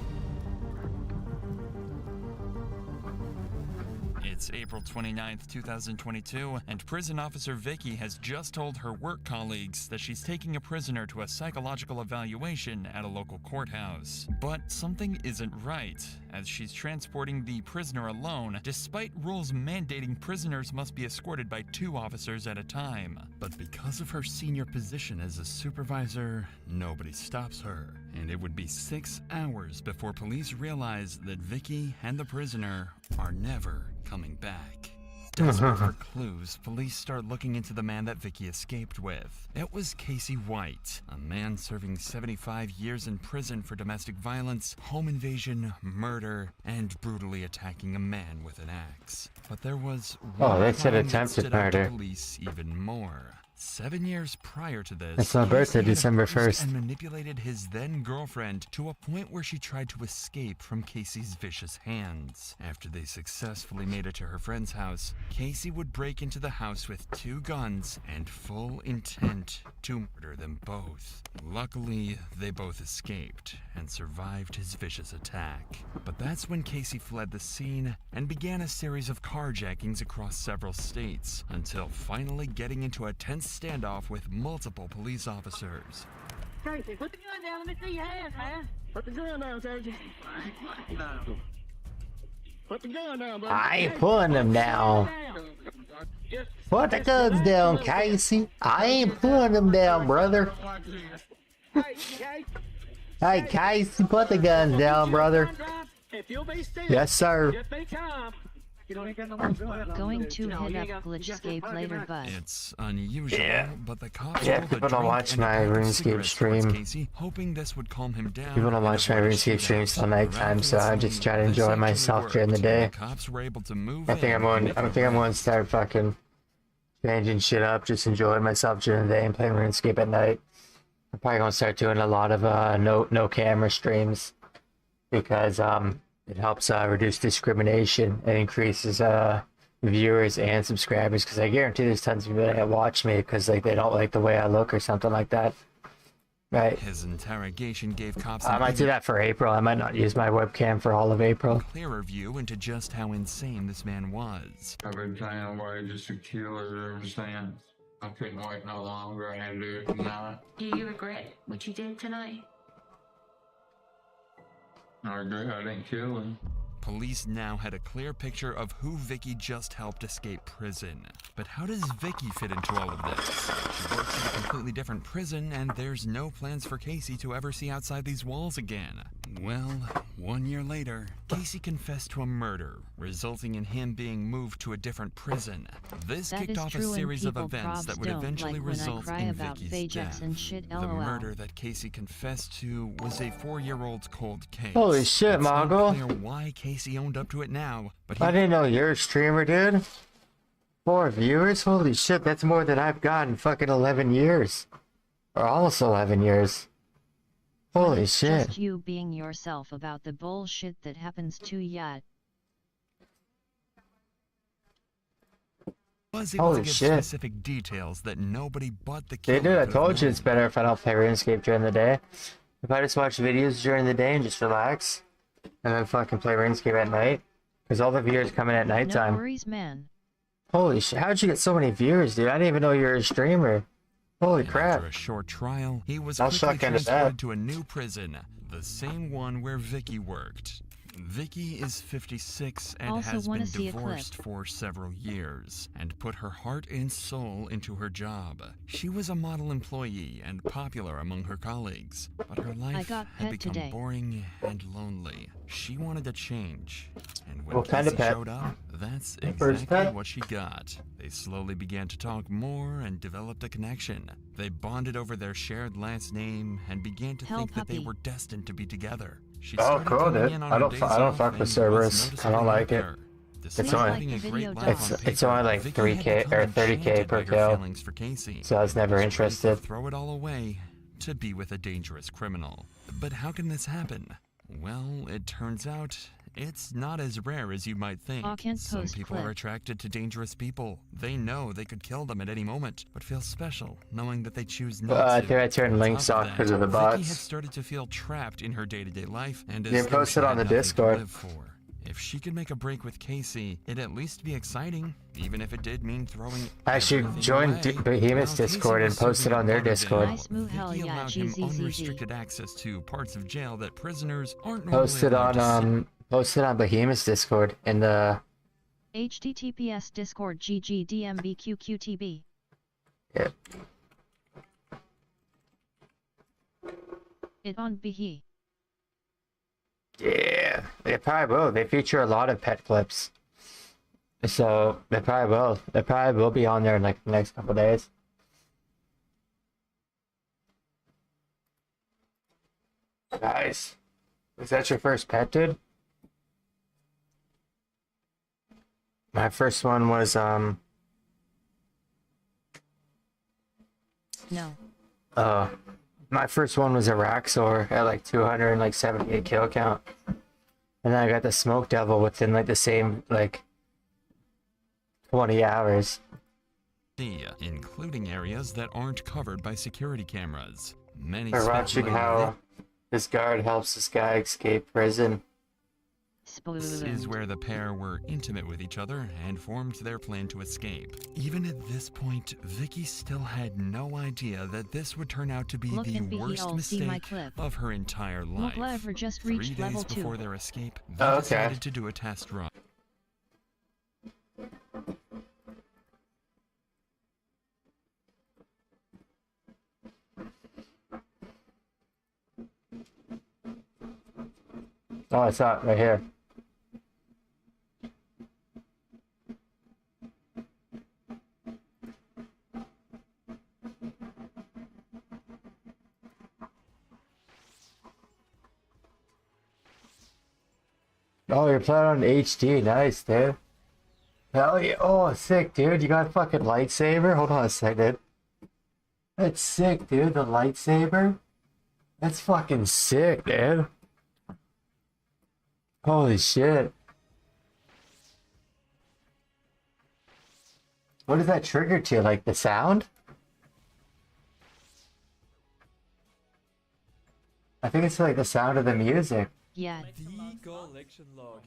It's April 29th, 2022, and prison officer Vicky has just told her work colleagues that she's taking a prisoner to a psychological evaluation at a local courthouse. But something isn't right, as she's transporting the prisoner alone, despite rules mandating prisoners must be escorted by 2 officers at a time. But because of her senior position as a supervisor, nobody stops her, and it would be 6 hours before police realize that Vicky and the prisoner are never coming back. Desperate for clues, police start looking into the man that Vicky escaped with. It was Casey White, a man serving 75 years in prison for domestic violence, home invasion, murder, and brutally attacking a man with an axe. But there was one they said crime that attempted stood out to murder. police even more. 7 years prior to this, It's my birthday, Casey had December abused 1st. and manipulated his then-girlfriend to a point where she tried to escape from Casey's vicious hands. After they successfully made it to her friend's house, Casey would break into the house with 2 guns and full intent to murder them both. Luckily, they both escaped and survived his vicious attack. But that's when Casey fled the scene and began a series of carjackings across several states, until finally getting into a tense standoff with multiple police officers. Casey, put the gun down. Let me see your hands, man. Put the gun down, Casey. Put the gun down, bro. I ain't pulling them down. Put the guns down, Casey. I ain't pulling them down, brother. Hey, Casey, put the guns down, brother. Yes, sir. Going to hit up Glitchscape later, bud. It's unusual, Yeah. but the cops Yeah, rolled a people don't drink watch and a my pack of RuneScape cigarettes towards stream. Casey, hoping this would calm him down. People don't and watch my avoid a RuneScape shootout. streams till nighttime, so I just try to This enjoy actually myself during the worked. day. The cops were able to move I think I'm going. I think I'm going to start fucking changing shit up. Just enjoying myself during the day and playing RuneScape at night. I'm probably going to start doing a lot of no camera streams because it helps reduce discrimination and increases viewers and subscribers. Because I guarantee there's tons of people that watch me because like they don't like the way I look or something like that. Right. His interrogation gave cops I might do that for April. I might not use my webcam for all of April. clearer view into just how insane this man was. I've been trying to wait just to kill her ever since. I couldn't wait no longer. I had to do it tonight. Do you regret what you did tonight? I agree, I didn't kill him. Police now had a clear picture of who Vicky just helped escape prison. But how does Vicky fit into all of this? She works in a completely different prison, and there's no plans for Casey to ever see outside these walls again. Well, 1 year later, Casey confessed to a murder, resulting in him being moved to a different prison. This That kicked is off a true, and series of people events that would probs don't eventually like when I result cry in about Vicky's Vajax death. and shit, The lol. murder that Casey confessed to was a 4-year-old cold case. Holy shit, It's not Mongo. clear why Casey owned up to it now, but I didn't know you're a streamer, dude. 4 viewers? Holy shit, that's more than I've got in fucking 11 years. Or almost 11 years. Holy It's shit. just you being yourself about the bullshit that happens to ya. was able Holy to give shit. specific details that nobody but the They killer did. I could have told you known. it's better if I don't play RuneScape during the day. If I just watch videos during the day and just relax, and then fucking play RuneScape at night, because all the viewers come in at No nighttime. worries, man. Holy shit! How'd you get so many viewers, dude? I didn't even know you were a streamer. Holy crap! After a short trial, he was I'll quickly suck into that. transported to a new prison, the same one where Vicky worked. Vicky is 56 and Also has wanna been see a divorced for several years and put her heart and soul into her job. She was a model employee and popular among her colleagues, but her life got had pet become today. boring and lonely. She wanted to change, and when What kind of Casey pet? showed up, that's First exactly pet? what she got. They slowly began to talk more and developed a connection. They bonded over their shared last name and began to Hell, think that they puppy. were destined to be together. She Oh, started cool, coming dude. in on I her don't days fuck off with and was Cerberus. I noticeably don't like it. happier. Despite It's only having a great life it's on it's paper, only like Vicky had 3K become or 30K enchanted per by her kill. feelings for Casey. So I was never She was ready to interested. throw it all away to be with a dangerous criminal. But how can this happen? Well, it turns out it's not as rare as you might think. Some people are attracted to dangerous people. They know they could kill them at any moment, but feel special knowing that they choose not I to. think I turned On links top of off because of the Vicky had bots. started to feel trapped in her day-to-day life and You as though post she it on had the nothing Discord. to live for. If she could make a break with Casey, it'd at least be exciting, even if it did mean throwing I should everything join away. Behemoth's While Casey Discord and was post it serving on their a modern Discord. day, Nice move, hell Vicky yeah, allowed him GZZZ. unrestricted access to parts of jail that prisoners aren't Post normally it allowed on to see. post it on Behemoth's Discord in the HTTPS Discord GGDMBQQTB. yeah. It on Behe. Yeah, they probably will. They feature a lot of pet clips. So they probably will. They probably will be on there in like the next couple days. Nice. Was that your first pet, dude? My first one was No. my first one was a Raxor at like 278 kill count. And then I got the Smoke Devil within like the same like 20 hours. Including areas that aren't covered by security cameras. Many We're watching how this guard helps this guy escape prison. This is where the pair were intimate with each other and formed their plan to escape. Even at this point, Vicky still had no idea that this would turn out to be Look the and be worst all see my mistake clip. of her entire life. Look, Lever just 3 reached days level 2. before their escape, they Oh, okay. decided to do a test run. Oh, it's up right here. Oh, you're playing on HD. Nice, dude. Hell yeah. Oh, sick, dude. You got a fucking lightsaber? Hold on a second. That's sick, dude. The lightsaber? That's fucking sick, dude. Holy shit. What does that trigger to? Like the sound? I think it's like the sound of the music. Yeah. The collection log.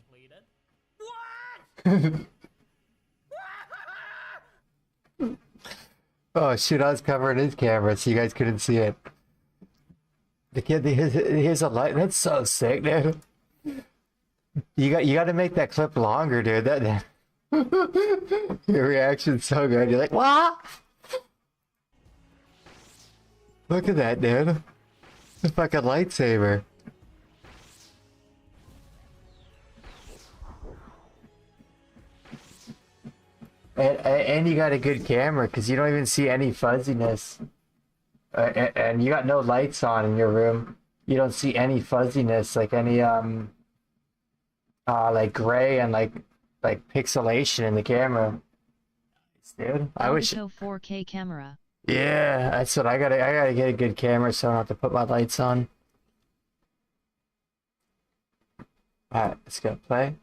Oh shoot, I was covering his camera so you guys couldn't see it. The kid, here's a light. That's so sick, dude. You got to make that clip longer, dude. That your reaction's so good. You're like, what? Look at that, dude. The fucking lightsaber. And you got a good camera because you don't even see any fuzziness. And you got no lights on in your room. You don't see any fuzziness, like any like gray and like pixelation in the camera. Dude, I wish. 4K camera. Yeah, that's what I gotta get a good camera so I don't have to put my lights on. Alright, let's go play.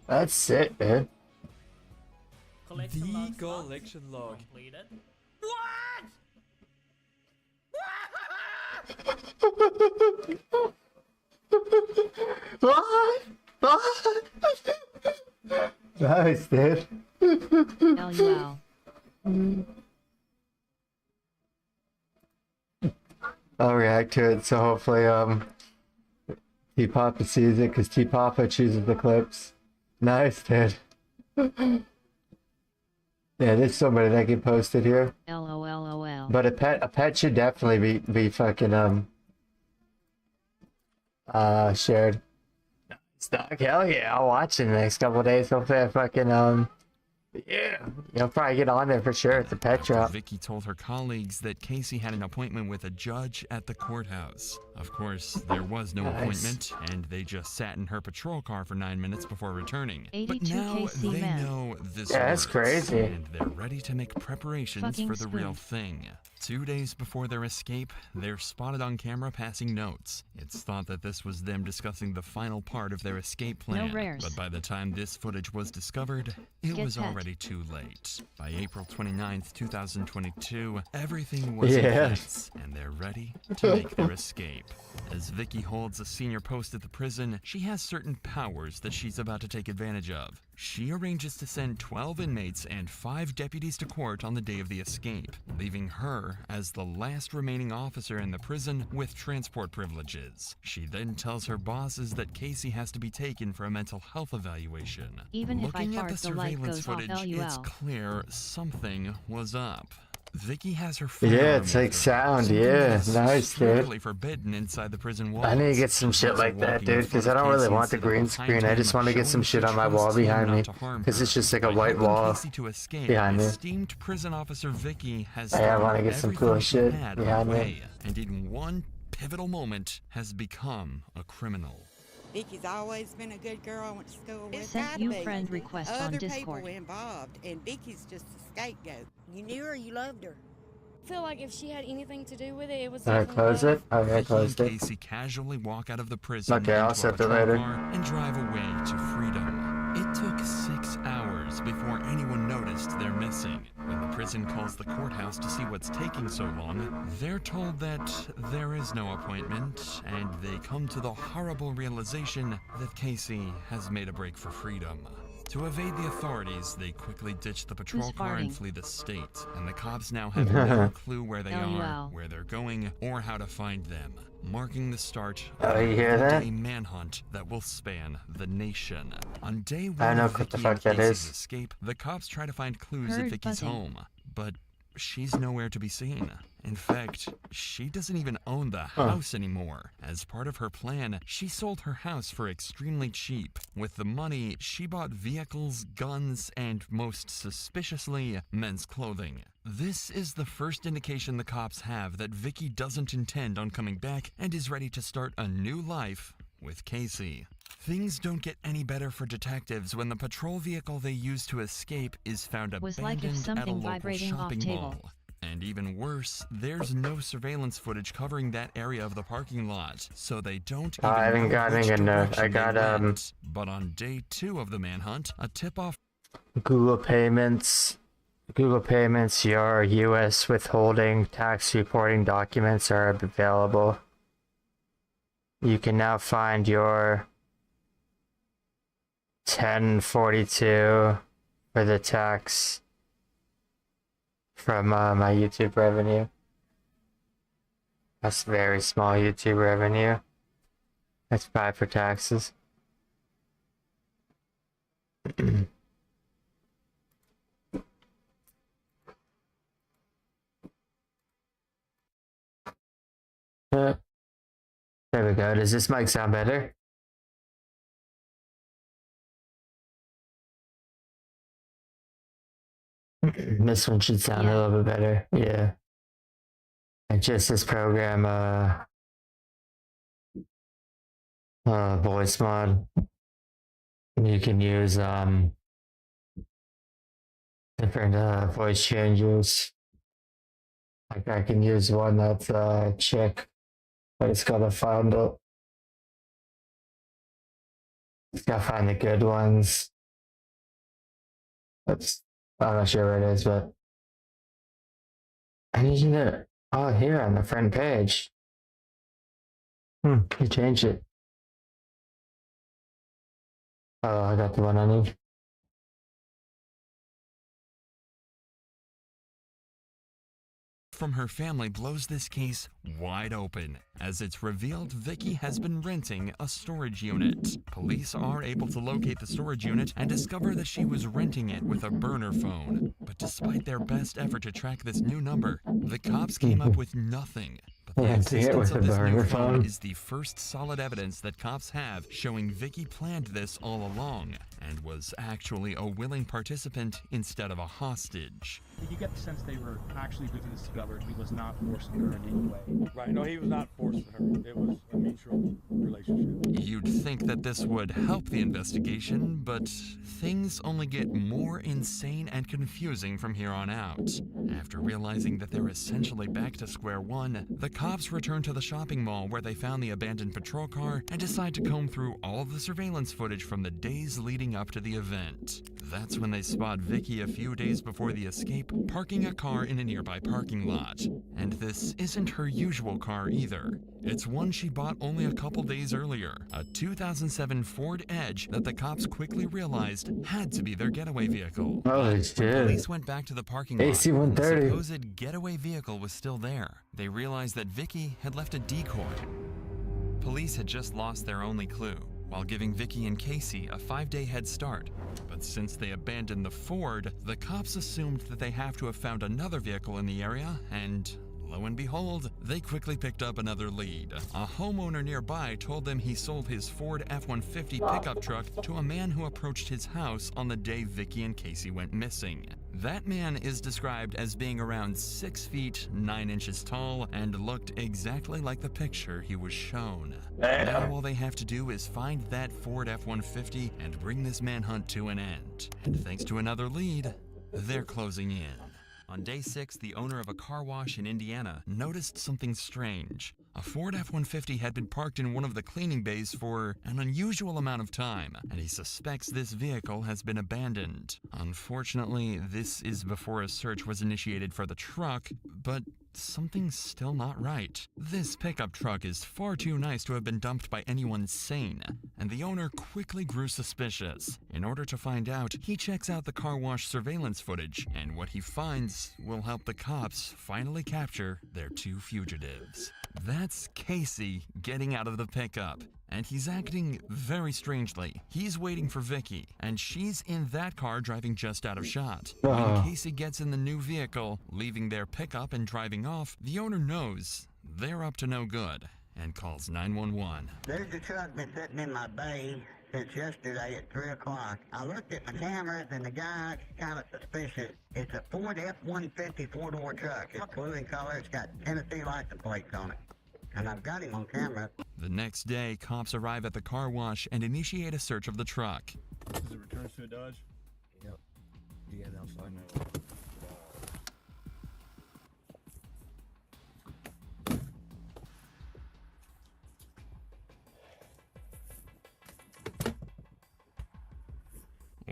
That's it, dude. The collection log. What? Nice, dude. LUL. I'll react to it. So hopefully, T Papa sees it because T Papa chooses the clips. Nice, dude. Yeah, there's somebody that can post it here. LOL. But a pet should definitely be fucking shared. Stock, hell yeah, I'll watch it in the next couple of days. Hopefully I fucking yeah, you'll probably get on there for sure. It's a pet drop. Vicky told her colleagues that Casey had an appointment with a judge at the courthouse. Of course, there was no appointment, and they just sat in her patrol car for 9 minutes before returning. But now KC they men. know this that's works, crazy. and they're ready to make preparations Fucking for the real spoon. thing. 2 days before their escape, they're spotted on camera passing notes. It's thought that this was them discussing the final part of their escape plan. rares. But by the time this footage was discovered, it Get was pet. already too late. By April 29th, 2022, everything was in Yeah. place, and they're ready to make their escape. As Vicky holds a senior post at the prison, she has certain powers that she's about to take advantage of. She arranges to send 12 inmates and 5 deputies to court on the day of the escape, leaving her as the last remaining officer in the prison with transport privileges. She then tells her bosses that Casey has to be taken for a mental health evaluation. Even if I Looking at fart, the the light surveillance goes off footage, it's LUL. clear something was up. Vicky has her Yeah, firearm it's with like her, sound. something Yeah, that's nice, dude. strictly forbidden inside the prison walls. I need to get some shit Also like that, walking dude, in because front I of don't really Casey want the instead of green behind screen. I him, just want to get some showing shit she on my trusts wall him behind not me, to harm because it's her. just like a By white helping wall Casey to escape, behind me. esteemed prison officer Vicky has Hey, I want to thrown get some everything cool she shit had behind me. away, and in one pivotal moment has become a criminal. Vicky's always been a good girl I went to school with. Sent Gotta you be. friend request on Other Discord. people involved, and Vicky's just a scapegoat. You knew her, you loved her. I feel like if she had anything to do with it, it was Did I definitely close love. it? Okay, I Vicky and closed it. Casey casually walk out of the prison Okay, I'll into a set it patrol later. car and drive away to freedom. It took 6 hours before anyone noticed they're missing. When the prison calls the courthouse to see what's taking so long, they're told that there is no appointment, and they come to the horrible realization that Casey has made a break for freedom. To evade the authorities, they quickly ditch the patrol car and farting? flee the state, and the cops now have no clue where they are, LOL. where they're going, or how to find them, marking the start Oh, of you hear that? a manhunt that will span the nation. On day I one know of what the Vicky fuck and that Casey's is. escape, the cops try to find clues at Heard Vicky's buzzing. home, but she's nowhere to be seen. In fact, she doesn't even own the house anymore. As part of her plan, she sold her house for extremely cheap. With the money, she bought vehicles, guns, and most suspiciously, men's clothing. This is the first indication the cops have that Vicky doesn't intend on coming back and is ready to start a new life with Casey. Things don't get any better for detectives when the patrol vehicle they used to escape is found Was abandoned like if at a something local vibrating off shopping table. mall. And even worse, there's no surveillance footage covering that area of the parking lot, so they don't even I haven't know got which any. I direction got they went. But on day 2 of the manhunt, a tip-off Google Payments. Google Payments, your U.S. withholding tax reporting documents are available. You can now find your 1042 for the tax from my YouTube revenue. That's very small YouTube revenue. That's bad for taxes. There we go. Does this mic sound better? This one should sound a little bit better. Yeah. And just this program, voice mod. You can use different voice changes. Like I can use one that's chick, but it's gotta find it. It's gotta find the good ones. That's I'm not sure where it is, but I need you to here on the front page. You changed it. Oh, I got the one I need. from her family blows this case wide open, as it's revealed Vicky has been renting a storage unit. Police are able to locate the storage unit and discover that she was renting it with a burner phone. But despite their best effort to track this new number, the cops came up with nothing. But the existence of this new phone is the first solid evidence that cops have showing Vicky planned this all along and was actually a willing participant instead of a hostage. Did you get the sense they were actually going to discover he was not forcing her in any way? Right, no, he was not forcing her. It was a mutual relationship. You'd think that this would help the investigation, but things only get more insane and confusing from here on out. After realizing that they're essentially back to square one, the cops return to the shopping mall where they found the abandoned patrol car and decide to comb through all of the surveillance footage from the days leading up to the event. That's when they spot Vicky a few days before the escape, parking a car in a nearby parking lot. And this isn't her usual car either. It's one she bought only a couple days earlier, a 2007 Ford Edge that the cops quickly realized had to be their getaway vehicle. Holy shit. When police went back to the parking lot, AC-130. the supposed getaway vehicle was still there. They realized that Vicky had left a decoy. Police had just lost their only clue, while giving Vicky and Casey a 5-day head start. But since they abandoned the Ford, the cops assumed that they have to have found another vehicle in the area, and lo and behold, they quickly picked up another lead. A homeowner nearby told them he sold his Ford F-150 pickup truck to a man who approached his house on the day Vicky and Casey went missing. That man is described as being around 6 feet 9 inches tall and looked exactly like the picture he was shown. Now all they have to do is find that Ford F-150 and bring this manhunt to an end. And thanks to another lead, they're closing in. On day 6, the owner of a car wash in Indiana noticed something strange. A Ford F-150 had been parked in one of the cleaning bays for an unusual amount of time, and he suspects this vehicle has been abandoned. Unfortunately, this is before a search was initiated for the truck, but something's still not right. This pickup truck is far too nice to have been dumped by anyone sane, and the owner quickly grew suspicious. In order to find out, he checks out the car wash surveillance footage, and what he finds will help the cops finally capture their 2 fugitives. That's Casey getting out of the pickup, and he's acting very strangely. He's waiting for Vicky, and she's in that car driving just out of shot. When Casey gets in the new vehicle, leaving their pickup and driving off, the owner knows they're up to no good and calls 911. There's a truck been sitting in my bay since yesterday at 3 o'clock. I looked at my cameras and the guy's kind of suspicious. It's a Ford F-150 four-door truck. It's blue in color. It's got Tennessee license plates on it. And I've got him on camera. The next day, cops arrive at the car wash and initiate a search of the truck. Is it returns to a Dodge? Yep. Yeah, outside now.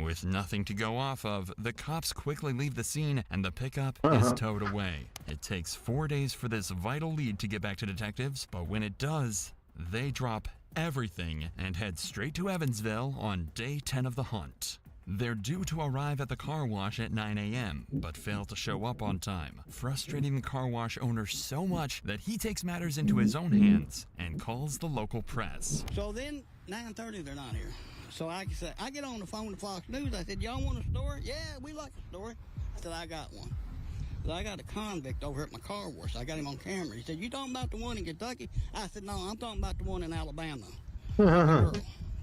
With nothing to go off of, the cops quickly leave the scene and the pickup is towed away. It takes 4 days for this vital lead to get back to detectives, but when it does, they drop everything and head straight to Evansville on day 10 of the hunt. They're due to arrive at the car wash at 9 a.m., but fail to show up on time, frustrating the car wash owner so much that he takes matters into his own hands and calls the local press. So then, 9:30, they're not here. So I said, I get on the phone to Fox News. I said, y'all want a story? Yeah, we like a story. I said, I got one. So I got a convict over at my car wash. I got him on camera. He said, you talking about the one in Kentucky? I said, no, I'm talking about the one in Alabama. I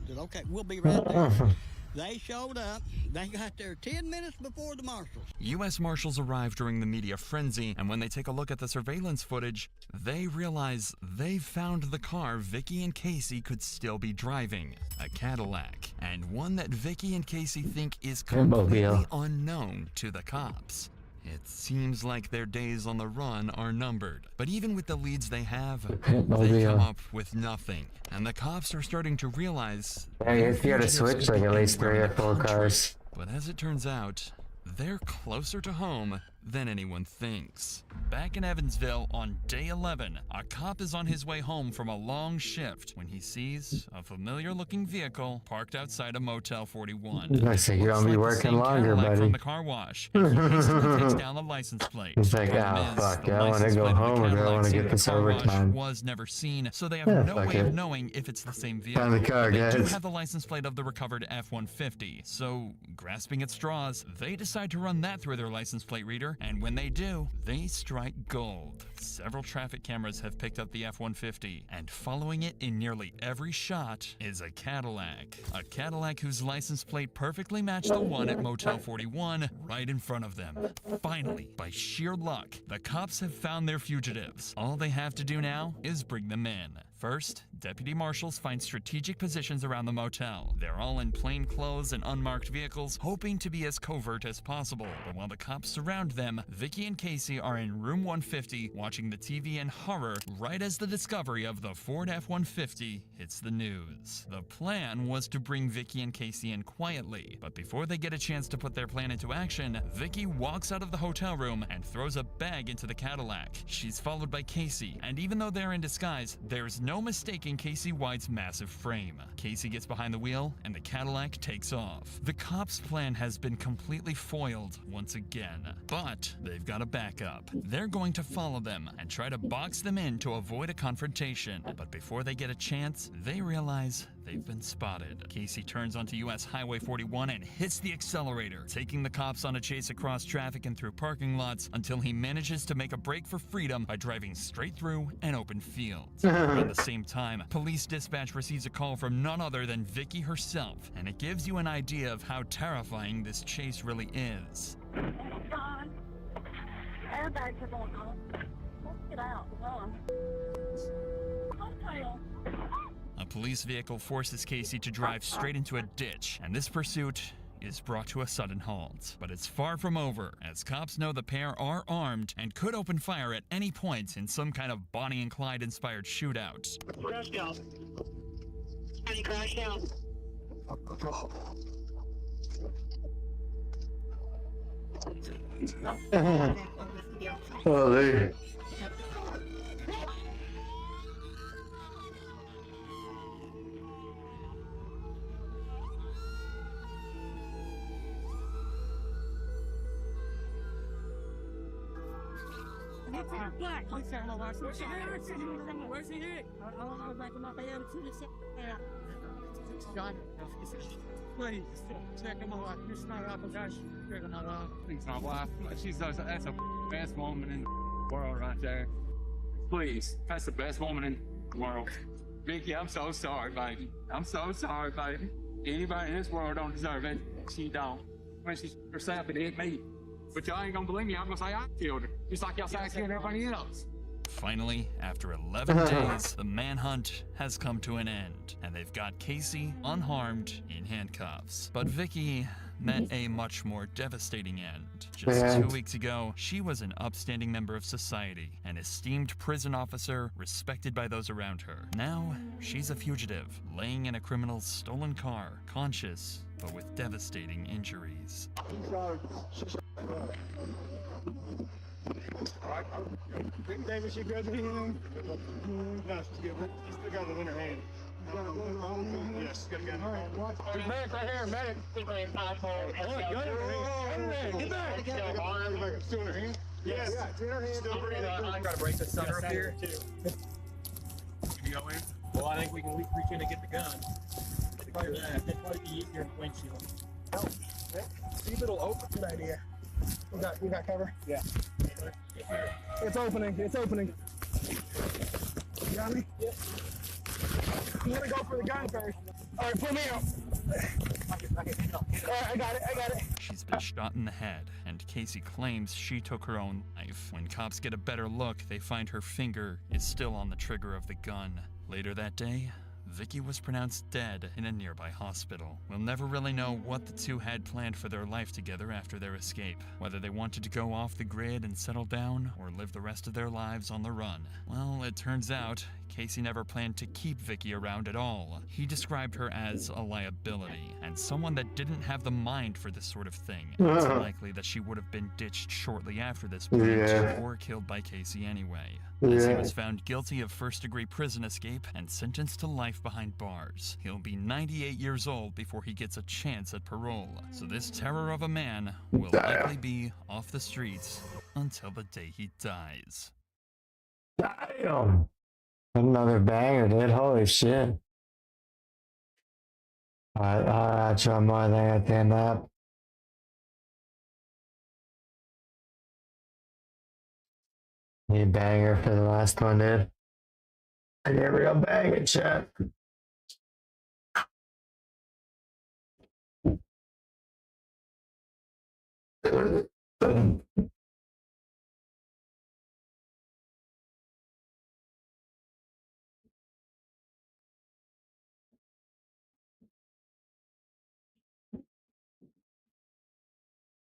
said, okay, we'll be right there. They showed up. They got there 10 minutes before the marshals. U.S. Marshals arrive during the media frenzy, and when they take a look at the surveillance footage, they realize they've found the car Vicky and Casey could still be driving, a Cadillac, and one that Vicky and Casey think is completely unknown to the cops. It seems like their days on the run are numbered, but even with the leads they have, they come up with nothing, and the cops are starting to realize if you had to switch like at least 3 or 4 cars. But as it turns out, they're closer to home than anyone thinks. Back in Evansville on day 11, a cop is on his way home from a long shift when he sees a familiar-looking vehicle parked outside a Motel 41. I say you're gonna be working longer, Cadillac buddy. from the car wash. And he hastily takes down the license plate. He's like, Problem oh is, fuck, the I want to license go plate of the home or do I Cadillac want to seen get at this the car wash overtime? was never seen, so they have Yeah, no fuck way of it. knowing if it's the same vehicle. Down the car, They do guys. have the license plate of the recovered F-150, so grasping at straws, they decide to run that through their license plate reader, and when they do, they strike gold. Several traffic cameras have picked up the F-150, and following it in nearly every shot is a Cadillac. A Cadillac whose license plate perfectly matched the one at Motel 41 right in front of them. Finally, by sheer luck, the cops have found their fugitives. All they have to do now is bring them in. First, deputy marshals find strategic positions around the motel. They're all in plain clothes and unmarked vehicles, hoping to be as covert as possible. But while the cops surround them, Vicky and Casey are in room 150 watching the TV in horror right as the discovery of the Ford F-150 hits the news. The plan was to bring Vicky and Casey in quietly, but before they get a chance to put their plan into action, Vicky walks out of the hotel room and throws a bag into the Cadillac. She's followed by Casey, and even though they're in disguise, there's no mistaking Casey White's massive frame. Casey gets behind the wheel, and the Cadillac takes off. The cops' plan has been completely foiled once again, but they've got a backup. They're going to follow them and try to box them in to avoid a confrontation, but before they get a chance, they realize they've been spotted. Casey turns onto US Highway 41 and hits the accelerator, taking the cops on a chase across traffic and through parking lots until he manages to make a break for freedom by driving straight through an open field. Around the same time, police dispatch receives a call from none other than Vicky herself, and it gives you an idea of how terrifying this chase really is. God. Airbags are going on. Let's get out. Run. Hotel. A police vehicle forces Casey to drive straight into a ditch, and this pursuit is brought to a sudden halt. But it's far from over, as cops know the pair are armed and could open fire at any point in some kind of Bonnie and Clyde inspired shootout. Crash out. Any crash out. Holy. Please, check him out. It's not out, guys. It's my wife. That's a best woman in the world right there. Please, that's the best woman in the world. Vicky, I'm so sorry, baby. I'm so sorry, baby. Anybody in this world don't deserve it. She don't. When she's herself, it hit me. But y'all ain't gonna believe me. I'm gonna say I killed her. Just like y'all say I killed everybody else. Finally, after 11 days, the manhunt has come to an end, and they've got Casey unharmed in handcuffs. But Vicky met a much more devastating end. Just 2 weeks ago, she was an upstanding member of society, an esteemed prison officer respected by those around her. Now, she's a fugitive, laying in a criminal's stolen car, conscious, but with devastating injuries. David, she good? No, she's good. She's still got it in her hand. Yes, she's got a gun in her hand. There's medic right here, medic. Get back. It's still in her hand? Yes, it's in her hand. Still breathing. I gotta break this sucker up here. You go in? Well, I think we can reach in and get the gun. That'd probably be easier in the windshield. See if it'll open. Good idea. You got cover? Yeah. It's opening. It's opening. You got me? Yep. I'm gonna go for the gun first. All right, put me out. All right, I got it. She's been shot in the head, and Casey claims she took her own life. When cops get a better look, they find her finger is still on the trigger of the gun. Later that day, Vicky was pronounced dead in a nearby hospital. We'll never really know what the two had planned for their life together after their escape. Whether they wanted to go off the grid and settle down, or live the rest of their lives on the run. Well, it turns out, Casey never planned to keep Vicky around at all. He described her as a liability, and someone that didn't have the mind for this sort of thing. It's likely that she would have been ditched shortly after this point, or killed by Casey anyway. As he was found guilty of first-degree prison escape and sentenced to life behind bars. He'll be 98 years old before he gets a chance at parole, so this terror of a man will likely be off the streets until the day he dies. Damn. Another banger, dude. Holy shit. Alright, I'll try more than I stand up. Need banger for the last one, dude. I get real banger, chat.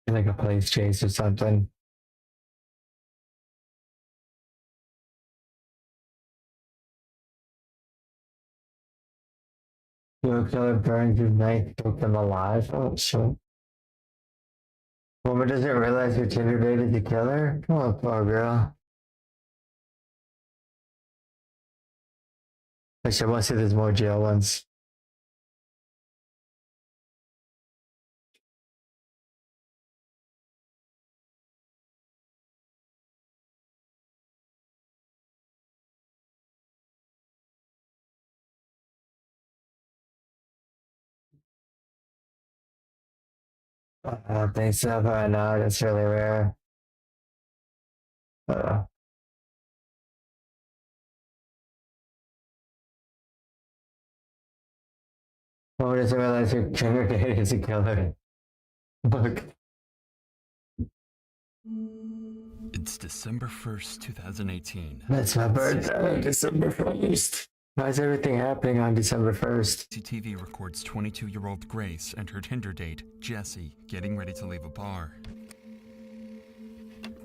Like a police chase or something. Serial killer burns his knife, took them alive. Oh shit. Woman doesn't realize her Tinder date is the killer? Come on, poor girl. Actually, I want to see there's more jail ones. I don't think so, but no, that's really rare. Woman doesn't realize her Tinder date is a killer. Look. It's December 1st, 2018. That's my birthday, December 1st. Why is everything happening on December 1st? CCTV records 22-year-old Grace and her Tinder date, Jesse, getting ready to leave a bar.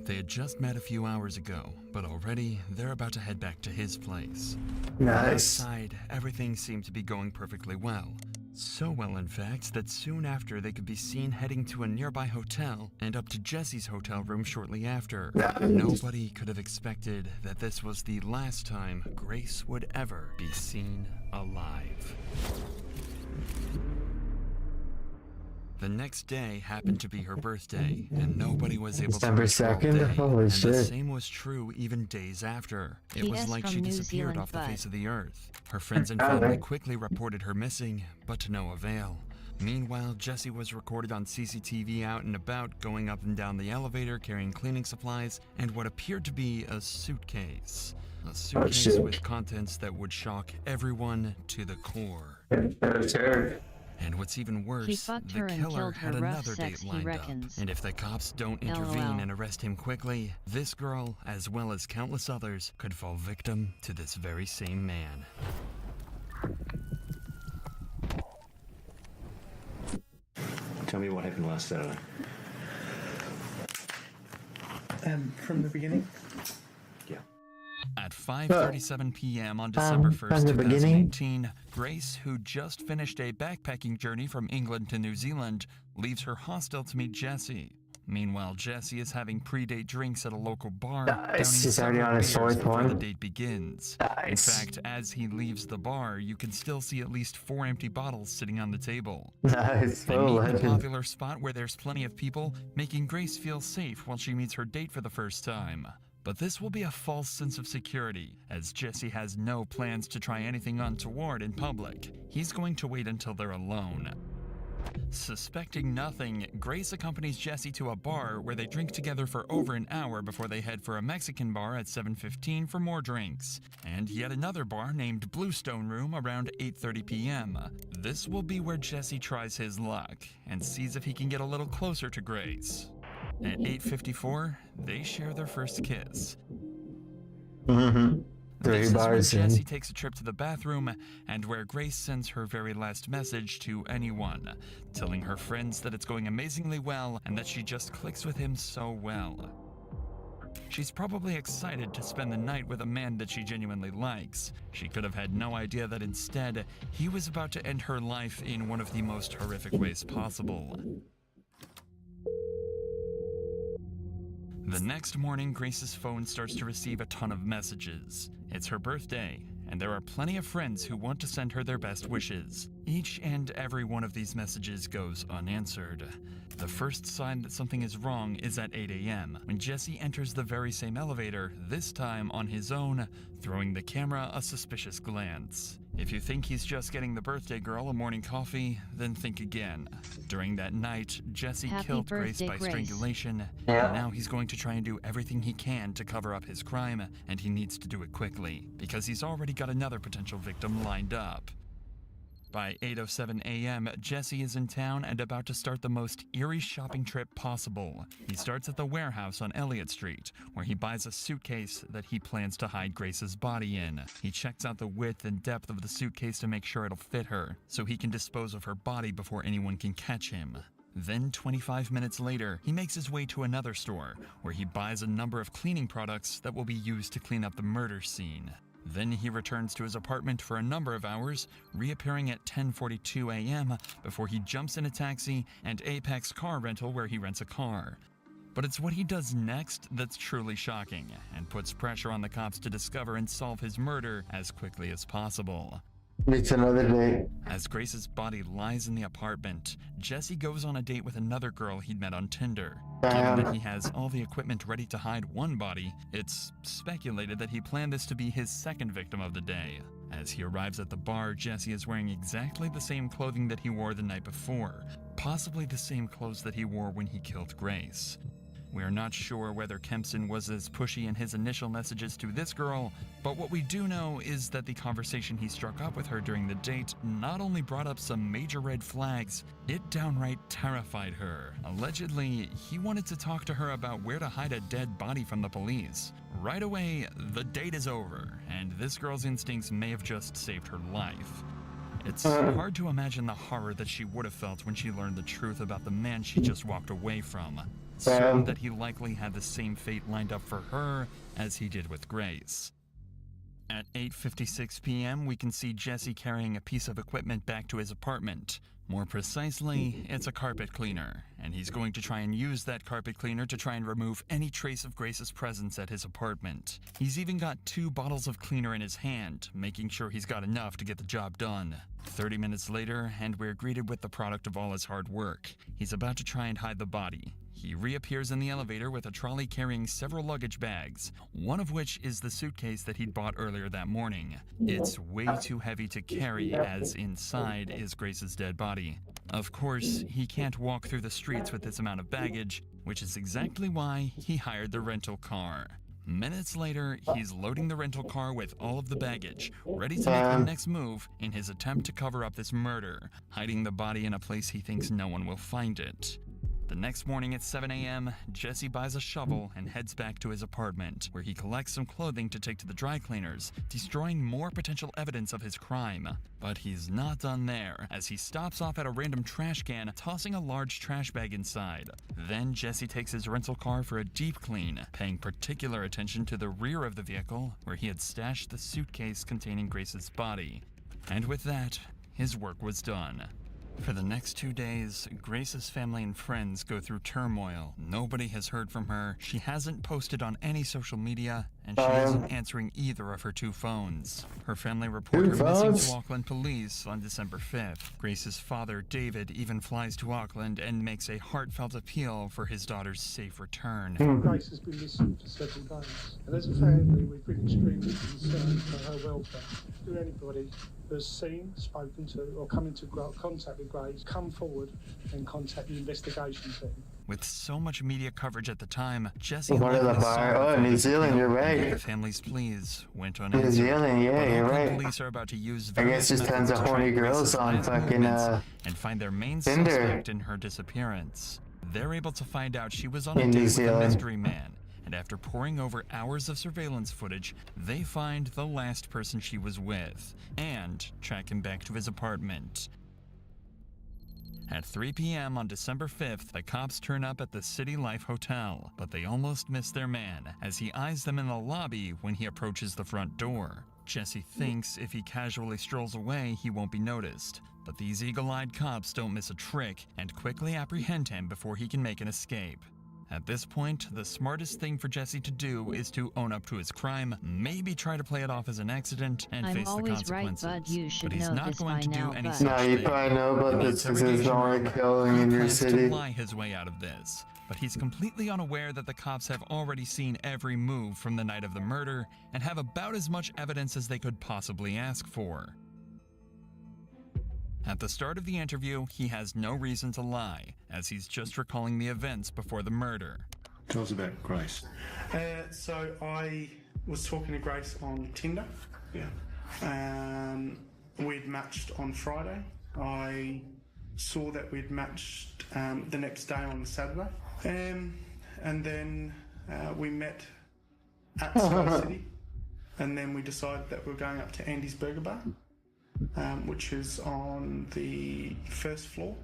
They had just met a few hours ago, but already they're about to head back to his place. Nice. Outside, everything seemed to be going perfectly well. So well, in fact, that soon after they could be seen heading to a nearby hotel and up to Jesse's hotel room shortly after. Nobody could have expected that this was the last time Grace would ever be seen alive. The next day happened to be her birthday, and nobody was able December to reach her all 2nd? day, Holy and shit. the same was true even days after. It was like she disappeared off the face of the earth. Her friends and family quickly reported her missing, but to no avail. Meanwhile, Jesse was recorded on CCTV out and about, going up and down the elevator, carrying cleaning supplies, and what appeared to be a suitcase. A suitcase with contents that would shock everyone to the core. And what's even worse, the killer had another date lined up. And if the cops don't intervene and arrest him quickly, this girl, as well as countless others, could fall victim to this very same man. Tell me what happened last Saturday. From the beginning? At 5:37 p.m. on December 1st, 2018, Grace, who just finished a backpacking journey from England to New Zealand, leaves her hostel to meet Jesse. Meanwhile, Jesse is having pre-date drinks at a local bar, downing He's already on his several beers fourth before one. the date begins. In fact, as he leaves the bar, you can still see at least 4 empty bottles sitting on the table. Nice. They meet in a popular spot where there's plenty of people, making Grace feel safe while she meets her date for the first time. But this will be a false sense of security, as Jesse has no plans to try anything untoward in public. He's going to wait until they're alone. Suspecting nothing, Grace accompanies Jesse to a bar where they drink together for over an hour before they head for a Mexican bar at 7:15 for more drinks, and yet another bar named Bluestone Room around 8:30 p.m. This will be where Jesse tries his luck and sees if he can get a little closer to Grace. At 8:54, they share their first kiss. This is when Jesse takes a trip to the bathroom, and where Grace sends her very last message to anyone, telling her friends that it's going amazingly well and that she just clicks with him so well. She's probably excited to spend the night with a man that she genuinely likes. She could have had no idea that instead, he was about to end her life in one of the most horrific ways possible. The next morning, Grace's phone starts to receive a ton of messages. It's her birthday, and there are plenty of friends who want to send her their best wishes. Each and every one of these messages goes unanswered. The first sign that something is wrong is at 8 a.m. when Jesse enters the very same elevator, this time on his own, throwing the camera a suspicious glance. If you think he's just getting the birthday girl a morning coffee, then think again. During that night, Jesse killed Grace by strangulation, and now he's going to try and do everything he can to cover up his crime, and he needs to do it quickly, because he's already got another potential victim lined up. By 8:07 a.m., Jesse is in town and about to start the most eerie shopping trip possible. He starts at the warehouse on Elliott Street, where he buys a suitcase that he plans to hide Grace's body in. He checks out the width and depth of the suitcase to make sure it'll fit her, so he can dispose of her body before anyone can catch him. Then 25 minutes later, he makes his way to another store, where he buys a number of cleaning products that will be used to clean up the murder scene. Then he returns to his apartment for a number of hours, reappearing at 10:42 a.m. before he jumps in a taxi and Apex Car Rental where he rents a car. But it's what he does next that's truly shocking, and puts pressure on the cops to discover and solve his murder as quickly as possible. It's another day. As Grace's body lies in the apartment, Jesse goes on a date with another girl he'd met on Tinder. Given that he has all the equipment ready to hide one body, it's speculated that he planned this to be his second victim of the day. As he arrives at the bar, Jesse is wearing exactly the same clothing that he wore the night before, possibly the same clothes that he wore when he killed Grace. We are not sure whether Kempson was as pushy in his initial messages to this girl, but what we do know is that the conversation he struck up with her during the date not only brought up some major red flags, it downright terrified her. Allegedly, he wanted to talk to her about where to hide a dead body from the police. Right away, the date is over, and this girl's instincts may have just saved her life. It's hard to imagine the horror that she would have felt when she learned the truth about the man she just walked away from. Certain that he likely had the same fate lined up for her as he did with Grace. At 8:56 p.m., we can see Jesse carrying a piece of equipment back to his apartment. More precisely, it's a carpet cleaner, and he's going to try and use that carpet cleaner to try and remove any trace of Grace's presence at his apartment. He's even got 2 bottles of cleaner in his hand, making sure he's got enough to get the job done. 30 minutes later, and we're greeted with the product of all his hard work. He's about to try and hide the body. He reappears in the elevator with a trolley carrying several luggage bags, one of which is the suitcase that he'd bought earlier that morning. It's way too heavy to carry, as inside is Grace's dead body. Of course, he can't walk through the streets with this amount of baggage, which is exactly why he hired the rental car. Minutes later, he's loading the rental car with all of the baggage, ready to make the next move in his attempt to cover up this murder, hiding the body in a place he thinks no one will find it. The next morning at 7 a.m., Jesse buys a shovel and heads back to his apartment, where he collects some clothing to take to the dry cleaners, destroying more potential evidence of his crime. But he's not done there, as he stops off at a random trash can, tossing a large trash bag inside. Then Jesse takes his rental car for a deep clean, paying particular attention to the rear of the vehicle, where he had stashed the suitcase containing Grace's body. And with that, his work was done. For the next 2 days, Grace's family and friends go through turmoil. Nobody has heard from her, she hasn't posted on any social media, and she isn't answering either of her 2 phones. Her family report her missing to Auckland police on December 5th. Grace's father, David, even flies to Auckland and makes a heartfelt appeal for his daughter's safe return. Grace has been missing for several days, and as a family, we've been extremely concerned for her welfare. Do anybody who has seen, spoken to, or come into contact with Grace, come forward and contact the investigation team. With so much media coverage at the time, Jesse What is the bar? Oh, New Zealand, you're right. The family's pleas went on. New Zealand, yeah, you're right. Police are about to use I guess there's tons of horny girls on fucking and find their main Tinder. suspect in her disappearance. They're able to find out she was on a In date New with a Zealand. mystery man. And after poring over hours of surveillance footage, they find the last person she was with and track him back to his apartment. At 3 p.m. on December 5th, the cops turn up at the City Life Hotel, but they almost miss their man as he eyes them in the lobby when he approaches the front door. Jesse thinks if he casually strolls away, he won't be noticed, but these eagle-eyed cops don't miss a trick and quickly apprehend him before he can make an escape. At this point, the smartest thing for Jesse to do is to own up to his crime, maybe try to play it off as an accident, and I'm face the always consequences. right, bud. You should But he's know not this going by to do now, any but- such Nah, thing. you probably know about In the this because there's interrogation only room, killing he in your plans city. to lie his way out of this, but he's completely unaware that the cops have already seen every move from the night of the murder and have about as much evidence as they could possibly ask for. At the start of the interview, he has no reason to lie, as he's just recalling the events before the murder. Tell us about Grace. So I was talking to Grace on Tinder. Yeah. We'd matched on Friday. I saw that we'd matched the next day on Saturday. And then we met at Sky City. And then we decided that we were going up to Andy's Burger Bar, which is on the first floor.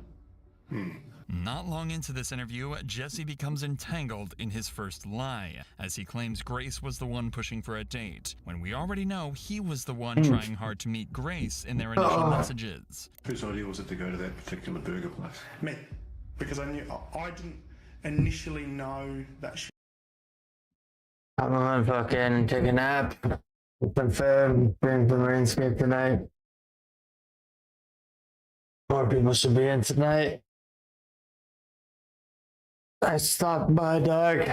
Not long into this interview, Jesse becomes entangled in his first lie, as he claims Grace was the one pushing for a date, when we already know he was the one trying hard to meet Grace in their initial messages. Whose idea was it to go to that particular burger place? Me. Because I didn't initially know that she... I'm gonna fucking take a nap. Confirm, bring the RUNESCAPE tonight. More people should be in tonight. I stopped by, dog.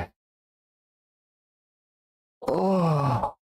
Oh.